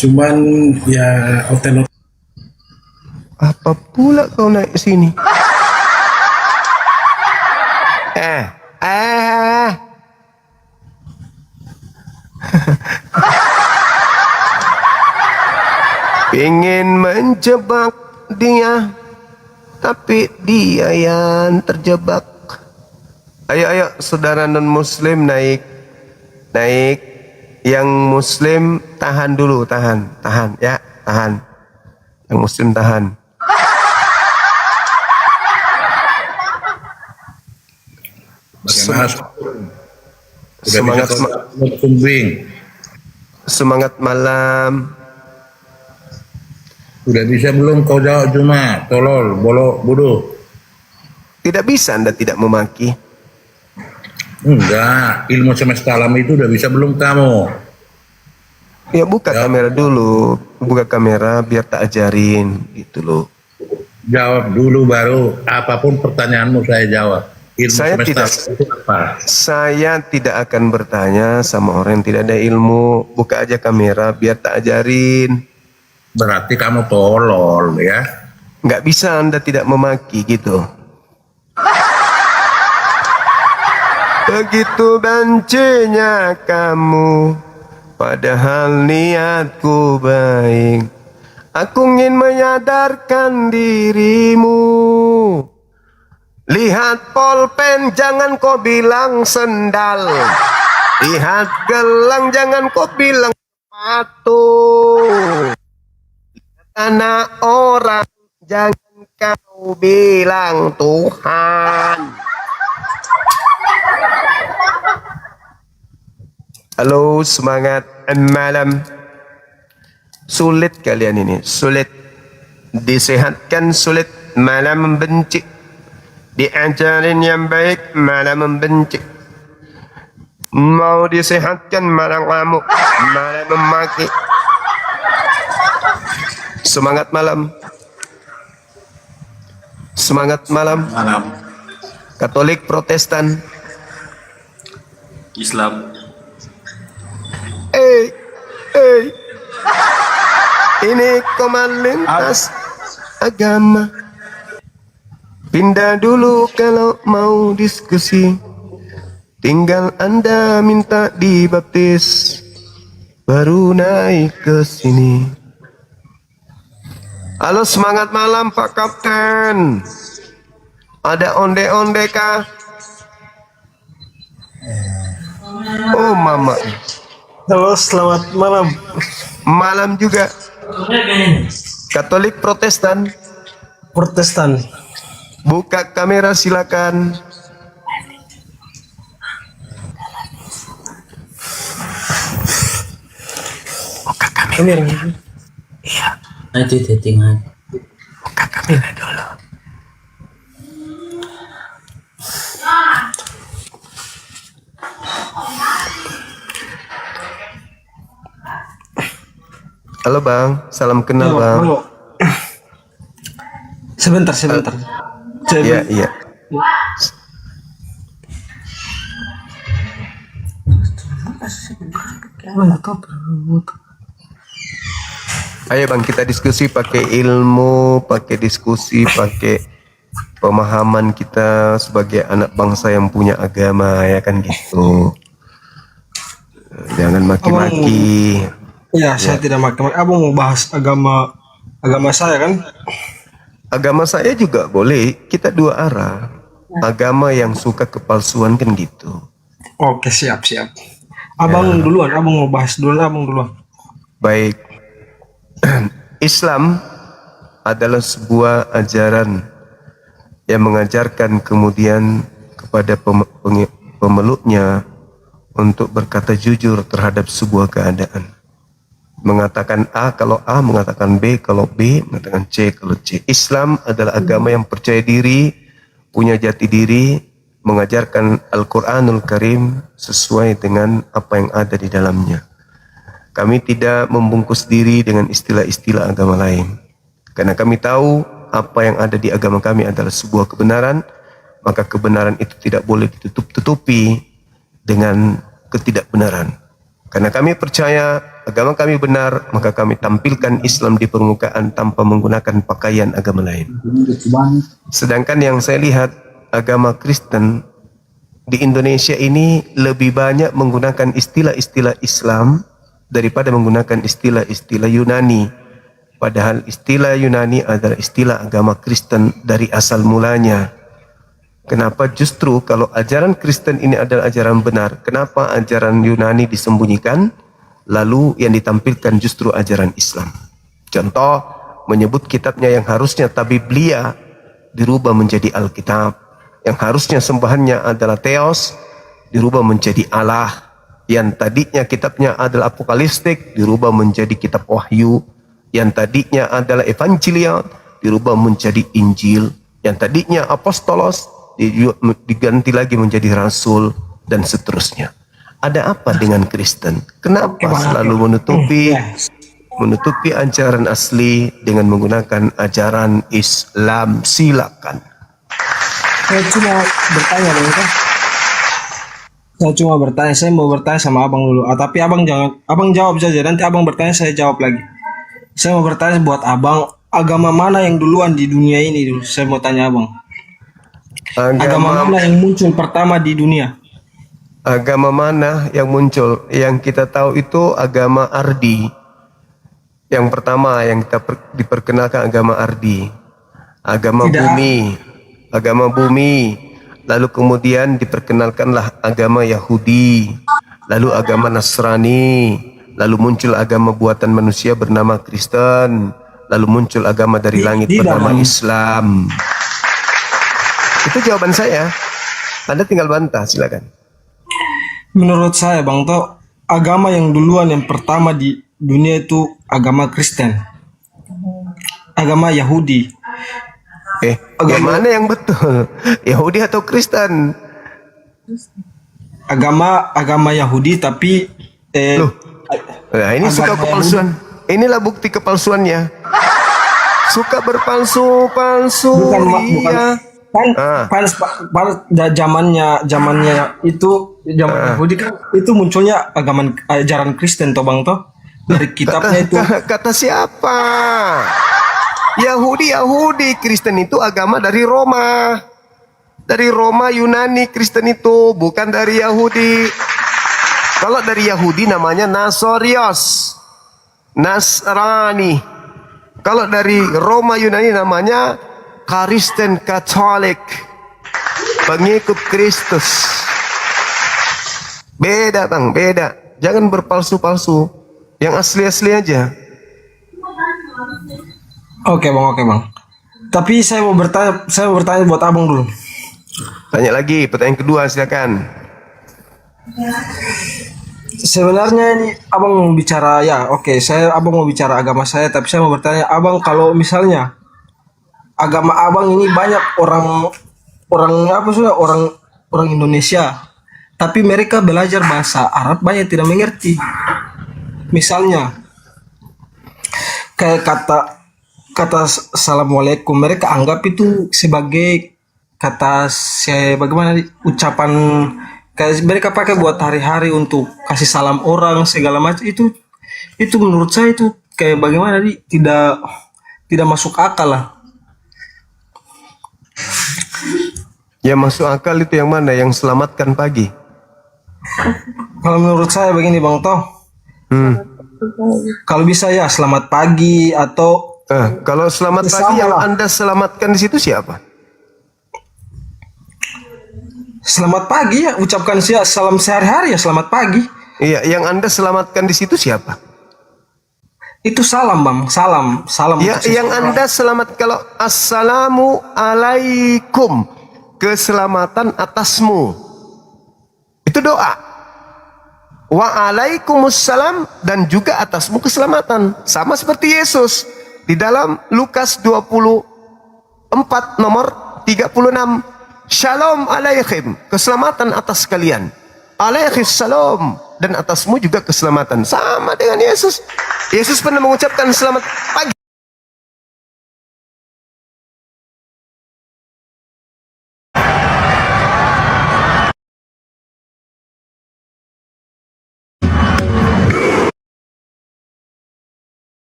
S9: Cuman ya hotel.
S1: Apa pula kau naik ke sini? Ingin menjebak dia, tapi dia yang terjebak. Ayo saudara non muslim naik. Yang muslim tahan dulu, tahan ya, tahan. Yang muslim tahan. Semangat malam.
S4: Sudah bisa belum kau jawab Juma? Tolol, bolok, bodoh.
S1: Tidak bisa Anda tidak memaki.
S4: Enggak, ilmu semesta alam itu udah bisa belum kamu?
S1: Ya buka kamera dulu, buka kamera biar tak ajarin gitu loh.
S4: Jawab dulu baru apapun pertanyaanmu saya jawab. Ilmu
S1: Saya
S4: semesta
S1: tidak,
S4: alam itu apa?
S1: saya tidak akan bertanya sama orang yang tidak ada ilmu. Buka aja kamera biar tak ajarin.
S4: Berarti kamu tolol ya?
S1: Nggak bisa Anda tidak memaki gitu. Begitu bencinya kamu, padahal niatku baik. Aku ingin menyadarkan dirimu. Lihat polpen jangan kau bilang sendal. Lihat gelang jangan kau bilang sepatu. Anak orang jangan kau bilang Tuhan. Halo, semangat malam. Sulit kalian ini, sulit. Disehatkan sulit, malah membenci. Diajarin yang baik, malah membenci. Mau disehatkan malah ngamuk, malah memaki. Semangat malam. Semangat malam.
S21: Malam.
S1: Katolik, Protestan,
S21: Islam.
S1: Ini koman lintas agama. Pindah dulu kalau mau diskusi. Tinggal Anda minta dibaptis, baru naik ke sini. Halo, semangat malam Pak Kapten. Ada onde-onde kah? Oh mama.
S18: Halo, selamat malam.
S1: Malam juga. Katolik, Protestan.
S18: Protestan.
S1: Buka kamera silakan. Buka kamera. Iya.
S17: Nanti settingan.
S1: Buka kamera dulu. Halo Bang, salam kenal Bang.
S18: Halo. Sebentar.
S1: Iya, iya. Ayo Bang, kita diskusi pakai ilmu, pakai diskusi, pakai pemahaman kita sebagai anak bangsa yang punya agama, ya kan gitu. Jangan maki-maki.
S18: Ya, saya tidak maki-maki. Abang mau bahas agama saya kan?
S1: Agama saya juga boleh, kita dua arah. Agama yang suka kepalsuan kan gitu.
S18: Oke, siap. Abang duluan, abang mau bahas duluan, abang duluan.
S1: Baik. Islam adalah sebuah ajaran yang mengajarkan kemudian kepada pemeluknya untuk berkata jujur terhadap sebuah keadaan. Mengatakan A kalau A, mengatakan B kalau B, mengatakan C kalau C. Islam adalah agama yang percaya diri, punya jati diri, mengajarkan Al-Quranul Karim sesuai dengan apa yang ada di dalamnya. Kami tidak membungkus diri dengan istilah-istilah agama lain. Karena kami tahu apa yang ada di agama kami adalah sebuah kebenaran, maka kebenaran itu tidak boleh ditutup-tutupi dengan ketidakbenaran. Karena kami percaya agama kami benar, maka kami tampilkan Islam di permukaan tanpa menggunakan pakaian agama lain. Sedangkan yang saya lihat, agama Kristen di Indonesia ini lebih banyak menggunakan istilah-istilah Islam daripada menggunakan istilah-istilah Yunani. Padahal istilah Yunani adalah istilah agama Kristen dari asal mulanya. Kenapa justru kalau ajaran Kristen ini adalah ajaran benar, kenapa ajaran Yunani disembunyikan, lalu yang ditampilkan justru ajaran Islam? Contoh, menyebut kitabnya yang harusnya Tabiblia dirubah menjadi Alkitab, yang harusnya sembahannya adalah Theos dirubah menjadi Allah, yang tadinya kitabnya adalah apokaliptik dirubah menjadi kitab wahyu, Yang tadinya adalah Evangelia dirubah menjadi Injil. Yang tadinya Apostolos diganti lagi menjadi Rasul, dan seterusnya. Ada apa dengan Kristen? Kenapa selalu menutupi ajaran asli dengan menggunakan ajaran Islam? Silakan.
S18: Saya cuma bertanya, Bang. Saya mau bertanya sama abang dulu. Tapi abang jawab saja. Nanti abang bertanya, saya jawab lagi. Saya mau bertanya buat abang, agama mana yang duluan di dunia ini dulu? Saya mau tanya abang. Agama mana yang muncul pertama di dunia?
S1: Agama mana yang muncul? Yang kita tahu itu agama Ardi. Yang pertama yang kita diperkenalkan agama Ardi. Agama bumi. Lalu kemudian diperkenalkanlah agama Yahudi. Lalu agama Nasrani. Lalu muncul agama buatan manusia bernama Kristen. Lalu muncul agama dari langit bernama Islam. Itu jawaban saya. Anda tinggal bantah, silakan.
S18: Menurut saya, Bang To, agama yang duluan yang pertama di dunia itu agama Kristen. Agama Yahudi.
S1: Yang mana yang betul? Yahudi atau Kristen?
S18: Agama Yahudi, tapi
S1: nah, ini suka kepalsuan. Inilah bukti kepalsuannya. Suka berpalsu-palsu. Bukan. Zamannya itu
S18: Yahudi kan itu munculnya ajaran Kristen, toh Bang toh, dari kitabnya itu.
S1: Kata siapa? Yahudi. Kristen itu agama dari Roma. Dari Roma Yunani Kristen itu, bukan dari Yahudi. Kalau dari Yahudi namanya Nasorios, Nasrani. Kalau dari Roma Yunani namanya Kristen Katolik, pengikut Kristus. Beda Bang, beda. Jangan berpalsu-palsu. Yang asli-asli aja.
S18: Oke bang. Tapi saya mau bertanya buat abang dulu.
S1: Tanya lagi, pertanyaan kedua silakan.
S18: Sebenarnya ini abang mau bicara abang mau bicara agama saya, tapi saya mau bertanya abang, kalau misalnya agama abang ini banyak orang Indonesia, tapi mereka belajar bahasa Arab banyak tidak mengerti. Misalnya kayak kata assalamualaikum, mereka anggap itu sebagai bagaimana ucapan kayak mereka pakai buat hari-hari untuk kasih salam orang segala macam. Itu menurut saya itu kayak bagaimana tidak masuk akal lah.
S1: Ya masuk akal itu yang mana? Yang selamatkan pagi.
S18: Kalau menurut saya begini Bang Toh. Kalau bisa ya selamat pagi atau
S1: kalau selamat pagi yang Anda selamatkan di situ siapa?
S18: Selamat pagi ya, ucapkan salam sehari-hari ya, selamat pagi.
S1: Iya, yang Anda selamatkan di situ siapa?
S18: Itu salam Bang, salam.
S1: Ya, yang Anda selamat kalau assalamu alaikum, keselamatan atasmu. Itu doa. Wa alaikumussalam, dan juga atasmu keselamatan. Sama seperti Yesus di dalam Lukas 24 nomor 36. Shalom alaikum, keselamatan atas kalian. Alaikum salam, dan atasmu juga keselamatan. Sama dengan Yesus. Yesus pernah mengucapkan selamat pagi.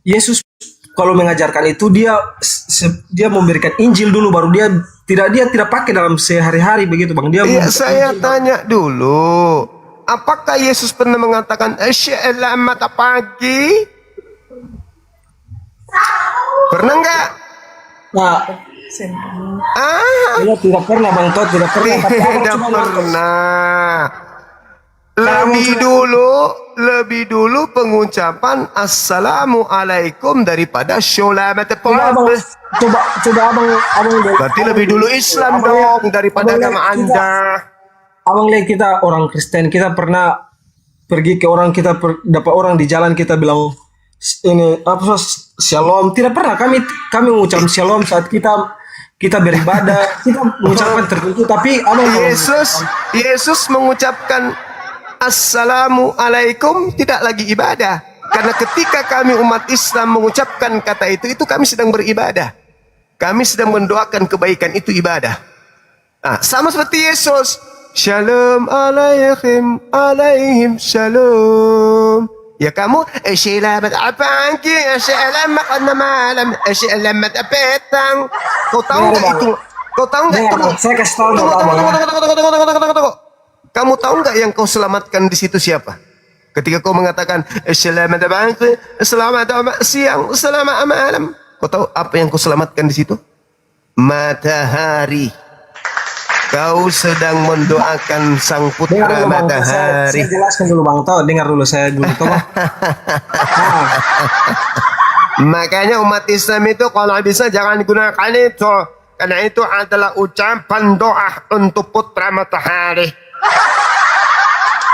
S18: Yesus kalau mengajarkan itu dia memberikan Injil dulu, baru dia tidak pakai dalam sehari-hari begitu Bang.
S1: Saya tanya dulu, apakah Yesus pernah mengatakan selamat pagi? Pernah enggak?
S18: Tidak pernah Bang Toh, tidak pernah.
S1: Tidak pernah. Lebih dulu pengucapan assalamualaikum daripada selamat pagi.
S18: Coba abang
S1: berarti lebih dulu Islam dong daripada agama Anda.
S18: abang lihat kita orang Kristen, kita pernah pergi ke orang, kita dapat orang di jalan, kita bilang ini apa shalom. Tidak pernah kami mengucapkan shalom saat kita beribadah, kita mengucapkan tertentu. Tapi abang
S1: Yesus mengucapkan Assalamualaikum tidak lagi ibadah. Karena ketika kami umat Islam mengucapkan kata itu kami sedang beribadah. Kami sedang mendoakan kebaikan, itu ibadah. Nah, sama seperti Yesus. Shalom alaihim shalom. Ya kamu, selamat pagi, selamat malam, selamat petang. Kau tahu nggak itu? Kau tahu nggak itu?
S18: Saya kasih tahu.
S1: Tunggu. Kamu tahu nggak yang kau selamatkan di situ siapa? Ketika kau mengatakan selamat pagi, selamat siang, selamat malam, kau tahu apa yang kau selamatkan di situ? Matahari. Kau sedang mendoakan sang putra matahari.
S18: Saya jelaskan dulu bang, tahu dengar dulu saya dulu tolong.
S1: Makanya umat Islam itu kalau bisa jangan gunakan itu, karena itu adalah ucapan doa untuk putra matahari.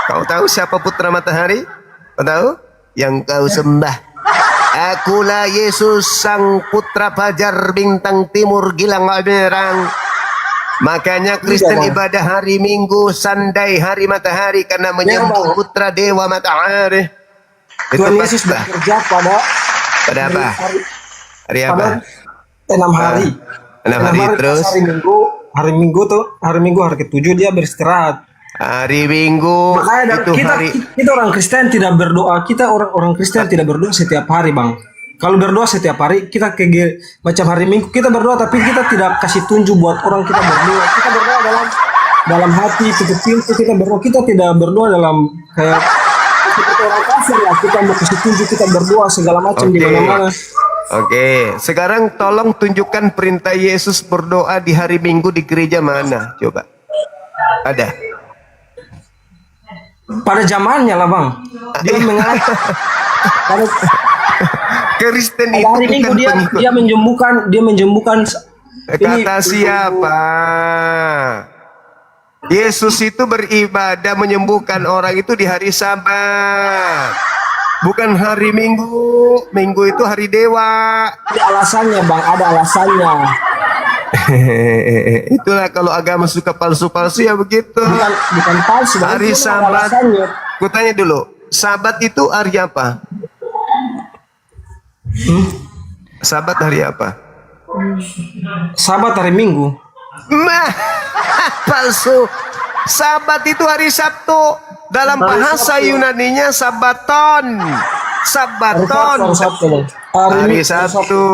S1: Kau tahu siapa putra matahari? Kau tahu? Yang kau sembah. Akulah Yesus sang putra fajar bintang timur gilang merang. Makanya Kristen ibadah hari Minggu, Sunday hari matahari karena menyembah putra dewa matahari.
S18: Tuhan Yesus bekerja pada
S1: apa? Hari apa?
S18: 6 hari.
S1: 6 hari terus.
S18: Hari Minggu hari ke-7 dia beristirahat.
S1: Hari Minggu.
S18: Makanya
S1: itu
S18: kita orang Kristen tidak berdoa. Kita orang Kristen tidak berdoa setiap hari, Bang. Kalau berdoa setiap hari, kita macam hari Minggu kita berdoa, tapi kita tidak kasih tunjuk buat orang kita berdoa. Kita berdoa dalam hati, tutup pintu kita berdoa. Kita tidak berdoa dalam kayak seperti orang kafir lah. Kita mau kasih tunjuk, kita berdoa segala macam di mana-mana.
S1: Oke, sekarang tolong tunjukkan perintah Yesus berdoa di hari Minggu di gereja mana? Coba. Ada.
S18: Pada zamannya lah bang, dia mengajar.
S1: Kristen itu
S18: hari Minggu dia menjembukan.
S1: Kata siapa? Yesus itu beribadah menyembuhkan orang itu di hari Sabat, bukan hari Minggu. Minggu itu hari dewa.
S18: Ada alasannya bang, ada alasannya.
S1: Itulah kalau agama suka palsu-palsu ya begitu.
S18: Bukan palsu.
S1: Hari Sabat. Kutanya dulu, Sabat itu hari apa? Sabat hari apa?
S18: Sabat hari Minggu.
S1: Palsu. Sabat itu hari Sabtu. Dalam bahasa Yunaninya Sabaton. Hari Sabtu.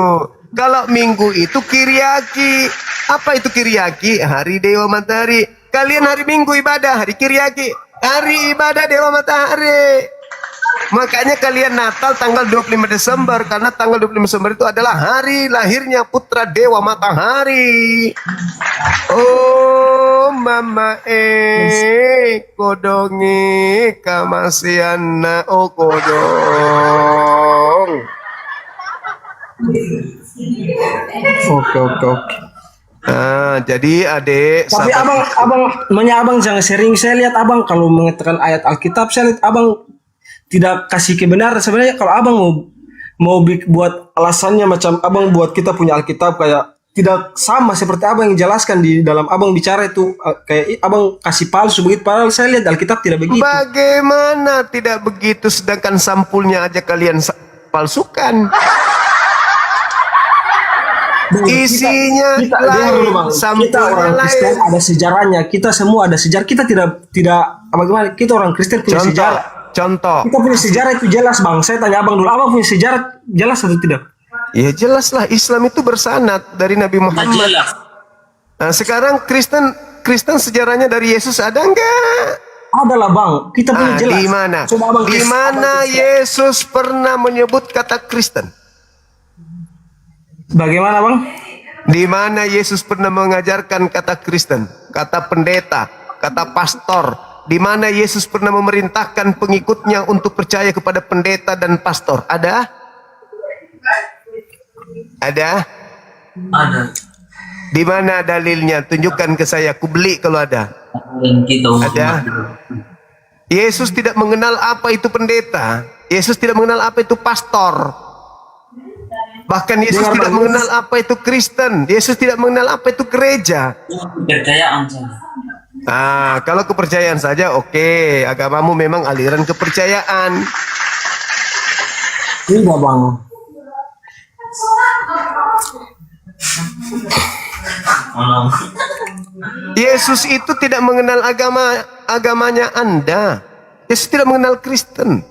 S1: Kalau Minggu itu Kiriaki. Apa itu Kiriaki? Hari Dewa Matahari. Kalian hari Minggu ibadah, hari Kiriaki, hari ibadah Dewa Matahari. Makanya kalian Natal tanggal 25 Desember, karena tanggal 25 Desember itu adalah hari lahirnya putra Dewa Matahari. Oh mama kodongi kamasiana kodong.
S18: Oke.
S1: Jadi adik.
S18: Tapi abang jangan sering. Saya lihat abang kalau mengatakan ayat Alkitab, saya lihat abang tidak kasih kebenaran. Sebenarnya kalau abang mau buat alasannya macam abang buat kita punya Alkitab kayak tidak sama seperti abang yang jelaskan di dalam abang bicara itu, kayak abang kasih palsu begitu. Padahal saya lihat Alkitab tidak begitu.
S1: Bagaimana tidak begitu? Sedangkan sampulnya aja kalian palsukan. Isinya
S18: kita orang Kristen ada sejarahnya. Kita semua ada sejarah. Kita tidak bagaimana? Kita orang Kristen punya sejarah.
S1: Contoh.
S18: Kita punya sejarah itu jelas bang. Saya tanya abang dulu. Abang punya sejarah jelas atau tidak?
S1: Ya jelas lah. Islam itu bersanad dari Nabi Muhammad. Nah sekarang Kristen sejarahnya dari Yesus ada enggak?
S18: Adalah bang. Kita punya jelas.
S1: Di mana? Di mana Yesus pernah menyebut kata Kristen?
S18: Bagaimana bang?
S1: Di mana Yesus pernah mengajarkan kata Kristen, kata pendeta, kata pastor? Di mana Yesus pernah memerintahkan pengikutnya untuk percaya kepada pendeta dan pastor? Ada? Ada. Di mana dalilnya? Tunjukkan ke saya. Aku beli kalau ada. Ada. Yesus tidak mengenal apa itu pendeta. Yesus tidak mengenal apa itu pastor. Bahkan Yesus tidak mengenal apa itu Kristen. Yesus tidak mengenal apa itu gereja.
S17: Kepercayaan saja.
S1: Kalau kepercayaan saja, oke. Agamamu memang aliran kepercayaan.
S18: Tidak bang.
S1: Yesus itu tidak mengenal agamanya Anda. Yesus tidak mengenal Kristen.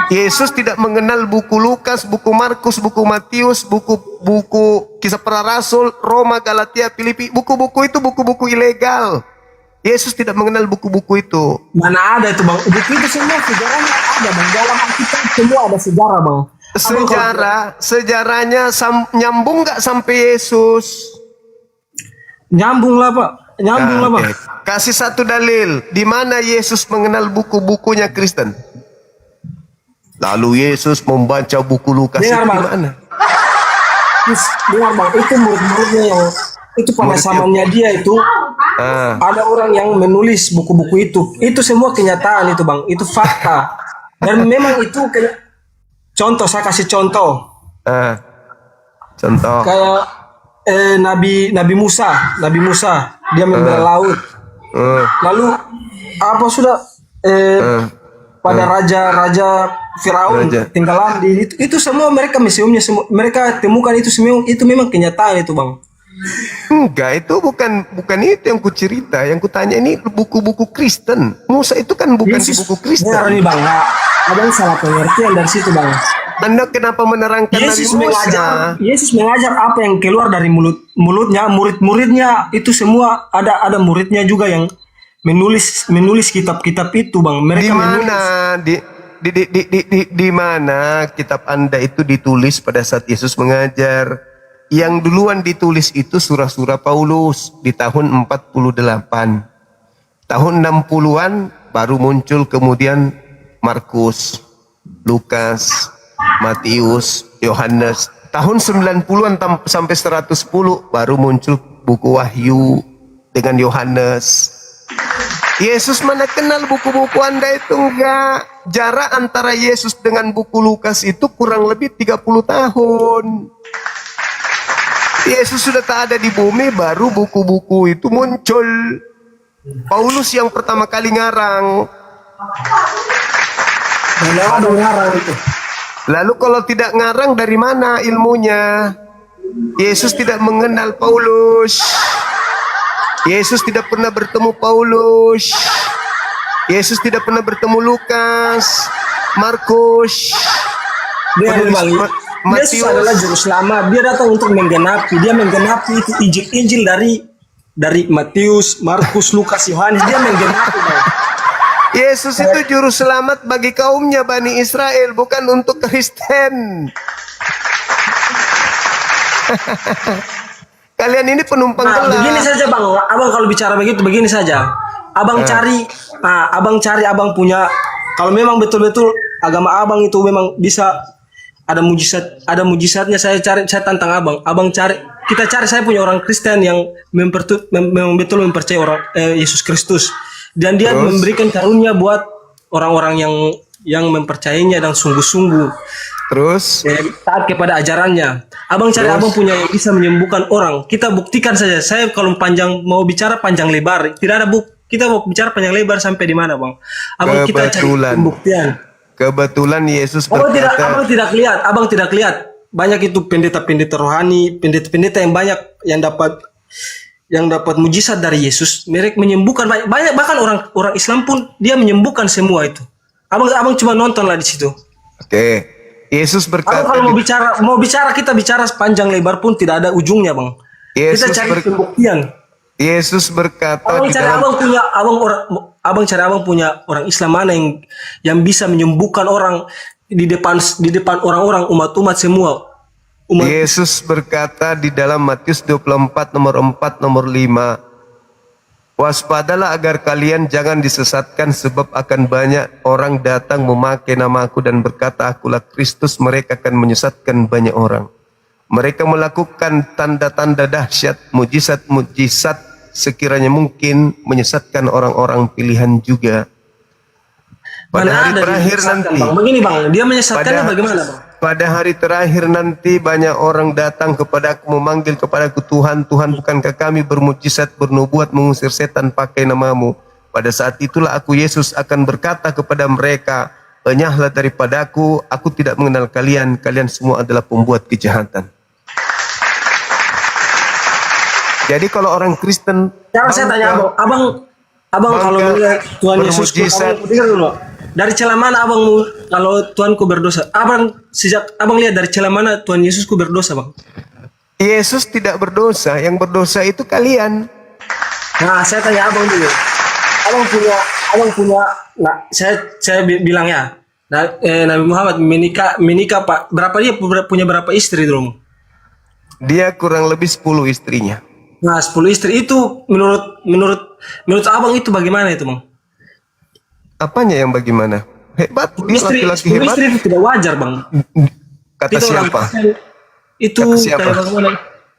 S1: Yesus tidak mengenal buku Lukas, buku Markus, buku Matius, buku Kisah Para Rasul, Roma, Galatia, Filipi. Buku-buku itu buku-buku ilegal. Yesus tidak mengenal buku-buku itu.
S18: Mana ada itu bang? Buku itu semua sejarahnya ada bang. Dalam Alkitab semua ada sejarah bang.
S1: Sejarahnya nyambung nggak sampai Yesus?
S18: Nyambung lah pak. Nyambung lah bang.
S1: Kasih satu dalil. Di mana Yesus mengenal buku-bukunya Kristen? Lalu Yesus membaca buku Lukas itu di mana?
S18: Dengar bang, itu murid-muridnya yang itu pada zamannya dia itu ada orang yang menulis buku-buku itu semua kenyataan itu bang, itu fakta dan memang itu contoh, saya kasih contoh kayak Nabi Musa dia membela laut lalu apa sudah pada raja Firaun tinggalan di itu semua mereka museumnya semua mereka temukan itu semua itu memang kenyataan itu bang.
S1: Enggak, itu bukan itu yang ku cerita. Yang ku tanya ini buku-buku Kristen. Musa itu kan bukan di buku Kristen.
S18: Benar nih bang, ada yang salah pengertian dari situ bang.
S1: Anda kenapa menerangkan
S18: Yesus
S1: Nabi Musa?
S18: Yesus mengajar apa yang keluar dari mulutnya, murid-muridnya itu semua ada muridnya juga yang menulis kitab-kitab itu bang. Mereka
S1: di mana di mana kitab Anda itu ditulis pada saat Yesus mengajar? Yang duluan ditulis itu surah-surah Paulus di tahun 48. Tahun 60-an baru muncul kemudian Markus, Lukas, Matius, Yohanes. Tahun 90-an sampai 110 baru muncul buku Wahyu dengan Yohanes. Yesus mana kenal buku-buku Anda itu enggak. Jarak antara Yesus dengan buku Lukas itu kurang lebih 30 tahun. Yesus sudah tak ada di bumi, baru buku-buku itu muncul. Paulus yang pertama kali ngarang. Lalu kalau tidak ngarang dari mana ilmunya? Yesus tidak mengenal Paulus. Yesus tidak pernah bertemu Paulus. Yesus tidak pernah bertemu Lukas, Markus.
S18: Yesus adalah juru selamat. Dia datang untuk menggenapi. Dia menggenapi itu Injil dari Matius, Markus, Lukas, Yohanes. Dia menggenapi.
S1: Yesus itu juru selamat bagi kaumnya Bani Israel, bukan untuk Kristen. Kalian ini penumpang gelap.
S18: Begini saja bang, abang kalau bicara begitu begini saja. Abang cari, abang punya. Kalau memang betul-betul agama abang itu memang bisa ada mujizatnya, saya tantang abang. Abang cari, kita cari. Saya punya orang Kristen yang memang betul mempercayai orang Yesus Kristus, dan dia memberikan karunia buat orang-orang yang mempercayainya dan sungguh-sungguh.
S1: Terus
S18: taat kepada ajarannya. Abang cari, abang punya yang bisa menyembuhkan orang. Kita buktikan saja. Saya kalau mau bicara panjang lebar, tidak ada kita mau bicara panjang lebar sampai di mana bang? Abang kita cari pembuktian.
S1: Kebetulan Yesus berkata,
S18: abang tidak lihat banyak itu pendeta-pendeta rohani, pendeta-pendeta yang banyak yang dapat mujizat dari Yesus. Mereka menyembuhkan banyak bahkan orang Islam pun dia menyembuhkan semua itu. Abang cuma nonton lah di situ.
S1: Oke. Yesus berkata,
S18: kalau mau bicara kita bicara sepanjang lebar pun tidak ada ujungnya bang. Kita cari pembuktian.
S1: Yesus berkata,
S18: abang cari abang punya orang Islam mana yang bisa menyembuhkan orang di depan orang-orang umat semua.
S1: Yesus berkata di dalam Matius 24 nomor 4 nomor 5, waspadalah agar kalian jangan disesatkan, sebab akan banyak orang datang memakai namaku dan berkata akulah Kristus, mereka akan menyesatkan banyak orang. Mereka melakukan tanda-tanda dahsyat, mujizat-mujizat sekiranya mungkin menyesatkan orang-orang pilihan juga. Pada hari terakhir nanti,
S18: Bang. Begini bang, dia menyesatkannya bagaimana bang?
S1: Pada hari terakhir nanti banyak orang datang kepadaku memanggil kepadaku, Tuhan, Tuhan, bukankah kami bermujizat, bernubuat, mengusir setan pakai namamu? Pada saat itulah aku Yesus akan berkata kepada mereka, enyahlah daripadaku, aku tidak mengenal kalian, kalian semua adalah pembuat kejahatan. Jadi kalau orang Kristen,
S18: Sekarang saya tanya abang kalau melihat Tuhan Yesus, dari celah mana abang kalau Tuhanku berdosa? Sejak abang lihat dari celah mana Tuhan Yesusku berdosa, bang?
S1: Yesus tidak berdosa, yang berdosa itu kalian.
S18: Nah, saya tanya abang dulu. Abang punya. Nah, saya bilang ya. Nabi Muhammad menikah Pak. Dia punya berapa istri dulu?
S1: Dia kurang lebih 10 istrinya.
S18: Nah, 10 istri itu menurut abang itu bagaimana itu, bang?
S1: Apanya yang bagaimana? Hebat, dia laki-laki hebat.
S18: Istri itu tidak wajar, bang.
S1: Kata
S18: Itu
S1: siapa?
S18: Itu
S1: Kata siapa?
S18: kayak bagaimana?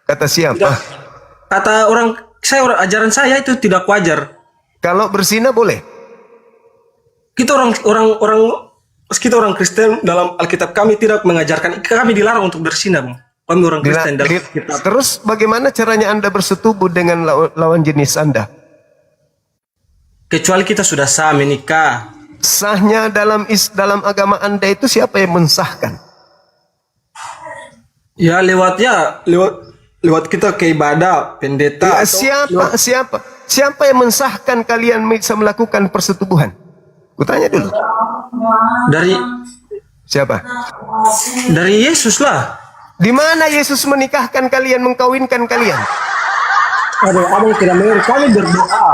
S1: Kata siapa?
S18: Kata ajaran saya itu tidak wajar.
S1: Kalau berzina boleh?
S18: Kita orang Kristen dalam Alkitab kami tidak mengajarkan, kami dilarang untuk berzina, bang. Kami orang Kristen dalam Alkitab.
S1: Terus bagaimana caranya Anda bersetubuh dengan lawan jenis Anda?
S18: Kecuali kita sudah sah menikah.
S1: Sahnya dalam agama Anda itu siapa yang mensahkan?
S18: Ya lewat kita ke ibadah, pendeta.
S1: Ya, siapa yang mensahkan kalian bisa melakukan persetubuhan? Kutanya dulu.
S18: Dari
S1: siapa?
S18: Dari Yesus lah.
S1: Di mana Yesus menikahkan kalian, mengkawinkan kalian?
S18: Aduh, abang tidak mengerti. Kami berdoa.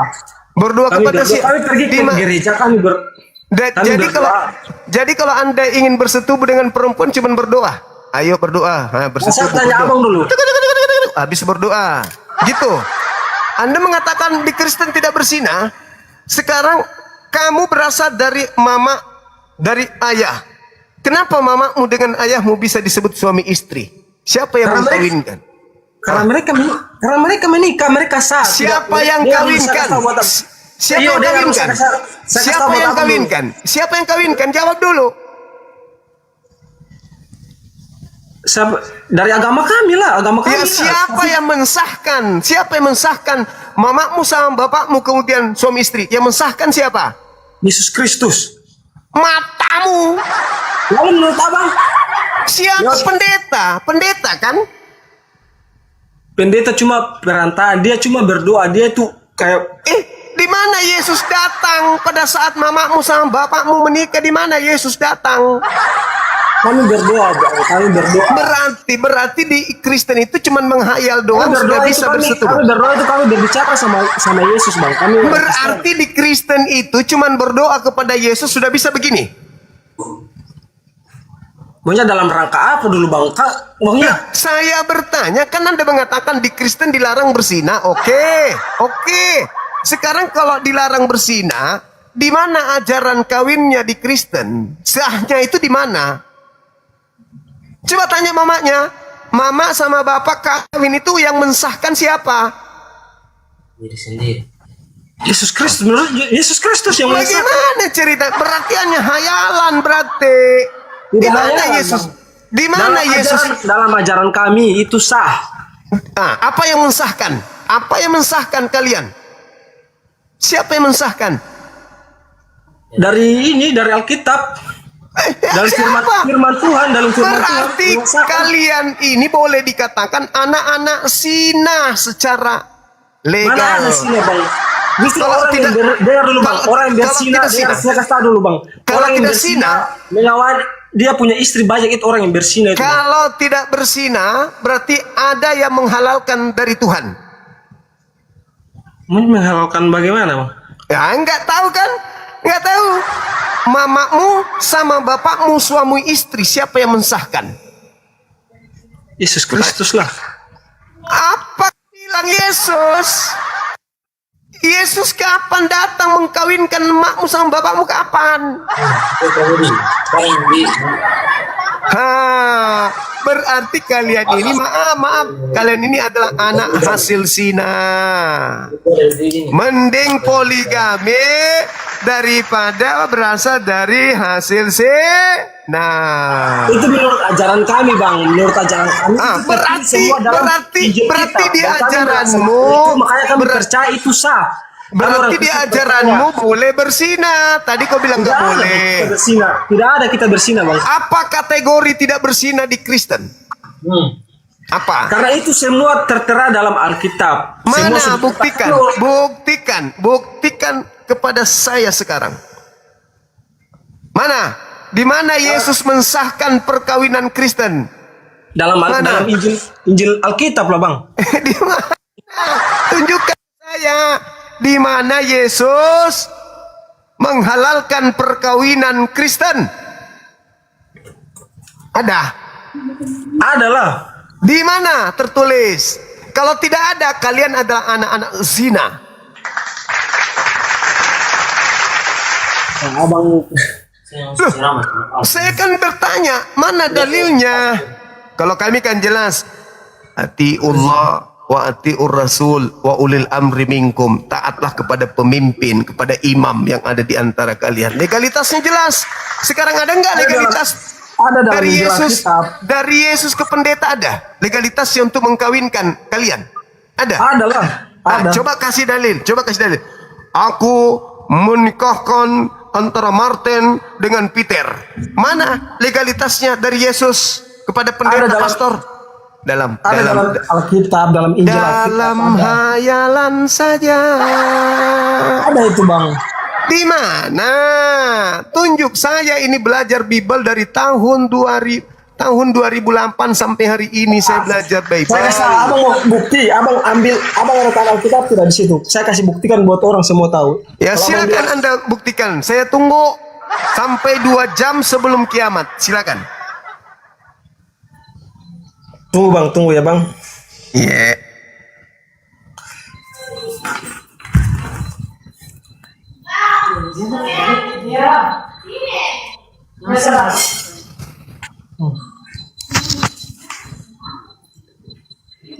S1: Berdoa kepada siapa?
S18: Kami pergi ke gereja,
S1: Jadi kalau Anda ingin bersetubuh dengan perempuan cuma berdoa. Ayo berdoa.
S18: Saya tanya abang dulu.
S1: Habis berdoa. Gitu. Anda mengatakan di Kristen tidak berzina. Sekarang kamu berasal dari mama, dari ayah. Kenapa mamamu dengan ayahmu bisa disebut suami istri? Siapa yang mengkawinkan?
S18: Karena mereka menikah, mereka sah.
S1: Siapa yang kawinkan? Siapa yang kawinkan? Siapa yang kawinkan? Siapa yang kawinkan? Jawab dulu.
S18: Dari agama kami lah, agama kami.
S1: Ya, siapa yang mensahkan? Siapa yang mensahkan mamamu sama bapakmu kemudian suami istri? Yang mensahkan siapa?
S18: Yesus Kristus.
S1: Matamu.
S18: Lalu menurut abang?
S1: Siapa pendeta? Pendeta kan?
S18: Pendeta cuma perantaraan, dia cuma berdoa, dia tuh kayak
S1: di mana Yesus datang pada saat mamamu sama bapakmu menikah? Di mana Yesus datang?
S18: Kami berdoa, kami berdoa.
S1: Berarti di Kristen itu cuma menghayal doang sudah bisa bersetubuh.
S18: Kami berdoa itu kami berbicara sama Yesus, bang.
S1: Berarti di Kristen itu cuma berdoa kepada Yesus sudah bisa begini.
S18: Maunya dalam rangka apa dulu, bang?
S1: Nah, saya bertanya, kan Anda mengatakan di Kristen dilarang berzina. Oke. Sekarang kalau dilarang berzina, di mana ajaran kawinnya di Kristen? Sahnya itu di mana? Coba tanya mamanya. Mama sama bapak kawin itu yang mensahkan siapa?
S22: Diri sendiri.
S18: Yesus Kristus, menurut Yesus Kristus yang mensahkan.
S1: Bagaimana cerita? Berarti hanya hayalan berarti. Di mana Yesus? Di mana Yesus?
S18: Dalam ajaran kami itu sah.
S1: Nah, apa yang mensahkan? Apa yang mensahkan kalian? Siapa yang mensahkan?
S18: Dari Alkitab. Dalam firman Tuhan,
S1: berarti kalian ini boleh dikatakan anak-anak zina secara legal.
S18: Mana anak zina, bang? Justru orang yang dulu, bang. Orang yang berzina, saya kasih dulu, bang. Orang yang berzina, melawan dia punya istri banyak, itu orang yang berzina itu.
S1: Kalau tidak berzina, berarti ada yang menghalalkan dari Tuhan.
S18: Menghalalkan bagaimana, bang?
S1: Ya, enggak tahu kan? Enggak tahu. Mamamu sama bapakmu suami istri, siapa yang mensahkan?
S18: Yesus Kristus lah.
S1: Apa bilang Yesus? Yesus kapan datang mengkawinkan emakmu sama bapakmu kapan? Berarti kalian ini maaf, kalian ini adalah anak hasil zina. Mending poligami daripada berasal dari hasil zina.
S18: Itu menurut ajaran kami, Bang. Menurut ajaran kami
S1: berarti di ajaranmu,
S18: makanya kami percaya itu sah.
S1: Berarti di ajaranmu boleh bersina. Tadi kau bilang nggak boleh.
S18: Tidak ada kita bersina, Bang.
S1: Apa kategori tidak bersina di Kristen? Apa?
S18: Karena itu semua tertera dalam Alkitab.
S1: Mana?
S18: Buktikan.
S1: Buktikan kepada saya sekarang. Mana? Di mana Yesus mensahkan perkawinan Kristen?
S18: Dalam Injil Alkitab lah, Bang.
S1: Di mana? Tunjukkan saya di mana Yesus menghalalkan perkawinan Kristen. Ada?
S18: Adalah.
S1: Di mana tertulis? Kalau tidak ada, kalian adalah anak-anak zina.
S18: Abang,
S1: saya kan bertanya, mana dalilnya? Kalau kami kan jelas, atiullah wa atiur rasul wa ulil amri minkum. Taatlah kepada pemimpin, kepada imam yang ada di antara kalian. Legalitasnya jelas. Sekarang ada enggak legalitas?
S18: Ada
S1: dari Yesus ke pendeta ada legalitasnya untuk mengkawinkan kalian? Ada?
S18: Adalah. Ada.
S1: Coba kasih dalil. Aku menikahkan antara Martin dengan Peter. Mana legalitasnya dari Yesus kepada pendeta pastor? Dalam
S18: Alkitab, dalam Injil
S1: dalam hayalan saja.
S18: Ada itu, Bang.
S1: Di mana? Tunjuk saya ini belajar Bible dari tahun 2008 sampai hari ini saya belajar Bible.
S18: Saya kasih abang mau bukti, abang ada tanda Alkitab tidak di situ. Saya kasih buktikan buat orang semua tahu.
S1: Ya silakan Anda buktikan. Saya tunggu sampai 2 jam sebelum kiamat. Silakan.
S18: Tunggu ya, Bang.
S1: Iya.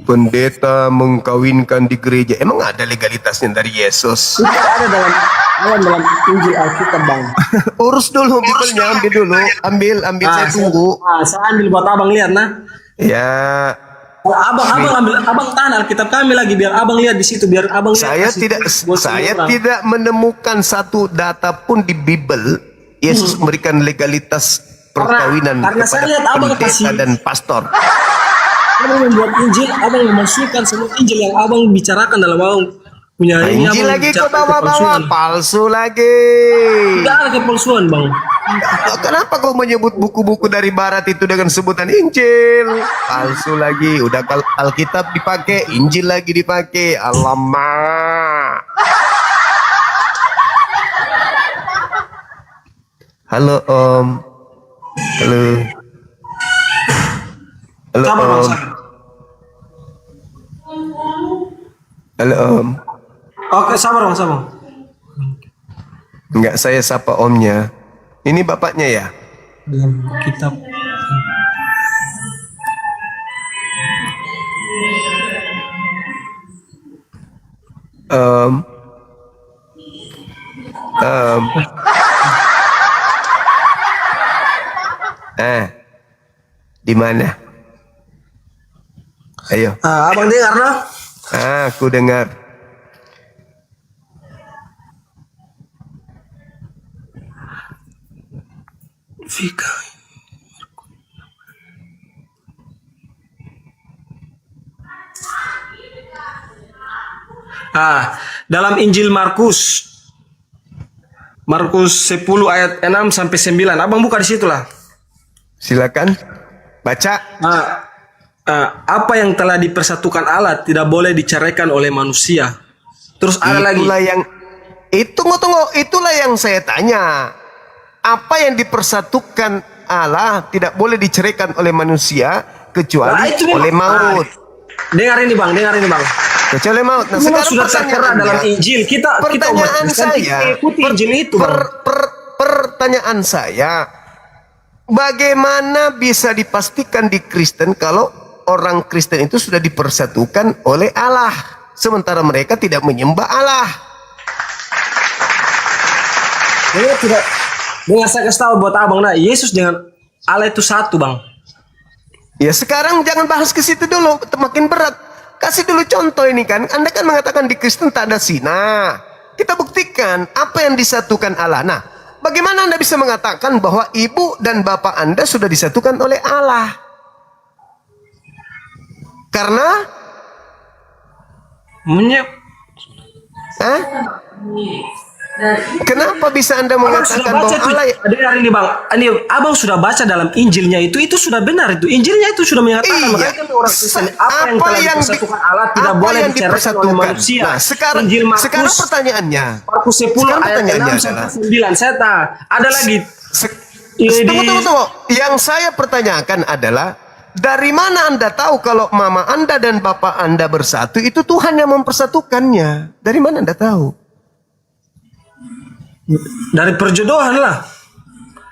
S1: Pendeta mengkawinkan di gereja. Emang ada legalitasnya dari Yesus?
S18: Itu ada dalam Injil Alkitab, Bang.
S1: Urus dulu Bible-nya, ambil saya tunggu.
S18: Saya ambil buat abang lihat, nah.
S1: Ya.
S18: Abang tahan Alkitab kami lagi biar abang lihat di situ, biar abang
S1: saya tidak menemukan satu data pun di Bible Yesus memberikan legalitas perkawinan
S18: karena saya lihat abang
S1: pendeta dan pastor.
S18: Abang membuat Injil, abang memasukkan semua Injil yang abang bicarakan dalam abang punya ini.
S1: Injil lagi kau bawa palsu lagi.
S18: Tidak ada kepalsuan, Bang.
S1: Kenapa kau menyebut buku-buku dari Barat itu dengan sebutan Injil? Palsu lagi. Udah Alkitab dipakai, Injil lagi dipakai. Alamak. Halo Om. Halo Om. Halo Om.
S18: Oke, sabar.
S1: Enggak, saya sapa Omnya. Ini bapaknya ya?
S18: Dalam kitab.
S1: Di mana? Ayo.
S18: Abang dengar, nah?
S1: Aku dengar.
S18: Dalam Injil Markus 10 ayat 6 sampai 9. Abang buka di situ lah.
S1: Silakan baca.
S18: Apa yang telah dipersatukan Allah tidak boleh diceraikan oleh manusia. Terus ada
S1: tunggu, itulah yang saya tanya. Apa yang dipersatukan Allah tidak boleh diceraikan oleh manusia kecuali oleh maut.
S18: Dengar ini bang.
S1: Kecuali maut. Nah, sekarang
S18: sudah tertera dalam Injil. Pertanyaan saya,
S1: pertanyaan saya, bagaimana bisa dipastikan di Kristen kalau orang Kristen itu sudah dipersatukan oleh Allah, sementara mereka tidak menyembah Allah?
S18: Ini tidak. Dengan saya kasih tahu buat abang, nah Yesus dengan Allah itu satu, bang.
S1: Ya sekarang jangan bahas ke situ dulu, makin berat. Kasih dulu contoh ini kan. Anda kan mengatakan di Kristen tak ada zina. Kita buktikan apa yang disatukan Allah. Nah, bagaimana Anda bisa mengatakan bahwa ibu dan bapak Anda sudah disatukan oleh Allah? Karena kenapa bisa Anda mengatakan bahwa Allah?
S18: Dengar ini bang, ini abang sudah baca dalam Injilnya itu sudah benar itu. Injilnya itu sudah menyatakan makanya kan orang Kristen apa yang telah dipersatukan Allah tidak boleh dibicarakan oleh manusia.
S1: Nah, sekarang pertanyaannya.
S18: Markus 10 ayat 6-9. Saya tahu. Ada lagi.
S1: Tunggu. Yang saya pertanyakan adalah, dari mana Anda tahu kalau mama Anda dan bapak Anda bersatu itu Tuhan yang mempersatukannya? Dari mana Anda tahu?
S18: Dari perjodohan lah.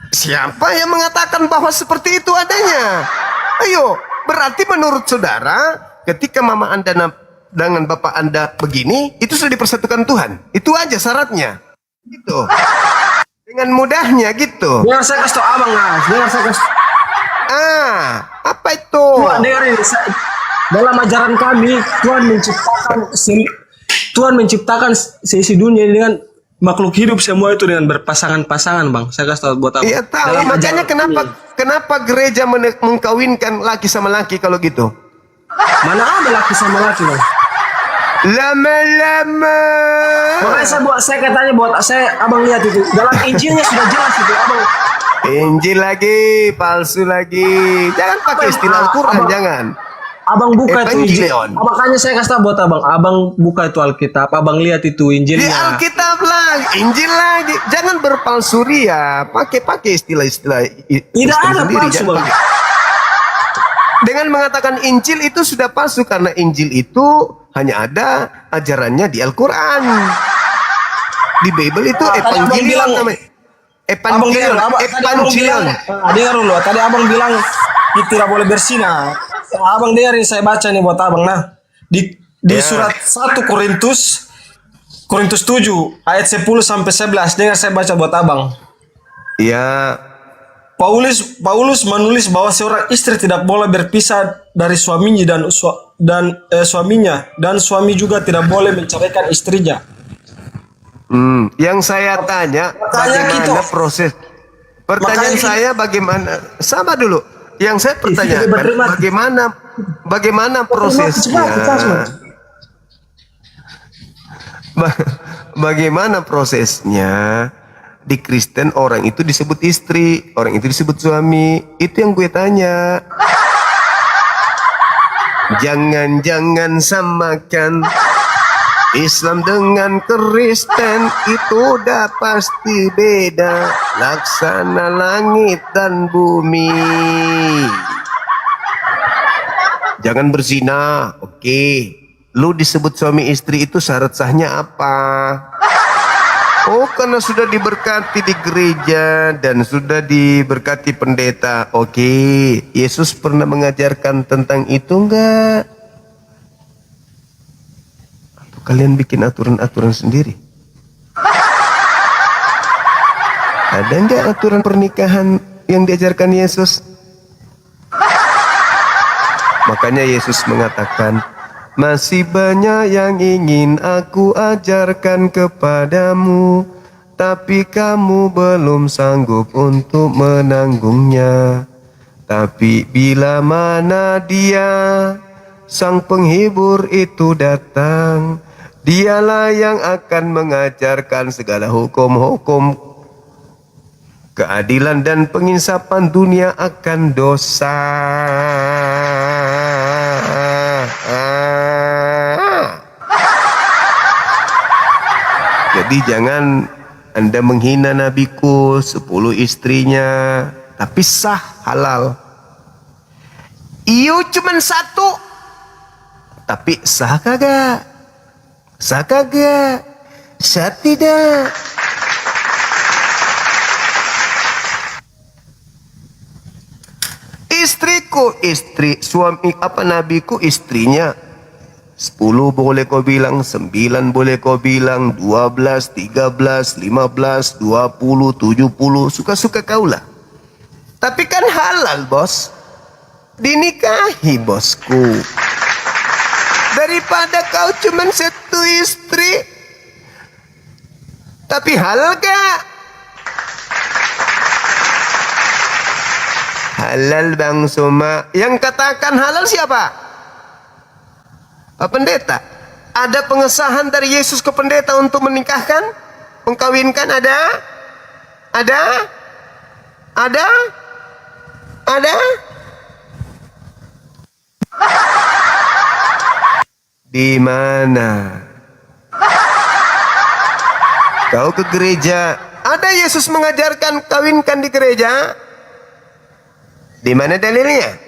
S1: Siapa yang mengatakan bahwa seperti itu adanya? Ayo, berarti menurut saudara, ketika mama Anda dengan bapak Anda begini, itu sudah dipersatukan Tuhan. Itu aja syaratnya. Gitu. Dengan mudahnya gitu.
S18: Dengar saya kasih tau abang lah. Dengar saya kasih.
S1: Apa itu?
S18: Dengar ini. Dalam ajaran kami, Tuhan menciptakan seisi dunia dengan makhluk hidup semua itu dengan berpasangan-pasangan, bang. Saya kasih tahu buat apa?
S1: Iya tahu. Makanya kenapa gereja mengkawinkan laki sama laki kalau gitu?
S18: Mana ada laki sama laki, bang?
S1: Lama-lama.
S18: Makanya saya katanya buat saya, abang lihat itu dalam Injilnya sudah jelas itu, abang.
S1: Injil lagi, palsu lagi. Jangan pakai istilah Al-Quran, jangan.
S18: Abang buka itu Injil. Makanya saya kasih tahu buat abang. Abang buka itu Alkitab. Abang lihat itu Injilnya.
S1: Di Alkitab lagi, Injil lagi. Jangan berpalsu ria. Pakai istilah-istilah.
S18: Tidak ada palsu, bang.
S1: Dengan mengatakan Injil itu sudah palsu karena Injil itu hanya ada ajarannya di Al-Quran. Di Bible itu evangelion namanya. Evangelion.
S18: Dengar dulu. Tadi abang bilang tidak boleh berzina. Abang dengar ini saya baca nih buat abang. Nah, di surat 1 Korintus 7 ayat 10 sampai 11. Dengar saya baca buat abang.
S1: Ya.
S18: Paulus menulis bahwa seorang istri tidak boleh berpisah dari suaminya dan suami juga tidak boleh menceraikan istrinya.
S1: Yang saya tanya bagaimana proses? Pertanyaan saya bagaimana? Sama dulu. Yang saya pertanyakan bagaimana prosesnya? Bagaimana prosesnya? Di Kristen orang itu disebut istri, orang itu disebut suami. Itu yang gue tanya. Jangan samakan Islam dengan Kristen, itu udah pasti beda. Laksana langit dan bumi. Jangan berzina, oke. Lu disebut suami istri itu syarat sahnya apa? Oh, karena sudah diberkati di gereja dan sudah diberkati pendeta. Oke, Yesus pernah mengajarkan tentang itu enggak? Atau kalian bikin aturan-aturan sendiri? Ada enggak aturan pernikahan yang diajarkan Yesus? Makanya Yesus mengatakan, masih banyak yang ingin aku ajarkan kepadamu, tapi kamu belum sanggup untuk menanggungnya. Tapi bila mana Dia, Sang Penghibur itu datang, Dialah yang akan mengajarkan segala hukum-hukum, keadilan dan penginsapan dunia akan dosa. Jadi jangan Anda menghina nabiku 10 istrinya, tapi sah halal. Iyo cuman 1, tapi sah kagak? Sah kagak? Sah tidak? istriku, istri suami nabiku istrinya 10 boleh kau bilang, 9 boleh kau bilang, 12, 13, 15, 20, 70, suka-suka kaulah. Tapi kan halal, bos. Dinikahi, bosku. Daripada kau cuman satu istri. Tapi halal gak? Halal, Bang Suma. Yang katakan halal siapa? Pendeta. Ada pengesahan dari Yesus ke pendeta untuk menikahkan, mengkawinkan? Ada? Ada? Ada? Ada? Di mana? Kau ke gereja, ada Yesus mengajarkan kawinkan di gereja? Di mana dalilnya?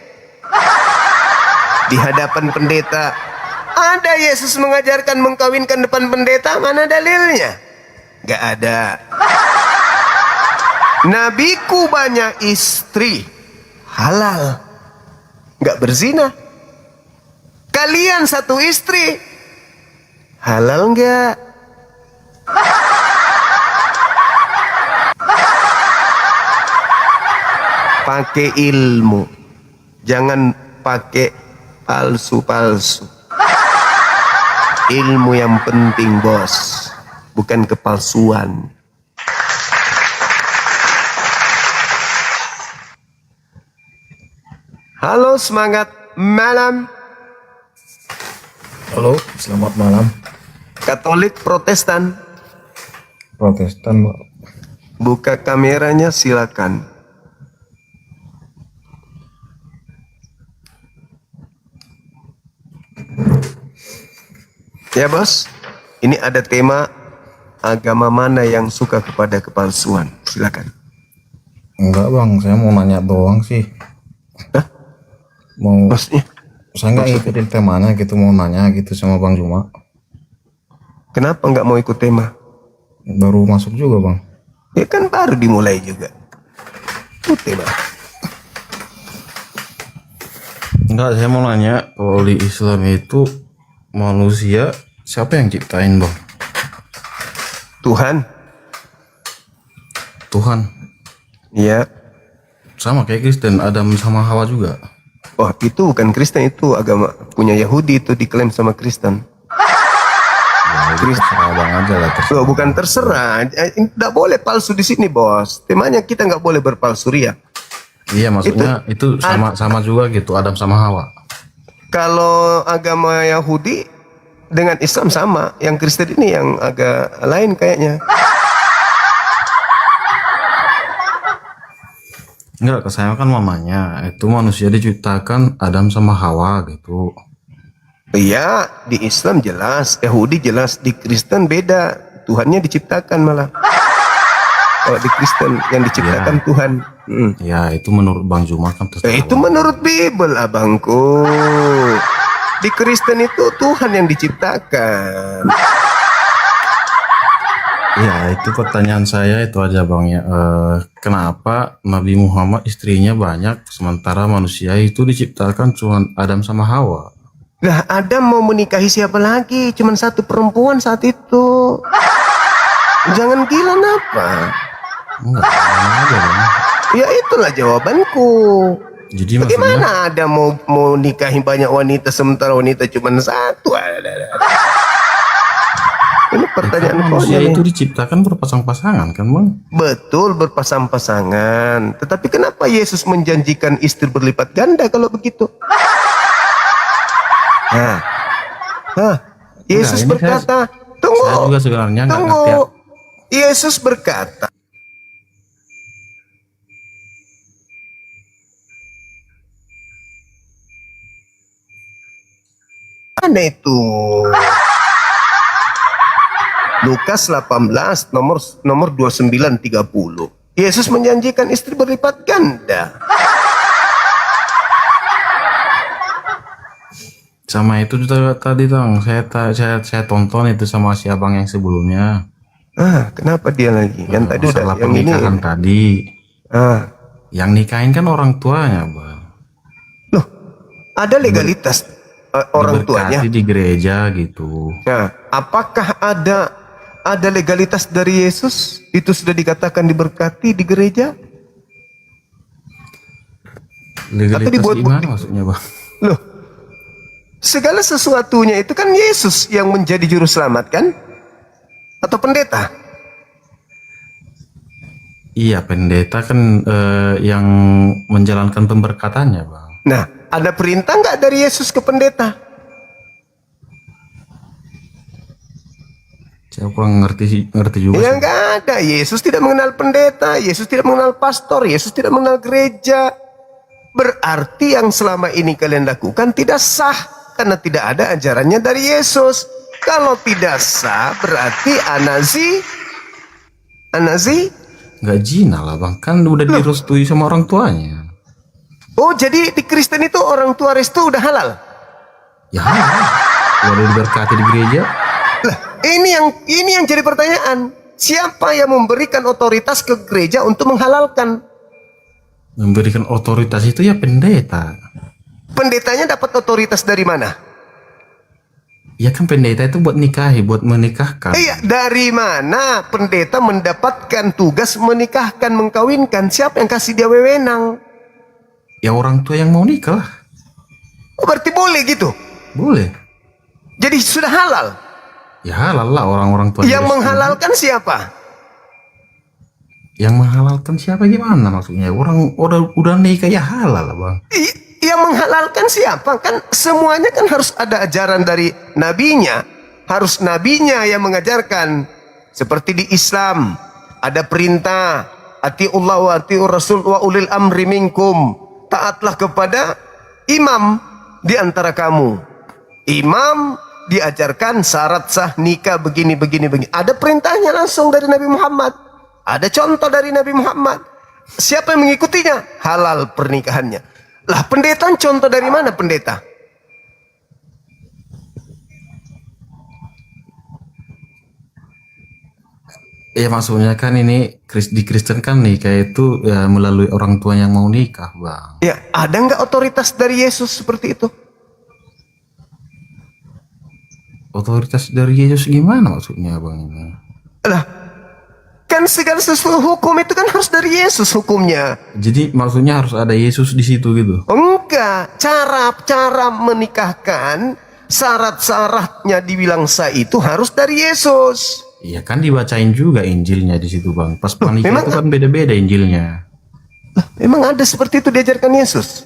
S1: Di hadapan pendeta, ada Yesus mengajarkan mengkawinkan depan pendeta? Mana dalilnya? Gak ada. Nabiku banyak istri, halal, gak berzina. Kalian satu istri, halal gak? Pakai ilmu, jangan pakai palsu-palsu. Ilmu yang penting, bos, bukan kepalsuan. Halo, semangat malam.
S11: Halo, selamat malam.
S1: Katolik, Protestan?
S11: Protestan, Pak.
S1: Buka kameranya, silakan. Ya, bos, ini ada tema agama mana yang suka kepada kepalsuan. Silakan.
S11: Enggak, Bang, saya mau nanya doang sih.
S1: Hah?
S11: Mau
S1: Bosnya?
S11: saya nggak ngikutin temanya gitu, mau nanya gitu sama Bang Juma.
S1: Kenapa nggak mau ikut tema?
S11: Baru masuk juga, Bang.
S1: Ya kan baru dimulai juga. Ikut tema.
S11: Enggak, saya mau nanya, kalau di Islam itu manusia siapa yang ciptain, Bang?
S1: Tuhan.
S11: Tuhan.
S1: Iya.
S11: Sama kayak Kristen, Adam sama Hawa juga.
S1: Oh, itu bukan Kristen, itu agama punya Yahudi, itu diklaim sama Kristen.
S11: Terserah Bang aja lah.
S1: Oh, bukan terserah. Tidak boleh palsu di sini, bos. Temanya kita nggak boleh berpalsu ria.
S11: Iya, maksudnya itu sama juga gitu, Adam sama Hawa.
S1: Kalau agama Yahudi dengan Islam sama, yang Kristen ini yang agak lain kayaknya.
S11: Enggak, saya kan mau nanya, itu manusia diciptakan Adam sama Hawa gitu.
S1: Iya, di Islam jelas, Yahudi jelas, di Kristen beda. Tuhannya diciptakan malah. Kalau di Kristen yang diciptakan
S11: ya.
S1: Tuhan.
S11: Ya, itu menurut Bang Juma kan
S1: itu menurut Bible, abangku. Di Kristen itu Tuhan yang diciptakan.
S11: Ya, itu pertanyaan saya itu aja, Bang ya. Kenapa Nabi Muhammad istrinya banyak sementara manusia itu diciptakan cuma Adam sama Hawa?
S1: Lah, Adam mau menikahi siapa lagi? Cuman satu perempuan saat itu. Jangan gila, napa?
S11: Enggak, aja, Bang.
S1: Ya itulah jawabanku.
S11: Jadi
S1: bagaimana ada mau nikahi banyak wanita sementara wanita cuma satu? Ini pertanyaan
S11: manusia itu diciptakan berpasang-pasangan kan, Bang?
S1: Betul, berpasang-pasangan. Tetapi kenapa Yesus menjanjikan istri berlipat ganda kalau begitu? Yesus berkata, tunggu.
S11: Saya juga sebenarnya nggak
S1: tunggu.
S11: ngerti.
S1: Yesus berkata, mana itu? Lukas 18 nomor 29-30. Yesus menjanjikan istri berlipat ganda.
S11: Sama itu juga tadi, Bang. Saya tonton itu sama si abang yang sebelumnya.
S1: Kenapa dia lagi? Yang tadi
S11: masalah
S1: yang
S11: pernikahan
S1: ini.
S11: tadi. Yang nikahin kan orang tuanya, Bang.
S1: ada legalitas orang tuanya.
S11: Diberkati di gereja gitu.
S1: Nah, apakah ada legalitas dari Yesus? Itu sudah dikatakan diberkati di gereja?
S11: Legalitas
S1: Atau dibuat
S11: gimana maksudnya, Bang?
S1: Loh, segala sesuatunya itu kan Yesus yang menjadi juru selamat kan? Atau pendeta?
S11: Iya, pendeta kan yang menjalankan pemberkatannya, Bang.
S1: Nah, ada perintah nggak dari Yesus ke pendeta?
S11: Saya kurang ngerti juga.
S1: Ya nggak ada. Yesus tidak mengenal pendeta, Yesus tidak mengenal pastor, Yesus tidak mengenal gereja. Berarti yang selama ini kalian lakukan tidak sah karena tidak ada ajarannya dari Yesus. Kalau tidak sah berarti anazi
S11: Nggak zina lah, Bang. Kan udah direstui sama orang tuanya.
S1: Oh, jadi di Kristen itu orang tua restu udah halal?
S11: Ya halal. Kalau udah diberkati di gereja.
S1: Lah, ini yang jadi pertanyaan. Siapa yang memberikan otoritas ke gereja untuk menghalalkan?
S11: Memberikan otoritas itu ya pendeta.
S1: Pendetanya dapat otoritas dari mana?
S11: Ya kan pendeta itu buat nikahi, buat menikahkan.
S1: Iya, dari mana pendeta mendapatkan tugas menikahkan, mengkawinkan? Siapa yang kasih dia wewenang?
S11: Ya orang tua yang mau nikah lah.
S1: Oh, berarti boleh gitu?
S11: Boleh.
S1: Jadi sudah halal?
S11: Ya halal lah orang-orang tua.
S1: Yang menghalalkan siapa?
S11: Yang menghalalkan siapa gimana maksudnya? Orang udah nikah ya halal lah, Bang.
S1: Yang menghalalkan siapa? Kan semuanya kan harus ada ajaran dari nabinya. Harus nabinya yang mengajarkan. Seperti di Islam ada perintah, atiullah wa atiur rasul wa ulil amri minkum. Taatlah kepada imam di antara kamu. Imam diajarkan syarat sah nikah begini. Ada perintahnya langsung dari Nabi Muhammad. Ada contoh dari Nabi Muhammad. Siapa yang mengikutinya? Halal pernikahannya. Lah, pendeta contoh dari mana pendeta?
S11: Ya maksudnya kan ini di Kristen kan nikah itu ya melalui orang tua yang mau nikah, Bang.
S1: Ya, ada nggak otoritas dari Yesus seperti itu?
S11: Otoritas dari Yesus gimana maksudnya, Bang ini?
S1: Lah, kan segala sesuatu hukum itu kan harus dari Yesus hukumnya.
S11: Jadi maksudnya harus ada Yesus di situ gitu?
S1: Enggak, cara menikahkan syarat-syaratnya dibilang sah itu harus dari Yesus.
S11: Iya kan dibacain juga Injilnya di situ, Bang. Pas pernikahan itu kan beda-beda Injilnya.
S1: Lah, memang ada seperti itu diajarkan Yesus?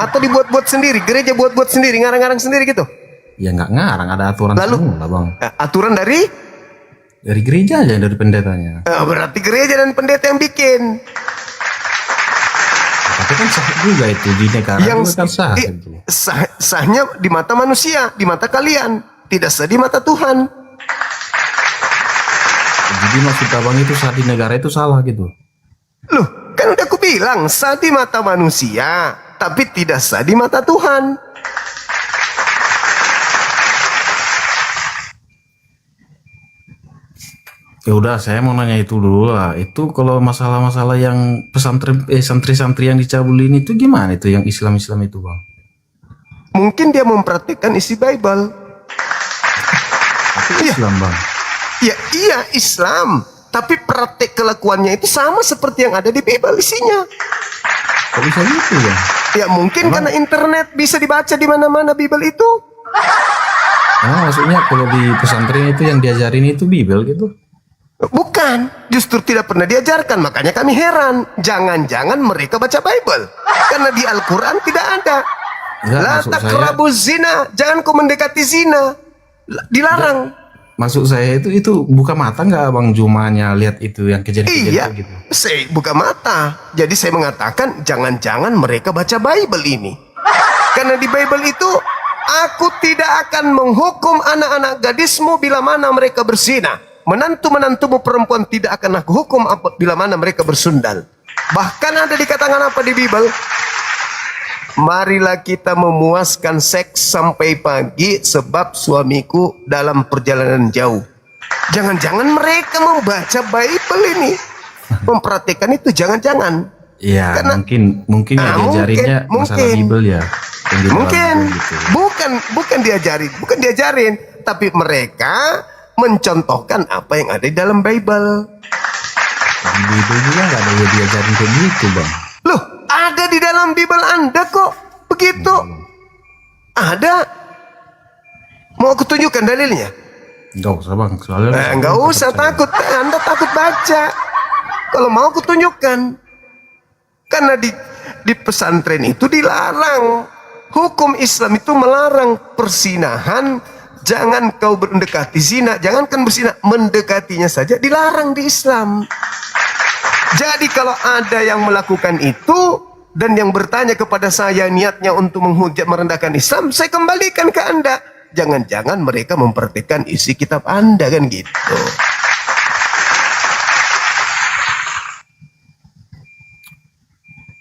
S1: Atau dibuat-buat sendiri, gereja buat-buat sendiri, ngarang-ngarang sendiri gitu?
S11: Ya nggak ngarang, ada aturan semua, Bang.
S1: Aturan dari
S11: gereja aja, dari pendetanya.
S1: Berarti gereja dan pendeta yang bikin.
S11: Tapi kan sah juga itu di negara
S1: Yang
S11: juga kan sah itu.
S1: Sahnya di mata manusia, di mata kalian, tidak sah di mata Tuhan.
S11: Jadi maksud Abang itu sah di negara itu salah gitu?
S1: Loh, kan udah aku bilang sah di mata manusia, tapi tidak sah di mata Tuhan.
S11: Ya udah, saya mau nanya itu dulu lah. Itu kalau masalah-masalah yang santri-santri yang dicabulin itu gimana itu yang Islam-Islam itu, Bang?
S1: Mungkin dia mempraktikkan isi Bible.
S11: Itu Islam, Bang.
S1: Ya, iya Islam. Tapi praktek kelakuannya itu sama seperti yang ada di Bible isinya.
S11: Kok bisa gitu ya?
S1: Ya mungkin karena internet bisa dibaca di mana-mana Bible itu.
S11: Nah, maksudnya kalau di pesantren itu yang diajarin itu Bible gitu?
S1: Bukan, justru tidak pernah diajarkan. Makanya kami heran. Jangan-jangan mereka baca Bible. Karena di Al-Quran tidak ada. La taqrabu zina, jangan kau mendekati zina. Dilarang.
S11: Maksud saya itu buka mata nggak Bang Jumanya lihat itu yang kejadian gitu?
S1: Saya buka mata. Jadi saya mengatakan jangan-jangan mereka baca Bible ini. Karena di Bible itu, aku tidak akan menghukum anak-anak gadismu bila mana mereka berzina. Menantu-menantumu perempuan tidak akan aku hukum bila mana mereka bersundal. Bahkan ada dikatakan apa di Bible? Marilah kita memuaskan seks sampai pagi sebab suamiku dalam perjalanan jauh. Jangan-jangan mereka membaca Bible ini, mempraktikkan itu, jangan-jangan.
S11: Iya,
S1: Karena-
S11: mungkin ya diajarinnya masalah Bible ya. Yang di dalam
S1: Mungkin
S11: Bible gitu.
S1: bukan diajarin, tapi mereka mencontohkan apa yang ada di dalam Bible.
S11: Di Bible juga nggak ada yang diajarin kayak gitu, Bang.
S1: Loh, ada di dalam Bible Anda kok begitu. Ada. Mau aku tunjukkan dalilnya?
S11: Nggak usah, Bang. Soalnya
S1: Nggak usah takut. Anda takut baca. Kalau mau aku tunjukkan. Karena di pesantren itu dilarang. Hukum Islam itu melarang persinahan. Jangan kau mendekati zina. Jangankan berzina, mendekatinya saja dilarang di Islam. Jadi kalau ada yang melakukan itu dan yang bertanya kepada saya niatnya untuk menghujat merendahkan Islam, saya kembalikan ke Anda. Jangan-jangan mereka mempraktikkan isi kitab Anda kan gitu.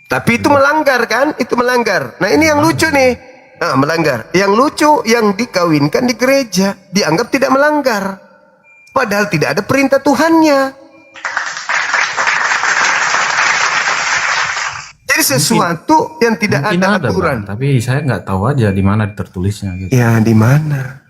S1: Tapi itu melanggar kan? Itu melanggar. Nah ini yang lucu nih. Nah, melanggar. Yang lucu yang dikawinkan di gereja dianggap tidak melanggar. Padahal tidak ada perintah Tuhannya. Jadi sesuatu yang tidak
S11: Mungkin
S1: ada
S11: ada,
S1: aturan.
S11: Bang, tapi saya nggak tahu aja di mana tertulisnya gitu.
S1: Ya di mana?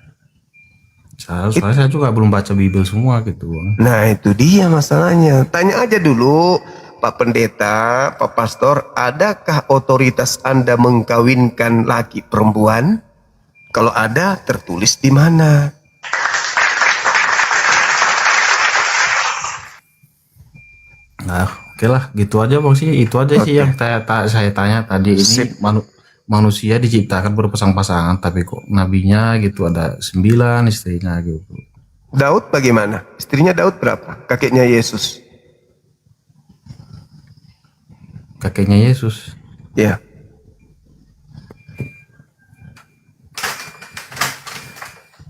S11: Soalnya saya juga belum baca Bible semua gitu, Bang.
S1: Nah itu dia masalahnya. Tanya aja dulu Pak Pendeta, Pak Pastor, adakah otoritas Anda mengkawinkan laki perempuan? Kalau ada, tertulis di mana?
S11: Nah, oke lah, gitu aja Bang sih. Itu aja sih yang saya tanya tadi. Ini manusia diciptakan berpasang-pasangan, tapi kok nabinya gitu ada 9 istrinya gitu.
S1: Daud bagaimana? Istrinya Daud berapa? Kakeknya Yesus.
S11: Kakeknya Yesus.
S1: Ya.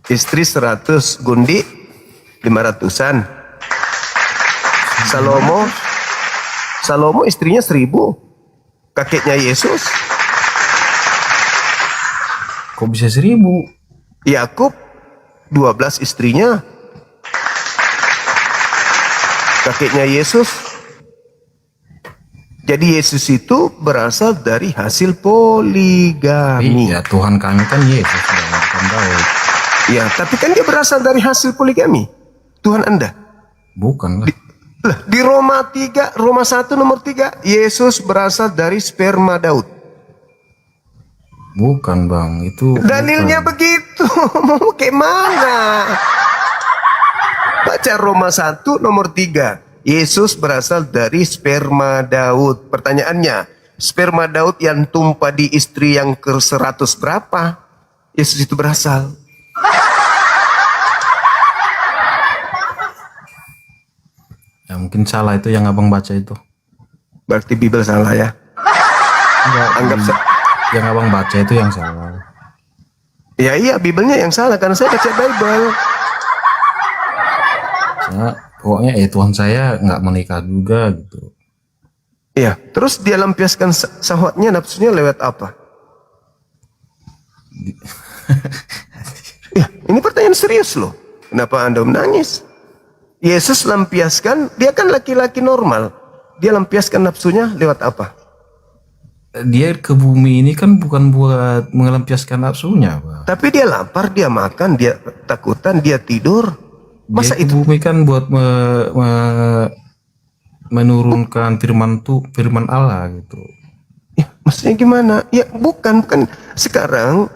S1: Istri 100, Gundi 500-an. Salomo istrinya 1000. Kakeknya Yesus.
S11: Kok bisa 1000?
S1: Yakub 12 istrinya. Kakeknya Yesus. Jadi Yesus itu berasal dari hasil poligami.
S11: Iya, Tuhan kami kan Yesus, bukan Daud.
S1: Ya, tapi kan dia berasal dari hasil poligami. Tuhan Anda.
S11: Bukan lah.
S1: Di Roma 1 nomor 3, Yesus berasal dari sperma Daud.
S11: Bukan Bang, itu
S1: Dalilnya begitu. Mau kayak mana? Baca Roma 1 nomor 3. Yesus berasal dari sperma Daud. Pertanyaannya, sperma Daud yang tumpah di istri yang ke-100 berapa? Yesus itu berasal.
S11: Ya mungkin salah itu yang abang baca itu.
S1: Berarti Bible salah ya? Anggap
S11: yang abang baca itu yang salah.
S1: Ya iya, Biblenya yang salah karena saya baca Bible.
S11: Pokoknya Tuhan saya nggak menikah juga gitu.
S1: Iya, terus dia lampiaskan syahwatnya, nafsunya lewat apa? Ya, ini pertanyaan serius loh. Kenapa Anda menangis? Yesus lampiaskan, dia kan laki-laki normal. Dia lampiaskan nafsunya lewat apa?
S11: Dia ke bumi ini kan bukan buat melampiaskan nafsunya, Pak.
S1: Tapi dia lapar, dia makan, dia takutan, dia tidur. Masa
S11: dia
S1: itu
S11: bumi kan buat menurunkan firman Allah gitu.
S1: Ya, maksudnya gimana? Ya bukan. Sekarang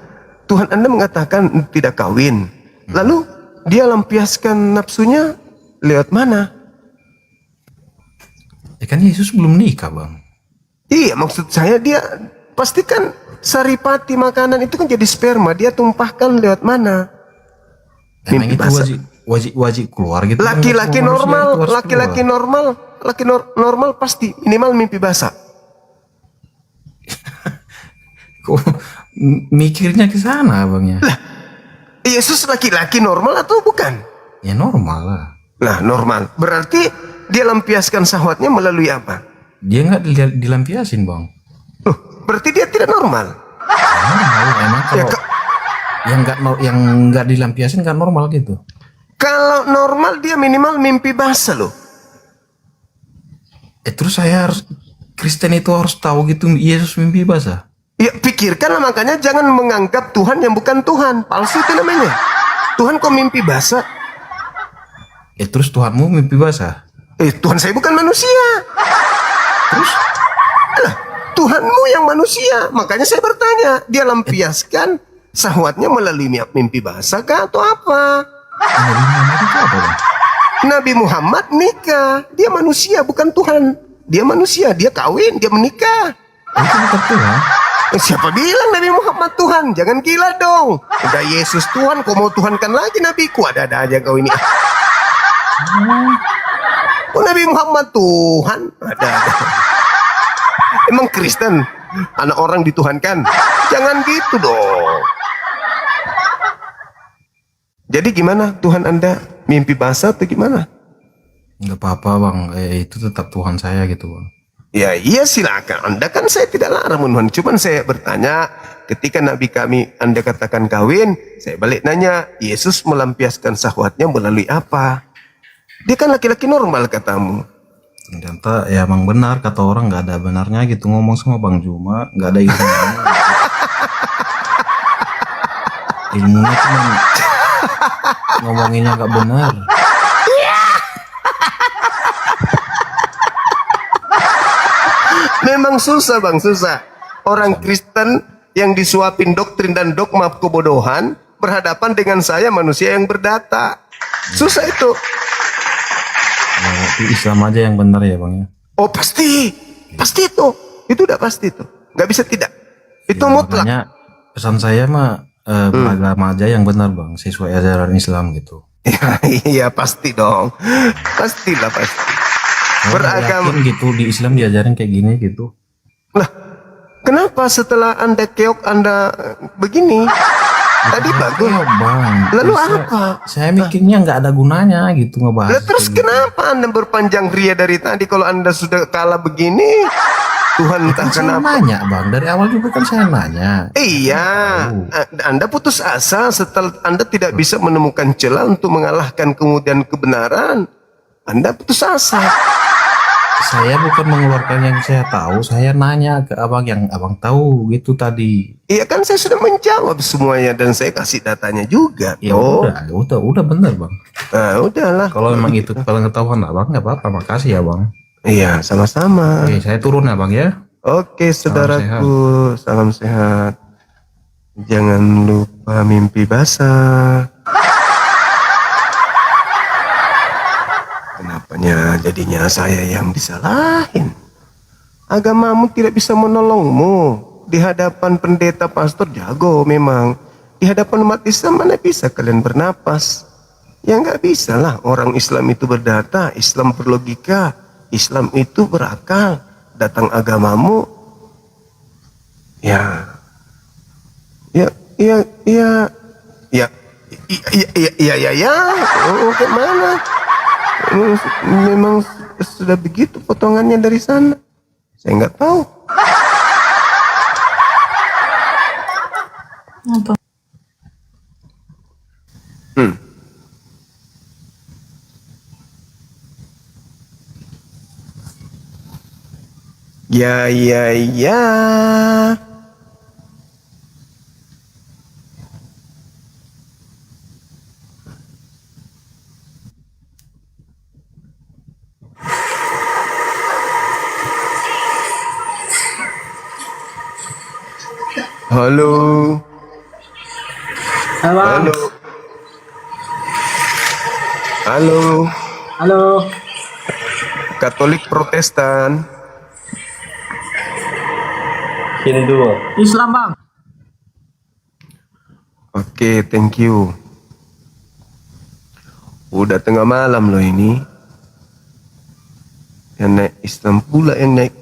S1: Tuhan Anda mengatakan tidak kawin. Lalu dia lampiaskan nafsunya lewat mana?
S11: Ya kan Yesus belum nikah, Bang.
S1: Iya, maksud saya dia pastikan saripati makanan itu kan jadi sperma, dia tumpahkan lewat mana?
S11: Emang itu wajib keluar gitu.
S1: Laki-laki normal, laki normal pasti minimal mimpi basah.
S11: Kok mikirnya ke sana, Abangnya?
S1: Lah, Yesus laki-laki normal atau bukan?
S11: Ya normal lah.
S1: Nah, normal. Berarti dia lampiaskan syahwatnya melalui apa?
S11: Dia nggak dilampiasin, Bang.
S1: Loh, berarti dia tidak normal.
S11: Ya, normal, emang kalau yang nggak dilampiasin nggak normal gitu.
S1: Kalau normal dia minimal mimpi basah loh.
S11: Terus saya Kristen itu harus tahu gitu Yesus mimpi basah?
S1: Ya pikirkanlah, makanya jangan menganggap Tuhan yang bukan Tuhan. Palsu itu namanya. Tuhan kok mimpi basah?
S11: Terus Tuhanmu mimpi basah?
S1: Tuhan saya bukan manusia. Terus? Tuhanmu yang manusia. Makanya saya bertanya, dia lampiaskan syahwatnya melalui mimpi basah kah atau apa? Nabi Muhammad nikah. Dia manusia bukan Tuhan. Dia manusia, dia kawin, dia menikah.
S11: Itu bukan Tuhan.
S1: Siapa bilang Nabi Muhammad Tuhan? Jangan gila dong. Udah Yesus Tuhan, kau mau Tuhankan lagi nabiku? Ada-ada aja kau ini. Oh, Nabi Muhammad Tuhan? Ada-ada. Emang Kristen anak orang dituhankan? Jangan gitu dong. Jadi gimana Tuhan Anda? Mimpi basah atau gimana?
S11: Nggak apa-apa bang, itu tetap Tuhan saya gitu bang.
S1: Ya iya silakan. Anda kan saya tidak larang menuhan. Cuman saya bertanya, ketika Nabi kami Anda katakan kawin, saya balik nanya, Yesus melampiaskan syahwatnya melalui apa? Dia kan laki-laki normal katamu.
S11: Ternyata ya emang benar kata orang, nggak ada benarnya gitu ngomong sama Bang Juma, nggak ada ilmunya. Ilmunya cuma ngomonginnya nggak benar.
S1: Memang susah bang, susah. Orang Kristen yang disuapin doktrin dan dogma kebodohan berhadapan dengan saya manusia yang berdata. Susah itu.
S11: Nah, itu Islam aja yang benar ya bang ya.
S1: Oh pasti itu udah pasti itu, nggak bisa tidak. Itu
S11: ya,
S1: mutlak.
S11: Makanya pesan saya mah beragama aja yang benar bang, sesuai ajaran Islam gitu.
S1: Iya pasti dong, pastilah pasti. Beragama
S11: gitu di Islam diajarin kayak gini gitu.
S1: Nah, kenapa setelah Anda keok Anda begini? Tadi bagus
S11: bang.
S1: Lalu apa?
S11: Saya mikirnya nggak ada gunanya gitu ngebahas.
S1: Lah terus kenapa Anda berpanjang ria dari tadi kalau Anda sudah kalah begini? Tuhan entah
S11: Saya
S1: kenapa.
S11: nanya bang, dari awal juga kan saya nanya.
S1: Iya, Anda putus asa setelah Anda tidak bisa menemukan celah untuk mengalahkan kemudian kebenaran. Anda putus asa.
S11: Saya bukan mengeluarkan yang saya tahu, saya nanya ke abang yang abang tahu gitu tadi.
S1: Iya kan saya sudah menjawab semuanya dan saya kasih datanya juga.
S11: Ya udah benar bang.
S1: Nah, udahlah.
S11: Kalau memang itu pengetahuan abang nggak apa-apa, makasih ya bang.
S1: Iya, sama-sama.
S11: Oke, saya turun ya bang ya.
S1: Oke, saudaraku, salam sehat. Jangan lupa mimpi basah. Kenapanya jadinya saya yang disalahin? Agamamu tidak bisa menolongmu. Di hadapan pendeta pastor jago memang. Di hadapan umat Islam mana bisa kalian bernapas? Ya nggak bisa lah. Orang Islam itu berdata, Islam berlogika, Islam itu berakal. Datang agamamu, ya gimana? Memang sudah begitu potongannya dari sana. Saya nggak tahu.
S23: Apa?
S1: Ya. Halo.
S6: Halo.
S1: Halo. Katolik Protestan.
S15: Hindu.
S6: Islam bang.
S1: Oke, thank you. Udah tengah malam loh ini. Yang naik Islam pula yang naik.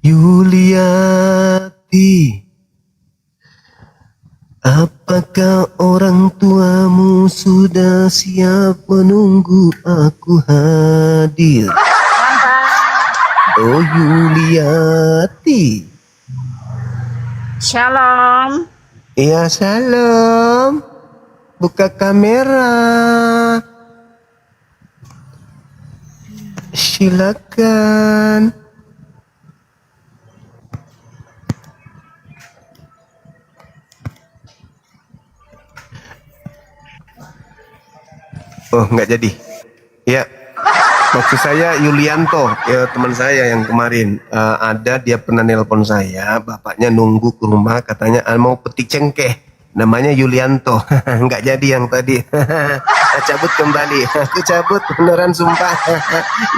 S1: Yuliati, apakah orang tuamu sudah siap menunggu aku hadir? Oh Yuliati.
S23: Shalom.
S1: Iya shalom. Buka kamera. Silakan. Oh, nggak jadi. Ya, maksud saya Yulianto, ya teman saya yang kemarin ada, dia pernah nelpon saya, bapaknya nunggu ke rumah, katanya mau petik cengkeh, namanya Yulianto. Nggak jadi yang tadi. Cabut kembali, aku cabut beneran sumpah.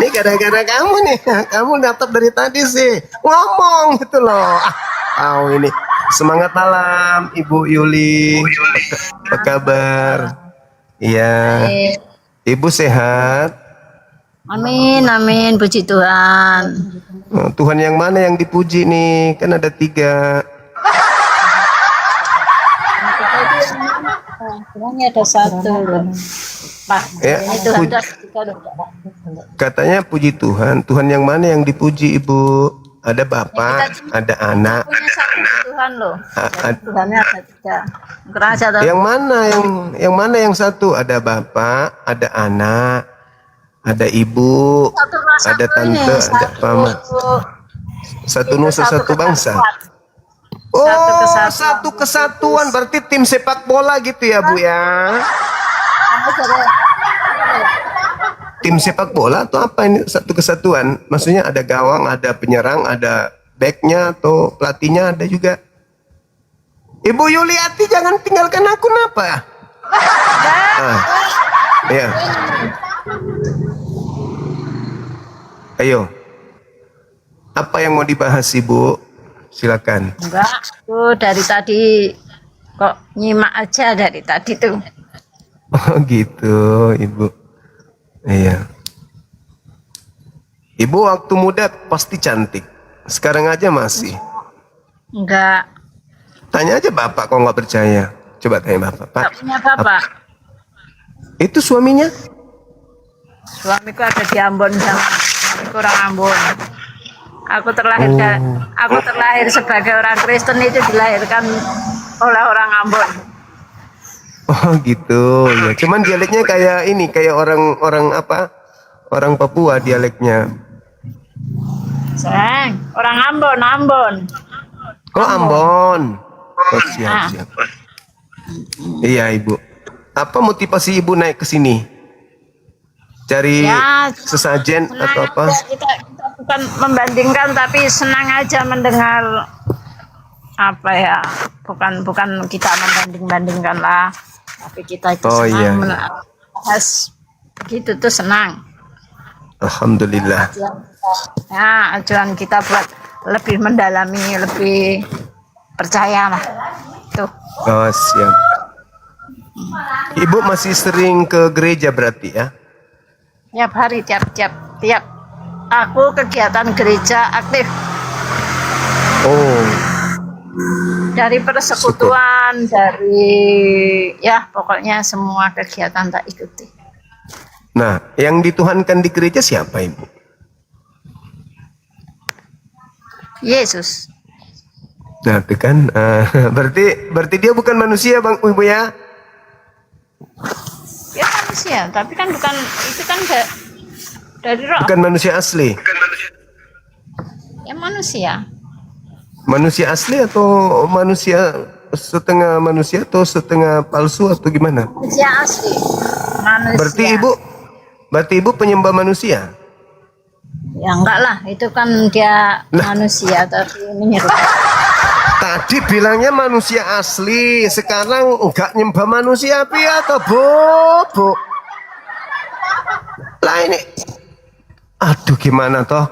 S1: Ini gara-gara kamu nih, kamu datang dari tadi sih ngomong gitu loh. Ini semangat malam Ibu Yuli, apa kabar? Iya, Ibu sehat?
S3: Amin, amin, puji Tuhan.
S1: Oh, Tuhan yang mana yang dipuji nih? Kan ada 3.
S3: Tuhannya ada 1. Pak,
S1: Ya,
S3: itu ada 3 loh.
S1: katanya puji Tuhan. Tuhan yang mana yang dipuji Ibu? Ada Bapak, ada anak.
S3: Punya 1 Tuhan loh.
S1: a-
S3: Tuhannya ada 3. Kerasa tuh.
S1: Yang mana yang satu? Ada Bapak, ada anak, ada Ibu, ada tante, ada paman. Satu nusa, satu bangsa. Oh, satu kesatuan. Berarti tim sepak bola gitu ya, Bu ya? Tim sepak bola atau apa ini satu kesatuan? Maksudnya ada gawang, ada penyerang, ada backnya atau pelatihnya ada juga. Ibu Yuliati, jangan tinggalkan aku, napa? Ya. Ayo. Apa yang mau dibahas, Ibu? Silakan.
S3: Enggak, tuh dari tadi kok nyimak aja dari tadi tuh.
S1: Oh gitu, Ibu. Iya. Ibu waktu muda pasti cantik. Sekarang aja masih.
S3: Enggak,
S1: Tanya aja Bapak kalau nggak percaya. Coba tanya Bapak. Pak,
S3: enggak punya bapak.
S1: itu suaminya?
S3: Suamiku ada di Ambon sama suamiku orang Ambon. Aku terlahir sebagai orang Kristen, itu dilahirkan oleh orang Ambon.
S1: Oh gitu. Ya, cuman dialeknya kayak ini, kayak orang apa? Orang Papua dialeknya.
S3: Sayang, orang Ambon.
S1: Oh Ambon. Oh, siap. Iya Ibu. Apa motivasi Ibu naik ke sini? Cari
S3: Ya,
S1: sesajen atau apa?
S3: Kita bukan membandingkan, tapi senang aja mendengar apa ya? Bukan kita membanding-bandingkan lah, tapi kita itu
S1: Oh,
S3: senang
S1: iya.
S3: bahas begitu tuh senang.
S1: Alhamdulillah.
S3: Ya, ajuan kita buat lebih mendalami, lebih percaya lah. Tuh.
S1: Oh, siap. Ibu masih sering ke gereja berarti ya?
S3: Tiap hari, tiap. Aku kegiatan gereja aktif.
S1: Oh.
S3: Dari persekutuan, dari ya pokoknya semua kegiatan tak ikuti.
S1: Nah, yang dituhankan di gereja siapa Ibu?
S3: Yesus.
S1: Nah, itu kan berarti dia bukan manusia Bang Ibu ya?
S3: Ya manusia, tapi kan bukan itu kan dari roh.
S1: Bukan manusia asli.
S3: Ya manusia.
S1: Manusia asli atau setengah manusia atau setengah palsu atau gimana?
S3: Manusia asli. Manusia.
S1: Berarti Ibu penyembah manusia?
S3: Ya enggak lah, itu kan dia manusia tapi menyerupai.
S1: Tadi bilangnya manusia asli, sekarang enggak nyembah manusia apa atau Bu? Lah ini, aduh gimana toh?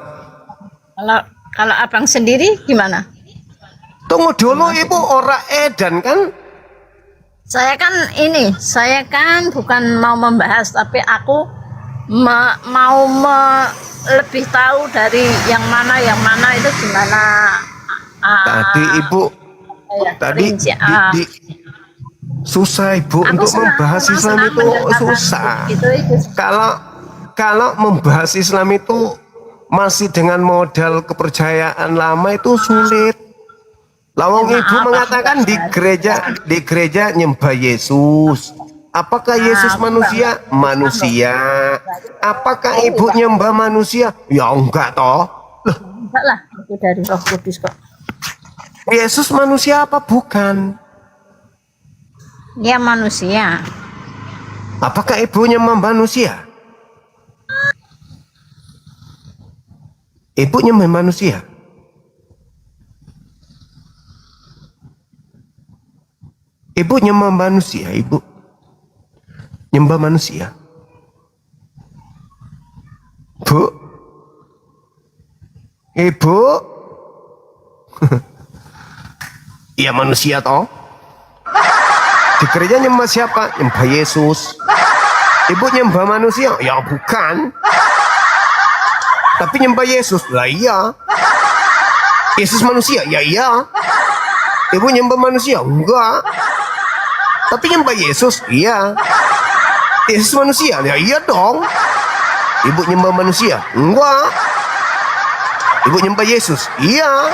S3: Kalau abang sendiri gimana?
S1: Tunggu dulu Ibu, ora edan kan?
S3: Saya kan bukan mau membahas, tapi aku mau lebih tahu dari yang mana itu gimana.
S1: Tadi Ibu, susah Ibu untuk membahas Islam itu susah. Kalau membahas Islam itu masih dengan modal kepercayaan lama itu sulit. Lawang Ibu mengatakan di gereja nyembah Yesus, Apakah Yesus manusia? Manusia. Apakah ibu nyembah manusia? Ya enggak toh.
S3: Enggak lah, itu dari Roh Kudus kok.
S1: Yesus manusia apa bukan?
S3: Dia manusia.
S1: Apakah ibunya manusia? Ibunya manusia. Ibu nyembah manusia, ibu nyembah manusia. Bu, ibu, iya manusia toh. Di gereja nyembah siapa? Nyembah Yesus. Ibu nyembah manusia? Ya bukan. Tapi nyembah Yesus? Lah iya. Yesus manusia? Ya iya. Ibu nyembah manusia? Enggak. Tapi nyembah Yesus? Iya. Yesus manusia? Ya iya dong. Ibu nyembah manusia? Enggak. Ibu nyembah Yesus? Iya.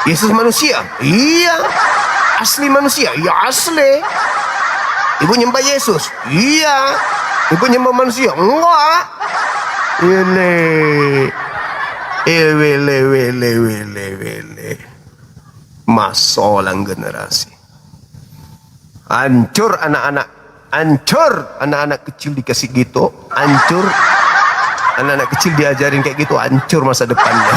S1: Yesus manusia? Iya. Asli manusia? Ya asli. Ibu nyembah Yesus? Iya. Ibu nyembah manusia? Enggak. Wele. Masolang generasi. Hancur anak-anak kecil dikasih gitu, hancur anak-anak kecil diajarin kayak gitu, hancur masa depannya.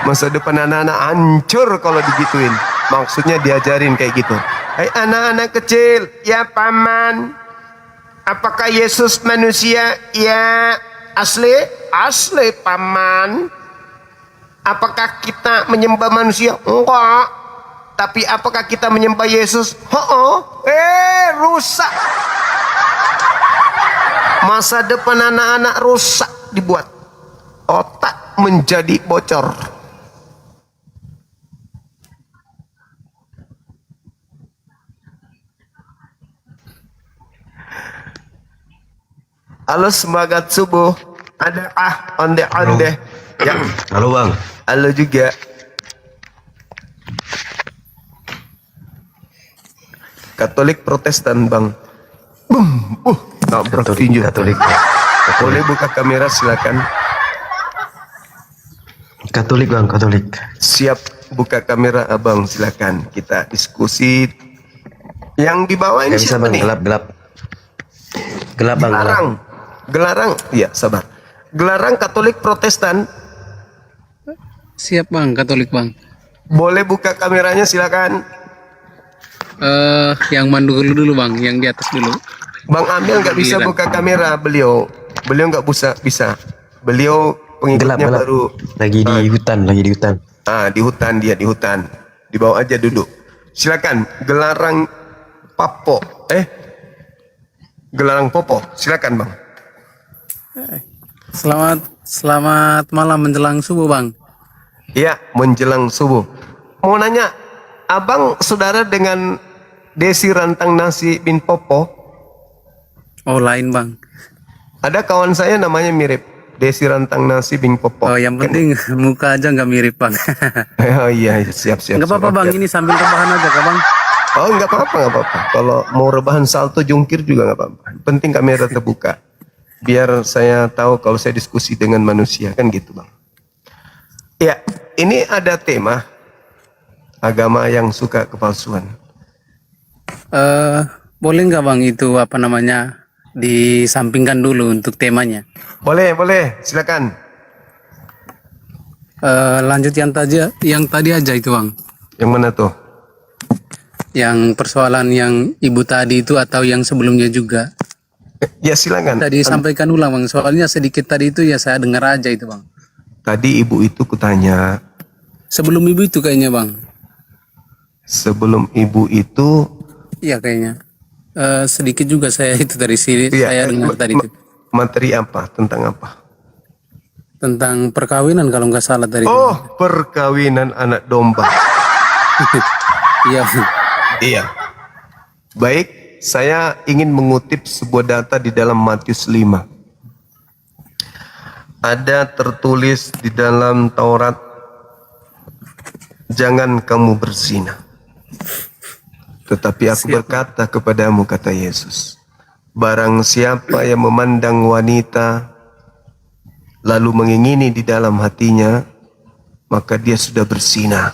S1: Masa depan anak-anak hancur kalau digituin. Maksudnya diajarin kayak gitu. Hai anak-anak kecil, ya paman, apakah Yesus manusia? Ya, asli paman. Apakah kita menyembah manusia? Enggak. Tapi apakah kita menyembah Yesus? Rusak. Masa depan anak-anak rusak dibuat. Otak menjadi bocor. Halo, semangat subuh. Adakah onde-onde? Ya.
S5: Halo bang.
S1: Halo juga. Katolik Protestan bang. Nabrak tinju.
S5: Katolik.
S1: Boleh buka kamera silakan.
S5: Katolik bang, Katolik.
S1: Siap, buka kamera abang silakan. Kita diskusi. Yang di bawah ini
S5: bisa
S1: siapa
S5: bang,
S1: nih?
S5: Gelap bang.
S1: Gelarang. Iya sabar. Gelarang Katolik Protestan.
S2: Siap bang, Katolik bang.
S1: Boleh buka kameranya silakan.
S2: Yang mandul dulu bang, yang di atas dulu.
S1: Bang Amil nggak bisa buka kamera, beliau nggak bisa. Beliau pengikutnya
S5: Gelap.
S1: baru.
S5: Lagi di hutan.
S1: Di hutan, dia di hutan. Di bawah aja duduk. Silakan, Gelarang Papo. Gelarang Popo, silakan bang.
S2: Selamat malam menjelang subuh bang.
S1: Iya, menjelang subuh. Mau nanya, abang saudara dengan Desi Rantang Nasi bin Popo?
S2: Oh lain bang.
S1: Ada kawan saya namanya mirip, Desi Rantang Nasi bin Popo.
S2: Oh yang penting muka aja nggak mirip bang.
S1: Oh iya, siap.
S2: Nggak apa-apa bang, ini sambil rebahan aja kak bang.
S1: Oh nggak apa-apa. Kalau mau rebahan salto jungkir juga nggak apa-apa. Penting kamera terbuka. Biar saya tahu kalau saya diskusi dengan manusia, kan gitu bang. Ya, ini ada tema agama yang suka kepalsuan.
S2: Boleh nggak bang itu apa namanya disampingkan dulu untuk temanya?
S1: Boleh, silakan.
S2: Lanjut yang tadi aja itu bang.
S1: Yang mana tuh?
S2: Yang persoalan yang ibu tadi itu atau yang sebelumnya juga?
S1: Ya silakan.
S2: Tadi sampaikan ulang bang. Soalnya sedikit tadi itu ya saya dengar aja itu bang.
S1: Tadi ibu itu kutanya.
S2: Sebelum ibu itu kayaknya bang.
S1: Sebelum ibu itu.
S2: Iya kayaknya. Sedikit juga saya itu dari sini
S1: ya,
S2: saya dengar tadi itu.
S1: Materi apa? Tentang apa?
S2: Tentang perkawinan kalau nggak salah tadi.
S1: Oh, perkawinan anak domba.
S2: Iya.
S1: Iya. Baik, saya ingin mengutip sebuah data di dalam Matius 5. Ada tertulis di dalam Taurat, jangan kamu berzina. Tetapi aku berkata kepadamu, kata Yesus, barang siapa yang memandang wanita lalu mengingini di dalam hatinya, maka dia sudah berzina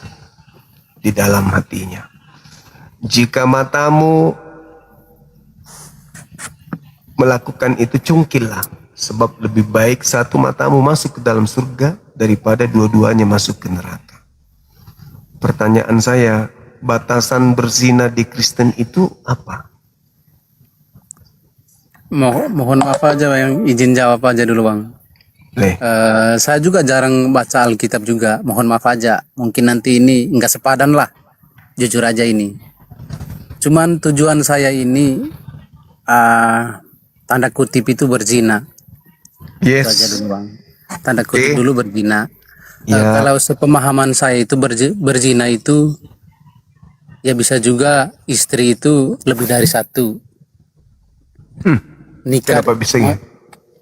S1: di dalam hatinya. Jika matamu melakukan itu, cungkillah, sebab lebih baik satu matamu masuk ke dalam surga daripada dua-duanya masuk ke neraka. Pertanyaan saya, batasan berzina di Kristen itu apa?
S2: Mohon maaf aja yang izin jawab aja dulu Bang. Saya juga jarang baca Alkitab juga, mohon maaf aja. Mungkin nanti ini nggak sepadan lah, jujur aja ini. Cuman tujuan saya ini tanda kutip itu berzina.
S1: Yes.
S2: Itu aja dulu Bang. Tanda kutip dulu berzina.
S1: Ya.
S2: Kalau sepemahaman saya itu berzina itu ya bisa juga istri itu lebih dari satu. Nikah.
S1: Kenapa bisa gitu?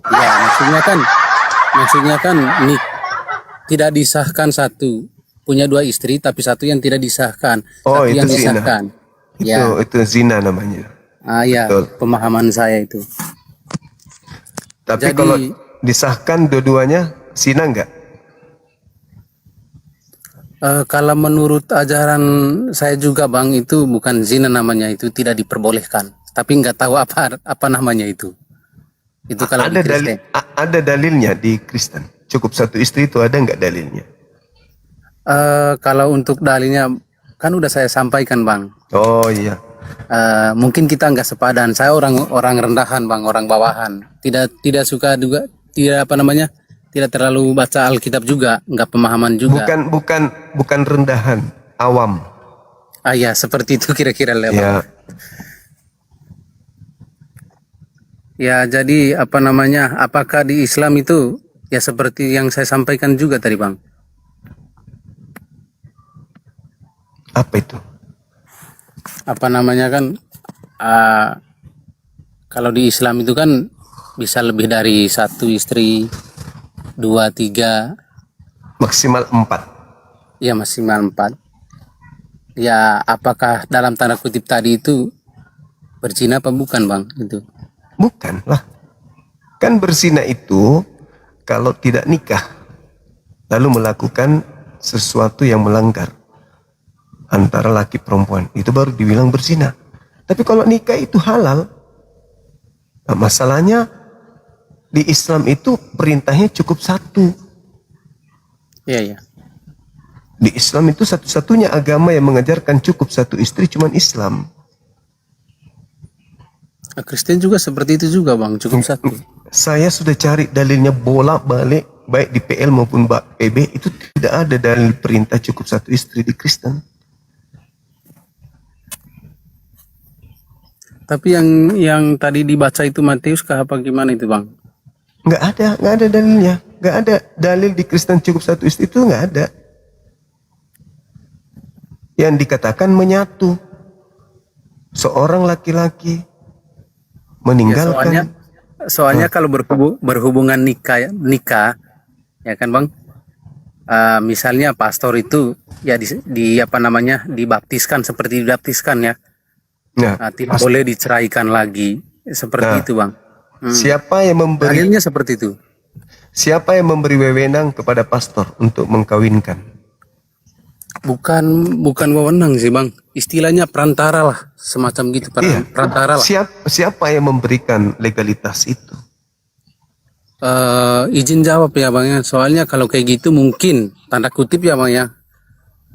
S2: Ya maksudnya kan tidak disahkan satu, punya dua istri tapi satu yang tidak disahkan,
S1: Oh,
S2: satu
S1: itu
S2: yang
S1: zina.
S2: disahkan.
S1: Itu zina namanya.
S2: Ya, pemahaman saya itu.
S1: Tapi
S2: Jadi-
S1: kalau disahkan dua-duanya, zina enggak?
S2: Kalau menurut ajaran saya juga Bang, itu bukan zina namanya, itu tidak diperbolehkan. Tapi nggak tahu apa namanya itu. Itu kalau di Kristen.
S1: Ada dalilnya di Kristen. Cukup satu istri itu ada nggak dalilnya?
S2: Kalau untuk dalilnya kan udah saya sampaikan Bang.
S1: Oh iya.
S2: Mungkin kita nggak sepadan. Saya orang rendahan Bang, orang bawahan. Tidak suka juga, tidak terlalu baca Alkitab juga, nggak pemahaman juga.
S1: Bukan rendahan, awam.
S2: Ya seperti itu kira-kira lah Bang.
S1: Ya.
S2: Ya jadi apakah di Islam itu ya seperti yang saya sampaikan juga tadi Bang.
S1: Apa itu?
S2: Kalau di Islam itu kan bisa lebih dari satu istri, 2, 3,
S1: maksimal 4.
S2: Ya maksimal 4. Ya apakah dalam tanda kutip tadi itu berzina apa bukan Bang itu?
S1: Bukan lah. Kan berzina itu kalau tidak nikah lalu melakukan sesuatu yang melanggar antara laki perempuan, itu baru dibilang berzina. Tapi kalau nikah itu halal. Nah, masalahnya di Islam itu perintahnya cukup satu.
S2: Iya.
S1: Di Islam itu satu-satunya agama yang mengajarkan cukup satu istri cuman Islam.
S2: Kristen juga seperti itu juga Bang, cukup satu.
S1: Saya sudah cari dalilnya bolak-balik, baik di PL maupun PB, itu tidak ada dalil perintah cukup satu istri di Kristen.
S2: Tapi yang tadi dibaca itu Matius kah apa gimana itu Bang?
S1: Nggak ada dalilnya. Nggak ada dalil di Kristen cukup satu istri, itu nggak ada. Yang dikatakan menyatu. Seorang laki-laki meninggalkan.
S2: Soalnya kalau berhubungan nikah ya kan Bang, misalnya pastor itu ya dibaptiskan seperti dibaptiskan ya. Tidak boleh diceraikan lagi seperti itu Bang.
S1: Siapa yang memberi?
S2: Dalilnya seperti itu.
S1: Siapa yang memberi wewenang kepada pastor untuk mengkawinkan?
S2: Bukan wewenang sih Bang. Istilahnya perantara lah, semacam gitu perantara lah.
S1: Siapa yang memberikan legalitas itu?
S2: Izin jawab ya Bang ya. Soalnya kalau kayak gitu mungkin tanda kutip ya Bang ya.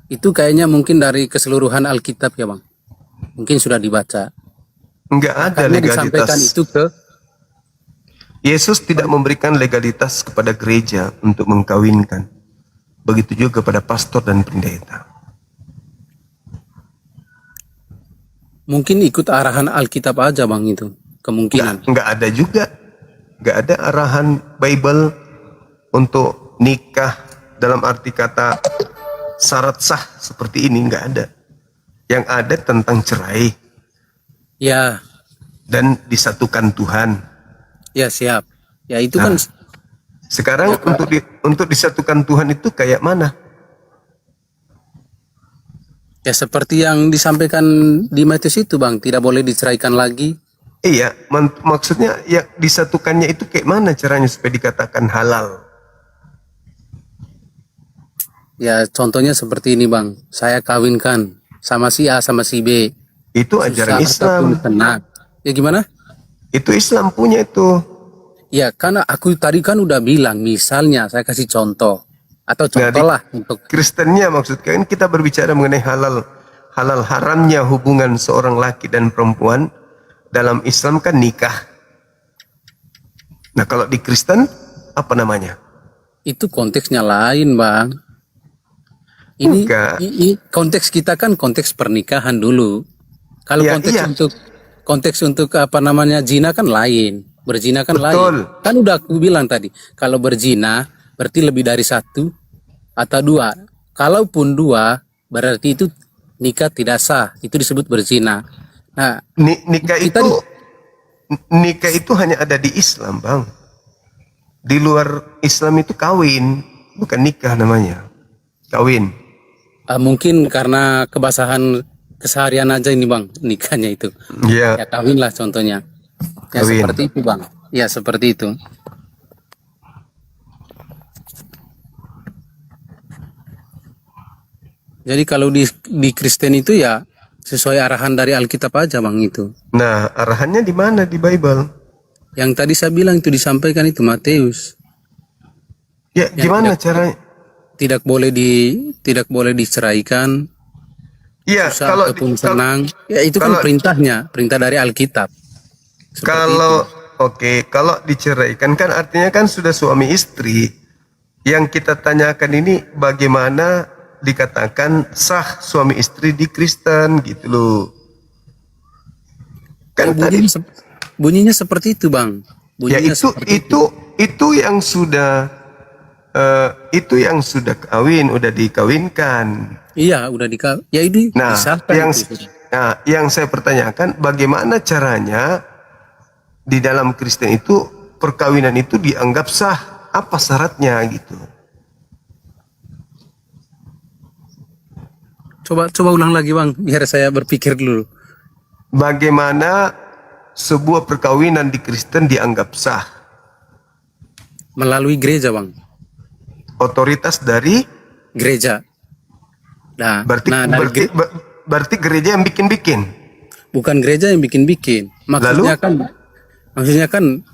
S2: Itu kayaknya mungkin dari keseluruhan Alkitab ya Bang. Mungkin sudah dibaca.
S1: Enggak ada
S2: Makanya
S1: legalitas.
S2: disampaikan itu ke
S1: Yesus tidak memberikan legalitas kepada gereja untuk mengkawinkan. Begitu juga kepada pastor dan pendeta.
S2: Mungkin ikut arahan Alkitab aja Bang itu. Kemungkinan.
S1: Enggak ada juga. Enggak ada arahan Bible untuk nikah dalam arti kata syarat sah seperti ini, enggak ada. Yang ada tentang cerai.
S2: Ya.
S1: Dan disatukan Tuhan.
S2: Ya siap. Ya itu kan.
S1: Sekarang untuk disatukan Tuhan itu kayak mana?
S2: Ya seperti yang disampaikan di Matius itu Bang, tidak boleh diceraikan lagi.
S1: Iya, maksudnya ya disatukannya itu kayak mana caranya supaya dikatakan halal?
S2: Ya contohnya seperti ini Bang, saya kawinkan sama si A sama si B.
S1: Itu ajaran Islam.
S2: Tenang. Ya gimana?
S1: Itu Islam punya itu.
S2: Ya karena aku tadi kan udah bilang, misalnya saya kasih contoh. Atau contoh lah untuk
S1: Kristennya maksudnya kan kita berbicara mengenai halal haramnya hubungan seorang laki dan perempuan. Dalam Islam kan nikah. Nah kalau di Kristen apa namanya?
S2: Itu konteksnya lain Bang. Ini konteks kita kan konteks pernikahan dulu. Kalau konteks untuk apa namanya zina kan lain, berzina kan lain. Kan udah aku bilang tadi, kalau berzina berarti lebih dari satu atau dua. Kalaupun dua, berarti itu nikah tidak sah. Itu disebut berzina. Nah,
S1: nikah itu hanya ada di Islam, Bang. Di luar Islam itu kawin, bukan nikah namanya. Kawin.
S2: Mungkin karena kebasahan keseharian aja ini Bang, nikahnya itu.
S1: Iya.
S2: Ya kawin lah contohnya. Ya
S1: Kawin.
S2: seperti itu Bang. Ya seperti itu. Jadi kalau di Kristen itu ya sesuai arahan dari Alkitab aja Bang itu.
S1: Nah, arahannya di mana di Bible?
S2: Yang tadi saya bilang itu disampaikan itu Matius.
S1: Ya, gimana caranya?
S2: Tidak boleh diceraikan.
S1: Iya,
S2: kalau senang. Ya itu kan perintahnya, perintah dari Alkitab.
S1: Kalau kalau diceraikan kan artinya kan sudah suami istri. Yang kita tanyakan ini bagaimana dikatakan sah suami istri di Kristen gitu loh. Kan
S2: bunyinya seperti itu Bang. Bunyinya
S1: itu yang sudah kawin, udah dikawinkan.
S2: Iya, udah dikawin. Ya ini
S1: yang saya pertanyakan bagaimana caranya di dalam Kristen itu perkawinan itu dianggap sah, apa syaratnya gitu.
S2: Coba ulang lagi Bang, biar saya berpikir dulu.
S1: Bagaimana sebuah perkawinan di Kristen dianggap sah?
S2: Melalui gereja Bang.
S1: Otoritas dari
S2: gereja. Nah,
S1: berarti gereja yang bikin-bikin.
S2: Bukan gereja yang bikin-bikin. Maksudnya kan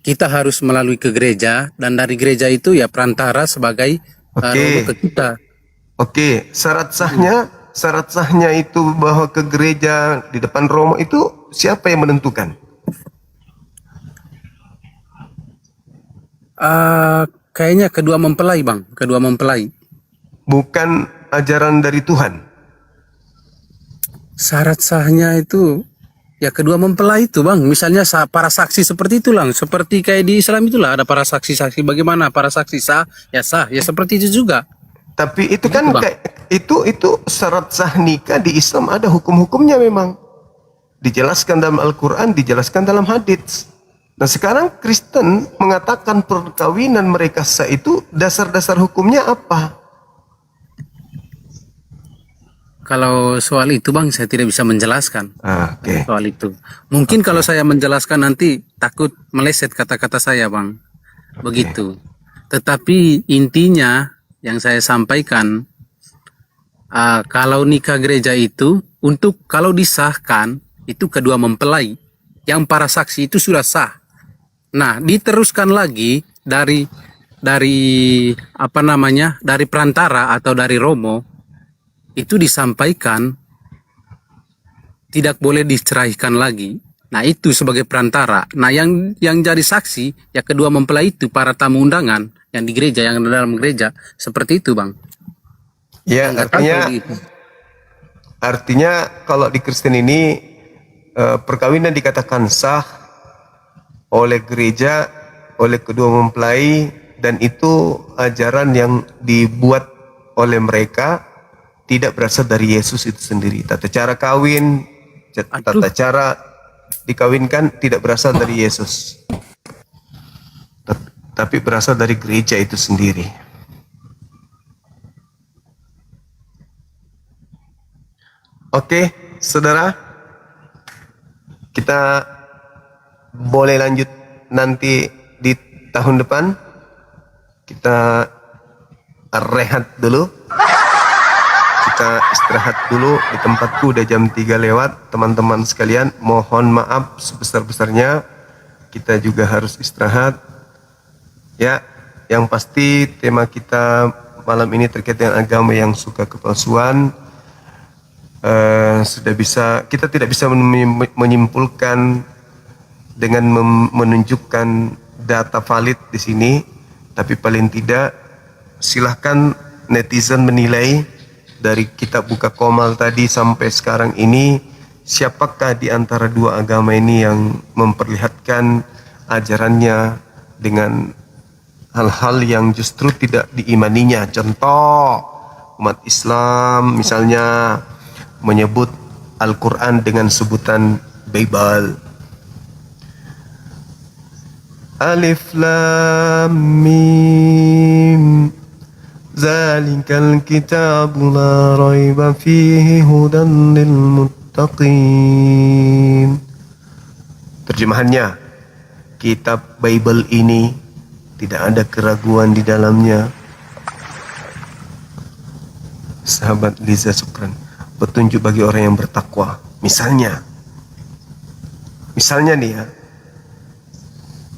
S2: kita harus melalui ke gereja, dan dari gereja itu ya perantara sebagai romo ke kita.
S1: Syarat sahnya itu bahwa ke gereja di depan romo itu siapa yang menentukan?
S2: Kayaknya kedua mempelai Bang, kedua mempelai.
S1: Bukan ajaran dari Tuhan.
S2: Syarat sahnya itu ya kedua mempelai itu Bang. Misalnya para saksi seperti itu lah, seperti kayak di Islam itulah ada para saksi-saksi. Bagaimana para saksi sah, ya seperti itu juga.
S1: Tapi itu kan itu syarat sah nikah di Islam ada hukum-hukumnya memang. Dijelaskan dalam Al-Qur'an, dijelaskan dalam hadits. Nah sekarang Kristen mengatakan perkawinan mereka sah itu dasar-dasar hukumnya apa?
S2: Kalau soal itu Bang saya tidak bisa menjelaskan soal itu. Mungkin kalau saya menjelaskan nanti takut meleset kata-kata saya Bang. Begitu. Tetapi intinya yang saya sampaikan kalau nikah gereja itu kalau disahkan itu kedua mempelai. Yang para saksi itu sudah sah. Nah, diteruskan lagi dari perantara atau dari romo itu disampaikan tidak boleh diceraikan lagi. Nah, itu sebagai perantara. Nah, yang jadi saksi ya kedua mempelai itu para tamu undangan yang di gereja, yang dalam gereja, seperti itu, Bang.
S1: Ya, artinya kalau di Kristen ini perkawinan dikatakan sah oleh gereja, oleh kedua mempelai, dan itu ajaran yang dibuat oleh mereka, tidak berasal dari Yesus itu sendiri. Tata cara kawin, tata cara dikawinkan tidak berasal dari Yesus, tapi berasal dari gereja itu sendiri. Oke, saudara, kita boleh lanjut nanti di tahun depan. Kita rehat dulu. Kita istirahat dulu di tempatku, udah jam 3 lewat. Teman-teman sekalian, mohon maaf sebesar-besarnya. Kita juga harus istirahat. Ya, yang pasti tema kita malam ini terkait dengan agama yang suka kepalsuan. Kita tidak bisa menyimpulkan dengan menunjukkan data valid di sini, tapi paling tidak silahkan netizen menilai dari kitab buka Qomal tadi sampai sekarang ini, siapakah di antara dua agama ini yang memperlihatkan ajarannya dengan hal-hal yang justru tidak diimaninya. Contoh, umat Islam misalnya menyebut Al-Quran dengan sebutan Bible. Alif Lam Mim Zalikal kitabu la raiba fihi hudan lil muttaqin. Terjemahannya, kitab Bible ini tidak ada keraguan di dalamnya. Sahabat Liza Sukran, petunjuk bagi orang yang bertakwa. Misalnya nih ya,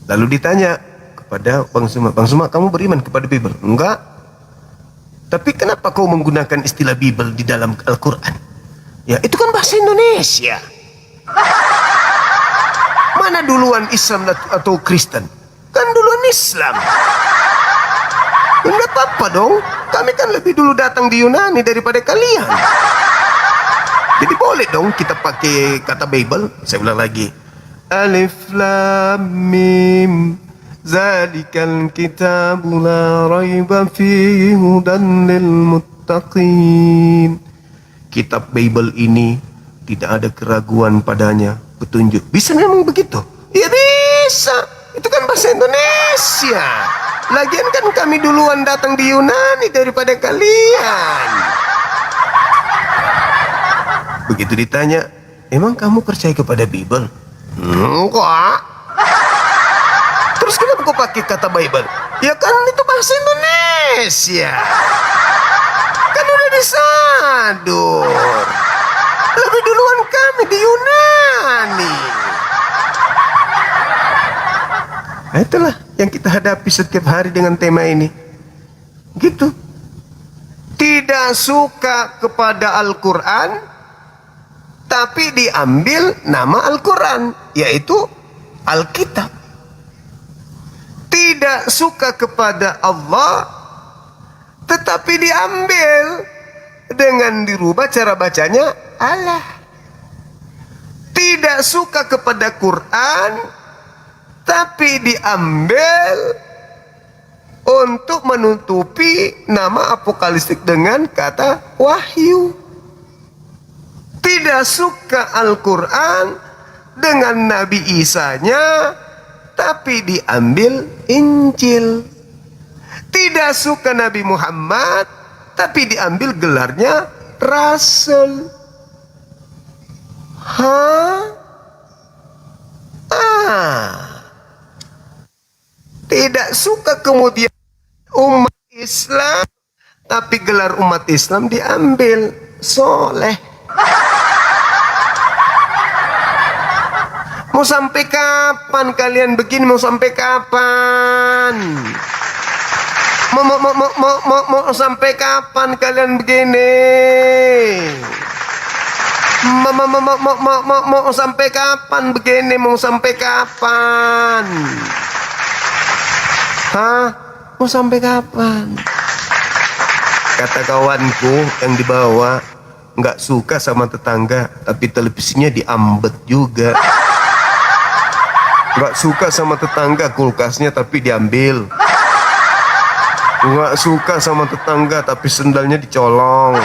S1: lalu ditanya kepada Bang Suma, kamu beriman kepada Bible? Enggak. Tapi kenapa kau menggunakan istilah Bible di dalam Al-Quran? Ya, itu kan bahasa Indonesia. Mana duluan Islam atau Kristen? Kan duluan Islam. Enggak apa-apa dong. Kami kan lebih dulu datang di Yunani daripada kalian. Jadi boleh dong kita pakai kata Bible. Saya ulang lagi. Alif Lam Mim Zalikal kitabu la raiba fihi hudan lil muttaqin. Kitab Bible ini tidak ada keraguan padanya, petunjuk. Bisa memang begitu? Ya bisa. Itu kan bahasa Indonesia. Lagian kan kami duluan datang di Yunani daripada kalian. Begitu ditanya, emang kamu percaya kepada Bible? Enggak. Terus kenapa kau pakai kata Bible? Ya kan itu bahasa Indonesia. Kan udah disadur. Lebih duluan kami di Yunani. Nah, itulah yang kita hadapi setiap hari dengan tema ini. Gitu. Tidak suka kepada Al-Quran, tapi diambil nama Al-Quran, yaitu Alkitab. Tidak suka kepada Allah, tetapi diambil dengan dirubah cara bacanya Allah. Tidak suka kepada Quran, tapi diambil untuk menutupi nama apokaliptik dengan kata wahyu. Tidak suka Al-Quran dengan Nabi Isa-nya, tapi diambil Injil. Tidak suka Nabi Muhammad, tapi diambil gelarnya Rasul. Tidak suka kemudian umat Islam, tapi gelar umat Islam diambil soleh. Mau sampai kapan kalian begini? Mau sampai kapan? Mau sampai kapan kalian begini? Mau sampai kapan begini? Mau sampai kapan? Mau sampai kapan? Kata kawanku yang di bawah, nggak suka sama tetangga, tapi televisinya diambet juga. Nggak suka sama tetangga, kulkasnya tapi diambil. Nggak suka sama tetangga, tapi sendalnya dicolong.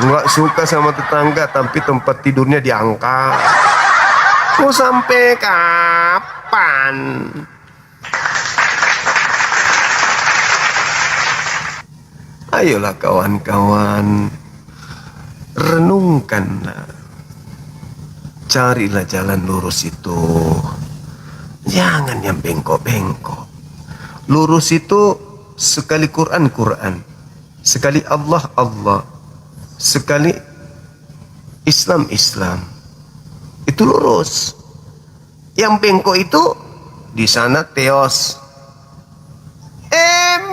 S1: Nggak suka sama tetangga, tapi tempat tidurnya diangkat. Mau sampai kapan? Ayolah kawan-kawan, renungkanlah, carilah jalan lurus itu, jangan yang bengkok-bengkok. Lurus itu sekali Quran, sekali Allah, sekali Islam, itu lurus. Yang bengkok itu di sana teos,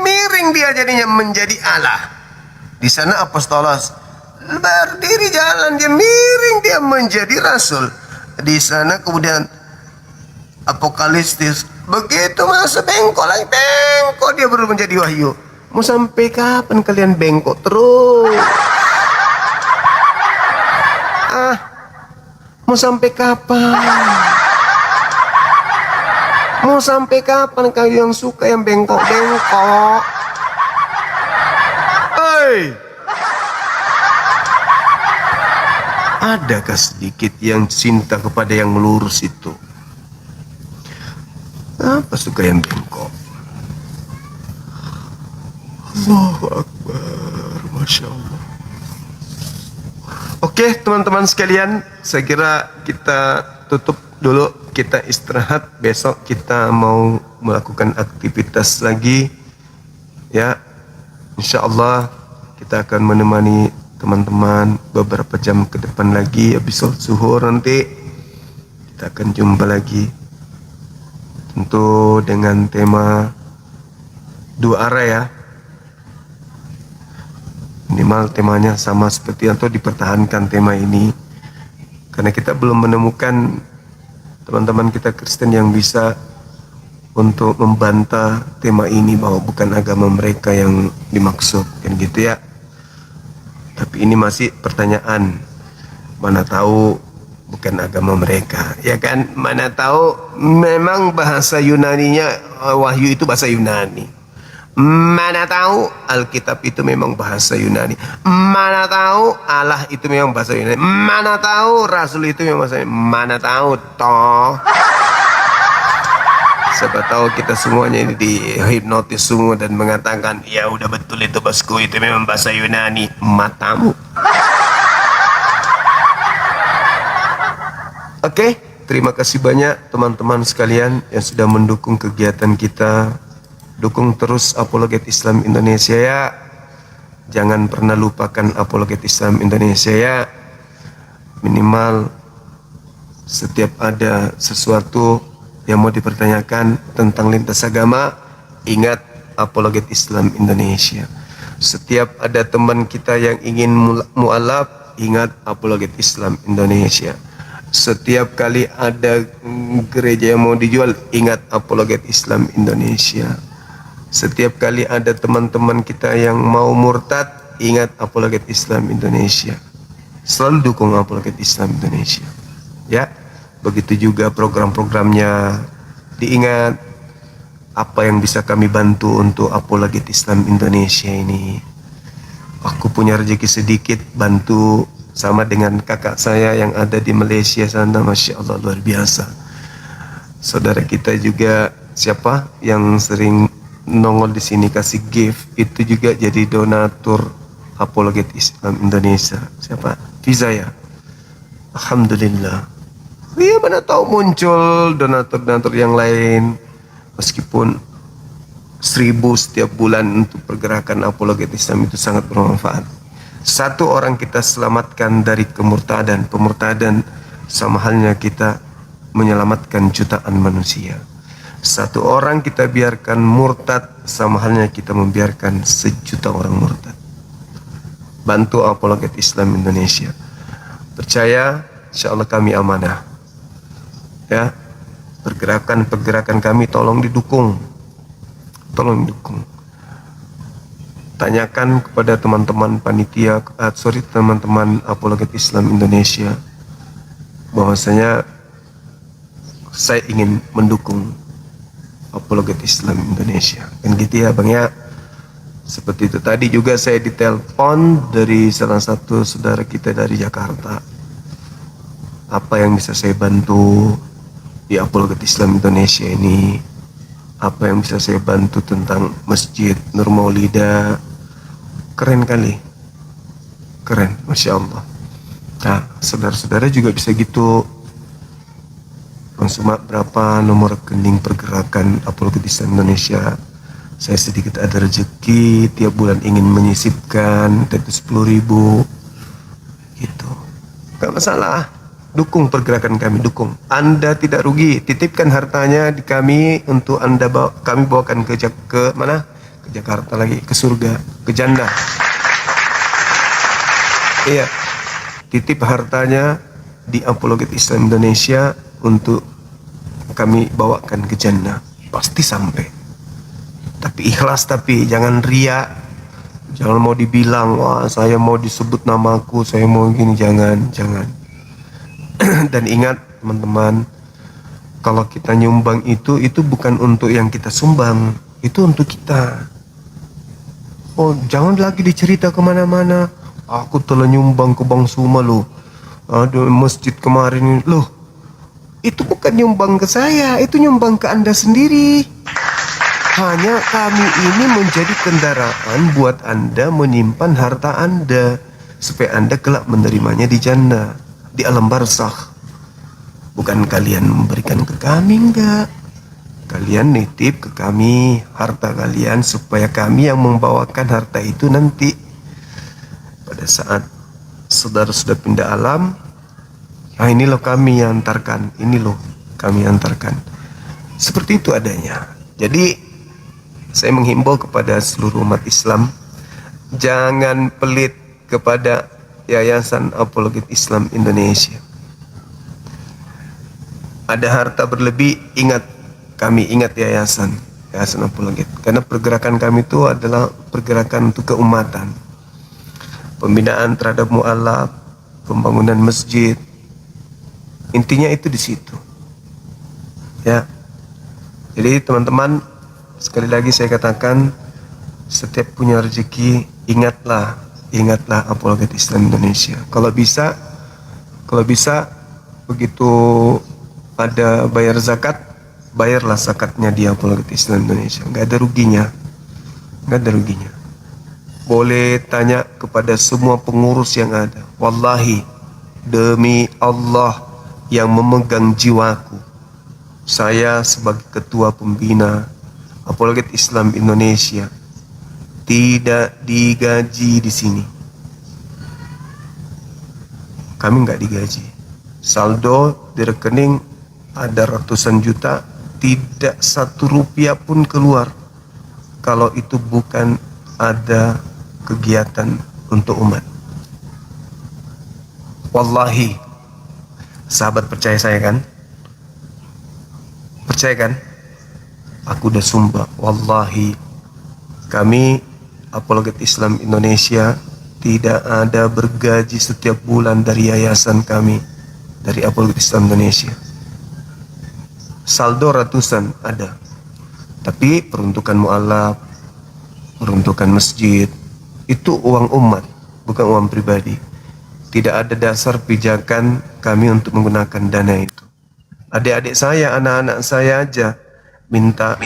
S1: miring dia jadinya menjadi Allah. Di sana apostolos, berdiri jalan dia miring, dia menjadi rasul. Di sana kemudian apokalistis, begitu masa bengkok lagi, bengkok dia baru menjadi wahyu. Mau sampai kapan kalian bengkok terus? Mau sampai kapan? Mau sampai kapan kalian suka yang bengkok-bengkok? Adakah sedikit yang cinta kepada yang lurus itu? Apa suka yang bengkok? Allahu Akbar, Masya Allah. Oke teman-teman sekalian, saya kira kita tutup dulu, kita istirahat. Besok kita mau melakukan aktivitas lagi, ya. Insya Allah kita akan menemani teman-teman beberapa jam ke depan lagi. Habis zuhur nanti kita akan jumpa lagi, tentu dengan tema dua arah ya. Minimal temanya sama seperti atau dipertahankan tema ini, karena kita belum menemukan teman-teman kita Kristen yang bisa untuk membantah tema ini bahwa bukan agama mereka yang dimaksud, kan gitu ya. Tapi ini masih pertanyaan, mana tahu bukan agama mereka, ya kan? Mana tahu memang bahasa Yunaninya, wahyu itu bahasa Yunani. Mana tahu Alkitab itu memang bahasa Yunani. Mana tahu Allah itu memang bahasa Yunani. Mana tahu Rasul itu memang bahasa Yunani. Mana tahu toh. Siapa tahu kita semuanya ini dihipnotis semua dan mengatakan, ya udah betul itu bosku, itu memang bahasa Yunani. Matamu. Oke, terima kasih banyak teman-teman sekalian yang sudah mendukung kegiatan kita. Dukung terus Apologet Islam Indonesia ya. Jangan pernah lupakan Apologet Islam Indonesia ya. Minimal setiap ada sesuatu yang mau dipertanyakan tentang lintas agama, ingat Apologet Islam Indonesia. Setiap ada teman kita yang ingin mualaf, ingat Apologet Islam Indonesia. Setiap kali ada gereja yang mau dijual, ingat Apologet Islam Indonesia. Setiap kali ada teman-teman kita yang mau murtad, ingat Apologet Islam Indonesia. Selalu dukung Apologet Islam Indonesia, ya. Begitu juga program-programnya, diingat apa yang bisa kami bantu untuk Apologet Islam Indonesia ini. Aku punya rezeki sedikit, bantu sama dengan kakak saya yang ada di Malaysia sana, Masya Allah luar biasa. Saudara kita juga siapa yang sering nongol di sini kasih gift, itu juga jadi donatur Apologet Islam Indonesia. Siapa? Vizaya. Alhamdulillah. Iya, mana tahu muncul donatur-donatur yang lain, meskipun 1000 setiap bulan untuk pergerakan Apologet Islam itu sangat bermanfaat. Satu orang kita selamatkan dari kemurtadan, pemurtadan sama halnya kita menyelamatkan jutaan manusia. Satu orang kita biarkan murtad sama halnya kita membiarkan sejuta orang murtad. Bantu Apologet Islam Indonesia. Percaya, insya Allah kami amanah. Ya, pergerakan kami tolong didukung. Tolong didukung. Tanyakan kepada teman-teman panitia, teman-teman Apologet Islam Indonesia, bahwasanya saya ingin mendukung Apologet Islam Indonesia. Kan gitu ya Bang ya. Seperti itu tadi juga saya ditelepon dari salah satu saudara kita dari Jakarta. Apa yang bisa saya bantu di Apologet Islam Indonesia ini? Apa yang bisa saya bantu tentang Masjid Nur Maulida? Keren kali. Keren, Masya Allah. Nah, saudara-saudara juga bisa gitu. Bang Suma, berapa nomor rekening pergerakan Apologet Islam Indonesia? Saya sedikit ada rezeki, tiap bulan ingin menyisipkan, itu 10.000 gitu. Gak masalah, dukung pergerakan kami, dukung. Anda tidak rugi, titipkan hartanya di kami untuk Anda kami bawakan ke mana? Ke Jakarta lagi, ke surga, ke jannah. Iya, titip hartanya di Apologet Islam Indonesia untuk kami bawakan ke jannah, pasti sampai. Tapi ikhlas, tapi jangan riak, jangan mau dibilang wah saya mau disebut namaku, saya mau gini, jangan. Dan ingat teman-teman, kalau kita nyumbang itu bukan untuk yang kita sumbang, itu untuk kita. Oh, jangan lagi dicerita kemana-mana, aku telah nyumbang ke Bang Suma loh, ada masjid kemarin loh. Itu bukan nyumbang ke saya, itu nyumbang ke Anda sendiri. Hanya kami ini menjadi kendaraan buat Anda menyimpan harta Anda, supaya Anda kelak menerimanya di jannah, di alam barzakh. Bukan kalian memberikan ke kami, enggak. Kalian nitip ke kami harta kalian, supaya kami yang membawakan harta itu nanti. Pada saat saudara sudah pindah alam, ini loh kami yang antarkan, ini loh kami antarkan. Seperti itu adanya. Jadi saya menghimbau kepada seluruh umat Islam, jangan pelit kepada Yayasan Apologet Islam Indonesia. Ada harta berlebih, ingat kami, ingat Yayasan Apologet. Karena pergerakan kami itu adalah pergerakan untuk keumatan. Pembinaan terhadap mu'alaf, pembangunan masjid, intinya itu di situ. Ya. Jadi teman-teman, sekali lagi saya katakan, setiap punya rezeki, ingatlah Apologet Islam Indonesia. Kalau bisa begitu ada bayar zakat, bayarlah zakatnya di Apologet Islam Indonesia. Nggak ada ruginya. Boleh tanya kepada semua pengurus yang ada. Wallahi, demi Allah yang memegang jiwaku, saya sebagai ketua pembina Apologet Islam Indonesia tidak digaji di sini. Kami nggak digaji. Saldo di rekening ada ratusan juta, tidak 1 rupiah pun keluar kalau itu bukan ada kegiatan untuk umat. Wallahi, sahabat percaya saya kan? Percaya kan? Aku udah sumpah, wallahi, kami Apologet Islam Indonesia tidak ada bergaji setiap bulan dari yayasan kami, dari Apologet Islam Indonesia. Saldo ratusan ada, tapi peruntukan mu'alaf, peruntukan masjid, itu uang umat, bukan uang pribadi. Tidak ada dasar pijakan kami untuk menggunakan dana itu. Adik-adik saya, anak-anak saya aja minta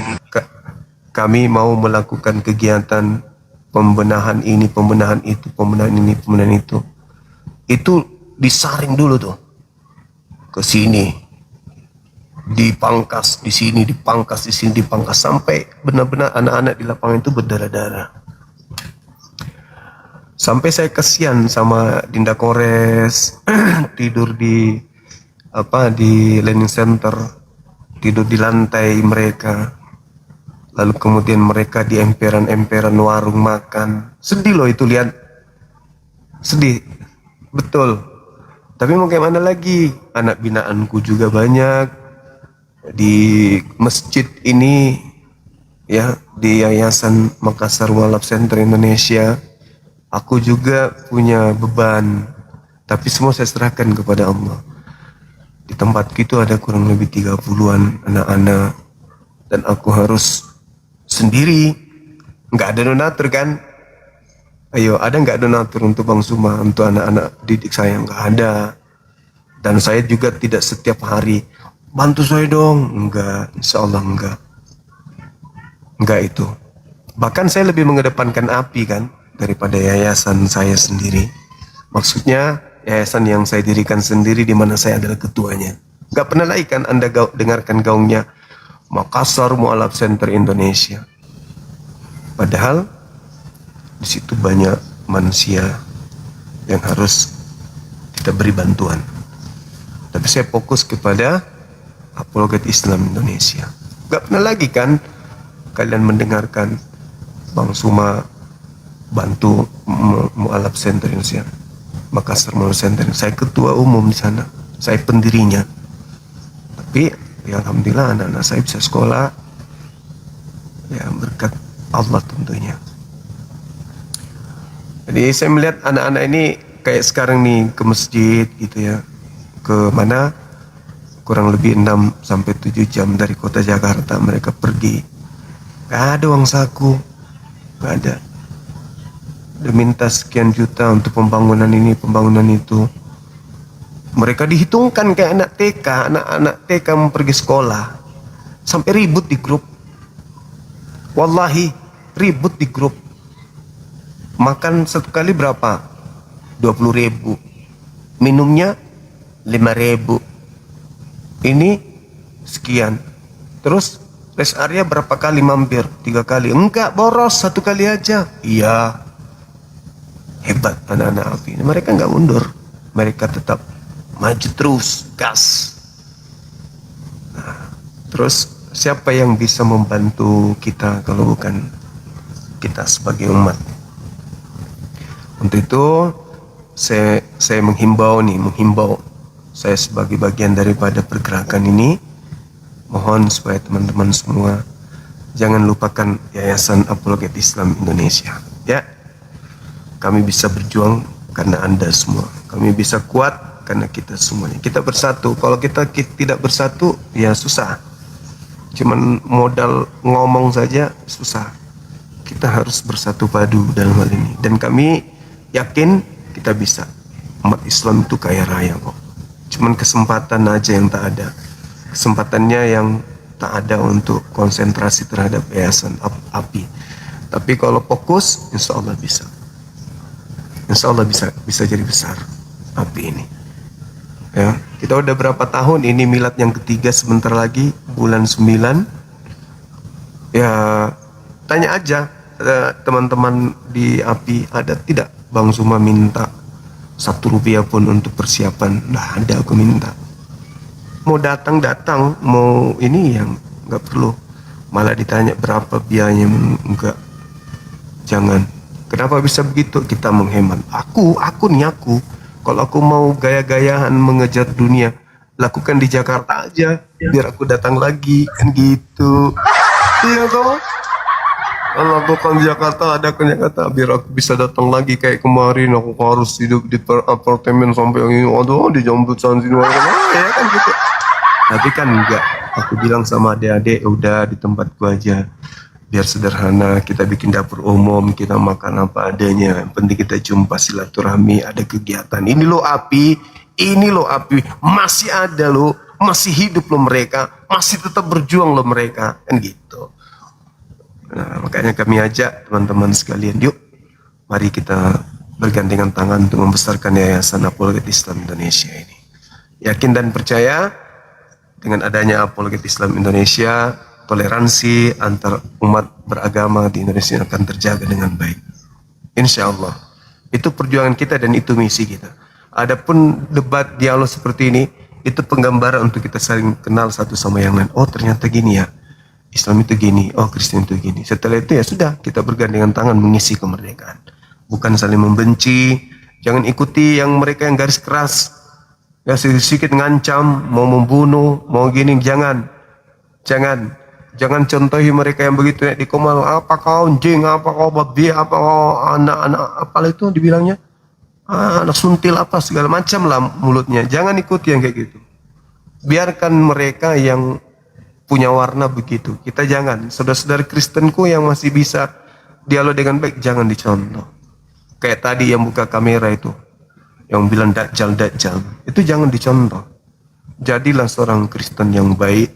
S1: kami mau melakukan kegiatan pembenahan ini, pembenahan itu, pembenahan ini, pembenahan itu. Itu disaring dulu tuh. Ke sini, dipangkas di sini, dipangkas di sini, dipangkas sampai benar-benar anak-anak di lapangan itu berdarah-darah. Sampai saya kesian sama Dinda Kores, tidur di learning center, tidur di lantai mereka. Lalu kemudian mereka di emperan-emperan warung makan. Sedih loh itu lihat. Sedih. Betul. Tapi mau kayak mana lagi? Anak binaanku juga banyak. Di masjid ini, ya, di Yayasan Makassar Mu'alaf Center Indonesia, aku juga punya beban. Tapi semua saya serahkan kepada Allah. Di tempat itu ada kurang lebih 30-an anak-anak. Dan aku harus sendiri, nggak ada donatur kan? Ayo, ada nggak donatur untuk Bang Suma, untuk anak-anak didik saya? Nggak ada. Dan saya juga tidak setiap hari bantu saya dong, enggak, insya Allah enggak itu. Bahkan saya lebih mengedepankan api kan daripada yayasan saya sendiri. Maksudnya yayasan yang saya dirikan sendiri di mana saya adalah ketuanya. Gak pernah lagi kan Anda dengarkan gaungnya Makassar Mu'alaf Center Indonesia. Padahal di situ banyak manusia yang harus kita beri bantuan. Tapi saya fokus kepada Apologet Islam Indonesia. Gak pernah lagi kan kalian mendengarkan Bang Suma bantu Mu'alaf Center Indonesia, Makassar Mu'alaf Center. Saya ketua umum di sana, saya pendirinya. Tapi ya alhamdulillah anak-anak saya bisa sekolah, ya berkat Allah tentunya. Jadi saya melihat anak-anak ini kayak sekarang nih ke masjid gitu ya, ke mana kurang lebih 6 sampai 7 jam dari kota Jakarta mereka pergi. Gak ada uang saku, gak ada. Udah minta sekian juta untuk pembangunan ini, pembangunan itu. Mereka dihitungkan kayak anak TK, anak-anak TK mau pergi sekolah. Sampai ribut di grup. Wallahi, ribut di grup. Makan satu kali berapa? 20.000. Minumnya 5.000. Ini sekian. Terus rest area berapa kali mampir? 3 kali. Enggak, boros 1 kali aja. Iya. Hebat anak-anak API. Mereka enggak mundur. Mereka tetap maju terus, gas. Nah, terus siapa yang bisa membantu kita kalau bukan kita sebagai umat? Untuk itu saya menghimbau saya sebagai bagian daripada pergerakan ini, mohon supaya teman-teman semua jangan lupakan Yayasan Apologet Islam Indonesia. Ya, kami bisa berjuang karena Anda semua. Kami bisa kuat karena kita semuanya. Kita bersatu. Kalau kita tidak bersatu, ya susah. Cuman modal ngomong saja susah. Kita harus bersatu padu dalam hal ini. Dan kami yakin kita bisa. Umat Islam itu kaya raya kok. Cuman kesempatan aja yang tak ada. Kesempatannya yang tak ada untuk konsentrasi terhadap yayasan API. Tapi kalau fokus, insya Allah bisa. Insya Allah bisa jadi besar API ini. Ya, kita udah berapa tahun ini milad yang ketiga, sebentar lagi bulan 9. Ya, tanya aja teman-teman di API, ada tidak Bang Suma minta 1 rupiah pun untuk persiapan? Nah, ada, aku minta. Mau datang, mau ini yang nggak perlu. Malah ditanya berapa biayanya, enggak. Jangan. Kenapa bisa begitu? Kita menghemat. Aku. Kalau aku mau gaya-gayaan mengejar dunia, lakukan di Jakarta aja, biar aku datang lagi, kan gitu. Iya toh? Kalau aku kan di Jakarta, ada ke Jakarta, biar aku bisa datang lagi kayak kemarin. Aku harus hidup di apartemen sampai yang ini, aduh, dijambut sana sini, ya kan gitu. Tapi kan enggak. Aku bilang sama adik-adik, udah di tempatku aja, biar sederhana. Kita bikin dapur umum, kita makan apa adanya. Yang penting kita jumpa, silaturahmi, ada kegiatan. Ini loh API, masih ada loh, masih hidup loh mereka, masih tetap berjuang loh mereka, kan gitu. Nah, makanya kami ajak teman-teman sekalian, yuk mari kita bergandengan tangan untuk membesarkan Yayasan Apologet Islam Indonesia ini. Yakin dan percaya dengan adanya Apologet Islam Indonesia, toleransi antar umat beragama di Indonesia akan terjaga dengan baik. Insya Allah. Itu perjuangan kita dan itu misi kita. Adapun debat dialog seperti ini, itu penggambaran untuk kita saling kenal satu sama yang lain. Oh, ternyata gini ya. Islam itu gini, oh Kristen itu gini. Setelah itu ya sudah, kita bergandengan tangan mengisi kemerdekaan. Bukan saling membenci. Jangan ikuti yang mereka yang garis keras. Ya sedikit ngancam, mau membunuh, mau gini, jangan. Jangan contohi mereka yang begitu ya, di komal, apa kau anjing, apa kau babi, apa kau anak-anak, apalah itu dibilangnya, anak suntil apa segala macam lah mulutnya. Jangan ikuti yang kayak gitu. Biarkan mereka yang punya warna begitu. Kita jangan. Saudara-saudara Kristenku yang masih bisa dialog dengan baik, jangan dicontoh. Kayak tadi yang buka kamera itu, yang bilang dajjal, itu jangan dicontoh. Jadilah seorang Kristen yang baik,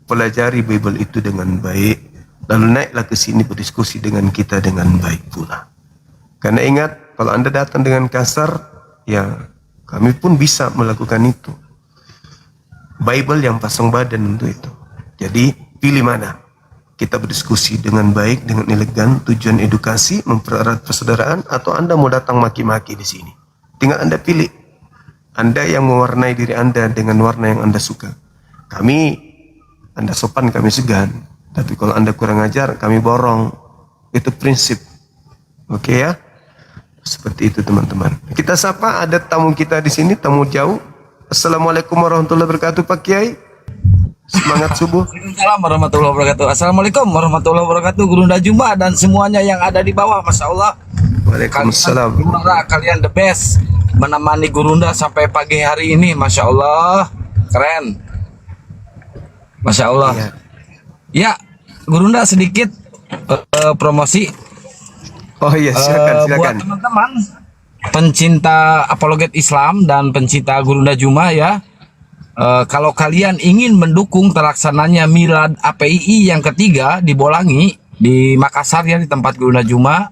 S1: pelajari Bible itu dengan baik, lalu naiklah ke sini berdiskusi dengan kita dengan baik pula. Karena ingat, kalau Anda datang dengan kasar, ya Kami pun bisa melakukan itu. Bible yang pasang badan untuk itu. Jadi pilih mana? Kita berdiskusi dengan baik, dengan elegan, tujuan edukasi, mempererat persaudaraan, atau Anda mau datang maki-maki di sini. Tinggal Anda pilih. Anda yang mewarnai diri Anda dengan warna yang Anda suka. Kami, Anda sopan, kami segan. Tapi kalau Anda kurang ajar, kami borong. Itu prinsip. Oke ya? Seperti itu teman-teman. Kita sapa, ada tamu kita di sini, tamu jauh. Assalamualaikum warahmatullahi wabarakatuh, Pak Kiai. Semangat subuh.
S10: Assalamualaikum warahmatullahi wabarakatuh. Assalamualaikum warahmatullahi wabarakatuh. Gurunda Juma dan semuanya yang ada di bawah, masya Allah.
S1: Waalaikumsalam.
S10: Kalian the best menemani Gurunda sampai pagi hari ini, masya Allah, keren, masya Allah. Ya, Gurunda sedikit promosi.
S1: Oh iya, silakan.
S10: Buat teman-teman pencinta apologet Islam dan pencinta Gurunda Juma ya. Kalau kalian ingin mendukung terlaksananya Milad APII yang ketiga di Bolangi, di Makassar ya, di tempat Gurunda Juma,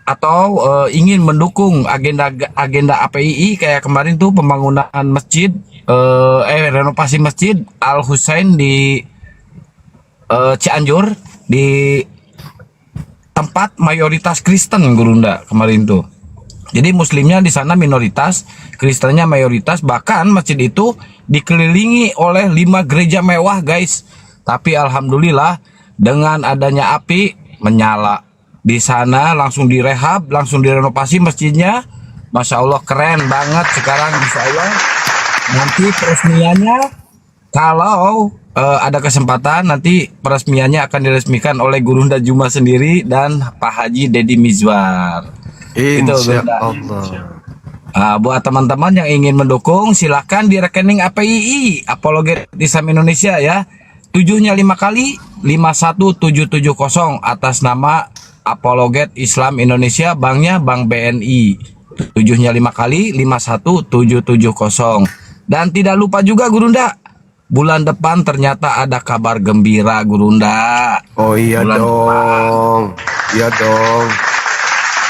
S10: atau ingin mendukung agenda APII kayak kemarin tuh pembangunan masjid, renovasi masjid Al Husain di Cianjur, di tempat mayoritas Kristen Gurunda kemarin tuh. Jadi muslimnya di sana minoritas, Kristennya mayoritas, bahkan masjid itu dikelilingi oleh 5 gereja mewah guys. Tapi alhamdulillah dengan adanya api menyala di sana, langsung direhab, langsung direnovasi masjidnya. Masya Allah, keren banget sekarang. Insya Allah nanti peresmiannya, kalau ada kesempatan, nanti peresmiannya akan diresmikan oleh Gurunda Juma sendiri dan Pak Haji Deddy Mizwar.
S1: Insya Allah.
S10: Buat teman-teman yang ingin mendukung, silahkan di rekening APII Apologet Islam Indonesia ya. 7-nya 5 kali 51770 atas nama Apologet Islam Indonesia, banknya Bank BNI. 7-nya 5 kali 51770. Dan tidak lupa juga Gurunda, bulan depan ternyata ada kabar gembira Gurunda.
S1: Oh iya dong. Iya dong.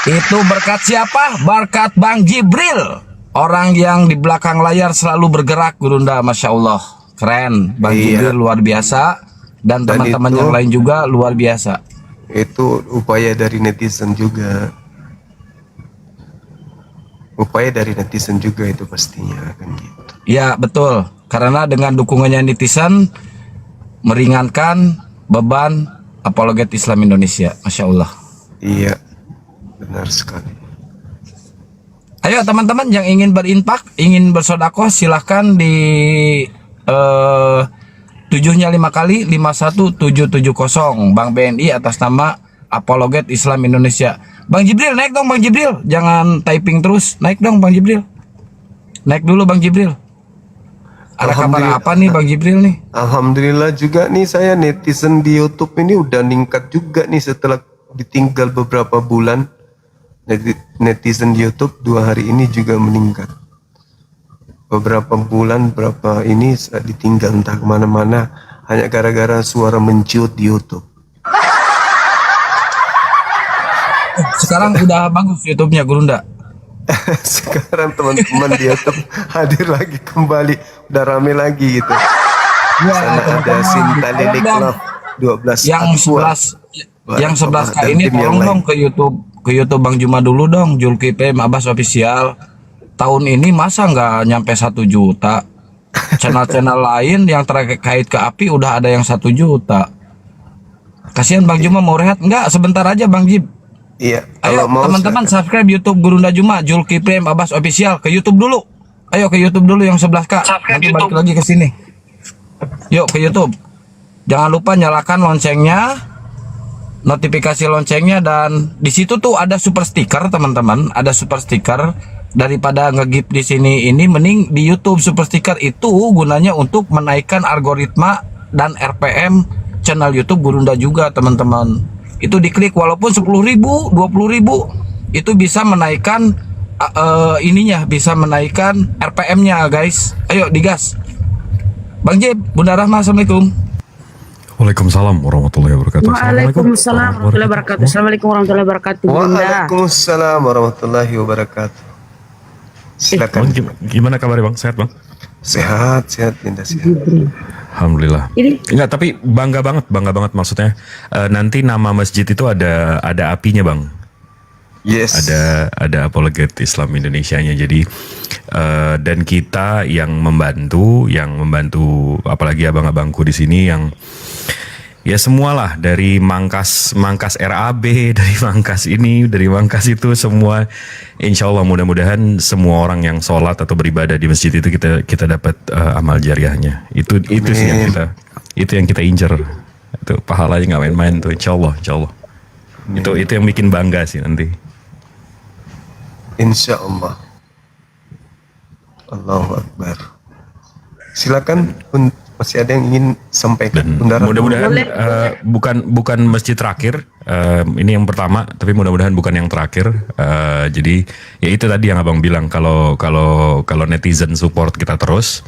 S10: Itu berkat siapa? Berkat Bang Jibril. Orang yang di belakang layar selalu bergerak Gurunda, masya Allah. Keren, Bang Jibril luar biasa. Dan teman-teman yang lain juga luar biasa.
S1: Itu upaya dari netizen juga. Upaya dari netizen juga itu pastinya kan gitu.
S10: Ya betul, karena dengan dukungannya netizen meringankan beban apologet Islam Indonesia, masya Allah.
S1: Iya, benar sekali.
S10: Ayo teman-teman yang ingin berinfak, ingin bersodakoh, silahkan di 7-nya 5 kali 51770 Bank BNI atas nama Apologet Islam Indonesia. Bang Jibril, naik dong Bang Jibril, jangan typing terus, naik dong Bang Jibril, naik dulu Bang Jibril. Ada kabar apa nih Bang Jibril nih?
S1: Alhamdulillah juga nih, saya netizen di YouTube ini udah ningkat juga nih setelah ditinggal beberapa bulan. Netizen di YouTube 2 hari ini juga meningkat. Beberapa bulan, berapa ini saya ditinggal entah kemana-mana hanya gara-gara suara menciut di YouTube.
S10: Sekarang udah bagus YouTube-nya Gurunda.
S1: Sekarang teman-teman di YouTube hadir lagi kembali, udah rame lagi gitu.
S10: Ya,
S1: sana ada Sinta Lili Club 12
S10: yang 11K ini tolong dong ke YouTube Bang Juma dulu dong, Zulkifli Abbas Official. Tahun ini masa nggak nyampe 1 juta. Channel-channel lain yang terkait ke api udah ada yang 1 juta. Kasihan Bang Juma mau rehat, enggak sebentar aja Bang Jib.
S1: Iya.
S10: Ayo teman-teman subscribe YouTube Gurunda Juma, Zulkifli Abbas Official, ke YouTube dulu. Ayo ke YouTube dulu yang 11K. Nanti balik lagi ke sini. Yuk ke YouTube. Jangan lupa nyalakan loncengnya, notifikasi loncengnya, dan di situ tuh ada super stiker teman-teman, ada super stiker. Daripada nge-gift di sini, ini mending di YouTube. Super stiker itu gunanya untuk menaikkan algoritma dan RPM channel YouTube Gurunda juga teman-teman. Itu diklik walaupun 10.000, 20.000 itu bisa menaikkan ininya, bisa menaikkan RPM-nya guys. Ayo digas. Bang Jib, Bunda Rahma, assalamualaikum.
S19: Waalaikumsalam warahmatullahi wabarakatuh.
S20: Waalaikumsalam warahmatullahi wabarakatuh. Assalamualaikum warahmatullahi wabarakatuh.
S1: Waalaikumsalam warahmatullahi wabarakatuh. Silakan.
S19: Gimana kabarnya Bang? Sehat Bang?
S1: Sehat, Linda sehat.
S19: Alhamdulillah. Enggak, tapi bangga banget maksudnya. Nanti nama masjid itu ada apinya Bang.
S1: Yes.
S19: Ada apologet Islam Indonesianya. Jadi dan kita yang membantu apalagi abang-abangku di sini yang ya semualah dari mangkas RAB, dari mangkas ini, dari mangkas itu semua. Insya Allah mudah-mudahan semua orang yang sholat atau beribadah di masjid itu kita dapat amal jariahnya. Itu sih yang kita incer. Itu pahalanya nggak main-main tuh. Insya Allah. Itu yang bikin bangga sih nanti.
S1: Insya Allah. Allahu Akbar. Silakan, masih ada yang ingin sampaikan.
S19: Mudah-mudahan bukan masjid terakhir. Ini yang pertama, tapi mudah-mudahan bukan yang terakhir. Jadi ya itu tadi yang abang bilang, kalau netizen support kita terus,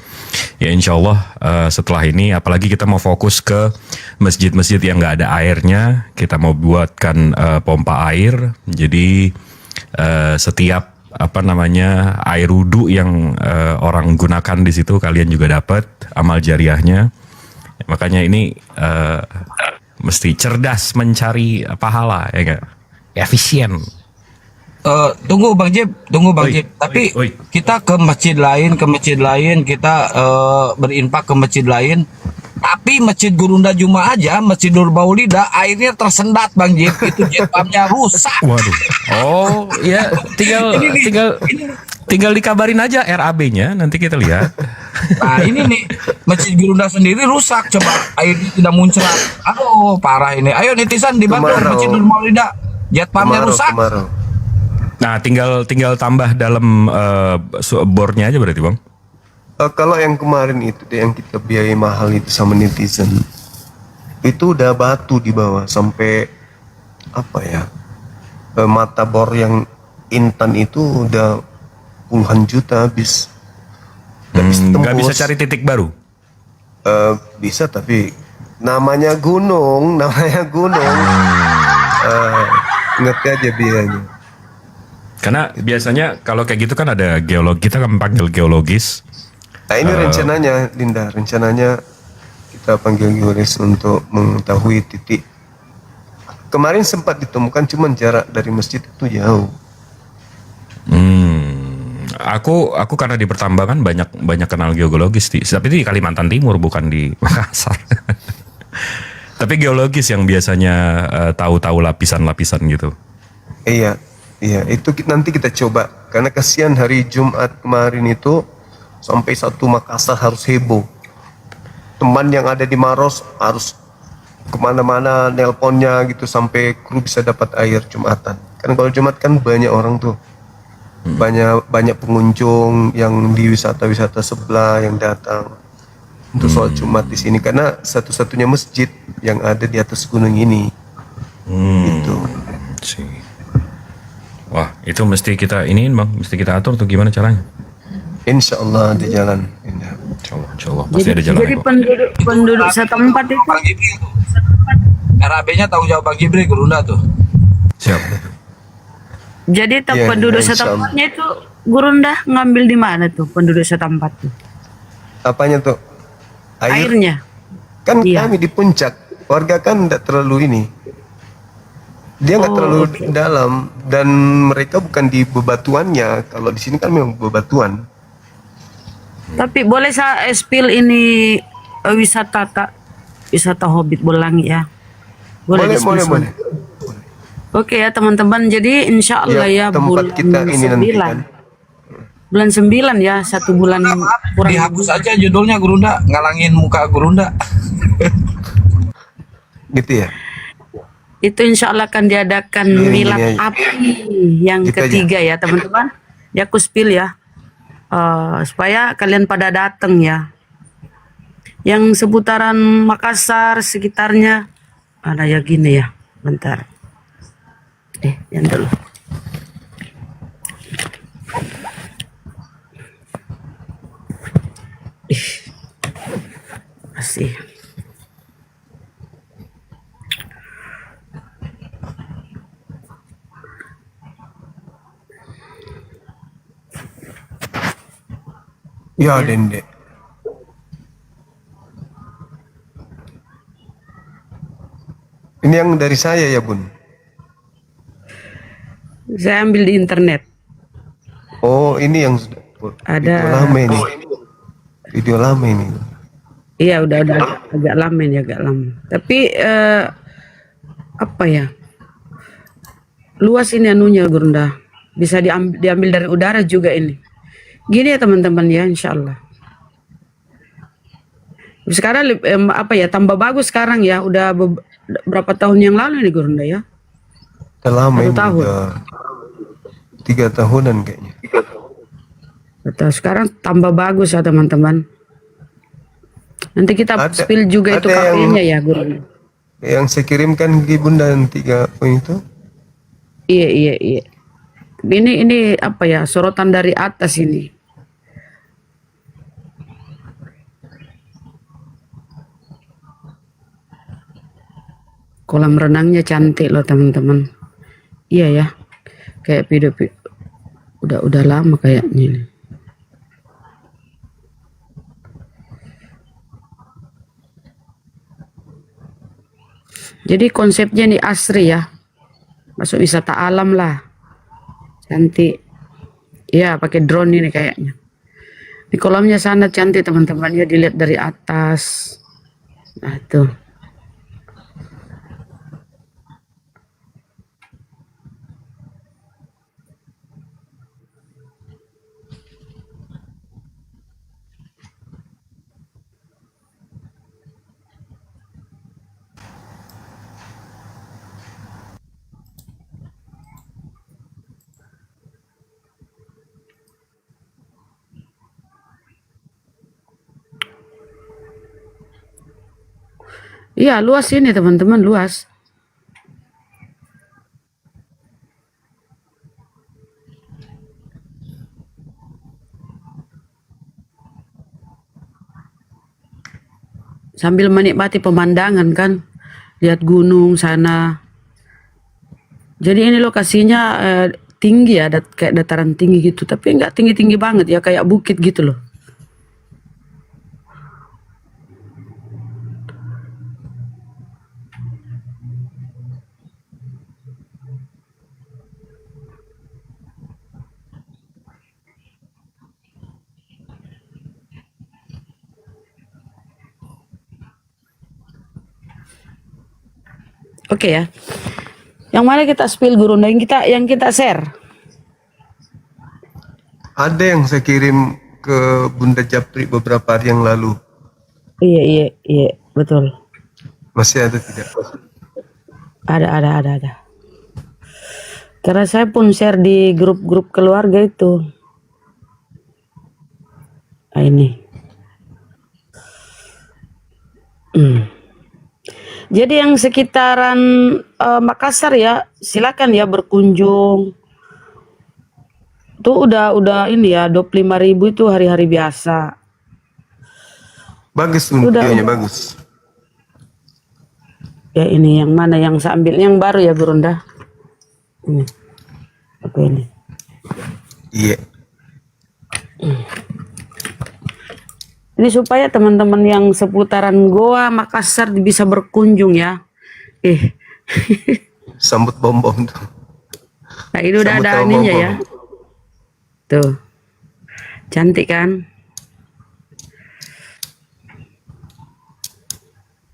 S19: ya insya Allah setelah ini, apalagi kita mau fokus ke masjid-masjid yang nggak ada airnya, kita mau buatkan pompa air. Jadi setiap air wudhu yang orang gunakan di situ kalian juga dapat amal jariahnya. Makanya ini mesti cerdas mencari pahala, ya enggak? Efisien.
S10: Tunggu Bang Jib. Tapi kita ke masjid lain, kita berinfak ke masjid lain. Tapi Masjid Gurunda Juma aja, Masjid Nur Maulida, airnya tersendat Bang Jib. Itu jet pumpnya rusak.
S19: Waduh. Oh ya, tinggal dikabarin aja RAB-nya, nanti kita lihat.
S10: Nah ini nih, Masjid Gurunda sendiri rusak. Coba airnya tidak muncrat. Aduh parah ini. Ayo netizen dibantu Masjid Nur Maulida, jet pumpnya rusak.
S19: Nah tinggal tambah dalam bornya aja berarti Bang.
S1: Kalau yang kemarin itu yang kita biayai mahal itu sama netizen, itu udah batu di bawah sampai mata bor yang intan itu udah puluhan juta habis.
S19: Nggak bisa cari titik baru?
S1: Bisa, tapi namanya gunung. Ngerti aja biayanya.
S19: Karena biasanya kalau kayak gitu kan ada geologi, kita kan panggil geologis.
S1: Nah ini rencananya, Linda, kita panggil geologis untuk mengetahui titik. Kemarin sempat ditemukan, cuman jarak dari masjid itu jauh.
S19: Aku karena di pertambangan banyak kenal geologis, tapi itu di Kalimantan Timur, bukan di Makassar. Tapi geologis yang biasanya tahu lapisan-lapisan gitu.
S1: Iya, itu nanti kita coba. Karena kasihan hari Jumat kemarin itu sampai satu Makassar harus heboh. Teman yang ada di Maros harus kemana-mana nelponnya gitu sampai kru bisa dapat air Jumatan. Karena kalau Jumat kan banyak orang tuh, banyak pengunjung yang di wisata-wisata sebelah yang datang untuk sholat Jumat di sini. Karena satu-satunya masjid yang ada di atas gunung ini. Gitu.
S19: Wah, itu mesti kita mesti kita atur tuh gimana caranya?
S1: Insya Allah di jalan.
S19: Insya Allah pasti ada jalan.
S20: Jadi penduduk setempat itu
S10: RAB-nya tanggung jawab Bang Jibri Gurunda tuh.
S19: Siap.
S20: jadi penduduk setempatnya itu Gurunda ngambil di mana tuh penduduk setempat tuh?
S1: Apanya tuh?
S20: Airnya.
S1: Kan kami di puncak, warga kan tidak terlalu ini. Dia nggak terlalu dalam dan mereka bukan di bebatuannya. Kalau di sini kan memang bebatuan.
S20: Tapi boleh saya spill ini wisata Hobbit Bolangi ya? Boleh. Oke ya teman-teman, jadi insya Allah ya bulan
S1: kita ini
S20: 9.
S1: nanti kan.
S20: Bulan 9 ya, 1 bulan kurang.
S10: Dihapus aja judulnya Gurunda, ngalangin muka Gurunda.
S1: Gitu ya?
S20: Itu insya Allah akan diadakan milad api yang ketiga ya teman-teman. Ya aku spill ya. Supaya kalian pada datang ya. Yang seputaran Makassar sekitarnya ada ya gini ya. Bentar. Yang dulu. Masih.
S1: Ya, Dende. Ini yang dari saya ya, Bun.
S20: Saya ambil di internet.
S1: Oh, ini yang sudah
S20: Ada.
S1: video lama ini. Video lama ini.
S20: Iya, udah agak lama ini, agak lama. Tapi apa ya? Luas ini anunya, Gurunda. Bisa diambil dari udara juga ini. Gini ya teman-teman ya, insya Allah. Sekarang apa ya, tambah bagus sekarang ya. Udah berapa tahun yang lalu ini Gurunda ya?
S1: Udah lama
S20: 1
S1: ini.
S20: tahun.
S1: 3 tahunan kayaknya.
S20: Betul, sekarang tambah bagus ya teman-teman. Nanti kita spill juga itu
S1: ada
S20: KW-nya ya Gurunda.
S1: Yang saya kirimkan ke Bunda yang 3 poin itu.
S20: Iya. Ini apa ya, sorotan dari atas ini. Kolam renangnya cantik loh teman-teman. Iya ya. Kayak video udah lama kayaknya ini. Jadi konsepnya nih asri ya. Masuk wisata alam lah. Cantik. Ya, pakai drone ini kayaknya. Di kolamnya sana cantik teman-teman ya, dilihat dari atas. Nah, tuh. Iya, luas ini teman-teman, luas. Sambil menikmati pemandangan kan, lihat gunung sana. Jadi ini lokasinya tinggi ya, kayak dataran tinggi gitu, tapi nggak tinggi-tinggi banget ya, kayak bukit gitu loh. Oke ya. Yang mana kita spill Gurunda, yang kita share?
S1: Ada yang saya kirim ke Bunda Japri beberapa hari yang lalu.
S20: Iya, betul.
S1: Masih ada tidak?
S20: Ada. Karena saya pun share di grup-grup keluarga itu. Nah, ini. Jadi yang sekitaran Makassar ya, silakan ya berkunjung. Tuh udah ini ya, 25.000 itu hari-hari biasa.
S1: Bagus videonya, bagus.
S20: Ya ini yang mana yang saya ambil, yang baru ya Gurunda. Ini. Oke ini.
S1: Iya.
S20: Ini supaya teman-teman yang seputaran Goa, Makassar bisa berkunjung ya.
S1: Sambut bom-bom tuh.
S20: Nah ini udah ada ininya ya. Tuh. Cantik kan?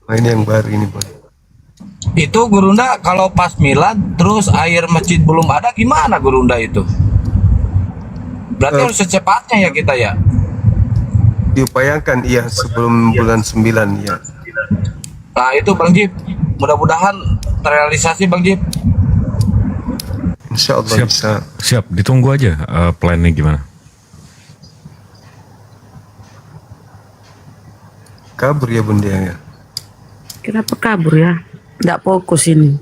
S1: Nah, ini yang baru ini, Bang.
S10: Itu Gurunda kalau pas milad terus air masjid belum ada, gimana Gurunda itu? Berarti harus secepatnya ya kita ya.
S1: Diupayakan iya sebelum bulan 9 ya.
S10: Nah itu Bang Jip, mudah-mudahan terrealisasi Bang Jip.
S1: Insya Allah bisa.
S19: Siap, ditunggu aja plannya gimana.
S1: Kabur ya Bunda ya.
S20: Kenapa kabur ya? Nggak fokus ini.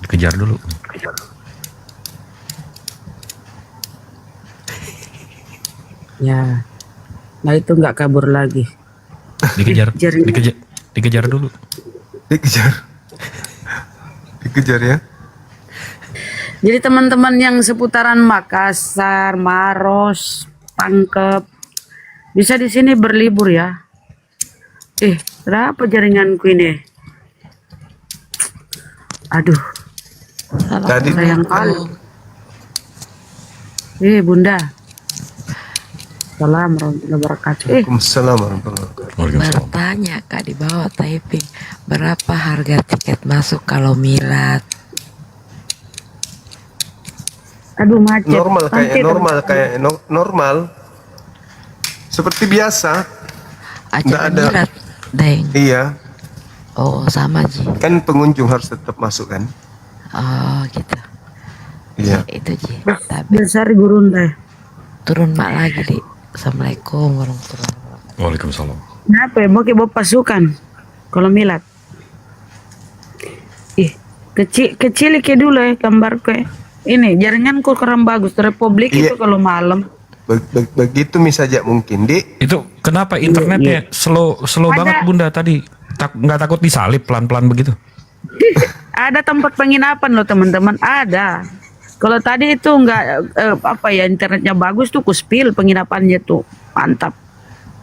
S19: Dikejar dulu.
S20: Ya, nah itu nggak kabur lagi.
S19: Dikejar dulu.
S1: Dikejar ya.
S20: Jadi teman-teman yang seputaran Makassar, Maros, Pangkep, bisa di sini berlibur ya. Berapa jaringanku ini? Aduh,
S1: Tadi
S20: sayang kali. Bunda. Assalamualaikum warahmatullahi wabarakatuh.
S1: Waalaikumsalam warahmatullahi wabarakatuh.
S7: Bertanya Kak di bawah typing, berapa harga tiket masuk kalau milad?
S20: Aduh macet.
S1: Normal. Seperti biasa. Nggak ada.
S7: Milad, Deng.
S1: Iya.
S7: Oh sama Ji.
S1: Kan pengunjung harus tetap masuk kan?
S7: Oh gitu.
S1: Iya.
S7: Itu Ji.
S20: Besar Gurunda.
S7: Turun mak lagi di. Assalamualaikum warahmatullahi wabarakatuh.
S19: Waalaikumsalam.
S20: Kenapa ya? Mau bawa pasukan kalau milad? Kecil ke dulu ya gambar ke. Ini jaringanku kurang bagus. Republik itu kalau malam.
S1: Begitu saja mungkin, Dik.
S19: Itu kenapa internetnya slow banget Bunda tadi? Nggak takut disalip pelan-pelan begitu?
S20: Ada tempat penginapan loh teman-teman, ada. Kalau tadi itu enggak internetnya bagus tuh kuspil penginapannya tuh mantap.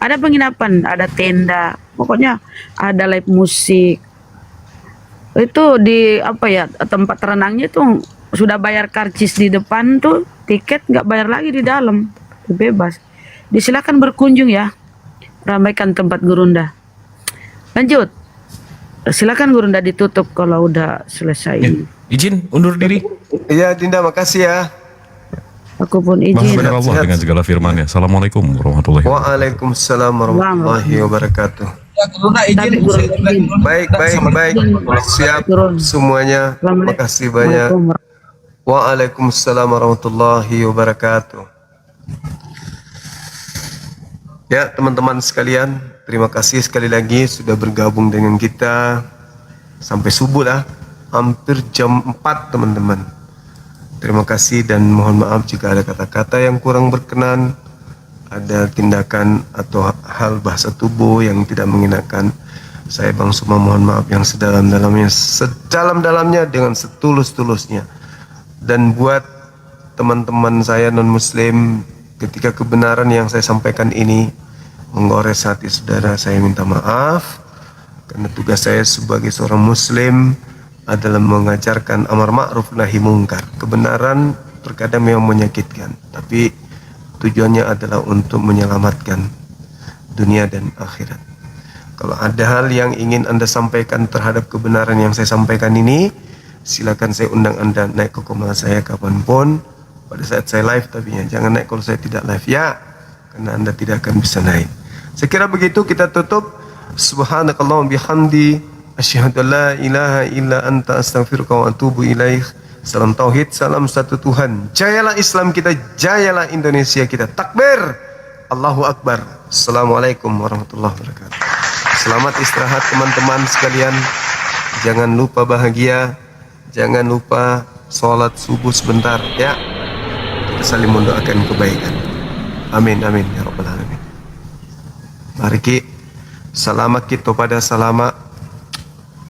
S20: Ada penginapan, ada tenda, pokoknya ada live musik. Itu di tempat renangnya tuh sudah bayar karcis di depan tuh, tiket nggak bayar lagi di dalam, bebas. Disilakan berkunjung ya, ramaikan tempat Gurunda. Lanjut, silakan Gurunda ditutup kalau udah selesai.
S19: Izin undur diri.
S1: Iya Dinda, makasih ya.
S20: Aku pun izin.
S19: Maha Allah dengan segala firman-Nya. Assalamualaikum warahmatullahi wabarakatuh.
S1: Waalaikumsalam warahmatullahi wabarakatuh. Baik. Siap semuanya. Makasih banyak. Waalaikumsalam warahmatullahi wabarakatuh. Ya teman-teman sekalian, terima kasih sekali lagi sudah bergabung dengan kita sampai subuh lah, hampir jam 4 teman-teman. Terima kasih dan mohon maaf jika ada kata-kata yang kurang berkenan, ada tindakan atau hal bahasa tubuh yang tidak mengenakan. Saya Bang Suma mohon maaf yang sedalam-dalamnya dengan setulus-tulusnya. Dan buat teman-teman saya non-muslim, ketika kebenaran yang saya sampaikan ini menggores hati saudara, saya minta maaf. Karena tugas saya sebagai seorang muslim adalah mengajarkan amar ma'ruf nahi mungkar. Kebenaran terkadang memang menyakitkan, tapi tujuannya adalah untuk menyelamatkan dunia dan akhirat. Kalau ada hal yang ingin Anda sampaikan terhadap kebenaran yang saya sampaikan ini, silakan saya undang Anda naik ke komal saya kapanpun, pada saat saya live tapi ya, jangan naik kalau saya tidak live ya, karena Anda tidak akan bisa naik. Saya kira begitu, kita tutup. Subhanakallahumma bihamdi asyhadu an la ilaha illa anta astaghfiruka wa atubu ilaik. Salam tauhid, salam satu Tuhan. Jayalah Islam kita, jayalah Indonesia kita. Takbir, Allahu Akbar. Assalamualaikum warahmatullahi wabarakatuh. Selamat istirahat teman-teman sekalian. Jangan lupa bahagia. Jangan lupa sholat subuh sebentar ya. Kita saling mendoakan kebaikan. Amin amin ya rabbal alamin. Mari ki salamat kita pada salama